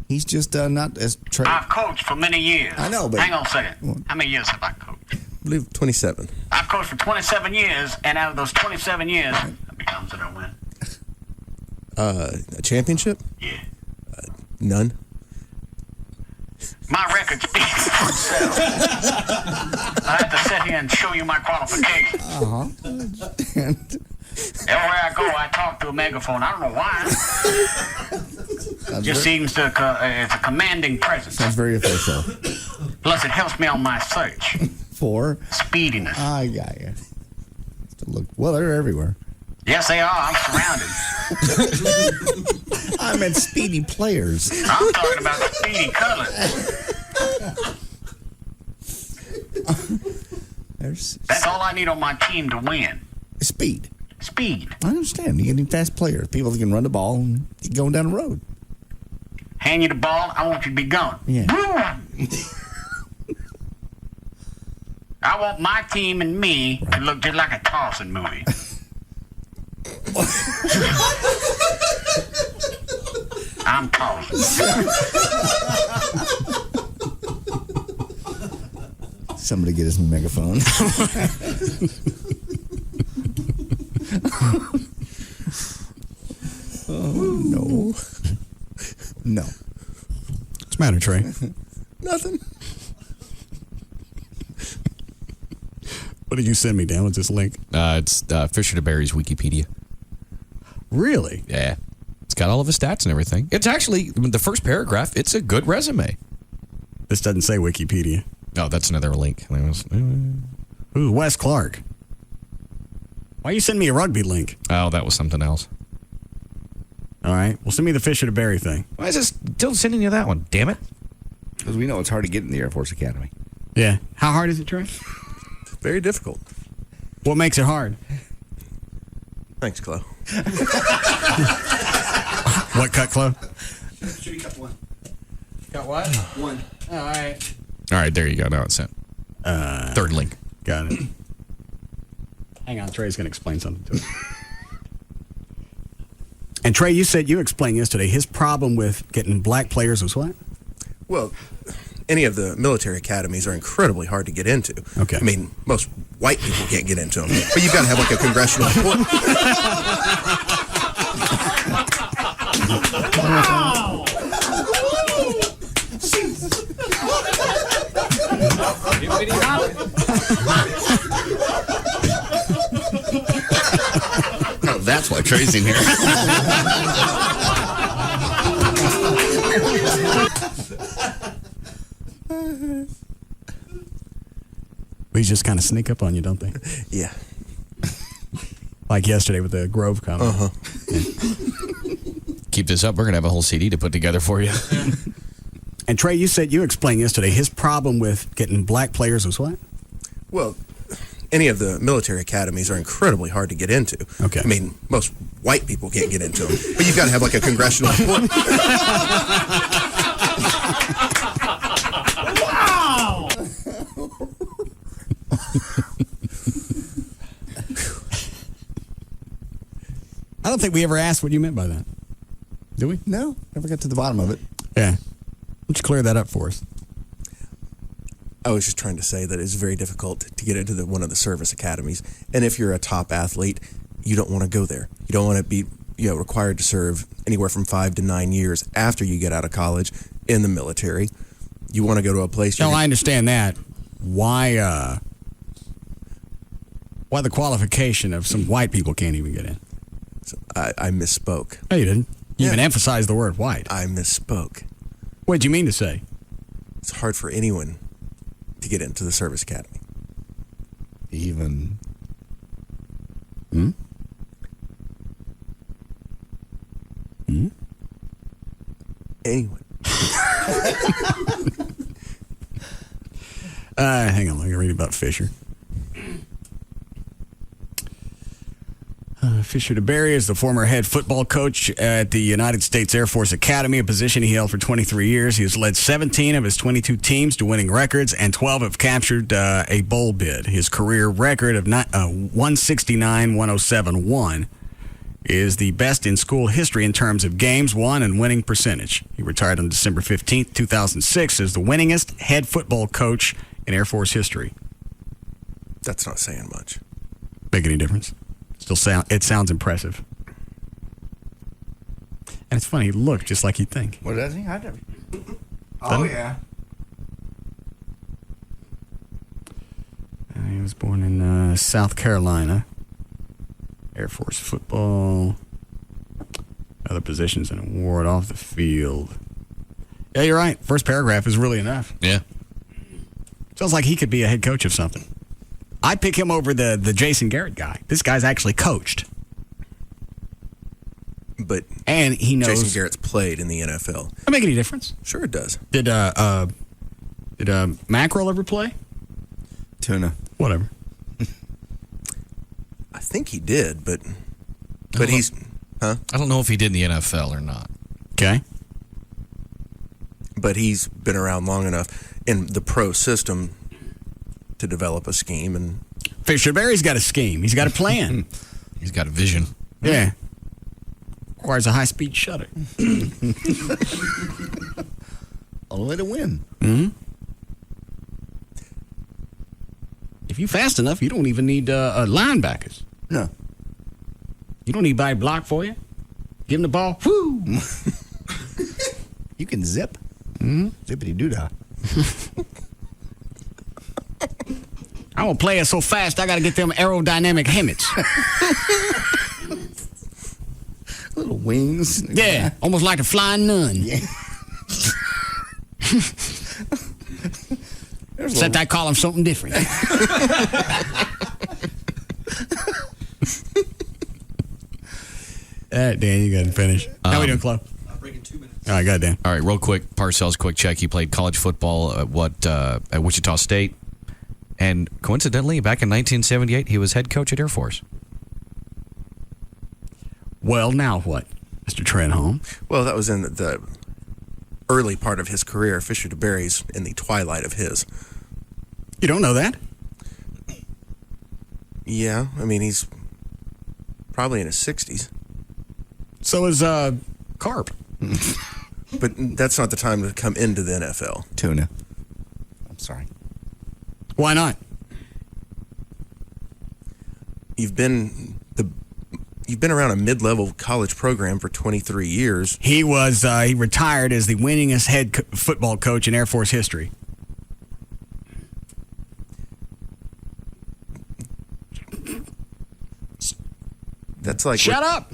He's just not as I've coached for many years. I know, but hang on a second. How many years have I coached? I believe 27. I've coached for 27 years, and out of those 27 years, how many times did I win? A championship? Yeah. None. My record speaks for itself. I have to sit here and show you my qualifications. Everywhere I go, I talk to a megaphone. I don't know why. Just seems to it's a commanding presence. Sounds very official. Plus, it helps me on my search. For speediness. I got you. Look, well, they're everywhere. Yes, they are. I'm surrounded. I meant speedy players. I'm talking about speedy colors. That's all I need on my team to win. Speed. Speed. I understand. You need fast players. People that can run the ball and keep going down the road. Hand you the ball, I want you to be gone. Yeah. I want my team and me to look just like a tossing movie. I'm tossing. Somebody get us a megaphone. Oh, no. No. What's the matter, Trey? Nothing. What did you send me, Dan? What's this link? It's Fisher DeBerry's Wikipedia. Really? Yeah. It's got all of his stats and everything. It's actually, the first paragraph, it's a good resume. This doesn't say Wikipedia. No, that's another link. Ooh, Wes Clark. Why you send me a rugby link? Oh, that was something else. All right. Well, send me the Fisher DeBerry thing. Why is this still sending you that one? Damn it. Because we know it's hard to get in the Air Force Academy. Yeah. How hard is it, Trey? Very difficult. What makes it hard? Thanks, Chloe. What cut, Chloe? Should be cut one. Got what? One. All right. All right, there you go. Now it's sent. Third link. Got it. Hang on. Trey's going to explain something to us. And Trey, you said you explained yesterday his problem with getting black players was what? Well, any of the military academies are incredibly hard to get into. Okay. I mean, most white people can't get into them. But you've got to have like a congressional report. Wow. Oh, that's why Trey's in here. These just kind of sneak up on you, don't they? Yeah. Like yesterday with the Grove comment. Uh-huh. Yeah. Keep this up. We're going to have a whole CD to put together for you. And Trey, you said you explained yesterday his problem with getting black players was what? Well, any of the military academies are incredibly hard to get into. Okay. I mean, most white people can't get into them. But you've got to have like a congressional report. Wow. think we ever asked what you meant by that. Did we? No, never got to the bottom of it. Yeah. Why don't you clear that up for us? I was just trying to say that it's very difficult to get into one of the service academies. And if you're a top athlete, you don't want to go there. You don't want to be required to serve anywhere from 5 to 9 years after you get out of college in the military. You want to go to a place... No, I understand that. Why the qualification of some white people can't even get in? So I misspoke. No, you didn't. You even emphasized the word white. I misspoke. What did you mean to say? It's hard for anyone to get into the service academy. Even... Anyone. Hang on, let me read about Fisher. Fisher DeBerry is the former head football coach at the United States Air Force Academy, a position he held for 23 years. He has led 17 of his 22 teams to winning records, and 12 have captured a bowl bid. His career record of 169-107-1 is the best in school history in terms of games won and winning percentage. He retired on December 15th, 2006 as the winningest head football coach in Air Force history. That's not saying much. Make any difference? It sounds impressive. And it's funny, he looked just like you'd think. What does he? I never... Yeah. He was born in South Carolina. Air Force football. Other positions and award off the field. Yeah, you're right. First paragraph is really enough. Yeah. Sounds like he could be a head coach of something. I'd pick him over the Jason Garrett guy. This guy's actually coached. But and he knows Jason Garrett's played in the NFL. Does that make any difference? Sure it does. Did Mackerel ever play? Tuna. Whatever. I think he did, but he's... Huh? I don't know if he did in the NFL or not. Okay. But he's been around long enough in the pro system to develop a scheme. And Fisher Berry's got a scheme. He's got a plan. He's got a vision. Yeah. Requires a high-speed shutter. Only way to win. Mm-hmm. If you're fast enough, you don't even need linebackers. No. You don't need anybody to block for you. Give him the ball. Woo! You can zip. Mm-hmm. Zippity-doo-dah. I'm going to play it so fast, I got to get them aerodynamic helmets. Little wings. Yeah, almost like a flying nun. Yeah. Except I call them something different. All right, Dan, you got to finish. How we doing, Chloe? I'm breaking 2 minutes. All right, goddamn. All right, real quick, Parcells, quick check. He played college football at Wichita State. And coincidentally, back in 1978, he was head coach at Air Force. Well, now what, Mr. Trenholm? well, that was in the early part of his career. Fisher DeBerry's in the twilight of his. You don't know that? Yeah, I mean, he's probably in his 60s. So is Carp. But that's not the time to come into the NFL. Tuna. I'm sorry. Why not? You've been around a mid-level college program for 23 years. He retired as the winningest head football coach in Air Force history. That's like Shut up.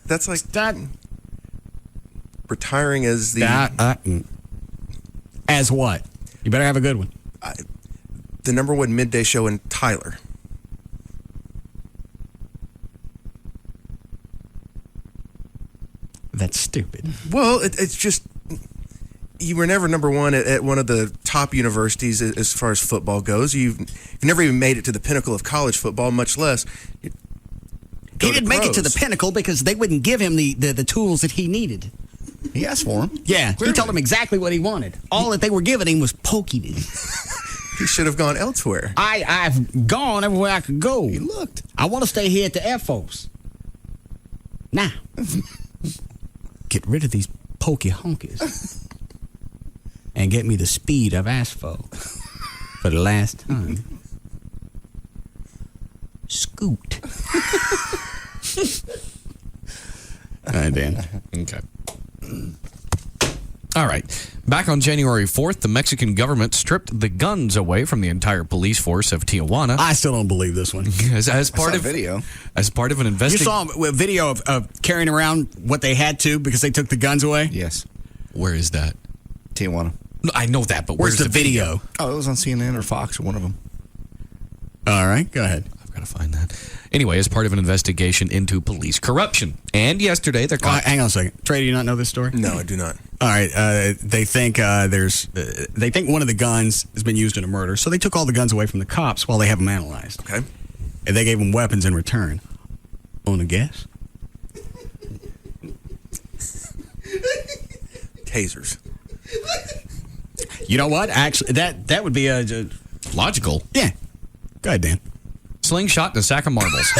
That's like that. Retiring as the as what? You better have a good one. The #1 midday show in Tyler. That's stupid. Well, it's just you were never #1 at one of the top universities as far as football goes. You've never even made it to the pinnacle of college football, much less. He didn't make it to the pinnacle because they wouldn't give him the tools that he needed. He asked for them. Yeah, clearly. He told him exactly what he wanted. All that they were giving him was poking him. He should have gone elsewhere. I've gone everywhere I could go. He looked. I want to stay here at the Air Force. Now, get rid of these pokey honkies and get me the speed I've asked for the last time. Scoot. All right, Dan. Okay. All right. Back on January 4th, the Mexican government stripped the guns away from the entire police force of Tijuana. I still don't believe this one. As part of video. As part of an You investigation. saw a video of carrying around what they had to because they took the guns away? Yes. Where is that? Tijuana. No, I know that, but Where's the video? Oh, it was on CNN or Fox or one of them. All right, go ahead. I've got to find that. Anyway, as part of an investigation into police corruption. And yesterday, they're hang on a second. Trey, do you not know this story? No, I do not. All right, they think they think one of the guns has been used in a murder, so they took all the guns away from the cops while they have them analyzed. Okay. And they gave them weapons in return. Want to guess? Tasers. You know what? Actually, that would be a logical. Yeah. Go ahead, Dan. Slingshot and a sack of marbles.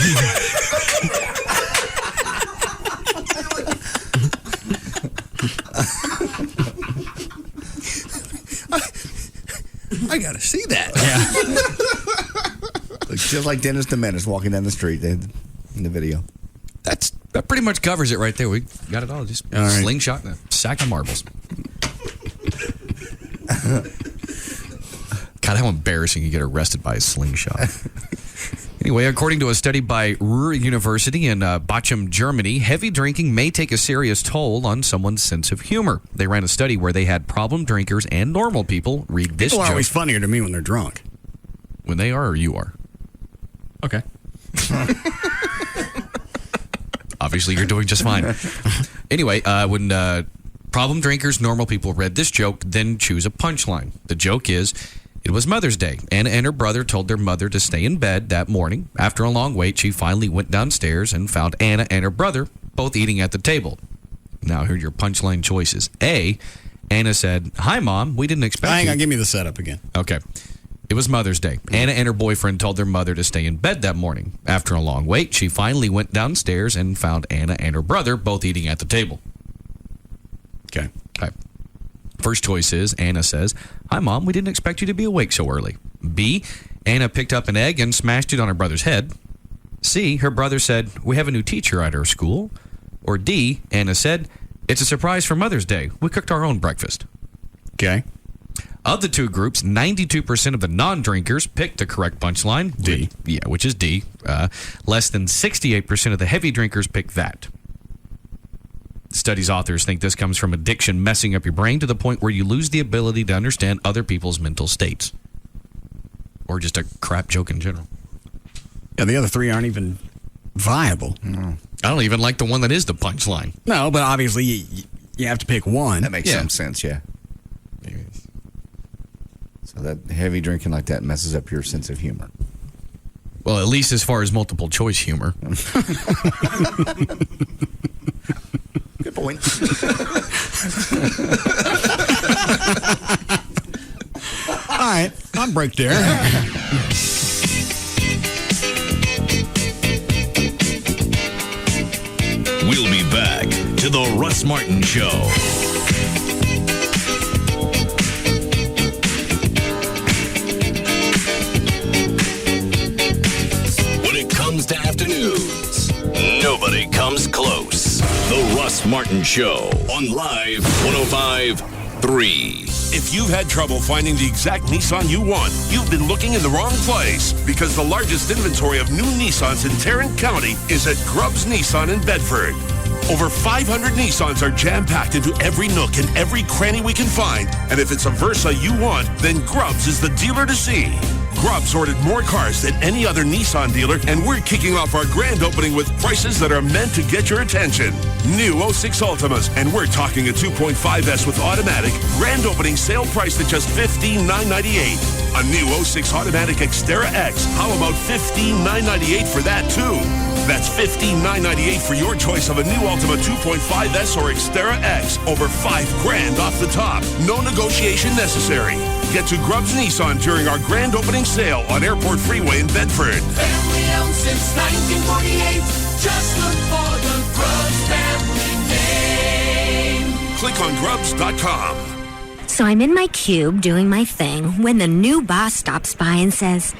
I gotta see that. Yeah. Looks just like Dennis the Menace walking down the street in the video. That pretty much covers it right there. We got it all. Just All right. slingshot and a sack of marbles. God, how embarrassing you get arrested by a slingshot. Anyway, according to a study by Ruhr University in Bochum, Germany, heavy drinking may take a serious toll on someone's sense of humor. They ran a study where they had problem drinkers and normal people read this People are joke. always funnier to me when they're drunk. When they are or you are? Okay. Obviously, you're doing just fine. Anyway, when problem drinkers, normal people read this joke, then choose a punchline. The joke is, it was Mother's Day. Anna and her brother told their mother to stay in bed that morning. After a long wait, she finally went downstairs and found Anna and her brother both eating at the table. Now, here are your punchline choices. A, Anna said, "Hi, Mom. We didn't expect Hang you." on, give me the setup again. Okay. It was Mother's Day. Anna and her boyfriend told their mother to stay in bed that morning. After a long wait, she finally went downstairs and found Anna and her brother both eating at the table. Okay. First choice is, Anna says, "Hi, Mom, we didn't expect you to be awake so early." B, Anna picked up an egg and smashed it on her brother's head. C, her brother said, "We have a new teacher at our school." Or D, Anna said, "It's a surprise for Mother's Day. We cooked our own breakfast." Okay. Of the two groups, 92% of the non-drinkers picked the correct punchline. D. Which is D. Less than 68% of the heavy drinkers picked that. Study's authors think this comes from addiction messing up your brain to the point where you lose the ability to understand other people's mental states. Or just a crap joke in general. Yeah, the other three aren't even viable. No. I don't even like the one that is the punchline. No, but obviously you have to pick one. That makes some sense, yeah. So that heavy drinking like that messes up your sense of humor. Well, at least as far as multiple choice humor. Good point. All right, I'll break there. We'll be back to the Russ Martin Show. When it comes to afternoons, nobody comes close. The Russ Martin Show on Live 105.3. If you've had trouble finding the exact Nissan you want, you've been looking in the wrong place, because the largest inventory of new Nissans in Tarrant County is at Grubbs Nissan in Bedford. Over 500 Nissans are jam-packed into every nook and every cranny we can find, and if it's a Versa you want, then Grubbs is the dealer to see. Grubbs ordered more cars than any other Nissan dealer, and we're kicking off our grand opening with prices that are meant to get your attention. New 06 Ultimas, and we're talking a 2.5S with automatic, grand opening sale priced at just $15,998. A new 06 automatic Xterra X, how about $15,998 for that too? That's $15,998 for your choice of a new Ultima 2.5S or Xterra X, over $5,000 off the top. No negotiation necessary. Get to Grubbs Nissan during our grand opening sale on Airport Freeway in Bedford. Family owned since 1948. Just look for the Grubbs family name. Click on Grubbs.com. So I'm in my cube doing my thing when the new boss stops by and says,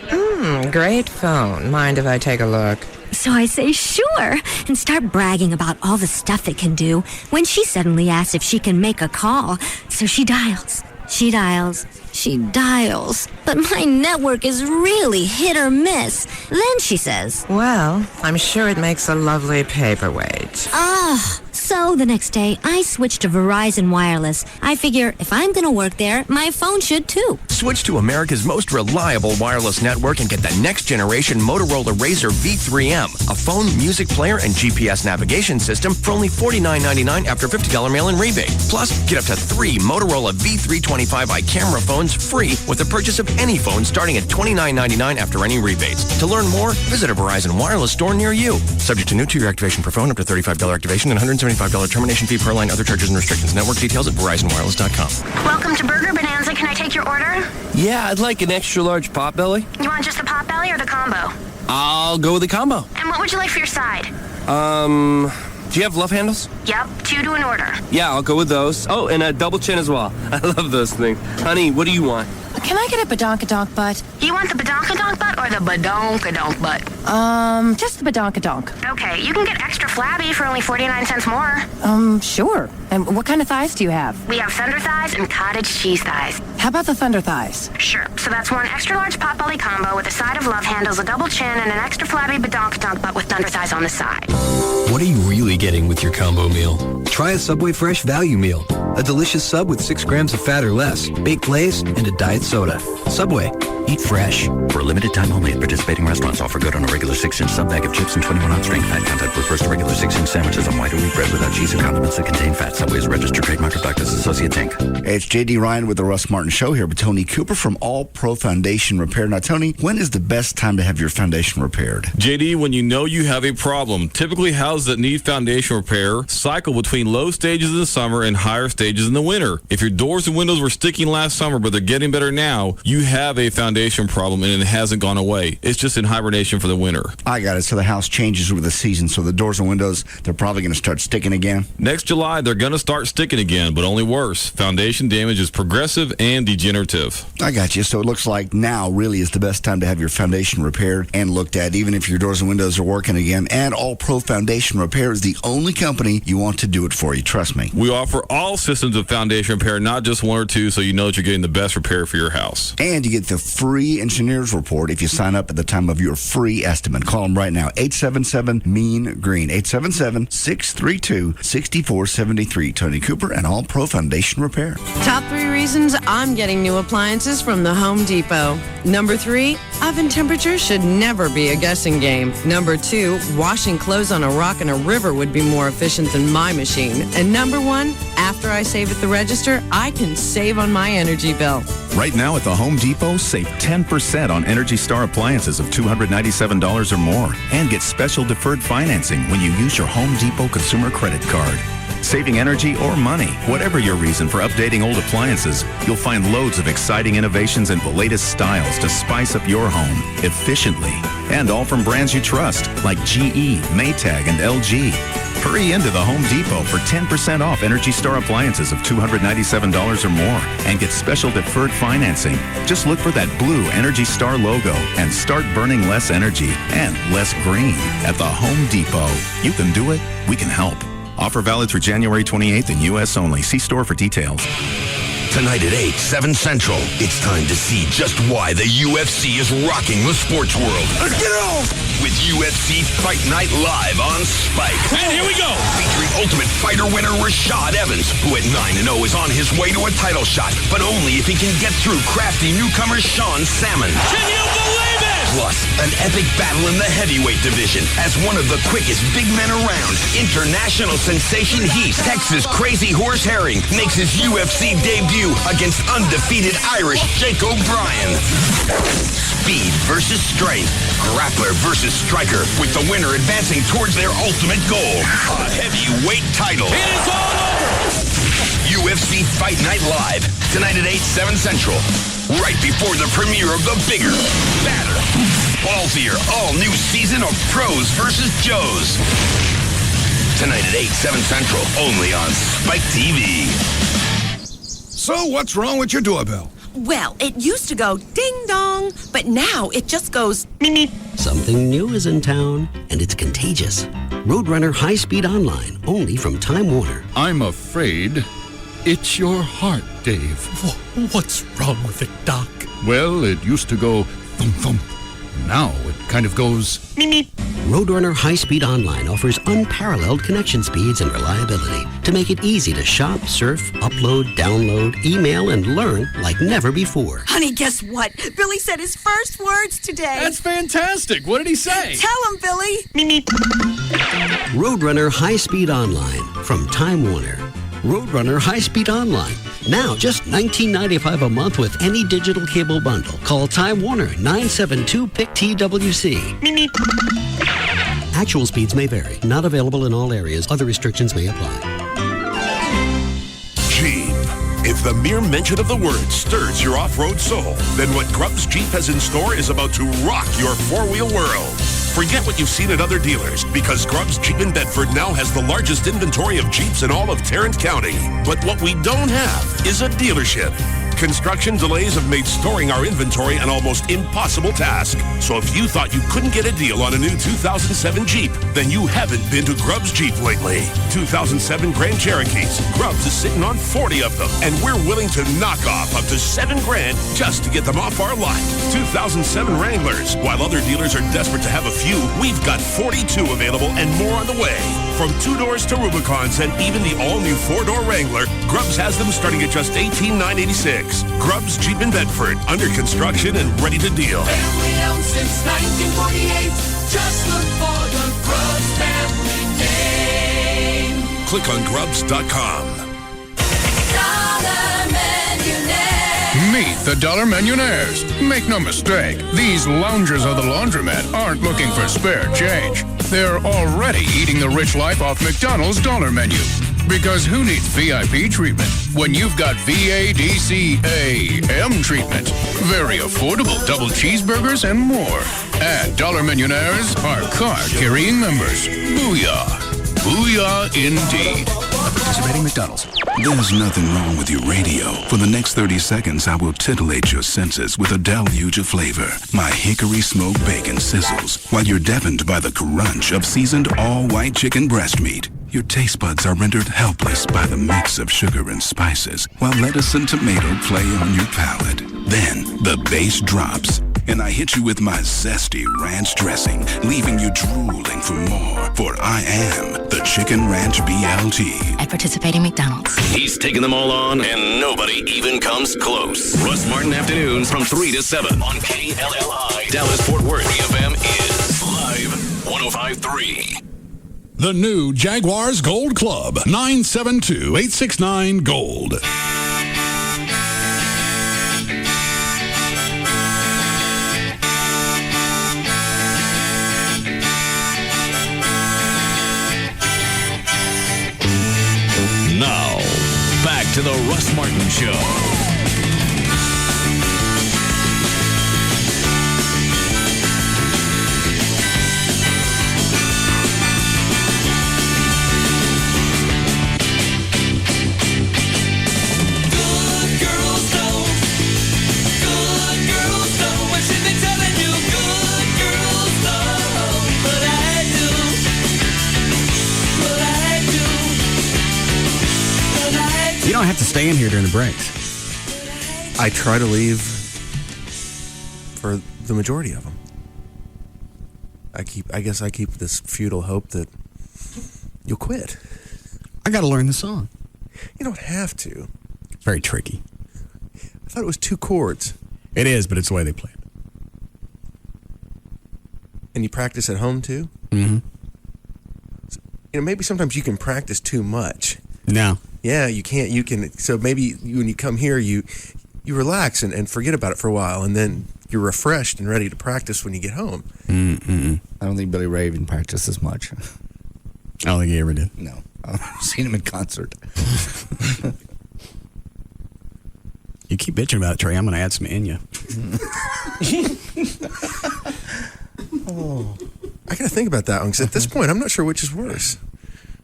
Great phone. Mind if I take a look? So I say, sure, and start bragging about all the stuff it can do when she suddenly asks if she can make a call. So she dials. She dials. She dials. But my network is really hit or miss. Then she says, Well, I'm sure it makes a lovely paperweight. So the next day, I switched to Verizon Wireless. I figure if I'm going to work there, my phone should too. Switch to America's most reliable wireless network and get the next generation Motorola Razr V3M, a phone, music player, and GPS navigation system for only $49.99 after $50 mail-in rebate. Plus, get up to 3 Motorola V325i camera phones free with the purchase of any phone starting at $29.99 after any rebates. To learn more, visit a Verizon Wireless store near you. Subject to new 2-year activation per phone, up to $35 activation and $175 termination fee per line, other charges and restrictions. Network details at VerizonWireless.com. Welcome to Burger Bonanza. Can I take your order? Yeah, I'd like an extra large potbelly. You want just the potbelly or the combo? I'll go with the combo. And what would you like for your side? Do you have love handles? Yep, 2 to an order. Yeah, I'll go with those. Oh, and a double chin as well. I love those things. Honey, what do you want? Can I get a badonkadonk butt? You want the badonkadonk butt or the badonkadonk butt? Just the badonkadonk. Okay, you can get extra flabby for only 49 cents more. Sure. And what kind of thighs do you have? We have thunder thighs and cottage cheese thighs. How about the thunder thighs? Sure. So that's 1 extra large potbelly combo with a side of love handles, a double chin, and an extra flabby badonkadonk butt with thunder thighs on the side. What are you really getting with your combo meal? Try a Subway Fresh Value Meal. A delicious sub with 6 grams of fat or less, baked Lay's, and a diet soda. Subway. Eat fresh. For a limited time only at participating restaurants. Offer good on a regular 6-inch sub bag of chips and 21-ounce string. Fat content refers to regular 6-inch sandwiches on white or wheat bread without cheese or condiments that contain fat. Subway is a registered trademark of Doctors Associates, Inc. Hey, it's J.D. Ryan with the Russ Martin Show here with Tony Cooper from All Pro Foundation Repair. Now, Tony, when is the best time to have your foundation repaired? JD, when you know you have a problem. Typically, houses that need foundation repair cycle between low stages in the summer and higher stages in the winter. If your doors and windows were sticking last summer, but they're getting better now, you have a foundation problem and it hasn't gone away. It's just in hibernation for the winter. I got it. So the house changes with the season. So the doors and windows, they're probably going to start sticking again? Next July, they're going to start sticking again, but only worse. Foundation damage is progressive and degenerative. I got you. So it looks like now really is the best time to have your foundation repaired and looked at, even if your doors and windows are working again. And All Pro Foundation Repair is the only company you want to do it for you. Trust me. We offer all systems of foundation repair, not just 1 or 2, so you know that you're getting the best repair for your house. And you get the free engineer's report if you sign up at the time of your free estimate. Call them right now. 877-MEAN-GREEN. 877-632-6473. Tony Cooper and All Pro Foundation Repair. Top 3 reasons I'm getting new appliances from the Home Depot. Number 3, oven temperature should never be a guessing game. Number 2, washing clothes on a rock in a river would be more efficient than my machine. And number 1, after I save at the register, I can save on my energy bill. Right now at the Home Depot, save 10% on Energy Star appliances of $297 or more and get special deferred financing when you use your Home Depot consumer credit card. Saving energy or money, whatever your reason for updating old appliances, you'll find loads of exciting innovations and the latest styles to spice up your home efficiently. And all from brands you trust, like GE, Maytag, and LG. Hurry into the Home Depot for 10% off Energy Star appliances of $297 or more and get special deferred financing. Just look for that blue Energy Star logo and start burning less energy and less green at the Home Depot. You can do it. We can help. Offer valid through January 28th in U.S. only. See store for details. Tonight at 8, 7 Central, it's time to see just why the UFC is rocking the sports world. Let's get it on! With UFC Fight Night Live on Spike. And here we go! Featuring Ultimate Fighter winner Rashad Evans, who at 9-0 is on his way to a title shot, but only if he can get through crafty newcomer Sean Salmon. Can you believe it? Plus, an epic battle in the heavyweight division as one of the quickest big men around. International sensation Heath, Texas Crazy Horse Herring, makes his UFC debut against undefeated Irish Jake O'Brien. Speed versus strength. Grappler versus striker, with the winner advancing towards their ultimate goal, a heavyweight title. It is all over! UFC Fight Night Live, tonight at 8, 7 Central. Right before the premiere of the bigger, badder, ballsier, all-new season of Pros vs. Joes. Tonight at 8, 7 Central, only on Spike TV. So what's wrong with your doorbell? Well, it used to go ding-dong, but now it just goes meep. Something new is in town, and it's contagious. Roadrunner High-Speed Online, only from Time Warner. I'm afraid it's your heart, Dave. What's wrong with it, Doc? Well, it used to go thump-thump. Now it kind of goes meep. Roadrunner High-Speed Online offers unparalleled connection speeds and reliability to make it easy to shop, surf, upload, download, email, and learn like never before. Honey, guess what? Billy said his first words today. That's fantastic. What did he say? Tell him, Billy. Meep. Roadrunner High-Speed Online from Time Warner. Roadrunner High-Speed Online. Now, just $19.95 a month with any digital cable bundle. Call Time Warner 972-PIC-TWC. Actual speeds may vary. Not available in all areas. Other restrictions may apply. Jeep. If the mere mention of the word stirs your off-road soul, then what Grubbs Jeep has in store is about to rock your four-wheel world. Forget what you've seen at other dealers, because Grubbs Jeep in Bedford now has the largest inventory of Jeeps in all of Tarrant County. But what we don't have is a dealership. Construction delays have made storing our inventory an almost impossible task. So if you thought you couldn't get a deal on a new 2007 Jeep, then you haven't been to Grubbs Jeep lately. 2007 Grand Cherokees. Grubbs is sitting on 40 of them, and we're willing to knock off up to $7,000 just to get them off our lot. 2007 Wranglers. While other dealers are desperate to have a few, we've got 42 available and more on the way. From 2-doors to Rubicons and even the all-new 4-door Wrangler, Grubbs has them starting at just $18,986. Grubbs Jeep in Bedford, under construction and ready to deal. Family owned since 1948. Just look for the Grubbs family name. Click on Grubbs.com. Meet the Dollar Millionaires. Make no mistake, these loungers of the laundromat aren't looking for spare change. They're already eating the rich life off McDonald's dollar menu. Because who needs VIP treatment when you've got VADCAM treatment? Very affordable double cheeseburgers and more. And Dollar Millionaires are card-carrying members. Booyah. Booyah indeed. Participating McDonald's. There's nothing wrong with your radio. For the next 30 seconds, I will titillate your senses with a deluge of flavor. My hickory smoked bacon sizzles while you're deafened by the crunch of seasoned all-white chicken breast meat. Your taste buds are rendered helpless by the mix of sugar and spices, while lettuce and tomato play on your palate. Then the bass drops, and I hit you with my zesty ranch dressing, leaving you drooling for more. For I am the Chicken Ranch BLT. At participating McDonald's. He's taking them all on, and nobody even comes close. Russ Martin Afternoons from 3 to 7 on KLLI. Dallas-Fort Worth. FM is live 105.3. The new Jaguars Gold Club, 972-869-GOLD. Now, back to the Russ Martin Show. You don't have to stay in here during the breaks. I try to leave for the majority of them. I guess I keep this futile hope that you'll quit. I got to learn the song. You don't have to. Very tricky. I thought it was 2 chords. It is, but it's the way they play it. And you practice at home too? Mm-hmm. Maybe sometimes you can practice too much. No. Yeah, you can't. You can. So maybe when you come here, you relax and forget about it for a while, and then you're refreshed and ready to practice when you get home. I don't think Billy Ray even practices much. I don't think he ever did. No. I've seen him in concert. keep bitching about it, Trey, I'm going to add some Enya. Oh, I got to think about that one, because at this point, I'm not sure which is worse.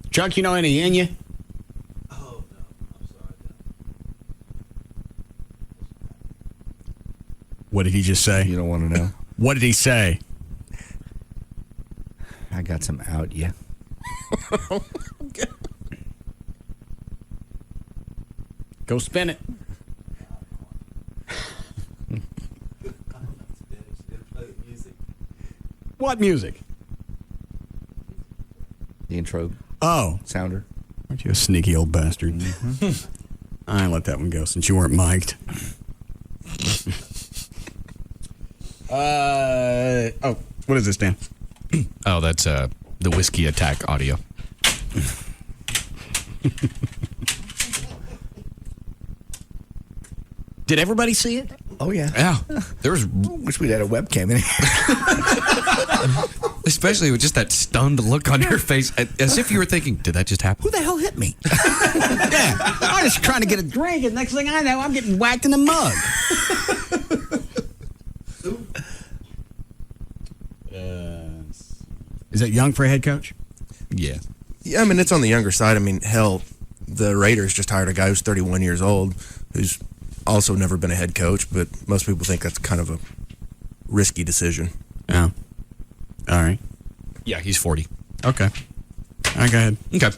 Chuck, you know any Enya? What did he just say? You don't want to know? What did he say? I got some out, yeah. Go spin it. What music? The intro. Oh. Sounder. Aren't you a sneaky old bastard? Mm-hmm. I let that one go since you weren't mic'd. What is this, Dan? Oh, that's the Whiskey Attack audio. Did everybody see it? Oh, yeah. Yeah. There was. Wish we'd had a webcam in here. Especially with just that stunned look on your face, as if you were thinking, did that just happen? Who the hell hit me? Yeah. I was just trying to get a drink, and next thing I know, I'm getting whacked in the mug. Is that young for a head coach? Yeah. Yeah, I mean, it's on the younger side. I mean, hell, the Raiders just hired a guy who's 31 years old, who's also never been a head coach, but most people think that's kind of a risky decision. Yeah. All right. Yeah, he's 40. Okay. All right, go ahead. Okay.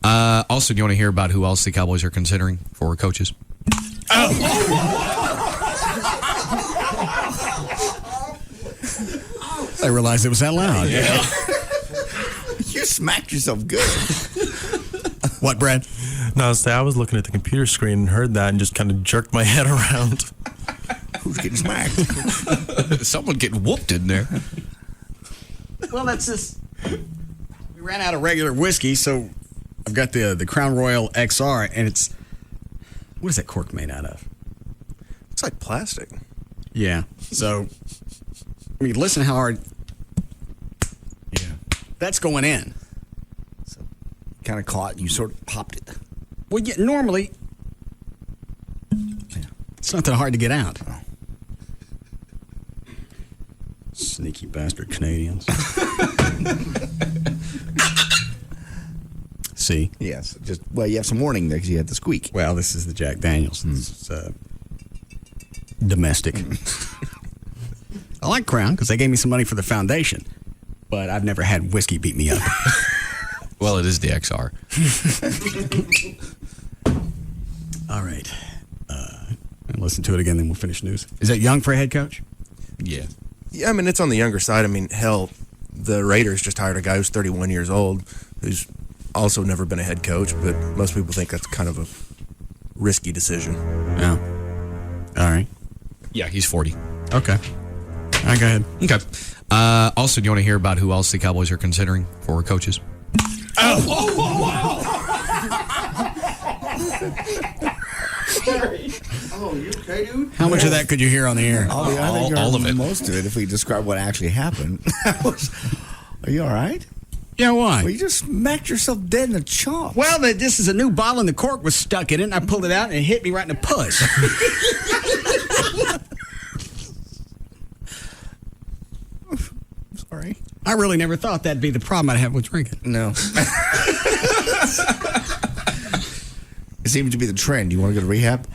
Also, do you want to hear about who else the Cowboys are considering for coaches? I realized it was that loud. Yeah. You smacked yourself good. What, Brad? No, I was looking at the computer screen and heard that and just kind of jerked my head around. Who's getting smacked? Someone getting whooped in there. Well, that's just... We ran out of regular whiskey, so I've got the Crown Royal XR, and it's... What is that cork made out of? It's like plastic. Yeah. So, I mean, listen how hard... Yeah. That's going in. So, kind of caught, and you sort of popped it. Well, yeah, normally... It's not that hard to get out. Oh. Sneaky bastard Canadians. See? Yes. Just well, you have some warning there because you had the squeak. Well, this is the Jack Daniels. This is domestic. I like Crown because they gave me some money for the foundation, but I've never had whiskey beat me up. Well, it is the XR. All right. Listen to it again, then we'll finish news. Is that young for a head coach? Yeah. Yeah, I mean, it's on the younger side. I mean, hell, the Raiders just hired a guy who's 31 years old, who's also never been a head coach, but most people think that's kind of a risky decision. Yeah. All right. Yeah, he's 40. Okay. All right, go ahead. Okay. Also, do you want to hear about who else the Cowboys are considering for coaches? Sorry. Oh, you okay, dude? How much of that could you hear on the air? All of it. Most of it, if we describe what actually happened. Are you all right? Yeah, why? Well, you just smacked yourself dead in the chomp. Well, this is a new bottle and the cork was stuck in it, and I pulled it out and it hit me right in the puss. Sorry. I really never thought that'd be the problem I'd have with drinking. No. It seems to be the trend. You want to go to rehab?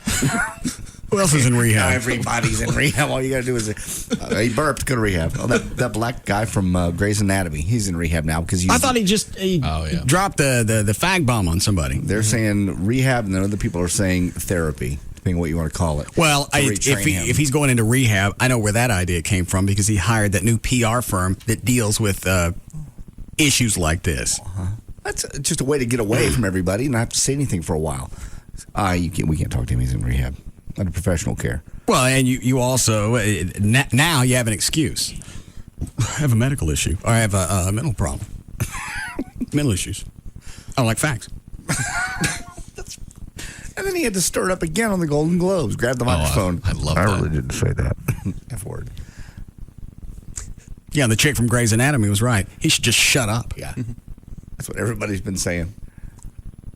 Who else is in rehab? Everybody's in rehab. All you got to do is he burped, go to rehab. Oh, that black guy from Grey's Anatomy, he's in rehab now because I thought he dropped the fag bomb on somebody. They're saying rehab, and then other people are saying therapy, depending on what you want to call it. Well, if he's going into rehab, I know where that idea came from because he hired that new PR firm that deals with issues like this. Uh-huh. That's just a way to get away from everybody and not have to say anything for a while. We can't talk to him. He's in rehab. Under professional care. Well, and you also, now you have an excuse. I have a medical issue. Or I have a mental problem. Mental issues. I don't like facts. And then he had to stir it up again on the Golden Globes. Grab the microphone. I love that. I really didn't say that. F word. Yeah, the chick from Grey's Anatomy was right. He should just shut up. Yeah. That's what everybody's been saying.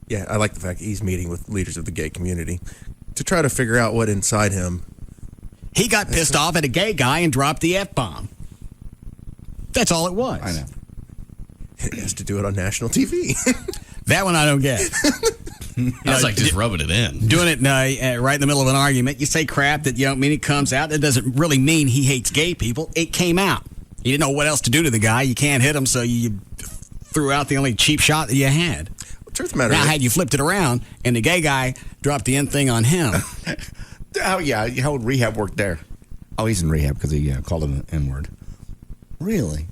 Yeah, I like the fact that he's meeting with leaders of the gay community. to try to figure out what inside him. He got pissed off at a gay guy and dropped the F-bomb. That's all it was. I know. He has to do it on national TV. That one I don't get. That's like just rubbing it in. Doing it right in the middle of an argument. You say crap that you don't mean it comes out. That doesn't really mean he hates gay people. It came out. You didn't know what else to do to the guy. You can't hit him, so you threw out the only cheap shot that you had. Well, truth of the matter now, is, had you flipped it around and the gay guy dropped the end thing on him. Oh, yeah. How would rehab work there? Oh, he's in rehab because he called him an N-word. Really?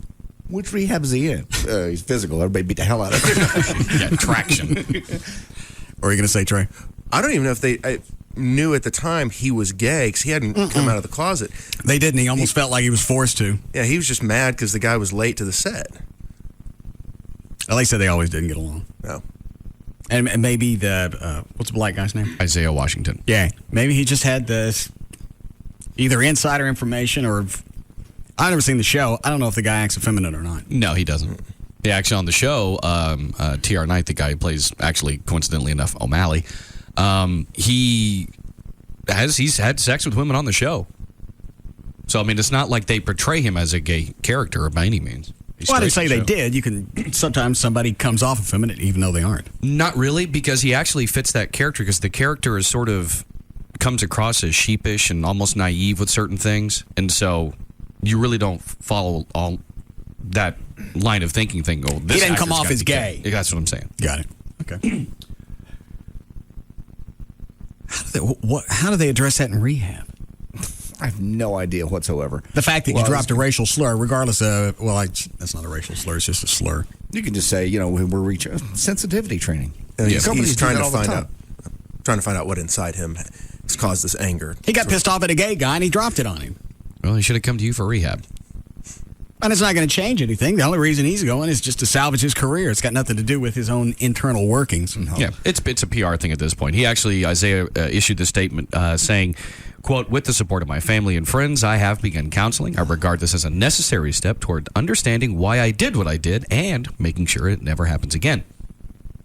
Which rehab is he in? He's physical. Everybody beat the hell out of him. Yeah, traction. What are you going to say, Trey? I don't even know if they knew at the time he was gay because he hadn't come out of the closet. They didn't. He almost felt like he was forced to. Yeah, he was just mad because the guy was late to the set. Well, they said they always didn't get along. No. And maybe what's the black guy's name? Isaiah Washington. Yeah. Maybe he just had this either insider information or... I've never seen the show. I don't know if the guy acts effeminate or not. No, he doesn't. Yeah, actually, on the show, T.R. Knight, the guy who plays, actually, coincidentally enough, O'Malley, he's had sex with women on the show. So, I mean, it's not like they portray him as a gay character by any means. Well, I didn't say they did. You can sometimes somebody comes off effeminate even though they aren't. Not really, because he actually fits that character, because the character is sort of comes across as sheepish and almost naive with certain things, and so you really don't follow all that line of thinking thing. Oh, this he didn't come actor's off gotta as be gay. That's what I'm saying. Got it. Okay. How do they address that in rehab? I have no idea whatsoever. The fact that you dropped a racial slur, regardless of, that's not a racial slur, it's just a slur. You can just say, we're reaching sensitivity training. He's trying to find out what inside him has caused this anger. He got pissed off at a gay guy and he dropped it on him. Well, he should have come to you for rehab. And it's not going to change anything. The only reason he's going is just to salvage his career. It's got nothing to do with his own internal workings. No. Yeah, it's a PR thing at this point. Isaiah issued this statement saying, quote, "With the support of my family and friends, I have begun counseling. I regard this as a necessary step toward understanding why I did what I did and making sure it never happens again.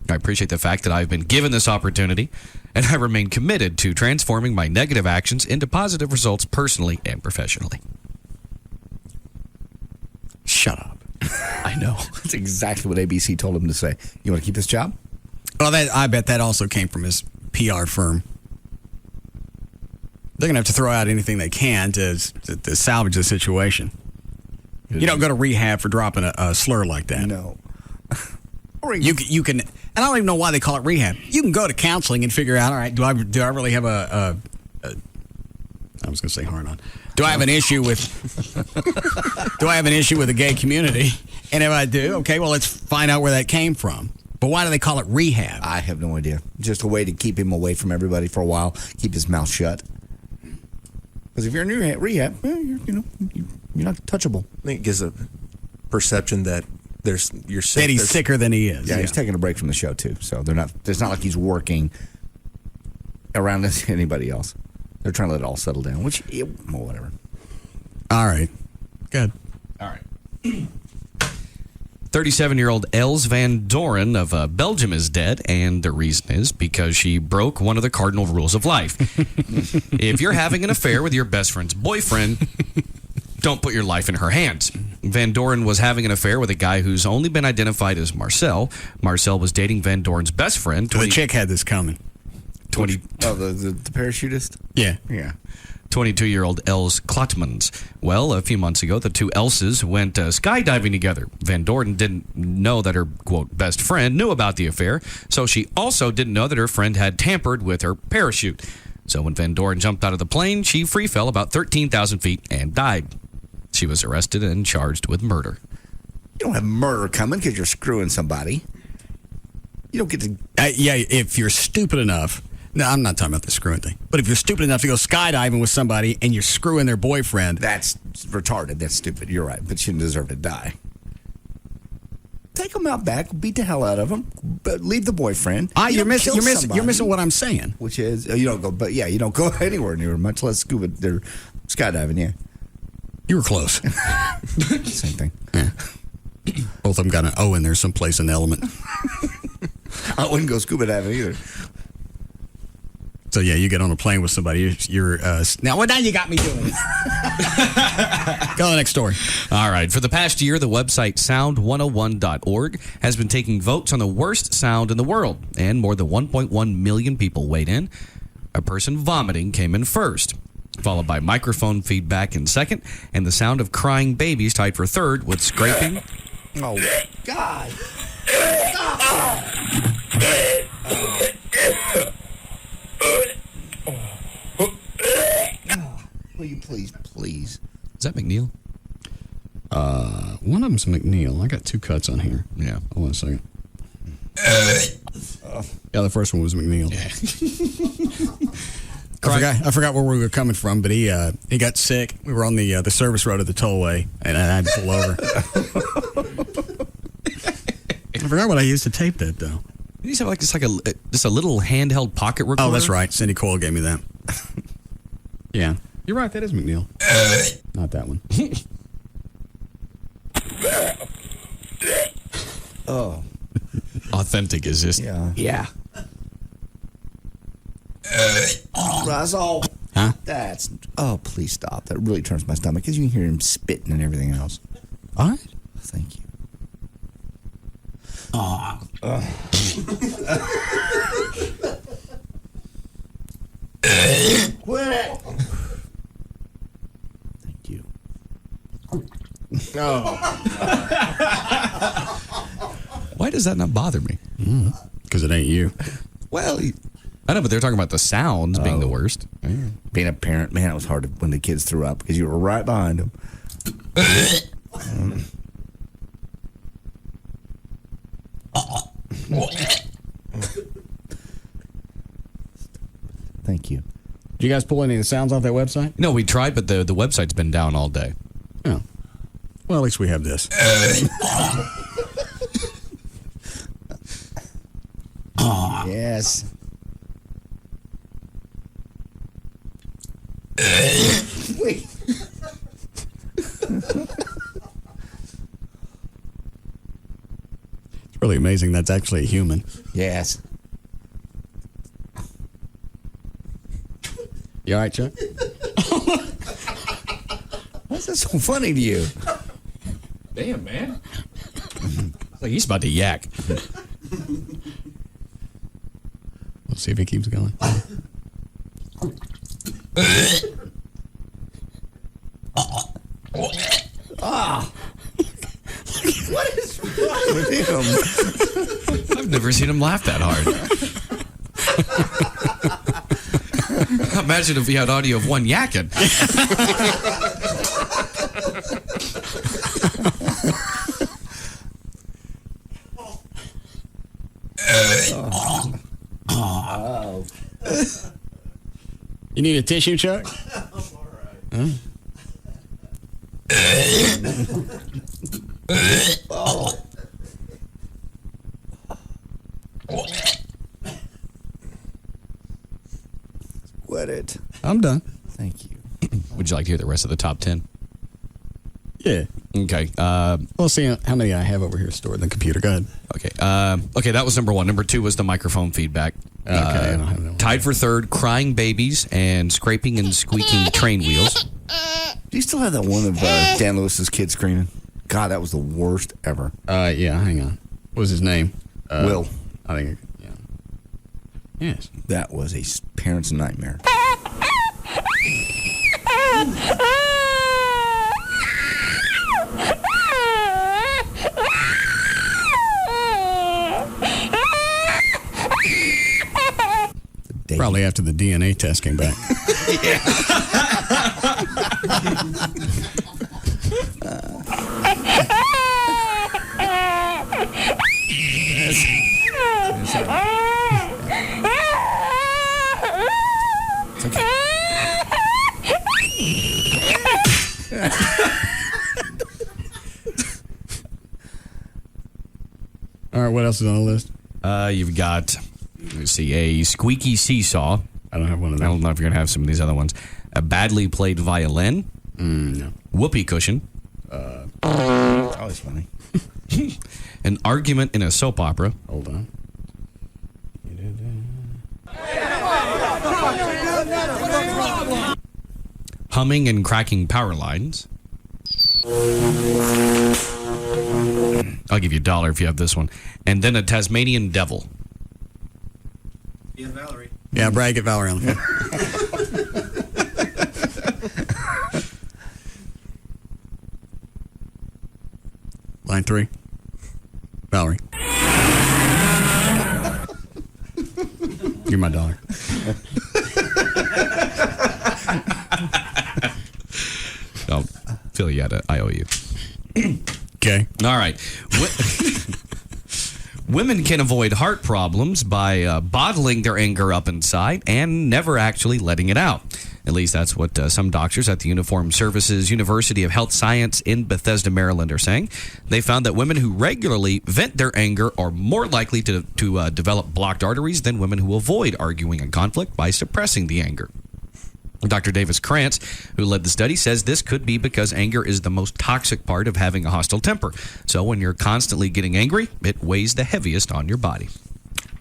I appreciate the fact that I've been given this opportunity, and I remain committed to transforming my negative actions into positive results personally and professionally." Shut up. I know. That's exactly what ABC told him to say. You want to keep this job? Well, I bet that also came from his PR firm. They're going to have to throw out anything they can to salvage the situation. You don't go to rehab for dropping a slur like that. No. You can, and I don't even know why they call it rehab. You can go to counseling and figure out, all right, do I really have I was going to say hard on. Do I have an issue with the gay community? And if I do, okay, well, let's find out where that came from. But why do they call it rehab? I have no idea. Just a way to keep him away from everybody for a while, keep his mouth shut. Because if you're in rehab, you're not touchable. I think it gives a perception that you're sick. That he's sicker than he is. Yeah, he's taking a break from the show too. So it's not like he's working around anybody else. They're trying to let it all settle down, which, well, whatever. All right. Good. All right. 37-year-old Els van Doren of Belgium is dead, and the reason is because she broke one of the cardinal rules of life. If you're having an affair with your best friend's boyfriend, don't put your life in her hands. Van Doren was having an affair with a guy who's only been identified as Marcel. Marcel was dating Van Doren's best friend. The chick had this coming. The parachutist? Yeah. 22-year-old Els Klotmans. Well, a few months ago, the two Elses went skydiving together. Van Doren didn't know that her, quote, best friend knew about the affair, so she also didn't know that her friend had tampered with her parachute. So when Van Doren jumped out of the plane, she free fell about 13,000 feet and died. She was arrested and charged with murder. You don't have murder coming because you're screwing somebody. You don't get to... if you're stupid enough... No, I'm not talking about the screwing thing. But if you're stupid enough to go skydiving with somebody and you're screwing their boyfriend... That's retarded. That's stupid. You're right. But you deserve to die. Take them out back. Beat the hell out of them. But leave the boyfriend. You're missing what I'm saying. Which is, you don't go... But yeah, you don't go anywhere near, much less scuba... They're skydiving, yeah. You were close. Same thing. Yeah. Both of them got an O in there someplace in the element. I wouldn't go scuba diving either. So yeah, you get on a plane with somebody. Now you got me doing it. Go to the next story. All right. For the past year, the website sound101.org has been taking votes on the worst sound in the world, and more than 1.1 million people weighed in. A person vomiting came in first, followed by microphone feedback in second, and the sound of crying babies tied for third, with scraping. Oh, God. Please. Is that McNeil? One of them's McNeil. I got 2 cuts on here. Yeah. Hold on a second. Yeah, the first one was McNeil. I forgot where we were coming from, but he got sick. We were on the service road at the tollway, and I had to pull over. I forgot what I used to tape that, though. You used to have just a little handheld pocket recorder. Oh, that's right. Cindy Coyle gave me that. Yeah. You're right. That is McNeil. Not that one. Oh. Authentic is just. Yeah. Russell. Huh? Please stop. That really turns my stomach because you can hear him spitting and everything else. All right. Thank you. Quit it. Thank you. No. Why does that not bother me? Because it ain't you. Well, I know, but they're talking about the sounds being the worst. Being a parent, man, it was hard when the kids threw up because you were right behind them. Thank you. Did you guys pull any of the sounds off that website? No, we tried, but the website's been down all day. Oh. Well, at least we have this. Yes. Wait. It's really amazing that's actually a human. Yes. You all right, Chuck? What's that so funny to you? Damn, man. Like he's about to yak. Let's see if he keeps going. What is wrong with him? I've never seen him laugh that hard. Imagine if we had audio of one yakking. You need a tissue, Chuck? Huh? Quit it. I'm done. Thank you. Would you like to hear the rest of the top 10? Yeah. Okay. We'll see how many I have over here stored in the computer. Go ahead. Okay. Okay, that was number 1. Number 2 was the microphone feedback. Okay. I don't have that one. Tied for third, crying babies and scraping and squeaking train wheels. Do you still have that one of Dan Lewis's kid screaming? God, that was the worst ever. Yeah, hang on. What was his name? Will. I think, yeah. Yes. That was a parent's nightmare. Probably after the DNA test came back. All right, what else is on the list? You've got, let's see, a squeaky seesaw. I don't have one of them. I don't know if you're going to have some of these other ones. A badly played violin. No. Whoopee cushion. Always funny. An argument in a soap opera. Hold on. Humming and cracking power lines. I'll give you $1 if you have this one. And then a Tasmanian devil. Yeah, Valerie. Yeah, Brad, get Valerie on the phone. Line 3. Valerie. You're my $1. I'll fill you out. I owe you. Okay. All right. Women can avoid heart problems by bottling their anger up inside and never actually letting it out. At least that's what some doctors at the Uniformed Services University of Health Science in Bethesda, Maryland are saying. They found that women who regularly vent their anger are more likely to develop blocked arteries than women who avoid arguing a conflict by suppressing the anger. Dr. Davis Krantz, who led the study, says this could be because anger is the most toxic part of having a hostile temper. So when you're constantly getting angry, it weighs the heaviest on your body.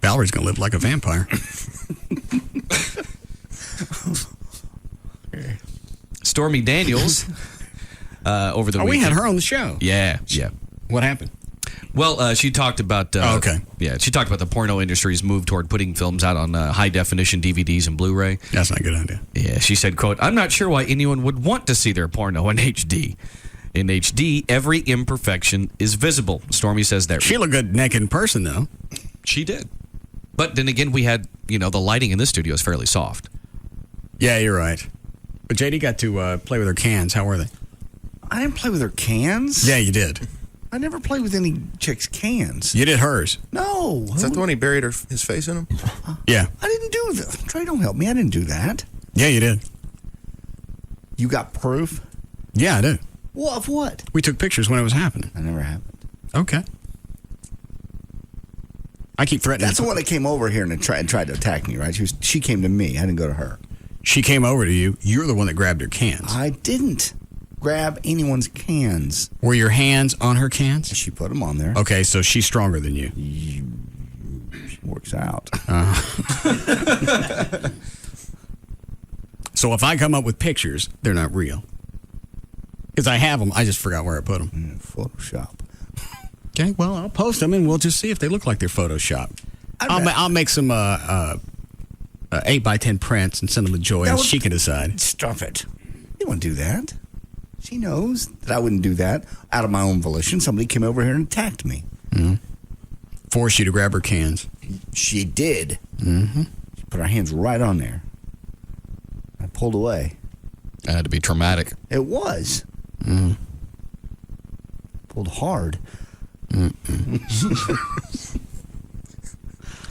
Valerie's going to live like a vampire. Stormy Daniels, over the weekend. We had her on the show. Yeah. What happened? Well, she talked about. Okay. Yeah, she talked about the porno industry's move toward putting films out on high definition DVDs and Blu-ray. That's not a good idea. Yeah, she said, "quote I'm not sure why anyone would want to see their porno in HD. In HD, every imperfection is visible." Stormy says that she looked good naked in person, though. She did, but then again, we had the lighting in this studio is fairly soft. Yeah, you're right. But JD got to play with her cans. How were they? I didn't play with her cans. Yeah, you did. I never played with any chick's cans. You did hers. No. Is that the one he buried his face in them? Yeah. I didn't do that. Trey, don't help me. I didn't do that. Yeah, you did. You got proof? Yeah, I did. Well, of what? We took pictures when it was happening. That never happened. Okay. I keep threatening. That's the one that came over here and tried to attack me, right? She came to me. I didn't go to her. She came over to you. You're the one that grabbed her cans. I didn't grab anyone's cans. Were your hands on her cans? She put them on there. Okay, so she's stronger than you. She works out. So if I come up with pictures, they're not real. Because I have them, I just forgot where I put them. Photoshop. Okay, well, I'll post them and we'll just see if they look like they're Photoshopped. I'll make some 8x10 prints and send them to Joy, and she can decide. Stop it. You won't do that. She knows that I wouldn't do that out of my own volition. Somebody came over here and attacked me. Mm-hmm. Forced you to grab her cans. She did. Mm-hmm. She put her hands right on there. I pulled away. That had to be traumatic. It was. Mm. Pulled hard.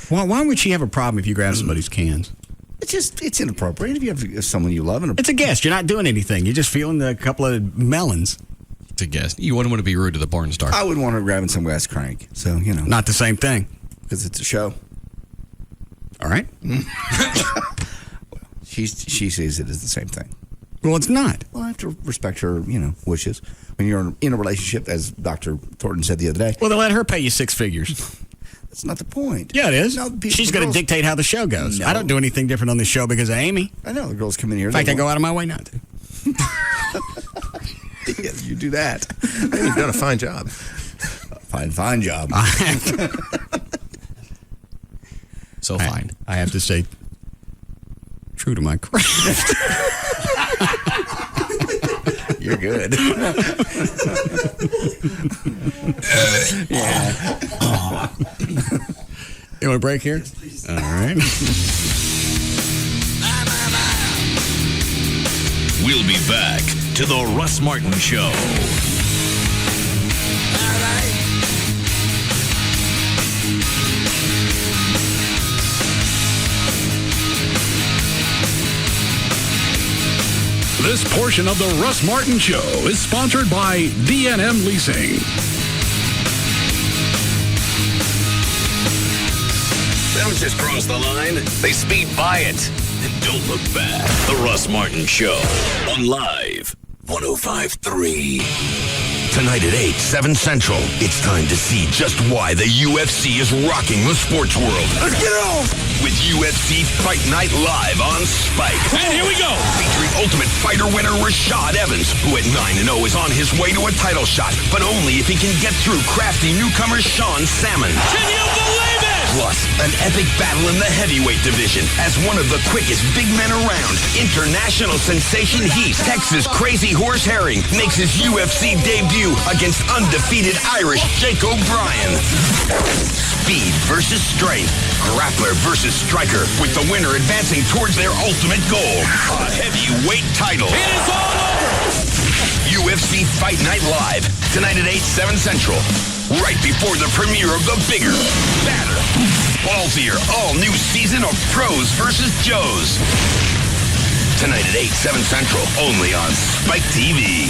Why would she have a problem if you grab somebody's cans? It's inappropriate if you have someone you love. It's a guest. You're not doing anything. You're just feeling a couple of melons. It's a guest. You wouldn't want to be rude to the porn star. I wouldn't want her grabbing some guy's crank. So, Not the same thing. Because it's a show. All right. She sees it as the same thing. Well, it's not. Well, I have to respect her, wishes. When you're in a relationship, as Dr. Thornton said the other day. Well, then let her pay you 6 figures. That's not the point. Yeah, it is. No, she's going to dictate how the show goes. No. I don't do anything different on this show because of Amy. I know. The girls come in here. In fact, I go out of my way not to. Yeah, you do that. You've done a fine job. Fine job. So fine. I have to stay true to my craft. You're good. Yeah. You want a break here? All right. We'll be back to the Russ Martin Show. This portion of the Russ Martin Show is sponsored by D&M Leasing. Don't just cross the line, they speed by it. And don't look back. The Russ Martin Show on Live 105.3. Tonight at 8, 7 Central, it's time to see just why the UFC is rocking the sports world. Let's get it on! With UFC Fight Night Live on Spike. And here we go. Featuring Ultimate Fighter winner Rashad Evans, who at 9-0 is on his way to a title shot, but only if he can get through crafty newcomer Sean Salmon. Can you believe it? Plus, an epic battle in the heavyweight division as one of the quickest big men around. International sensation Heat, Texas Crazy Horse Herring, makes his UFC debut against undefeated Irish Jake O'Brien. Speed versus strength, grappler versus striker, with the winner advancing towards their ultimate goal, a heavyweight title. It is all over. UFC Fight Night Live, tonight at 8, 7 Central. Right before the premiere of the bigger, badder, ballsier, all-new season of Pros vs. Joes. Tonight at 8, 7 Central, only on Spike TV.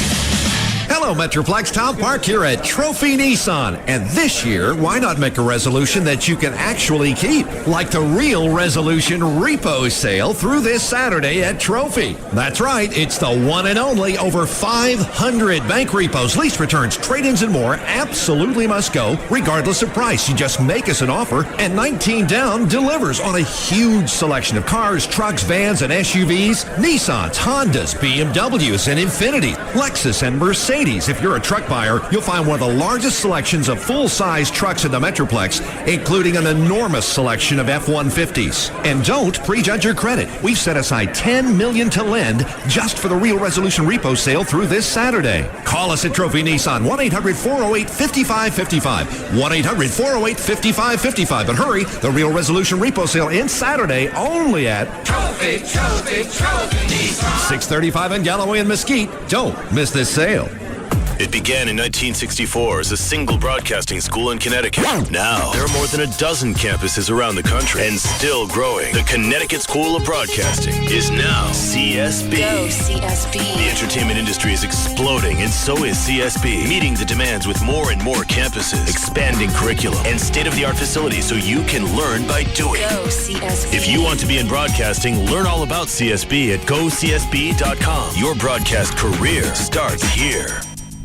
Hello, Metroplex. Tom Park here at Trophy Nissan. And this year, why not make a resolution that you can actually keep? Like the Real Resolution Repo Sale through this Saturday at Trophy. That's right. It's the one and only over 500 bank repos, lease returns, trade-ins, and more. Absolutely must go, regardless of price. You just make us an offer, and 19 down delivers on a huge selection of cars, trucks, vans, and SUVs. Nissans, Hondas, BMWs, and Infiniti, Lexus, and Mercedes. If you're a truck buyer, you'll find one of the largest selections of full-size trucks in the Metroplex, including an enormous selection of F-150s. And don't prejudge your credit. We've set aside $10 million to lend just for the Real Resolution Repo Sale through this Saturday. Call us at Trophy Nissan, 1-800-408-5555. 1-800-408-5555. But hurry, the Real Resolution Repo Sale ends Saturday only at Trophy Nissan. 635 in Galloway and Mesquite. Don't miss this sale. It began in 1964 as a single broadcasting school in Connecticut. Now, there are more than a dozen campuses around the country and still growing. The Connecticut School of Broadcasting is now CSB. Go CSB. The entertainment industry is exploding, and so is CSB, meeting the demands with more and more campuses, expanding curriculum, and state-of-the-art facilities so you can learn by doing. Go CSB. If you want to be in broadcasting, learn all about CSB at GoCSB.com. Your broadcast career starts here.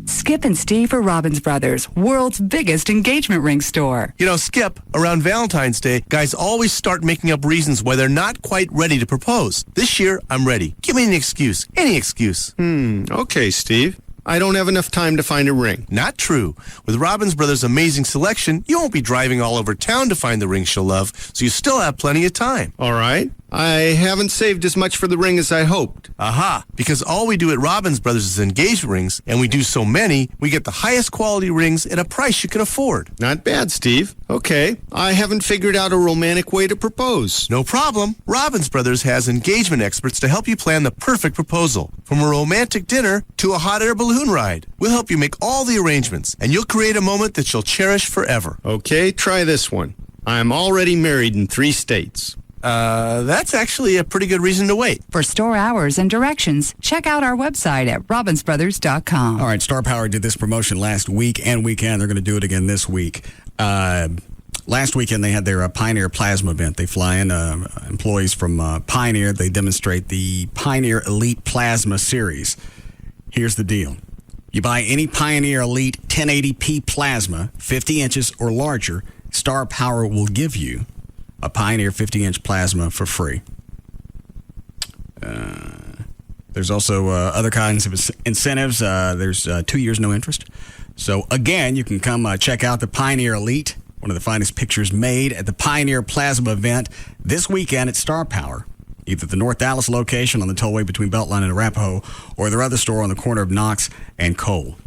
Skip and Steve are Robbins Brothers, world's biggest engagement ring store. You know, Skip, around Valentine's Day, guys always start making up reasons why they're not quite ready to propose. This year, I'm ready. Give me an excuse. Any excuse. Okay, Steve. I don't have enough time to find a ring. Not true. With Robbins Brothers' amazing selection, you won't be driving all over town to find the ring she'll love, so you still have plenty of time. All right. I haven't saved as much for the ring as I hoped. Aha, because all we do at Robbins Brothers is engagement rings, and we do so many, we get the highest quality rings at a price you can afford. Not bad, Steve. Okay, I haven't figured out a romantic way to propose. No problem. Robbins Brothers has engagement experts to help you plan the perfect proposal. From a romantic dinner to a hot air balloon ride. We'll help you make all the arrangements, and you'll create a moment that you'll cherish forever. Okay, try this one. I'm already married in 3 states. That's actually a pretty good reason to wait. For store hours and directions, check out our website at robbinsbrothers.com. All right, Star Power did this promotion last week and weekend. They're going to do it again this week. Last weekend, they had their Pioneer Plasma event. They fly in employees from Pioneer. They demonstrate the Pioneer Elite Plasma Series. Here's the deal. You buy any Pioneer Elite 1080p plasma, 50 inches or larger, Star Power will give you a Pioneer 50-inch plasma for free. There's also other kinds of incentives. There's 2 years no interest. So, again, you can come check out the Pioneer Elite, one of the finest pictures made at the Pioneer Plasma event this weekend at Star Power, either the North Dallas location on the tollway between Beltline and Arapahoe or their other store on the corner of Knox and Cole.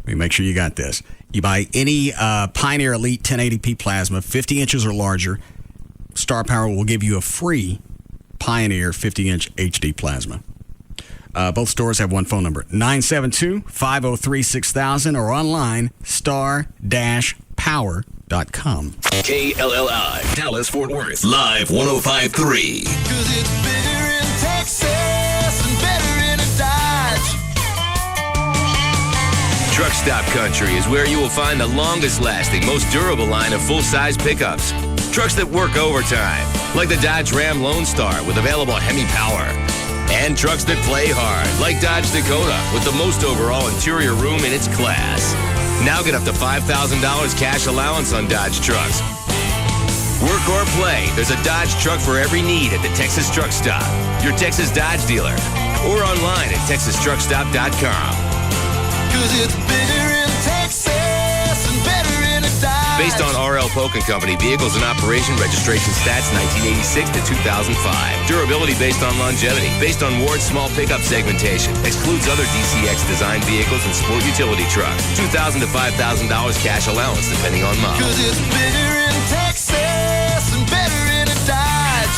Let me make sure you got this. You buy any Pioneer Elite 1080p plasma, 50 inches or larger, Star Power will give you a free Pioneer 50-inch HD plasma. Both stores have one phone number, 972-503-6000, or online, star-power.com. KLLI, Dallas, Fort Worth, live 105.3. 'Cause it's bigger in Texas and better in a Dodge. Truck Stop Country is where you will find the longest-lasting, most durable line of full-size pickups. Trucks that work overtime, like the Dodge Ram Lone Star with available Hemi power. And trucks that play hard, like Dodge Dakota, with the most overall interior room in its class. Now get up to $5,000 cash allowance on Dodge trucks. Work or play, there's a Dodge truck for every need at the Texas Truck Stop, your Texas Dodge dealer, or online at texastruckstop.com. 'Cause it's bigger in Texas and better in a Dodge. Based on R.L. Polk & Company, vehicles in operation, registration stats 1986 to 2005. Durability based on longevity, based on Ward's small pickup segmentation. Excludes other DCX designed vehicles and sport utility trucks. $2,000 to $5,000 cash allowance depending on model. 'Cause it's bigger in Texas and better in a Dodge.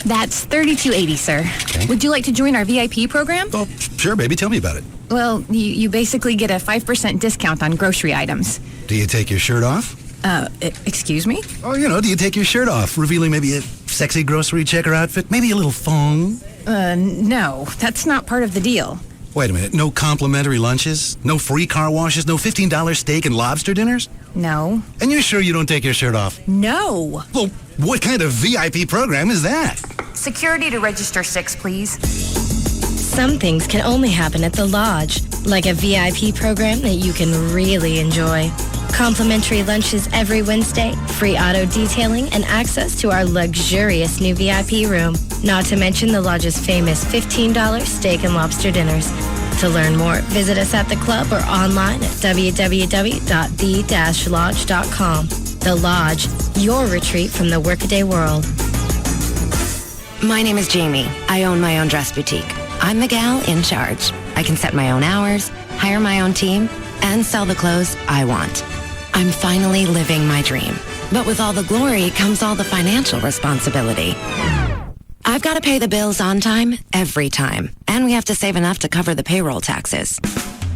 That's $32.80, sir. Would you like to join our VIP program? Oh, sure, baby. Tell me about it. Well, you basically get a 5% discount on grocery items. Do you take your shirt off? Excuse me? Oh, do you take your shirt off, revealing maybe a sexy grocery checker outfit? Maybe a little thong? No, that's not part of the deal. Wait a minute. No complimentary lunches? No free car washes? No $15 steak and lobster dinners? No. And you're sure you don't take your shirt off? No. Well, what kind of VIP program is that? Security to register 6, please. Some things can only happen at the Lodge, like a VIP program that you can really enjoy. Complimentary lunches every Wednesday, free auto detailing, and access to our luxurious new VIP room. Not to mention the Lodge's famous $15 steak and lobster dinners. To learn more, visit us at the club or online at www.the-lodge.com. The Lodge, your retreat from the workaday world. My name is Jamie. I own my own dress boutique. I'm the gal in charge. I can set my own hours, hire my own team, and sell the clothes I want. I'm finally living my dream. But with all the glory comes all the financial responsibility. I've got to pay the bills on time, every time. And we have to save enough to cover the payroll taxes.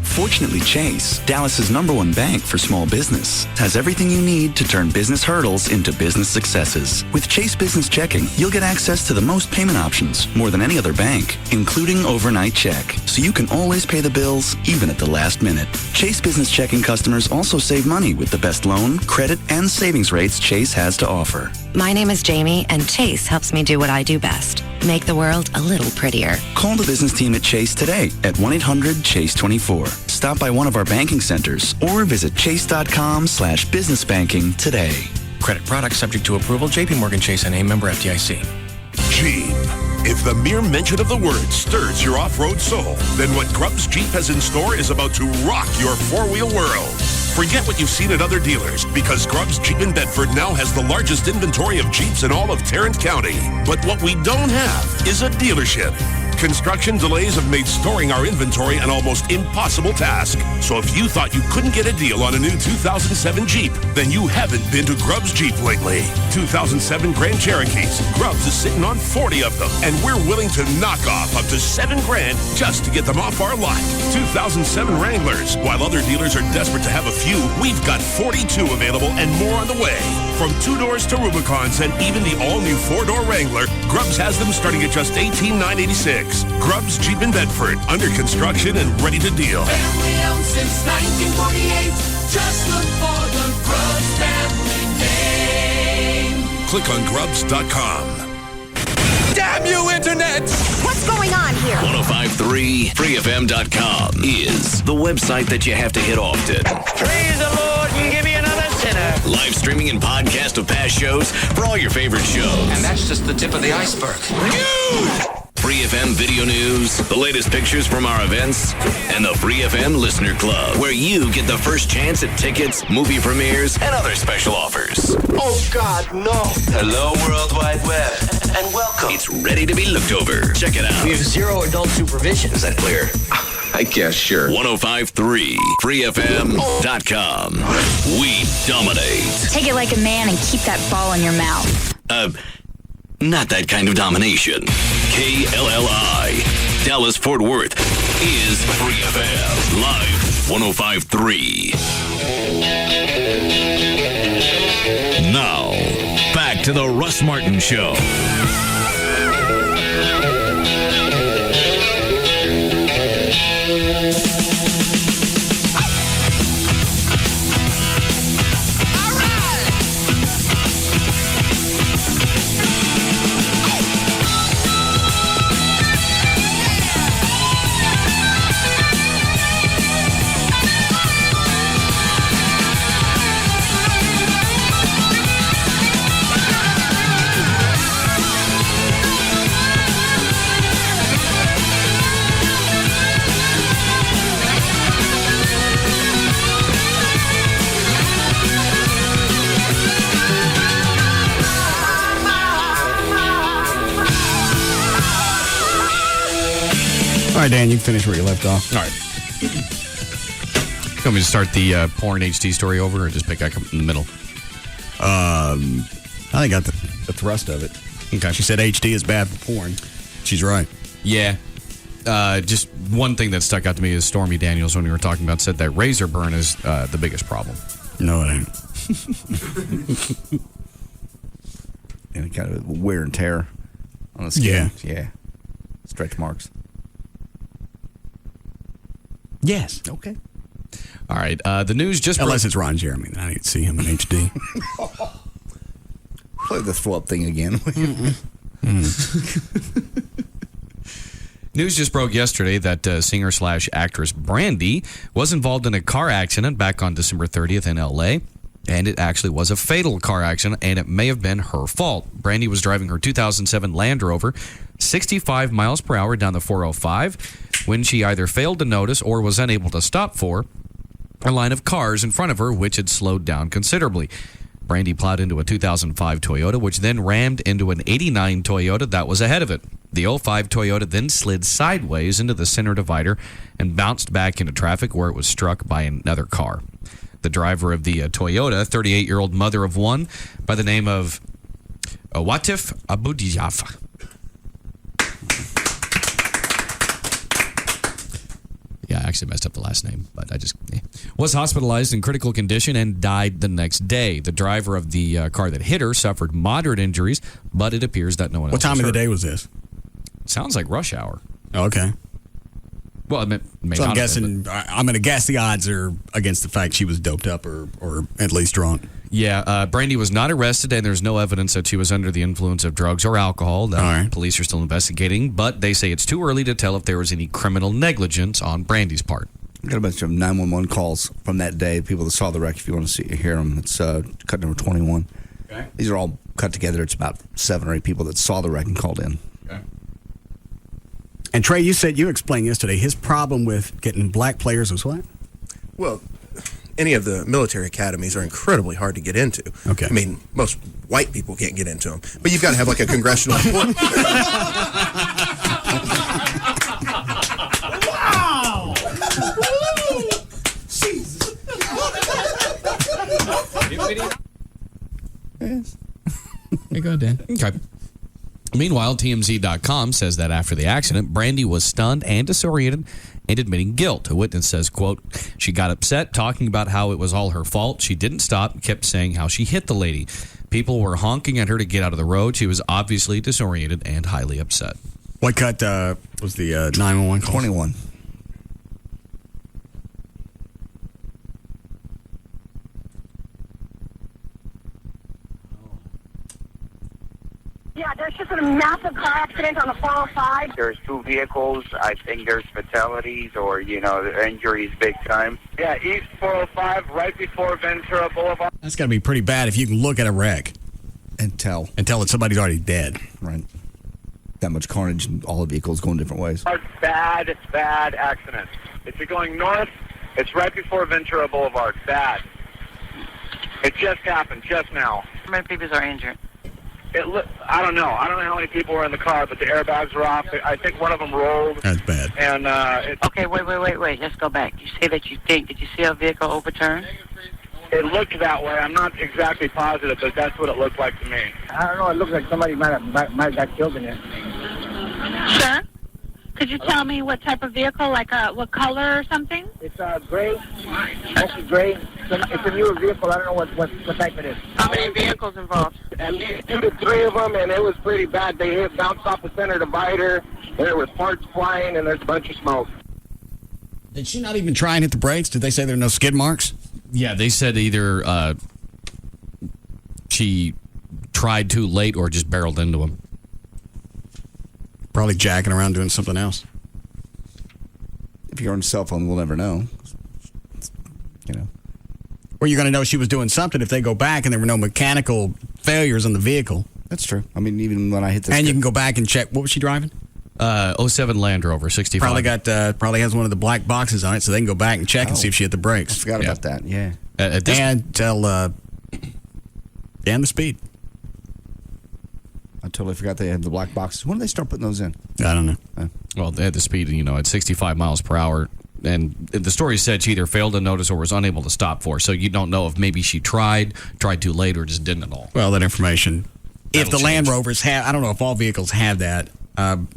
Fortunately, Chase, Dallas's #1 bank for small business, has everything you need to turn business hurdles into business successes. With Chase Business Checking, you'll get access to the most payment options, more than any other bank, including overnight check, so you can always pay the bills, even at the last minute. Chase Business Checking customers also save money with the best loan, credit, and savings rates Chase has to offer. My name is Jamie, and Chase helps me do what I do best. Make the world a little prettier. Call the business team at Chase today at 1-800-CHASE-24. Stop by one of our banking centers or visit chase.com/businessbanking today. Credit product subject to approval. JPMorgan Chase and a member FDIC. Jeep. If the mere mention of the word stirs your off-road soul, then what Grubbs Jeep has in store is about to rock your four-wheel world. Forget what you've seen at other dealers, because Grubbs Jeep in Bedford now has the largest inventory of Jeeps in all of Tarrant County. But what we don't have is a dealership. Construction delays have made storing our inventory an almost impossible task. So if you thought you couldn't get a deal on a new 2007 Jeep, then you haven't been to Grubbs Jeep lately. 2007 Grand Cherokees. Grubbs is sitting on 40 of them, and we're willing to knock off up to $7,000 just to get them off our lot. 2007 Wranglers. While other dealers are desperate to have a few, we've got 42 available and more on the way. From 2-doors to Rubicons and even the all-new 4-door Wrangler, Grubbs has them starting at just $18,986. Grubbs Jeep in Bedford, under construction and ready to deal. Family owned since 1948. Just look for the Grubbs family name. Click on Grubbs.com. Damn you, Internet! What's going on here? 1053freefm.com is the website that you have to hit often. Praise the Lord and give me another sinner. Live streaming and podcast of past shows for all your favorite shows. And that's just the tip of the iceberg. Free FM video news, the latest pictures from our events, and the Free FM Listener Club, where you get the first chance at tickets, movie premieres, and other special offers. Oh, God, no. Hello, World Wide Web, and welcome. It's ready to be looked over. Check it out. We have zero adult supervision. Is that clear? I guess, sure. 1053freefm.com. We dominate. Take it like a man and keep that ball in your mouth. Not that kind of domination. KLLI, Dallas Fort Worth, is Free FM. Live 1053. Now, back to the Russ Martin Show. All right, Dan, you can finish where you left off. All right. You want me to start the porn HD story over or just pick up in the middle? I think I got the thrust of it. Okay. She said HD is bad for porn. She's right. Yeah. Just one thing that stuck out to me is Stormy Daniels, when we were talking about, said that razor burn is the biggest problem. No, it ain't. And kind of wear and tear on the skin. Yeah. Stretch marks. Yes. Okay. All right. The news just Unless it's Ron Jeremy. I need to see him in HD. Play the throw up thing again. News just broke yesterday that singer/actress Brandy was involved in a car accident back on December 30th in L.A., and it actually was a fatal car accident, and it may have been her fault. Brandy was driving her 2007 Land Rover 65 miles per hour down the 405 when she either failed to notice or was unable to stop for a line of cars in front of her, which had slowed down considerably. Brandy plowed into a 2005 Toyota, which then rammed into an 89 Toyota that was ahead of it. The 05 Toyota then slid sideways into the center divider and bounced back into traffic where it was struck by another car. The driver of the Toyota, 38-year-old mother of one by the name of Watif Aboudiaf. Yeah, I actually messed up the last name, but was hospitalized in critical condition and died the next day. The driver of the car that hit her suffered moderate injuries, but it appears that no one else What time was of the hurt. day was this? Sounds like rush hour. Oh, okay. Well, it may So I'm not have guessing, been, I'm going to guess the odds are against the fact she was doped up or at least drunk. Yeah, Brandy was not arrested, and there's no evidence that she was under the influence of drugs or alcohol. Police are still investigating, but they say it's too early to tell if there was any criminal negligence on Brandy's part. I got a bunch of 911 calls from that day, people that saw the wreck. If you want to hear them, it's cut number 21. Okay. These are all cut together. It's about 7 or 8 people that saw the wreck and called in. Okay. And Trey, you explained yesterday his problem with getting black players was what? Well, any of the military academies are incredibly hard to get into. Okay. I mean, most white people can't get into them. But you've got to have like a congressional... Wow! Jesus! Yes. Hey, go ahead, Dan. Okay. Meanwhile, TMZ.com says that after the accident, Brandy was stunned and disoriented and admitting guilt. A witness says, quote, she got upset talking about how it was all her fault. She didn't stop, kept saying how she hit the lady. People were honking at her to get out of the road. She was obviously disoriented and highly upset. What cut was the 911 call? 21. Yeah, there's just a massive car accident on the 405. There's 2 vehicles. I think there's fatalities or, injuries big time. Yeah, East 405, right before Ventura Boulevard. That's got to be pretty bad if you can look at a wreck and tell that somebody's already dead. Right. That much carnage and all the vehicles going different ways. Bad accident. If you're going north, it's right before Ventura Boulevard. Bad. It just happened, just now. How many people are injured? I don't know. I don't know how many people were in the car, but the airbags were off. I think one of them rolled. That's bad. And okay, wait. Let's go back. You say that did you see a vehicle overturn? It looked that way. I'm not exactly positive, but that's what it looked like to me. I don't know. It looks like somebody might have got killed in it. Sure. Could you tell me what type of vehicle, like what color or something? It's gray, mostly gray. It's a newer vehicle. I don't know what type it is. How many vehicles involved? At least 2 to 3 of them, and it was pretty bad. They bounced off the center divider. There was parts flying, and there's a bunch of smoke. Did she not even try and hit the brakes? Did they say there are no skid marks? Yeah, they said either she tried too late or just barreled into him. Probably jacking around doing something else. If you're on a cell phone, we'll never know. Or you're going to know she was doing something if they go back and there were no mechanical failures on the vehicle. That's true. I mean, even when I hit this... And you can go back and check. What was she driving? 07 Land Rover, 65. Probably has one of the black boxes on it, so they can go back and check and see if she hit the brakes. I forgot about that, yeah. And tell... and the speed. I totally forgot they had the black boxes. When did they start putting those in? I don't know. Well, they had the speed, at 65 miles per hour. And the story said she either failed to notice or was unable to stop for. So you don't know if maybe she tried too late, or just didn't at all. Well, that information. If the change. Land Rovers have, I don't know if all vehicles have that. I'm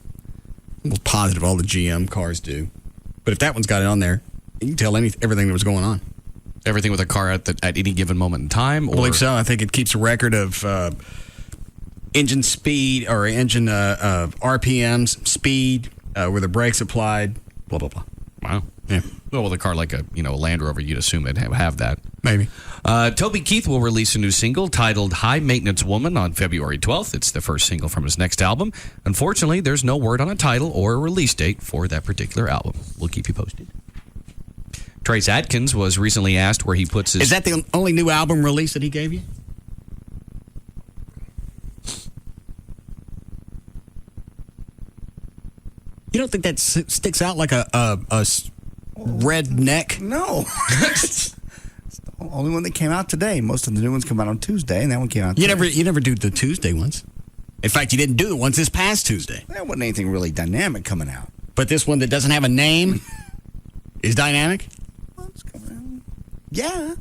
positive all the GM cars do. But if that one's got it on there, you can tell everything that was going on. Everything with a car at any given moment in time? I believe so. I think it keeps a record of engine speed or engine RPMs, speed, where the brakes applied, blah, blah, blah. Wow. Yeah. Well, with a car like a Land Rover, you'd assume it'd have that. Maybe. Toby Keith will release a new single titled High Maintenance Woman on February 12th. It's the first single from his next album. Unfortunately, there's no word on a title or a release date for that particular album. We'll keep you posted. Trace Adkins was recently asked where he puts his... Is that the only new album release that he gave you? You don't think that sticks out like a red neck? No. It's the only one that came out today. Most of the new ones come out on Tuesday, and that one came out You today. never do the Tuesday ones. In fact, you didn't do the ones this past Tuesday. There wasn't anything really dynamic coming out. But this one that doesn't have a name is dynamic? Yeah.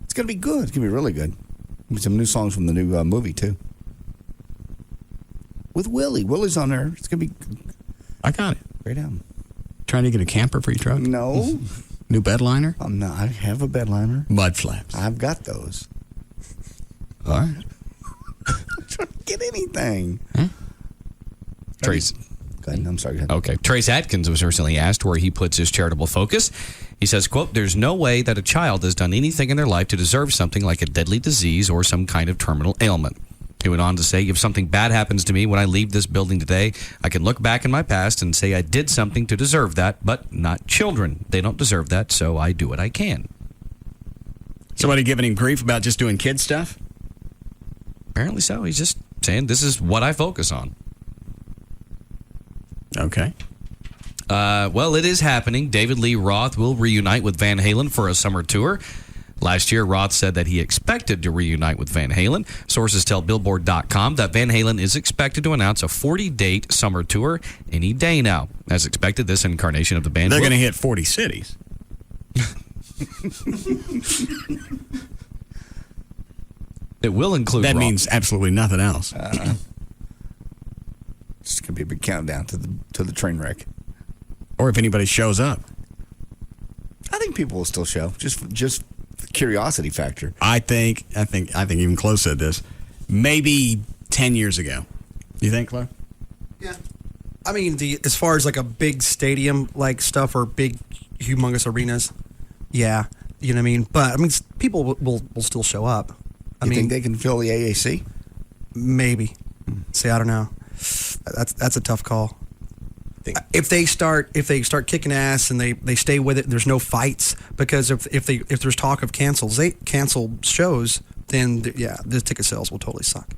It's going to be good. It's going to be really good. Some new songs from the new movie, too. With Willie. Willie's on there. It's going to be... I got it. Great album. Trying to get a camper for your truck? No. New bed liner? I'm not. I have a bed liner. Mud flaps. I've got those. All right. I'm trying to get anything. Trace. Go ahead. I'm sorry. Go ahead. Okay. Trace Adkins was recently asked where he puts his charitable focus. He says, quote, "There's no way that a child has done anything in their life to deserve something like a deadly disease or some kind of terminal ailment." He went on to say, "If something bad happens to me when I leave this building today, I can look back in my past and say I did something to deserve that, but not children. They don't deserve that, so I do what I can." Somebody giving him grief about just doing kid stuff? Apparently so. He's just saying, this is what I focus on. Okay. Well, it is happening. David Lee Roth will reunite with Van Halen for a summer tour. Last year, Roth said that he expected to reunite with Van Halen. Sources tell Billboard.com that Van Halen is expected to announce a 40-date summer tour any day now. As expected, this incarnation of the band... They're going to hit 40 cities. It will include That Roth. means absolutely nothing else. It's going to be a big countdown to the train wreck. Or if anybody shows up. I think people will still show. Just the curiosity factor. I think even Chloe said this. Maybe 10 years ago. You think, Chloe? Yeah. I mean, as far as like a big stadium like stuff or big, humongous arenas, yeah, you know what I mean. But I mean, people will still show up. You think they can fill the AAC? Maybe. See, I don't know. That's a tough call. If they start kicking ass and they stay with it, there's no fights, because if there's talk of cancel shows, then the ticket sales will totally suck.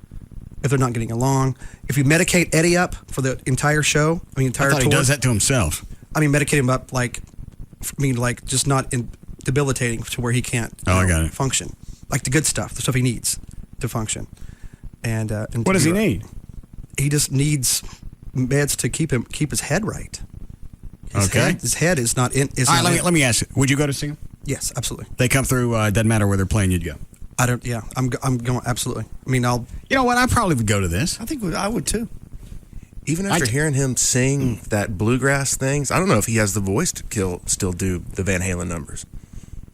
If they're not getting along, if you medicate Eddie up for the entire show, entire I thought tour, he does that to himself. Medicate him up just not debilitating to where he can't I got it. function, like the good stuff, the stuff he needs to function. And what does he need? He just needs meds to keep his head right. His head is not in. All right, let me ask you. Would you go to see him? Yes, absolutely. They come through. Doesn't matter where they're playing. You'd go. I don't. Yeah, I'm going absolutely. I'll. You know what? I probably would go to this. I think I would too. Even after hearing him sing that bluegrass things, I don't know if he has the voice to still do the Van Halen numbers.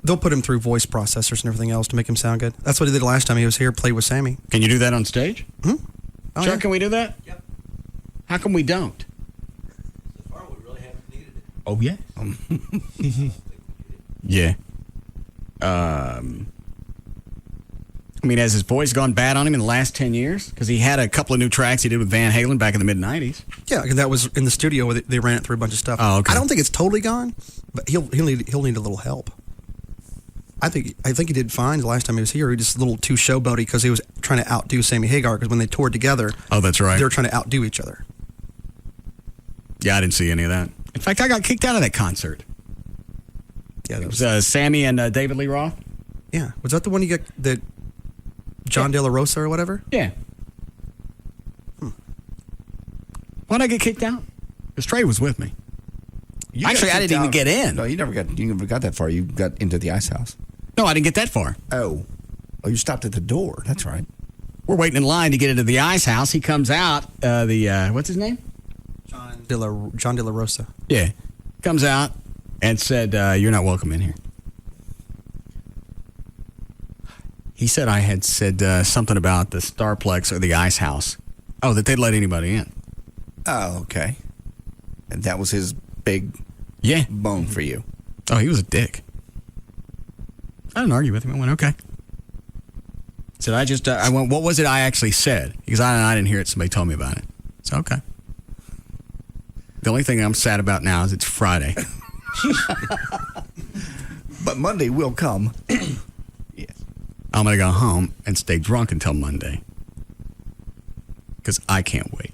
They'll put him through voice processors and everything else to make him sound good. That's what he did last time he was here. Played with Sammy. Can you do that on stage? Oh, Chuck, yeah. can we do that? Yep. How come we don't? So far, we really haven't needed it. Oh, yeah. Yeah. Has his voice gone bad on him in the last 10 years? Because he had a couple of new tracks he did with Van Halen back in the mid-'90s. Yeah, and that was in the studio where they ran it through a bunch of stuff. Oh, okay. I don't think it's totally gone, but he'll need a little help. I think he did fine the last time he was here. He was just a little too showboaty because he was trying to outdo Sammy Hagar, because when they toured together, oh, that's right, they were trying to outdo each other. Yeah, I didn't see any of that. In fact, I got kicked out of that concert. Yeah, it was Sammy and David Lee Roth. Yeah, was that the one you got, the John De La Rosa or whatever? Yeah. Why'd I get kicked out? Because Trey was with me. You Actually, got I kicked didn't even out. get in. No, you never got that far. You got into the ice house. No, I didn't get that far. Oh, you stopped at the door. That's right. We're waiting in line to get into the ice house. He comes out. What's his name? John De La Rosa. Yeah, comes out and said, "You're not welcome in here." He said I had said something about the Starplex or the ice house. Oh, that they'd let anybody in. Oh, okay. And that was his big bone for you. Oh, he was a dick. I didn't argue with him. I went, okay. Said I went, what was it I actually said? Because I didn't hear it. Somebody told me about it. So, okay. The only thing I'm sad about now is it's Friday. But Monday will come. I'm going to go home and stay drunk until Monday. Because I can't wait.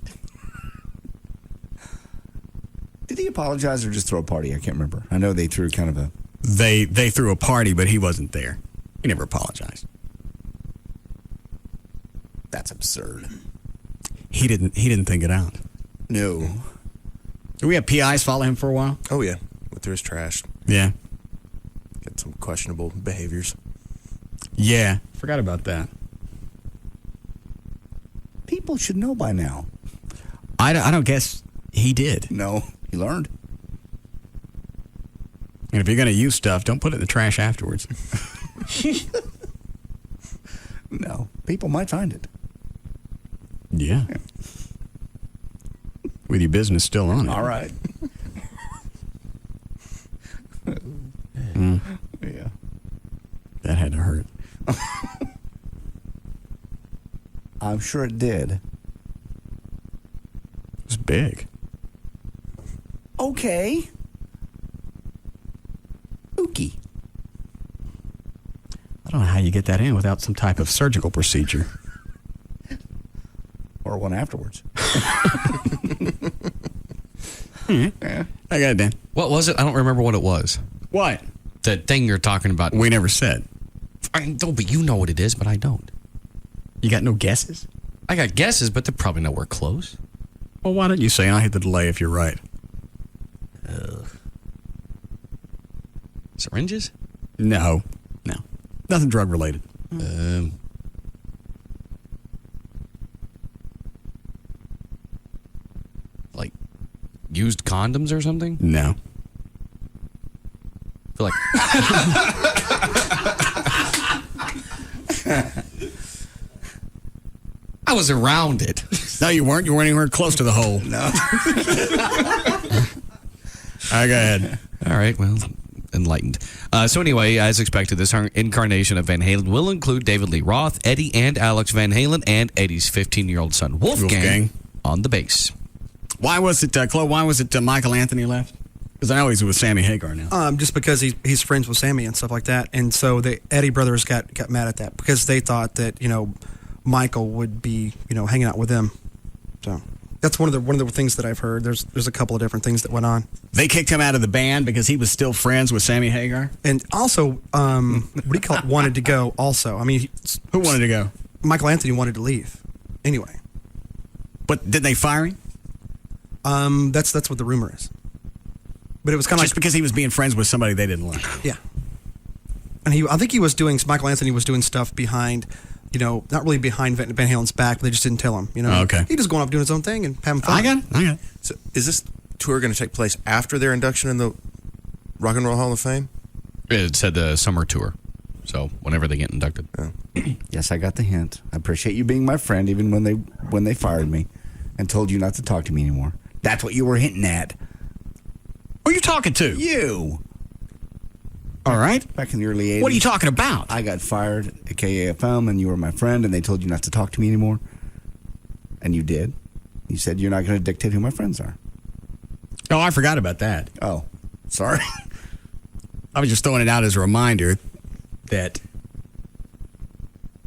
Did he apologize or just throw a party? I can't remember. I know they threw kind of a... They threw a party, but he wasn't there. He never apologized. That's absurd. He didn't think it out. No. Did we have PIs follow him for a while? Oh, yeah. Went through his trash. Yeah. Got some questionable behaviors. Yeah. Forgot about that. People should know by now. I don't guess he did. No, he learned. And if you're going to use stuff, don't put it in the trash afterwards. No, people might find it. Yeah. With your business still on it. All right. Yeah. That had to hurt. I'm sure it did. It was big. Okay. Spooky. I don't know how you get that in without some type of surgical procedure. Or one afterwards. Yeah. I got it, Dan. What was it? I don't remember what it was. What? The thing you're talking about. We never said. I don't, but you know what it is, but I don't. You got no guesses? I got guesses, but they're probably nowhere close. Well, why don't you say, and I'll hit the delay if you're right. Syringes? No. Nothing drug related. Like used condoms or something? No. I feel like I was around it. No, you weren't. You weren't anywhere close to the hole. No. All right, go ahead. All right, well, enlightened. So anyway, as expected, this incarnation of Van Halen will include David Lee Roth, Eddie and Alex Van Halen, and Eddie's 15-year-old son, Wolfgang, on the bass. Why was it, Chloe, Michael Anthony left? Because I know he's with Sammy Hagar now. Just because he's friends with Sammy and stuff like that. And so the Eddie brothers got mad at that because they thought that, Michael would be, hanging out with them. So that's one of the things that I've heard. There's a couple of different things that went on. They kicked him out of the band because he was still friends with Sammy Hagar? And also, what do you call it? Wanted to go also. I mean, who wanted to go? Michael Anthony wanted to leave. Anyway. But did they fire him? That's what the rumor is. But it was kind of just because he was being friends with somebody they didn't like. Yeah. And I think Michael Anthony was doing stuff behind, not really behind Van Halen's back, but they just didn't tell him, Oh, okay. He just going off doing his own thing and having fun. I got it. So is this tour going to take place after their induction in the Rock and Roll Hall of Fame? It said the summer tour. So whenever they get inducted. Oh. Yes, I got the hint. I appreciate you being my friend even when they fired me and told you not to talk to me anymore. That's what you were hinting at. Who are you talking to? You. All right. Back in the early 80s. What are you talking about? I got fired at KAFM and you were my friend and they told you not to talk to me anymore. And you did. You said you're not going to dictate who my friends are. Oh, I forgot about that. Oh, sorry. I was just throwing it out as a reminder that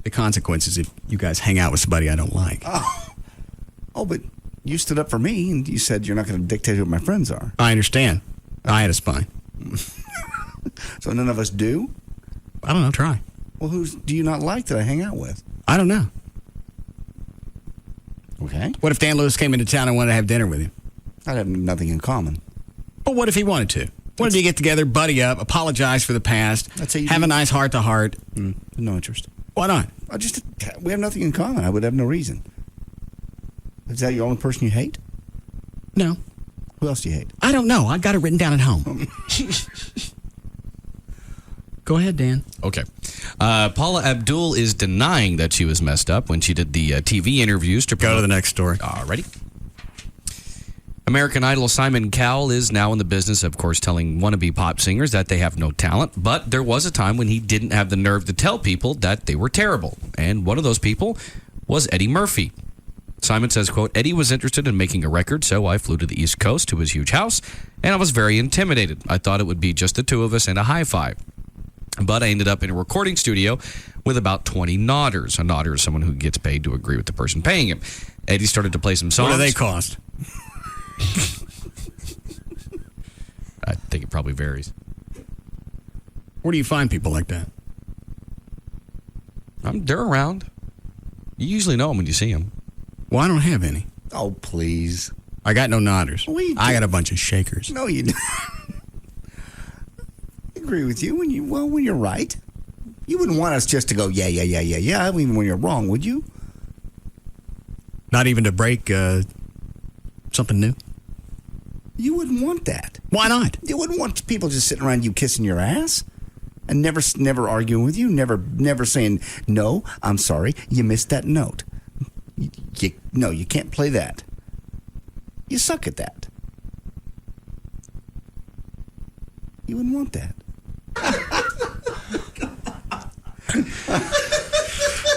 the consequences if you guys hang out with somebody I don't like. Oh, but you stood up for me and you said you're not going to dictate who my friends are. I understand. I had a spine. So none of us do? I don't know. Try. Well, who do you not like that I hang out with? I don't know. Okay. Okay. What if Dan Lewis came into town and wanted to have dinner with you? I'd have nothing in common. But what if he wanted to? What if you get together, buddy up, apologize for the past, have a nice heart-to-heart? No interest. Why not? We have nothing in common. I would have no reason. Is that your only person you hate? No. Who else do you hate? I don't know. I got it written down at home. Go ahead, Dan. Okay. Paula Abdul is denying that she was messed up when she did the TV interviews to Go to the next story. Alrighty. American Idol Simon Cowell is now in the business, of course, telling wannabe pop singers that they have no talent. But there was a time when he didn't have the nerve to tell people that they were terrible. And one of those people was Eddie Murphy. Simon says, quote, Eddie was interested in making a record, so I flew to the East Coast to his huge house, and I was very intimidated. I thought it would be just the two of us and a hi-fi. But I ended up in a recording studio with about 20 nodders. A nodder is someone who gets paid to agree with the person paying him. Eddie started to play some songs. What do they cost? I think it probably varies. Where do you find people like that? They're around. You usually know them when you see them. Well, I don't have any. Oh, please. I got no nodders. I got a bunch of shakers. No, you don't. I agree with you when you're right. You wouldn't want us just to go, yeah, even when you're wrong, would you? Not even to break something new? You wouldn't want that. Why not? You wouldn't want people just sitting around you kissing your ass and never arguing with you, never saying, no, I'm sorry, you missed that note. No, you can't play that. You suck at that. You wouldn't want that.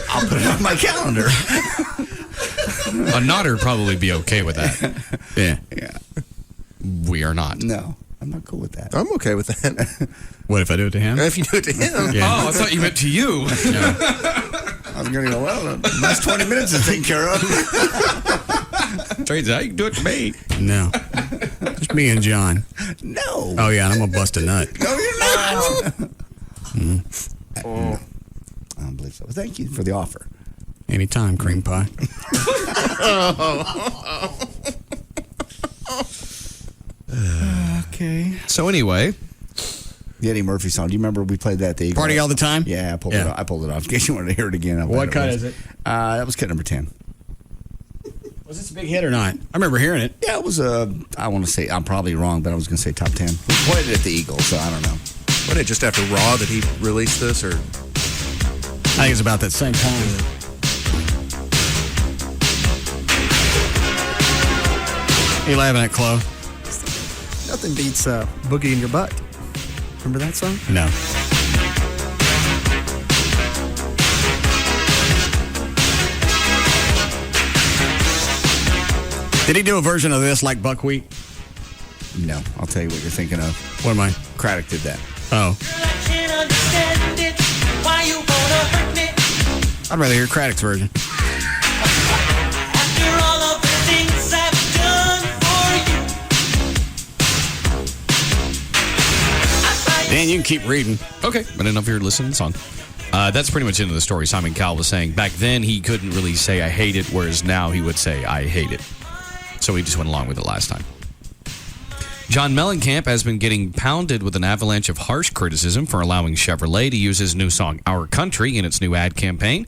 I'll put it on my calendar. A nodder would probably be okay with that. Yeah. We are not. No, I'm not cool with that. I'm okay with that. What if I do it to him? If you do it to him. Yeah. Oh, I thought you meant to you. I was going to go, well, the last 20 minutes is taken care of. Turns out you can do it to me. No. Just me and John. No. Oh, yeah, and I'm going to bust a nut. No, you're not. No. I don't believe so. Thank you for the offer. Anytime, cream pie. Okay. So anyway, the Eddie Murphy song. Do you remember we played that at the Eagle? Party all the time? Yeah, I pulled it off. I pulled it off in case you wanted to hear it again. What cut is it? That was cut number 10. Was this a big hit or not? I remember hearing it. Yeah, it was I want to say, I'm probably wrong, but I was going to say top 10. We played it at the Eagle, so I don't know. Wasn't it just after Raw that he released this, or? I think it's about that same time. You laughing at, Chloe? Nothing beats Boogie in Your Butt. Remember that song? No. Did he do a version of this like Buckwheat? No. I'll tell you what you're thinking of. What am I? Craddock did that. Oh. I'd rather hear Craddock's version. Dan, you can keep reading. Okay. I didn't know if you were listening to the song. That's pretty much the end of the story. Simon Cowell was saying back then he couldn't really say I hate it, whereas now he would say I hate it. So he just went along with it last time. John Mellencamp has been getting pounded with an avalanche of harsh criticism for allowing Chevrolet to use his new song Our Country in its new ad campaign.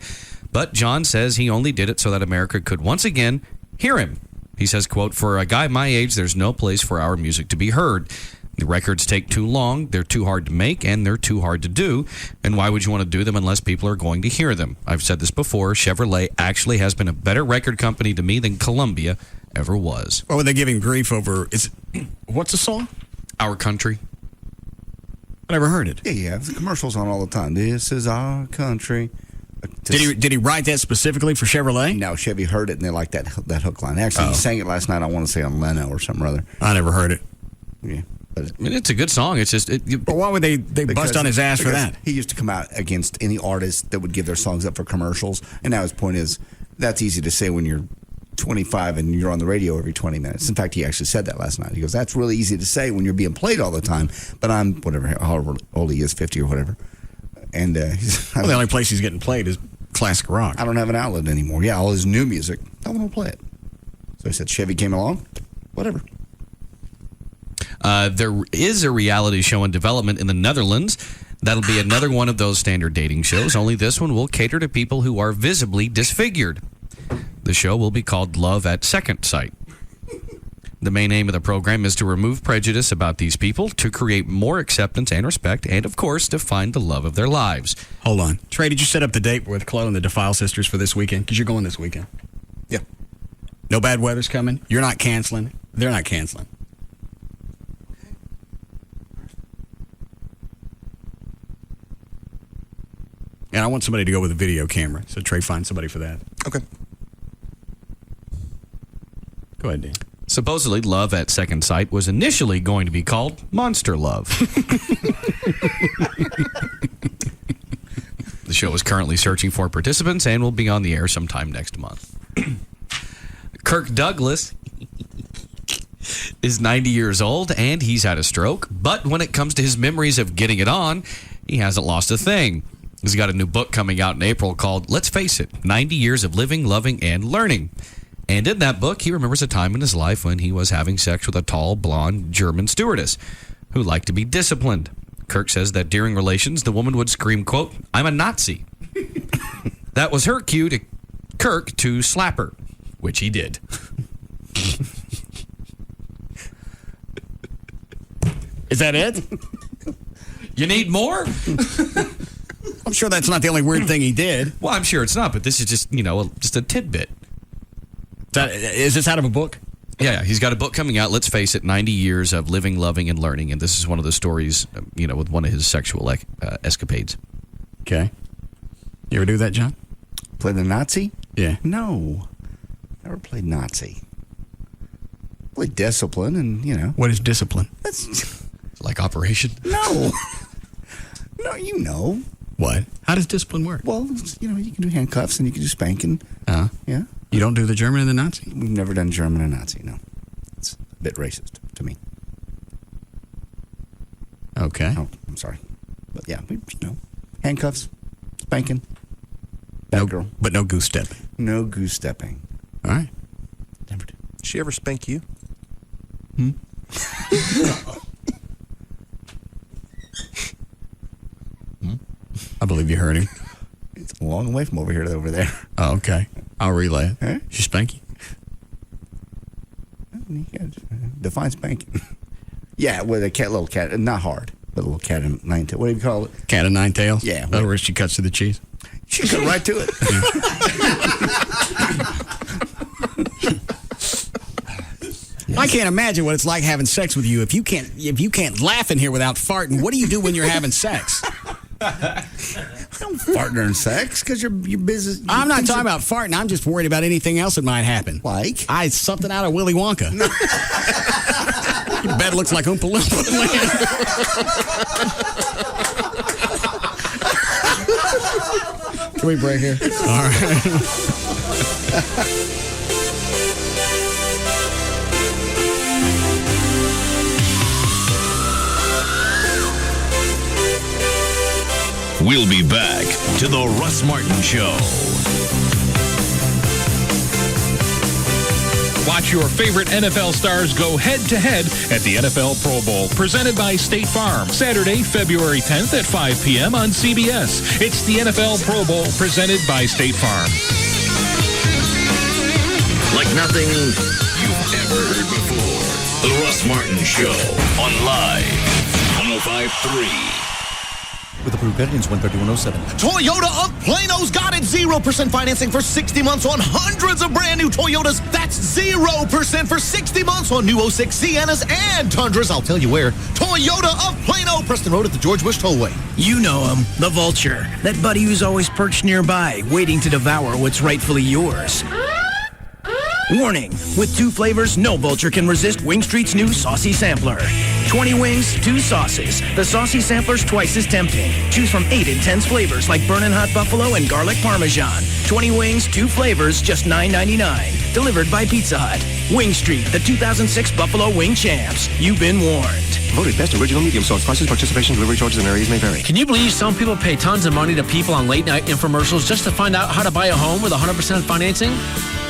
But John says he only did it so that America could once again hear him. He says, quote, for a guy my age, there's no place for our music to be heard. The records take too long, they're too hard to make, and they're too hard to do. And why would you want to do them unless people are going to hear them? I've said this before, Chevrolet actually has been a better record company to me than Columbia ever was. What were they giving grief over? What's the song? Our Country. I never heard it. Yeah. The commercials on all the time. This is our country. Did he write that specifically for Chevrolet? No, Chevy heard it and they liked that hook line. Actually, he sang it last night. I want to say on Leno or something or other. I never heard it. Yeah. I mean, it's a good song. It's just... But why would they bust on his ass for that? He used to come out against any artist that would give their songs up for commercials. And now his point is, that's easy to say when you're 25 and you're on the radio every 20 minutes. In fact, he actually said that last night. He goes, that's really easy to say when you're being played all the time. But I'm, whatever, however old he is, 50 or whatever. And well, the only place he's getting played is classic rock. I don't have an outlet anymore. Yeah, all his new music, I want to play it. So I said Chevy came along. Whatever. There is a reality show in development in the Netherlands. That'll be another one of those standard dating shows, only this one will cater to people who are visibly disfigured. The show will be called Love at Second Sight. The main aim of the program is to remove prejudice about these people, to create more acceptance and respect, and, of course, to find the love of their lives. Hold on. Trey, did you set up the date with Chloe and the Defile sisters for this weekend? Because you're going this weekend. Yeah. No bad weather's coming? You're not canceling? They're not canceling. And I want somebody to go with a video camera. So Trey, find somebody for that. Okay. Go ahead, Dan. Supposedly, Love at Second Sight was initially going to be called Monster Love. The show is currently searching for participants and will be on the air sometime next month. Kirk Douglas is 90 years old and he's had a stroke, but when it comes to his memories of getting it on, he hasn't lost a thing. He's got a new book coming out in April called, let's face it, 90 Years of Living, Loving, and Learning. And in that book, he remembers a time in his life when he was having sex with a tall, blonde German stewardess who liked to be disciplined. Kirk says that during relations, the woman would scream, quote, I'm a Nazi. That was her cue to Kirk to slap her, which he did. Is that it? You need more? I'm sure that's not the only weird thing he did. Well, I'm sure it's not, but this is just, just a tidbit. Is this out of a book? Yeah, he's got a book coming out, let's face it, 90 Years of Living, Loving, and Learning. And this is one of the stories, with one of his sexual escapades. Okay. You ever do that, John? Play the Nazi? Yeah. No. Never played Nazi. Played discipline and, What is discipline? That's like operation? No. No, you know. What? How does discipline work? Well, you can do handcuffs and you can do spanking. Yeah. You don't do the German and the Nazi? We've never done German and Nazi, no. It's a bit racist to me. Okay. Oh, I'm sorry. But yeah, handcuffs, spanking. Bad girl. But no goose stepping. No goose stepping. All right. Never did. Did she ever spank you? I believe you heard him. It's a long way from over here to over there. Oh, okay. I'll relay it. Huh? She spank you? Define spanking. Yeah, with a little cat, not hard, but a little cat and nine tails. What do you call it? Cat of nine tails? Yeah. In other words, she cuts to the cheese. She got right to it. I can't imagine what it's like having sex with you if you can't laugh in here without farting. What do you do when you're having sex? I don't fart during sex because you're busy. I'm not talking about farting. I'm just worried about anything else that might happen. Like? Something out of Willy Wonka. Your bed looks like Oompa Loompa. Can we break here? All right. We'll be back to the Russ Martin Show. Watch your favorite NFL stars go head-to-head at the NFL Pro Bowl, presented by State Farm, Saturday, February 10th at 5 p.m. on CBS. It's the NFL Pro Bowl, presented by State Farm. Like nothing you've ever heard before. The Russ Martin Show on Live 105.3. With approved credit, it's 13107. Toyota of Plano's got it. 0% financing for 60 months on hundreds of brand new Toyotas. That's 0% for 60 months on new 06 Siennas and Tundras. I'll tell you where. Toyota of Plano, Preston Road at the George Bush Tollway. You know him, the vulture. That buddy who's always perched nearby, waiting to devour what's rightfully yours. Warning, with 2 flavors, no vulture can resist Wing Street's new Saucy Sampler. 20 wings, 2 sauces. The Saucy Sampler's twice as tempting. Choose from 8 intense flavors like Burnin' Hot Buffalo and Garlic Parmesan. 20 wings, 2 flavors, just $9.99. Delivered by Pizza Hut. Wing Street, the 2006 Buffalo Wing Champs. You've been warned. Voted best original medium sauce. Prices, participation, delivery charges, and areas may vary. Can you believe some people pay tons of money to people on late night infomercials just to find out how to buy a home with 100% financing?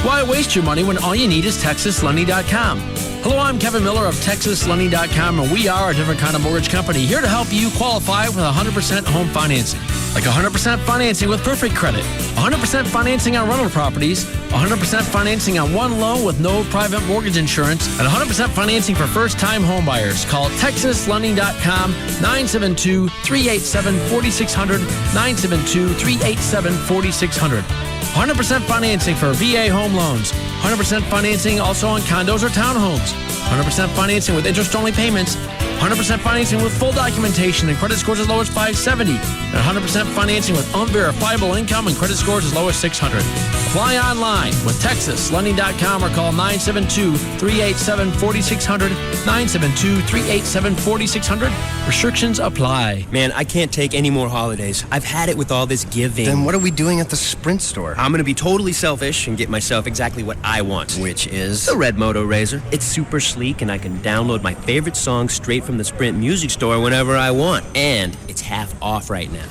Why waste your money when all you need is TexasLending.com? Hello, I'm Kevin Miller of TexasLending.com, and we are a different kind of mortgage company here to help you qualify with 100% home financing. Like 100% financing with perfect credit, 100% financing on rental properties, 100% financing on one loan with no private mortgage insurance, and 100% financing for first-time home buyers. Call TexasLending.com, 972-387-4600, 972-387-4600. 100% financing for VA home loans, 100% financing also on condos or townhomes, 100% financing with interest-only payments, 100% financing with full documentation and credit scores as low as 570, and 100% financing with unverifiable income and credit scores as low as 600. Apply online with TexasLending.com or call 972-387-4600, 972-387-4600. Restrictions apply. Man, I can't take any more holidays. I've had it with all this giving. Then what are we doing at the Sprint store? I'm going to be totally selfish and get myself exactly what I want. Which is? The Red Moto Razr. It's super sleek and I can download my favorite songs straight from the Sprint music store whenever I want. And it's half off right now.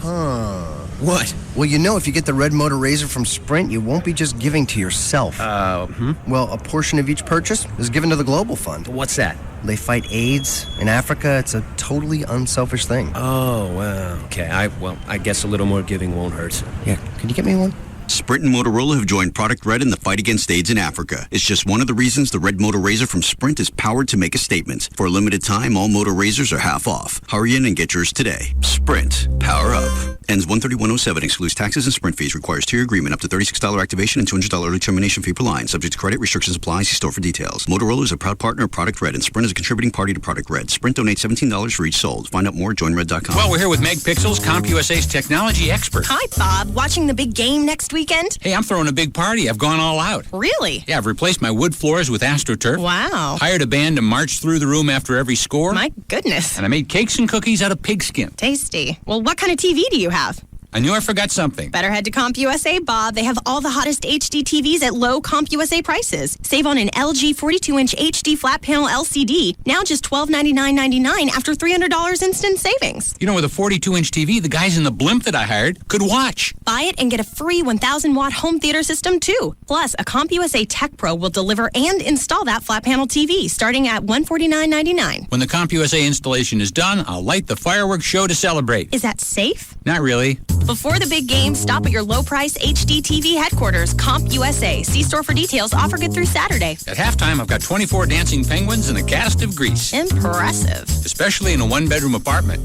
What? Well, you know, if you get the Red Moto Razr from Sprint, you won't be just giving to yourself. Well, a portion of each purchase is given to the Global Fund. What's that? They fight AIDS in Africa. It's a totally unselfish thing. Oh, well, okay. I guess a little more giving won't hurt. Yeah, can you get me one? Sprint and Motorola have joined Product Red in the fight against AIDS in Africa. It's just one of the reasons the Red Moto Razr from Sprint is powered to make a statement. For a limited time, all Moto Razrs are half off. Hurry in and get yours today. Sprint. Power up. Ends 1/31/07. Excludes taxes and Sprint fees. Requires tier agreement. Up to $36 activation and $200 early termination fee per line. Subject to credit. Restrictions apply. See store for details. Motorola is a proud partner of Product Red, and Sprint is a contributing party to Product Red. Sprint donates $17 for each sold. Find out more at joinred.com. Well, we're here with Meg Pixels, CompUSA's technology expert. Hi, Bob. Watching the big game next weekend? Hey, I'm throwing a big party. I've gone all out. Really? Yeah, I've replaced my wood floors with AstroTurf. Wow. Hired a band to march through the room after every score. My goodness. And I made cakes and cookies out of pigskin. Tasty. Well, what kind of TV do you have? I knew I forgot something. Better head to CompUSA, Bob. They have all the hottest HD TVs at low CompUSA prices. Save on an LG 42-inch HD flat panel LCD. Now just $1299.99 after $300 instant savings. You know, with a 42-inch TV, the guys in the blimp that I hired could watch. Buy it and get a free 1,000-watt home theater system, too. Plus, a CompUSA Tech Pro will deliver and install that flat panel TV, starting at $149.99. When the CompUSA installation is done, I'll light the fireworks show to celebrate. Is that safe? Not really. Before the big game, stop at your low-price HD TV headquarters, CompUSA. See store for details. Offer good through Saturday. At halftime, I've got 24 dancing penguins and a cast of grease. Impressive. Especially in a one-bedroom apartment.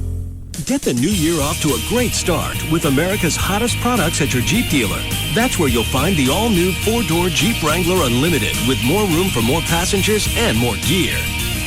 Get the new year off to a great start with America's hottest products at your Jeep dealer. That's where you'll find the all-new four-door Jeep Wrangler Unlimited with more room for more passengers and more gear.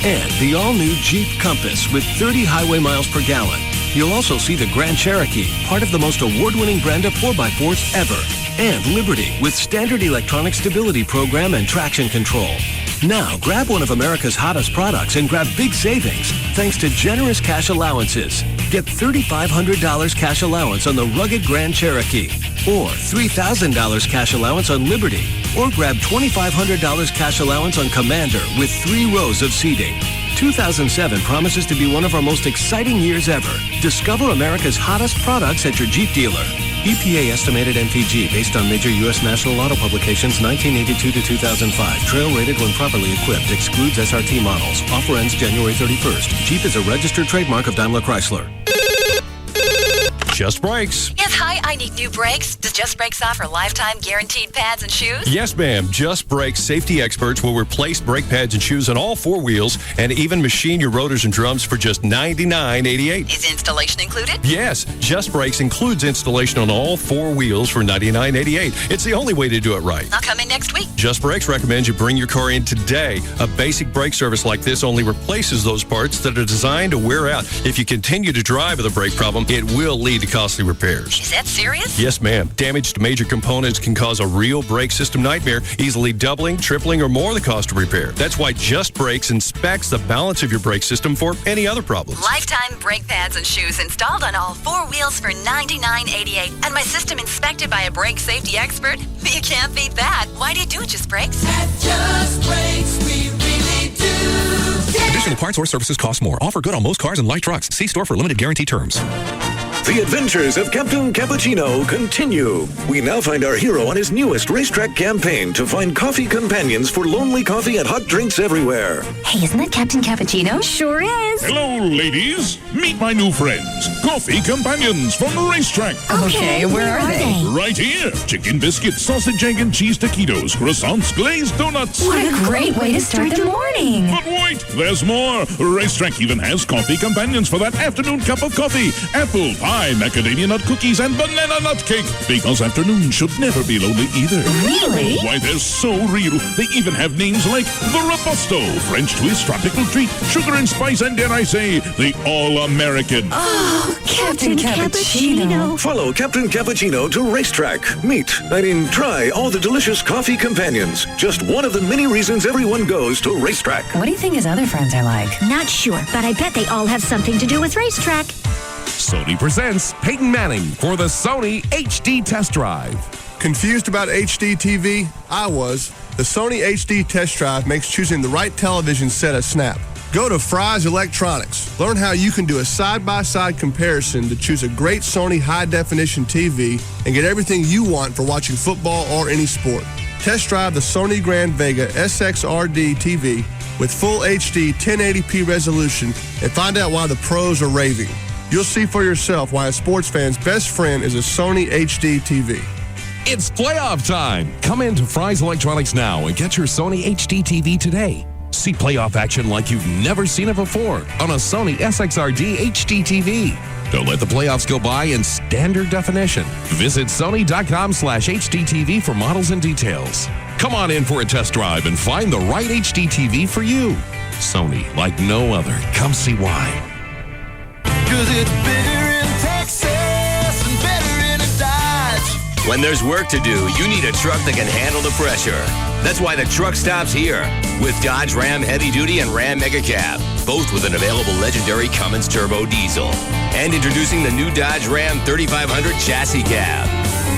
And the all-new Jeep Compass with 30 highway miles per gallon. You'll also see the Grand Cherokee, part of the most award-winning brand of 4x4s ever. And Liberty with standard electronic stability program and traction control. Now, grab one of America's hottest products and grab big savings thanks to generous cash allowances. Get $3,500 cash allowance on the rugged Grand Cherokee or $3,000 cash allowance on Liberty, or grab $2,500 cash allowance on Commander with 3 rows of seating. 2007 promises to be one of our most exciting years ever. Discover America's hottest products at your Jeep dealer. EPA estimated MPG based on major U.S. national auto publications 1982 to 2005. Trail rated when properly equipped. Excludes SRT models. Offer ends January 31st. Jeep is a registered trademark of Daimler Chrysler. Just Brakes. Yes, hi, I need new brakes. Does Just Brakes offer lifetime guaranteed pads and shoes? Yes, ma'am. Just Brakes safety experts will replace brake pads and shoes on all 4 wheels and even machine your rotors and drums for just $99.88. Is installation included? Yes, Just Brakes includes installation on all 4 wheels for $99.88. It's the only way to do it right. I'll come in next week. Just Brakes recommends you bring your car in today. A basic brake service like this only replaces those parts that are designed to wear out. If you continue to drive with a brake problem, it will lead to costly repairs. Is that serious? Yes, ma'am. Damage to major components can cause a real brake system nightmare, easily doubling, tripling, or more the cost of repair. That's why Just Brakes inspects the balance of your brake system for any other problems. Lifetime brake pads and shoes installed on all 4 wheels for $99.88. And my system inspected by a brake safety expert? You can't beat that. Why do you do it, Just Brakes? At Just Brakes, we really do. Additional parts or services cost more. Offer good on most cars and light trucks. See store for limited guarantee terms. The adventures of Captain Cappuccino continue. We now find our hero on his newest racetrack campaign to find coffee companions for lonely coffee and hot drinks everywhere. Hey, isn't that Captain Cappuccino? Sure is. Hello, ladies. Meet my new friends, coffee companions from the racetrack. Okay, where are they? Right here. Chicken biscuits, sausage, egg, and cheese taquitos, croissants, glazed donuts. What a great way to start the morning. But wait, there's more. Racetrack even has coffee companions for that afternoon cup of coffee. Apple pie, macadamia nut cookies, and banana nut cake. Because afternoon should never be lonely either. Really? Why, they're so real. They even have names like the Robusto, French twist, tropical treat, sugar and spice, and dare I say, the All-American. Oh, Captain Cappuccino. Follow Captain Cappuccino to racetrack. Try all the delicious coffee companions. Just one of the many reasons everyone goes to racetrack. What do you think his other friends are like? Not sure, but I bet they all have something to do with racetrack. Sony presents Peyton Manning for the Sony HD Test Drive. Confused about HD TV? I was. The Sony HD Test Drive makes choosing the right television set a snap. Go to Fry's Electronics. Learn how you can do a side-by-side comparison to choose a great Sony high-definition TV and get everything you want for watching football or any sport. Test drive the Sony Grand Vega SXRD TV with full HD 1080p resolution and find out why the pros are raving. You'll see for yourself why a sports fan's best friend is a Sony HD TV. It's playoff time. Come into Fry's Electronics now and get your Sony HD TV today. See playoff action like you've never seen it before on a Sony SXRD HD TV. Don't let the playoffs go by in standard definition. Visit sony.com/HDTV for models and details. Come on in for a test drive and find the right HD TV for you. Sony, like no other. Come see why. 'Cause it's bigger in Texas and better in a Dodge. When there's work to do, you need a truck that can handle the pressure. That's why the truck stops here with Dodge Ram Heavy Duty and Ram Mega Cab, both with an available legendary Cummins Turbo Diesel. And introducing the new Dodge Ram 3500 Chassis Cab.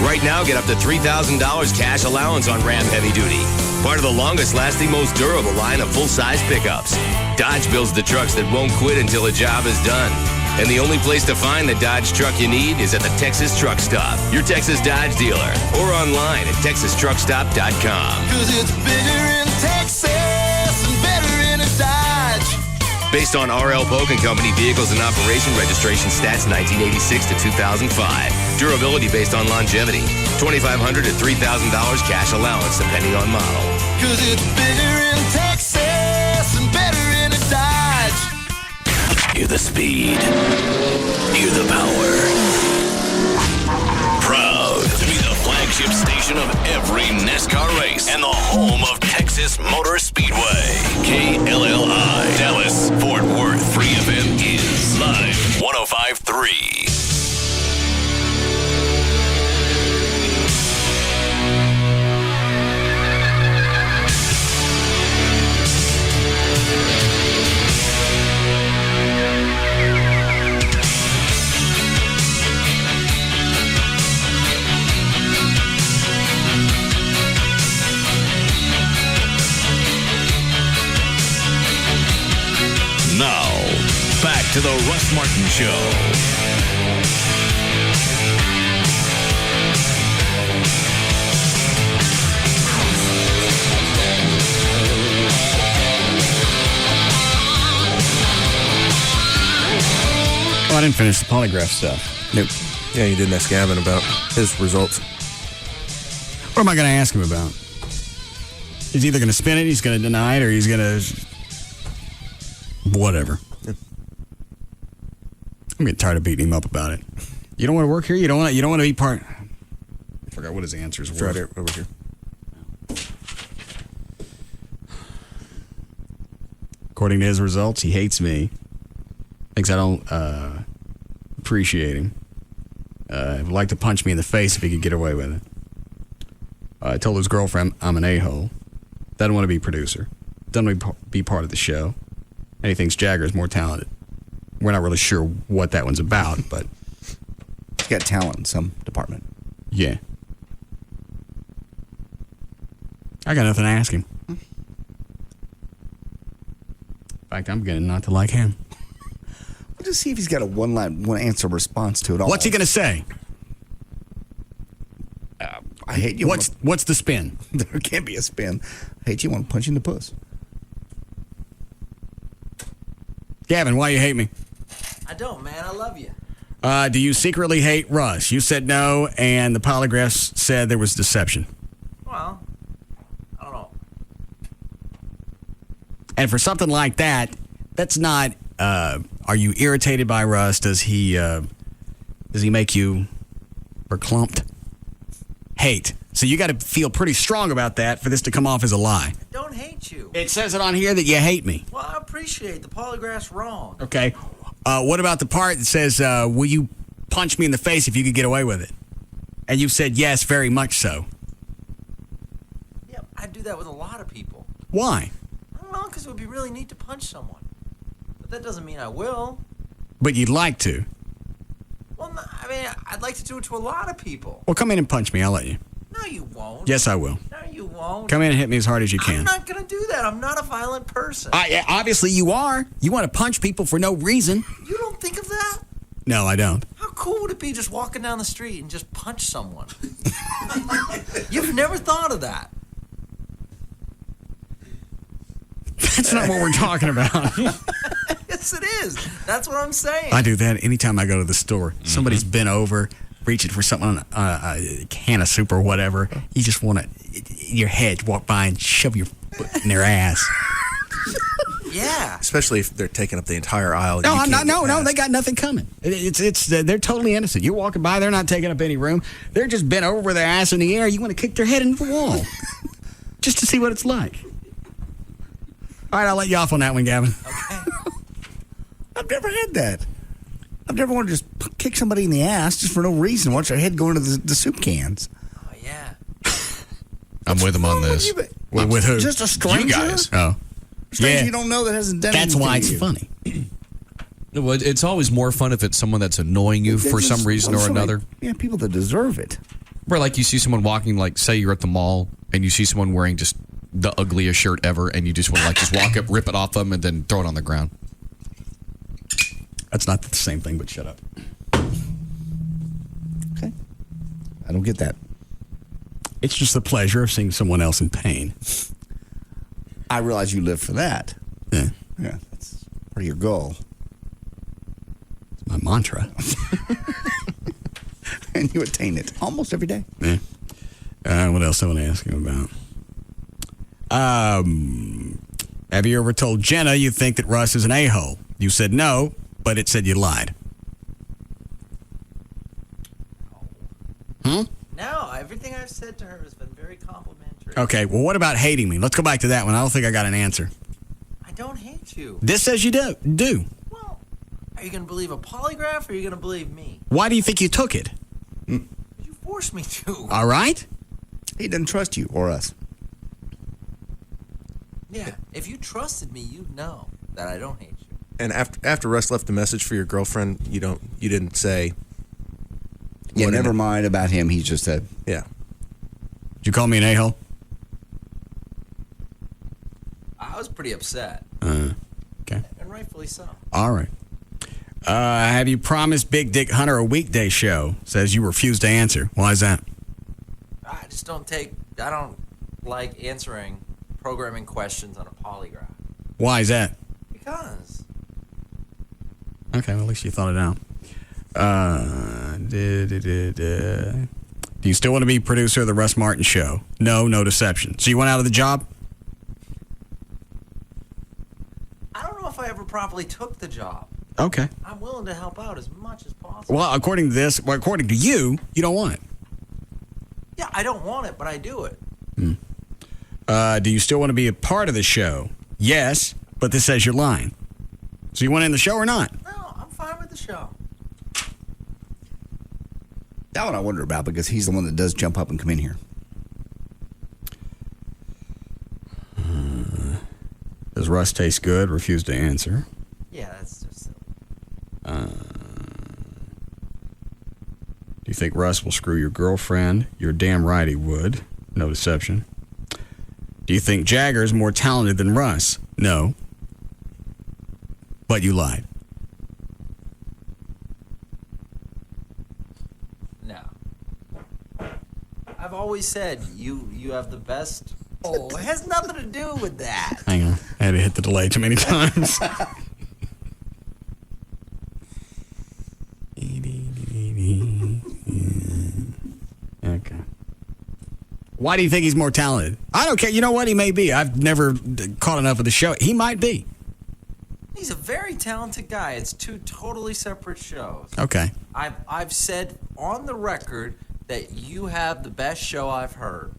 Right now, get up to $3,000 cash allowance on Ram Heavy Duty. Part of the longest lasting, most durable line of full-size pickups. Dodge builds the trucks that won't quit until a job is done. And the only place to find the Dodge truck you need is at the Texas Truck Stop, your Texas Dodge dealer, or online at texastruckstop.com. 'Cause it's bigger in Texas and better in a Dodge. Based on R.L. Polk & Company vehicles in operation, registration stats 1986 to 2005. Durability based on longevity. $2,500 to $3,000 cash allowance depending on model. 'Cause it's bigger in Texas and better in a Dodge. Hear the speed. Hear the power. Proud to be the flagship station of every NASCAR race and the home of Texas Motor Speedway. KLLI, Dallas, Fort Worth, Free FM is live 105.3. Now, back to the Russ Martin Show. Oh, I didn't finish the polygraph stuff. Nope. Yeah, you didn't ask Gavin about his results. What am I going to ask him about? He's either going to spin it, he's going to deny it, or he's going to... whatever. Yeah. I'm getting tired of beating him up about it. You don't want to work here? You don't want to be part... I forgot what his answers were. Right here, over here. According to his results, he hates me. Thinks I don't appreciate him. Would like to punch me in the face if he could get away with it. I told his girlfriend I'm an a-hole. Doesn't want to be producer. Doesn't want to be part of the show. And he thinks Jagger's more talented. We're not really sure what that one's about, but... He's got talent in some department. Yeah. I got nothing to ask him. In fact, I'm beginning not to like him. just see if he's got a one answer response to it all. What's he going to say? I hate you. What's the spin? There can't be a spin. I hate you. I want to punch you in the puss. Gavin, why you hate me? I don't, man. I love you. Do you secretly hate Russ? You said no, and the polygraphs said there was deception. Well, I don't know. And for something like that, that's not. Are you irritated by Russ? Does he make you verklempt? Hate. So you got to feel pretty strong about that for this to come off as a lie. I don't hate you. It says it on here that you hate me. Well, I appreciate the polygraph's wrong. Okay. What about the part that says, will you punch me in the face if you could get away with it? And you said yes, very much so. Yeah, I do that with a lot of people. Why? I don't know, because it would be really neat to punch someone. But that doesn't mean I will. But you'd like to. Well, no, I mean, I'd like to do it to a lot of people. Well, come in and punch me. I'll let you. No, you won't. Yes, I will. No, you won't. Come in and hit me as hard as you can. I'm not going to do that. I'm not a violent person. Obviously, you are. You want to punch people for no reason. You don't think of that? No, I don't. How cool would it be just walking down the street and just punch someone? You've never thought of that. That's not what we're talking about. Yes, it is. That's what I'm saying. I do that anytime I go to the store. Somebody's bent over, reaching for something, a can of soup or whatever. You just want to, your head, walk by and shove your foot in their ass. Yeah. Especially if they're taking up the entire aisle. No, no, they got nothing coming. They're totally innocent. You're walking by, they're not taking up any room. They're just bent over with their ass in the air. You want to kick their head into the wall just to see what it's like. All right, I'll let you off on that one, Gavin. Okay. I've never had that. I've never wanted to just kick somebody in the ass just for no reason. Watch their head go into the soup cans. Oh, yeah. I'm with him on this. With who? Just a stranger? You guys. Oh. Stranger you don't know that hasn't done anything. That's why it's to you. funny. Well, it's always more fun if it's someone that's annoying you for some reason or another. Yeah, people that deserve it. Where, like, you see someone walking, like, say you're at the mall, and you see someone wearing just the ugliest shirt ever, and you just want to, like, just walk up, rip it off them, and then throw it on the ground. That's not the same thing, but shut up. Okay. I don't get that. It's just the pleasure of seeing someone else in pain. I realize you live for that. Yeah. Yeah, that's part of your goal. It's my mantra. And you attain it almost every day. Yeah. What else I want to ask him about? Have you ever told Jenna you think that Russ is an a-hole? You said no, but it said you lied. No, everything I've said to her has been very complimentary. Okay, well, what about hating me? Let's go back to that one. I don't think I got an answer. I don't hate you. This says you do. Well, are you going to believe a polygraph or are you going to believe me? Why do you think you took it? You forced me to. All right. He doesn't trust you or us. Yeah, if you trusted me, you'd know that I don't hate you. And after Russ left the message for your girlfriend, you didn't say. Yeah, never mind about him. He just said, yeah. Did you call me an a-hole? I was pretty upset. Okay. And rightfully so. All right. Have you promised Big Dick Hunter a weekday show? Says you refuse to answer. Why is that? I don't like answering programming questions on a polygraph. Why is that? Because. Okay, well, at least you thought it out. Do you still want to be producer of the Russ Martin Show? No deception. So you went out of the job? I don't know if I ever properly took the job. Okay. I'm willing to help out as much as possible. Well, according to you, you don't want it. Yeah, I don't want it, but I do it. Do you still want to be a part of the show? Yes, but this says you're lying. So you want in the show or not? No, I'm fine with the show. that one I wonder about because he's the one that does jump up and come in here. Does Russ taste good? Refuse to answer. Yeah, that's just silly. Do you think Russ will screw your girlfriend? You're damn right he would. No deception. Do you think Jagger's more talented than Russ? No. But you lied. always said you have the best. Oh, it has nothing to do with that. Hang on. I had to hit the delay too many times. Okay. Why do you think he's more talented? I don't care. You know what? He may be. I've never caught enough of the show. He might be. He's a very talented guy. It's two totally separate shows. Okay. I've said on the record that you have the best show I've heard.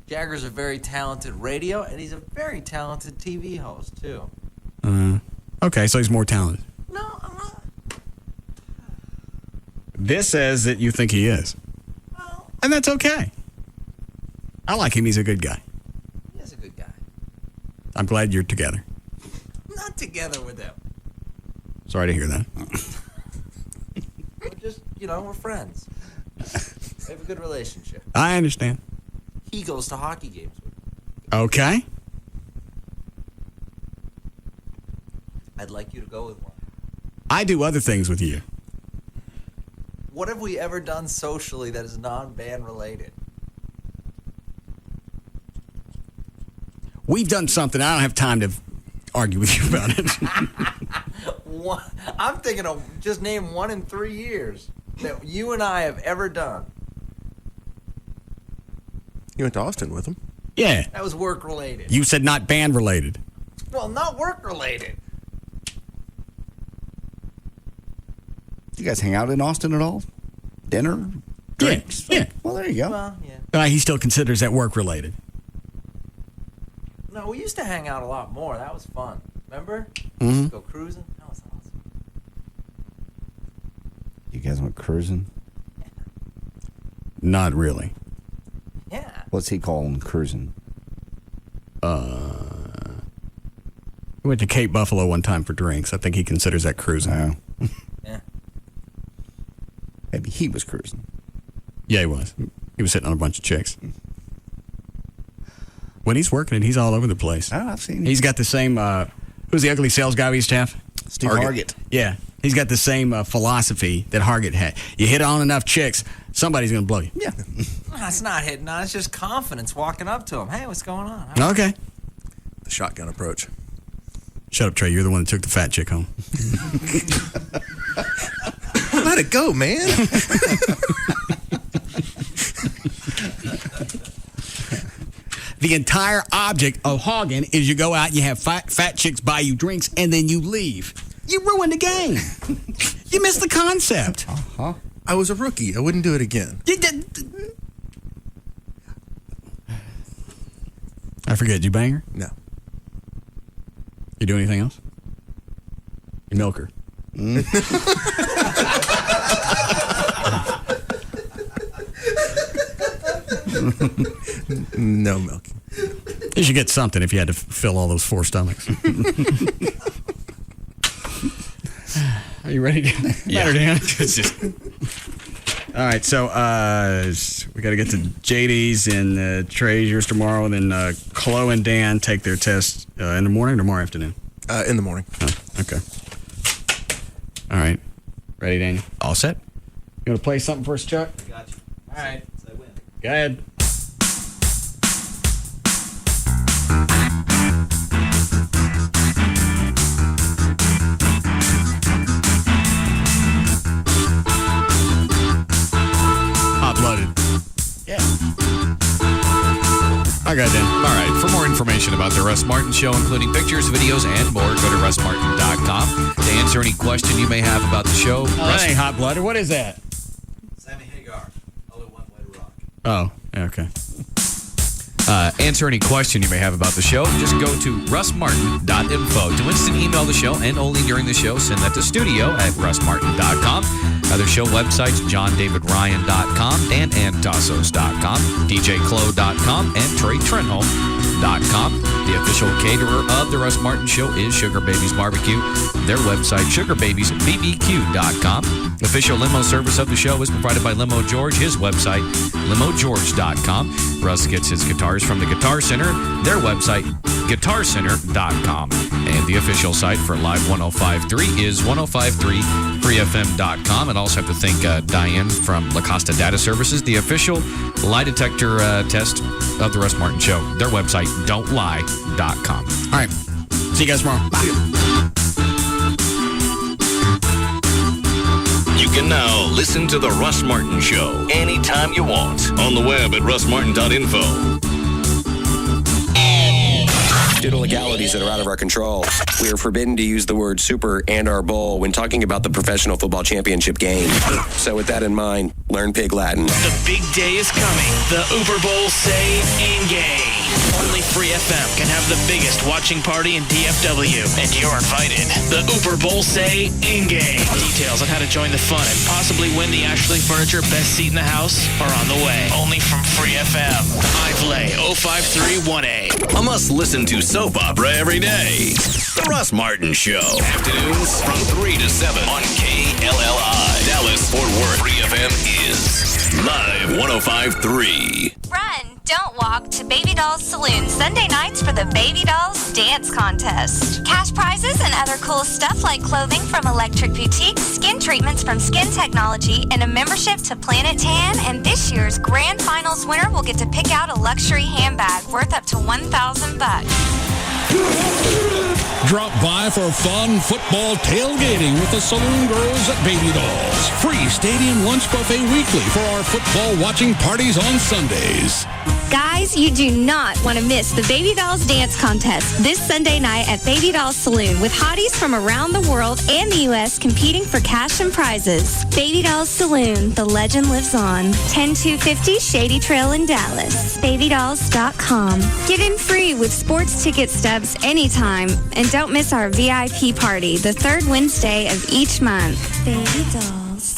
Jagger's a very talented radio, and he's a very talented TV host, too. Okay, so he's more talented. No, I'm not. This says that you think he is. Well, and that's okay. I like him. He's a good guy. He is a good guy. I'm glad you're together. I'm not together with him. Sorry to hear that. We're just, we're friends. We have a good relationship. I understand. He goes to hockey games with me. Okay. I'd like you to go with one. I do other things with you. What have we ever done socially that is non-band related? We've done something. I don't have time to argue with you about it. I'm thinking of just name 1 in 3 years that you and I have ever done. You went to Austin with him? Yeah. That was work related. You said not band related. Well, not work related. You guys hang out in Austin at all? Dinner? Drinks? Yeah. Well, there you go. Well, yeah. He still considers that work related. No, we used to hang out a lot more. That was fun. Remember? Mm-hmm. Go cruising. That was awesome. You guys went cruising? Not really. Yeah. What's he calling cruising? We went to Cape Buffalo one time for drinks. I think he considers that cruising. Oh. Yeah. Maybe he was cruising. Yeah, he was. He was sitting on a bunch of chicks. When he's working it, he's all over the place. Oh, I've seen him. He's got the same, who's the ugly sales guy we used to have? Steve Hargett. Yeah. He's got the same philosophy that Hargett had. You hit on enough chicks, somebody's going to blow you. Yeah. It's not hitting on. It's just confidence walking up to him. Hey, what's going on? Okay. The shotgun approach. Shut up, Trey. You're the one that took the fat chick home. Let it go, man. The entire object of hogging is you go out and you have fat chicks buy you drinks and then you leave. You ruined the game. You missed the concept. Uh-huh. I was a rookie. I wouldn't do it again. I forget. Did you bang her? No. You do anything else? You milk her. No milking. You should get something if you had to fill all those 4 stomachs. Are you ready to Yeah. Dan? All right, so we got to get to JD's and Trey's yours tomorrow, and then Chloe and Dan take their test in the morning or tomorrow afternoon? In the morning. Oh, okay. All right. Ready, Daniel? All set? You want to play something for us, Chuck? I got you. All right. So I win. Go ahead. Hot-blooded. Yeah. I got Dan. All right. For more information about the Russ Martin Show, including pictures, videos, and more, go to russmartin.com. To answer any question you may have about the show, Oh, that ain't hot-blooded. What is that? Sammy Hagar. Only one way to rock. Oh, okay. Answer any question you may have about the show, just go to russmartin.info. To instant email the show, and only during the show, send that to studio@russmartin.com. Other show websites, johndavidryan.com, danantassos.com, djclo.com, and treytrenholm.com. The official caterer of the Russ Martin Show is Sugar Babies Barbecue. Their website, sugarbabiesbbq.com. Official limo service of the show is provided by Limo George. His website, limogeorge.com. Russ gets his guitars from the Guitar Center. Their website, GuitarCenter.com. And the official site for Live 1053 is 1053freefm.com. And also have to thank Diane from La Costa Data Services, the official lie detector test of the Russ Martin Show. Their website, don'tlie.com. All right. See you guys tomorrow. Bye. You can now listen to The Russ Martin Show anytime you want on the web at russmartin.info. Due to legalities that are out of our control, we are forbidden to use the word super and or bowl when talking about the professional football championship game. So with that in mind, learn Pig Latin. The big day is coming. The Uber Bowl Say in-game. Only Free FM can have the biggest watching party in DFW, and you're invited. The Uber Bowl Say in-game. Details on how to join the fun and possibly win the Ashley Furniture Best Seat in the House are on the way. Only from Free FM. Ivlay 0531A. A must listen to soap opera every day. The Russ Martin Show. Afternoons from 3 to 7 on KLLI. Dallas, Fort Worth. Free FM is Live 105.3. Run, don't walk to Baby Dolls Saloon Sunday nights for the Baby Dolls Dance Contest. Cash prizes and other cool stuff like clothing from Electric Boutique, skin treatments from Skin Technology, and a membership to Planet Tan. And this year's grand finals winner will get to pick out a luxury handbag worth up to $1,000. Drop by for fun football tailgating with the Saloon Girls at Baby Dolls. Free stadium lunch buffet weekly for our football watching parties on Sundays. Guys, you do not want to miss the Baby Dolls Dance Contest this Sunday night at Baby Dolls Saloon with hotties from around the world and the U.S. competing for cash and prizes. Baby Dolls Saloon, the legend lives on. 10250 Shady Trail in Dallas. BabyDolls.com. Get in free with sports ticket stubs anytime. And don't miss our VIP party the third Wednesday of each month. Baby Dolls.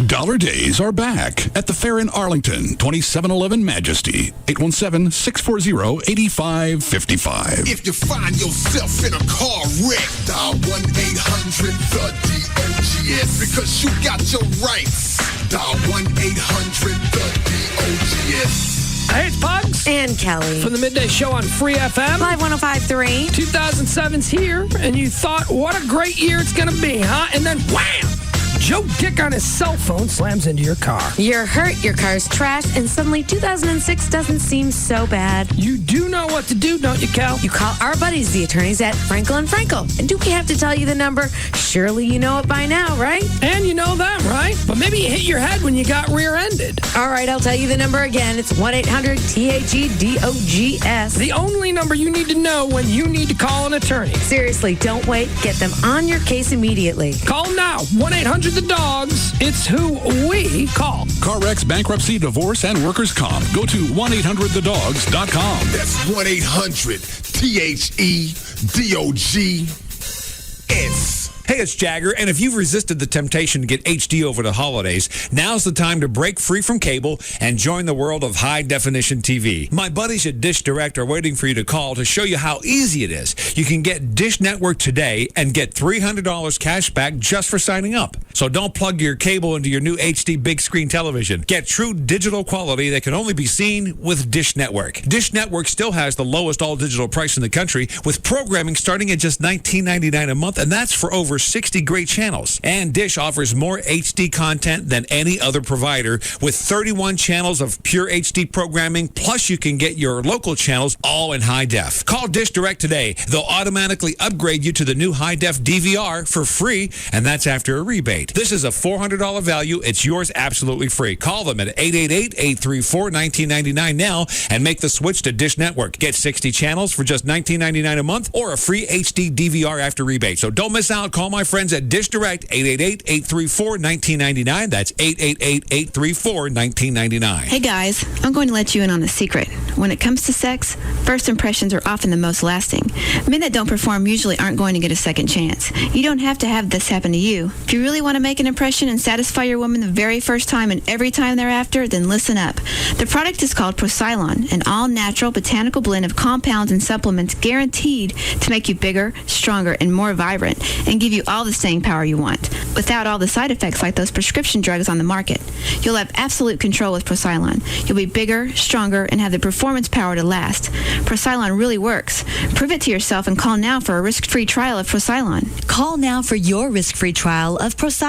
Dollar Days are back at the fair in Arlington, 2711 Majesty, 817-640-8555. If you find yourself in a car wreck, dial 1-800-THE-DOGS because you got your rights. Dial 1-800-THE-DOGS. Hey, it's Pugs. And Kelly. From the Midday Show on Free FM. Live 105.3. 2007's here, and you thought, what a great year it's going to be, huh? And then, wham! Joe Dick on his cell phone slams into your car. You're hurt, your car's trashed, and suddenly 2006 doesn't seem so bad. You do know what to do, don't you, Cal? You call our buddies, the attorneys at Frankel & Frankel. And do we have to tell you the number? Surely you know it by now, right? And you know them, right? But maybe you hit your head when you got rear-ended. All right, I'll tell you the number again. It's 1-800-THE-DOGS. The only number you need to know when you need to call an attorney. Seriously, don't wait. Get them on your case immediately. Call them now. 1-800-THE-DOGS. It's who we call. Car wrecks, bankruptcy, divorce, and workers' comp. Go to 1-800-THEDOGS.com. That's 1-800-THE-DOGS. Hey, it's Jagger, and if you've resisted the temptation to get HD over the holidays, now's the time to break free from cable and join the world of high-definition TV. My buddies at Dish Direct are waiting for you to call to show you how easy it is. You can get Dish Network today and get $300 cash back just for signing up. So don't plug your cable into your new HD big screen television. Get true digital quality that can only be seen with Dish Network. Dish Network still has the lowest all-digital price in the country, with programming starting at just $19.99 a month, and that's for over 60 great channels. And Dish offers more HD content than any other provider, with 31 channels of pure HD programming, plus you can get your local channels all in high def. Call Dish Direct today. They'll automatically upgrade you to the new high def DVR for free, and that's after a rebate. This is a $400 value. It's yours absolutely free. Call them at 888-834-1999 now and make the switch to Dish Network. Get 60 channels for just $19.99 a month or a free HD DVR after rebate. So don't miss out. Call my friends at Dish Direct, 888-834-1999. That's 888-834-1999. Hey guys, I'm going to let you in on a secret. When it comes to sex, first impressions are often the most lasting. Men that don't perform usually aren't going to get a second chance. You don't have to have this happen to you. If you really want want to make an impression and satisfy your woman the very first time and every time thereafter? Then listen up. The product is called Procylon, an all-natural botanical blend of compounds and supplements guaranteed to make you bigger, stronger, and more vibrant, and give you all the staying power you want, without all the side effects like those prescription drugs on the market. You'll have absolute control with Procylon. You'll be bigger, stronger, and have the performance power to last. Procylon really works. Prove it to yourself and call now for a risk-free trial of Procylon. Call now for your risk-free trial of Procylon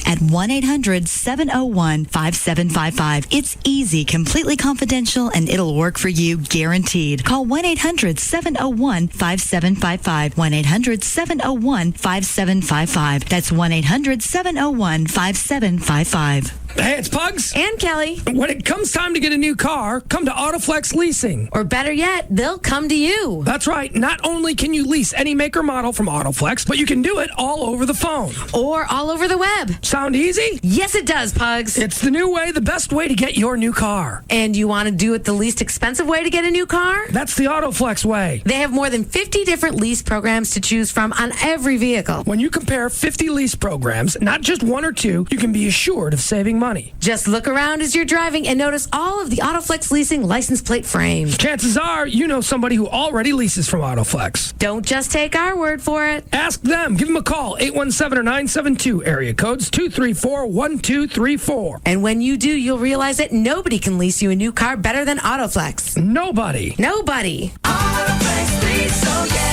at 1-800-701-5755. It's easy, completely confidential, and it'll work for you guaranteed. Call 1-800-701-5755. 1-800-701-5755. That's 1-800-701-5755. Hey, it's Pugs. And Kelly. When it comes time to get a new car, come to Autoflex Leasing. Or better yet, they'll come to you. That's right. Not only can you lease any make or model from Autoflex, but you can do it all over the phone. Or all over the web. Sound easy? Yes, it does, Pugs. It's the new way, the best way to get your new car. And you want to do it the least expensive way to get a new car? That's the Autoflex way. They have more than 50 different lease programs to choose from on every vehicle. When you compare 50 lease programs, not just one or two, you can be assured of saving money. Just look around as you're driving and notice all of the Autoflex Leasing license plate frames. Chances are you know somebody who already leases from Autoflex. Don't just take our word for it. Ask them. Give them a call. 817 or 972, area codes 234-1234. And when you do, you'll realize that nobody can lease you a new car better than Autoflex. Nobody. Autoflex Lease, oh yeah.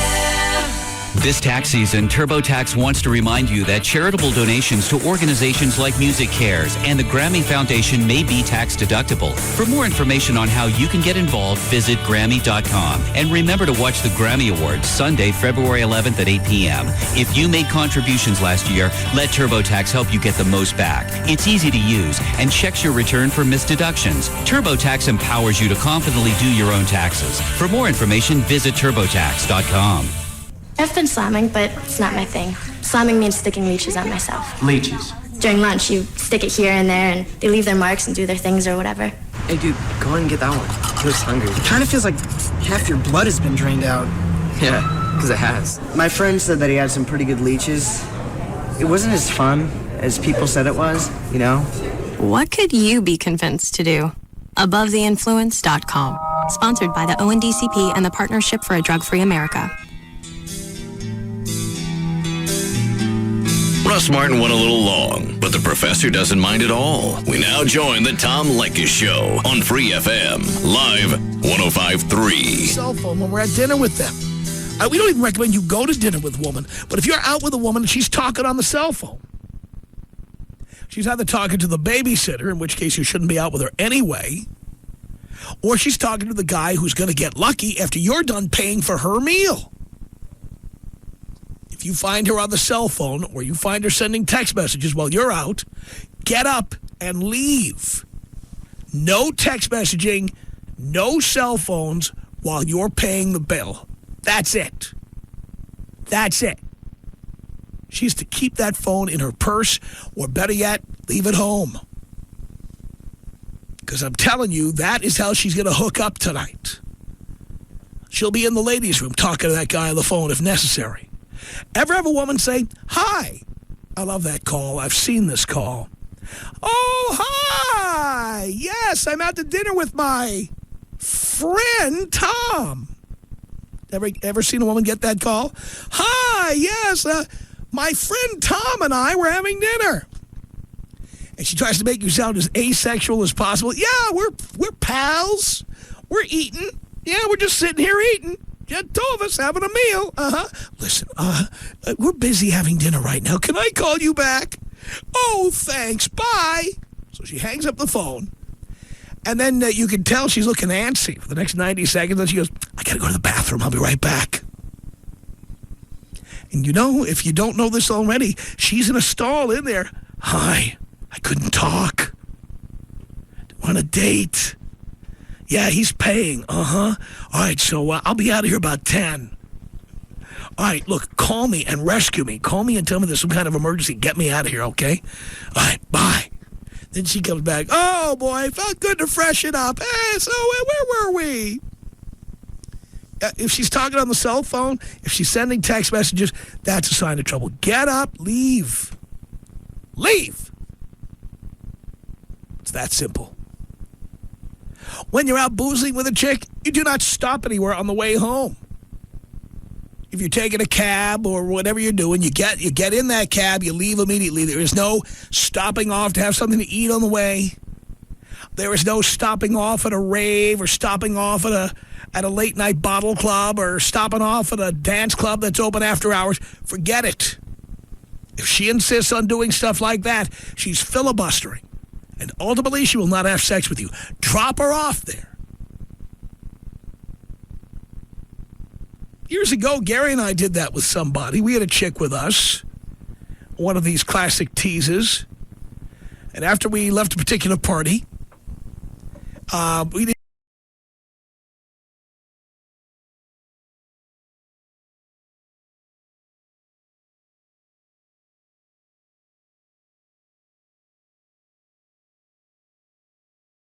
This tax season, TurboTax wants to remind you that charitable donations to organizations like Music Cares and the Grammy Foundation may be tax deductible. For more information on how you can get involved, visit Grammy.com. And remember to watch the Grammy Awards Sunday, February 11th at 8 p.m. If you made contributions last year, let TurboTax help you get the most back. It's easy to use and checks your return for missed deductions. TurboTax empowers you to confidently do your own taxes. For more information, visit TurboTax.com. I've been slamming, but it's not my thing. Slamming means sticking leeches on myself. Leeches? During lunch, you stick it here and there, and they leave their marks and do their things or whatever. Hey, dude, go ahead and get that one. He looks hungry. It kind of feels like half your blood has been drained out. Yeah, because it has. My friend said that he had some pretty good leeches. It wasn't as fun as people said it was, you know? What could you be convinced to do? AboveTheInfluence.com. Sponsored by the ONDCP and the Partnership for a Drug-Free America. Russ Martin went a little long, but the professor doesn't mind at all. We now join the Tom Leykis Show on Free FM, live 105.3. Cell phone when we're at dinner with them. We don't even recommend you go to dinner with a woman, but if you're out with a woman and she's talking on the cell phone, she's either talking to the babysitter, in which case you shouldn't be out with her anyway, or she's talking to the guy who's going to get lucky after you're done paying for her meal. If you find her on the cell phone or you find her sending text messages while you're out, get up and leave. No text messaging, no cell phones while you're paying the bill. That's it. That's it. She's to keep that phone in her purse, or better yet, leave it home. Because I'm telling you, that is how she's going to hook up tonight. She'll be in the ladies' room talking to that guy on the phone if necessary. Ever have a woman say, "Hi"? I love that call. I've seen this call. "Oh, hi. Yes, I'm out to dinner with my friend Tom." Ever seen a woman get that call? "Hi, yes, my friend Tom and I were having dinner." And she tries to make you sound as asexual as possible. "Yeah, we're pals. We're eating. Yeah, we're just sitting here eating. Just two of us having a meal. Listen, we're busy having dinner right now. Can I call you back?" "Oh, thanks. Bye." So she hangs up the phone. And then you can tell she's looking antsy for the next 90 seconds. And she goes, "I got to go to the bathroom. I'll be right back." And you know, if you don't know this already, she's in a stall in there. "Hi, I couldn't talk. On a date. Yeah, he's paying. All right, so I'll be out of here about 10. All right, look, call me and rescue me. Call me and tell me there's some kind of emergency. Get me out of here, okay? All right, bye." Then she comes back. "Oh, boy, felt good to freshen up. Hey, so where were we?" If she's talking on the cell phone, if she's sending text messages, that's a sign of trouble. Get up, leave. Leave. It's that simple. When you're out boozing with a chick, you do not stop anywhere on the way home. If you're taking a cab or whatever you're doing, you get in that cab, you leave immediately. There is no stopping off to have something to eat on the way. There is no stopping off at a rave or stopping off at a late-night bottle club or stopping off at a dance club that's open after hours. Forget it. If she insists on doing stuff like that, she's filibustering. And ultimately, she will not have sex with you. Drop her off there. Years ago, Gary and I did that with somebody. We had a chick with us, one of these classic teases. And after we left a particular party, we didn't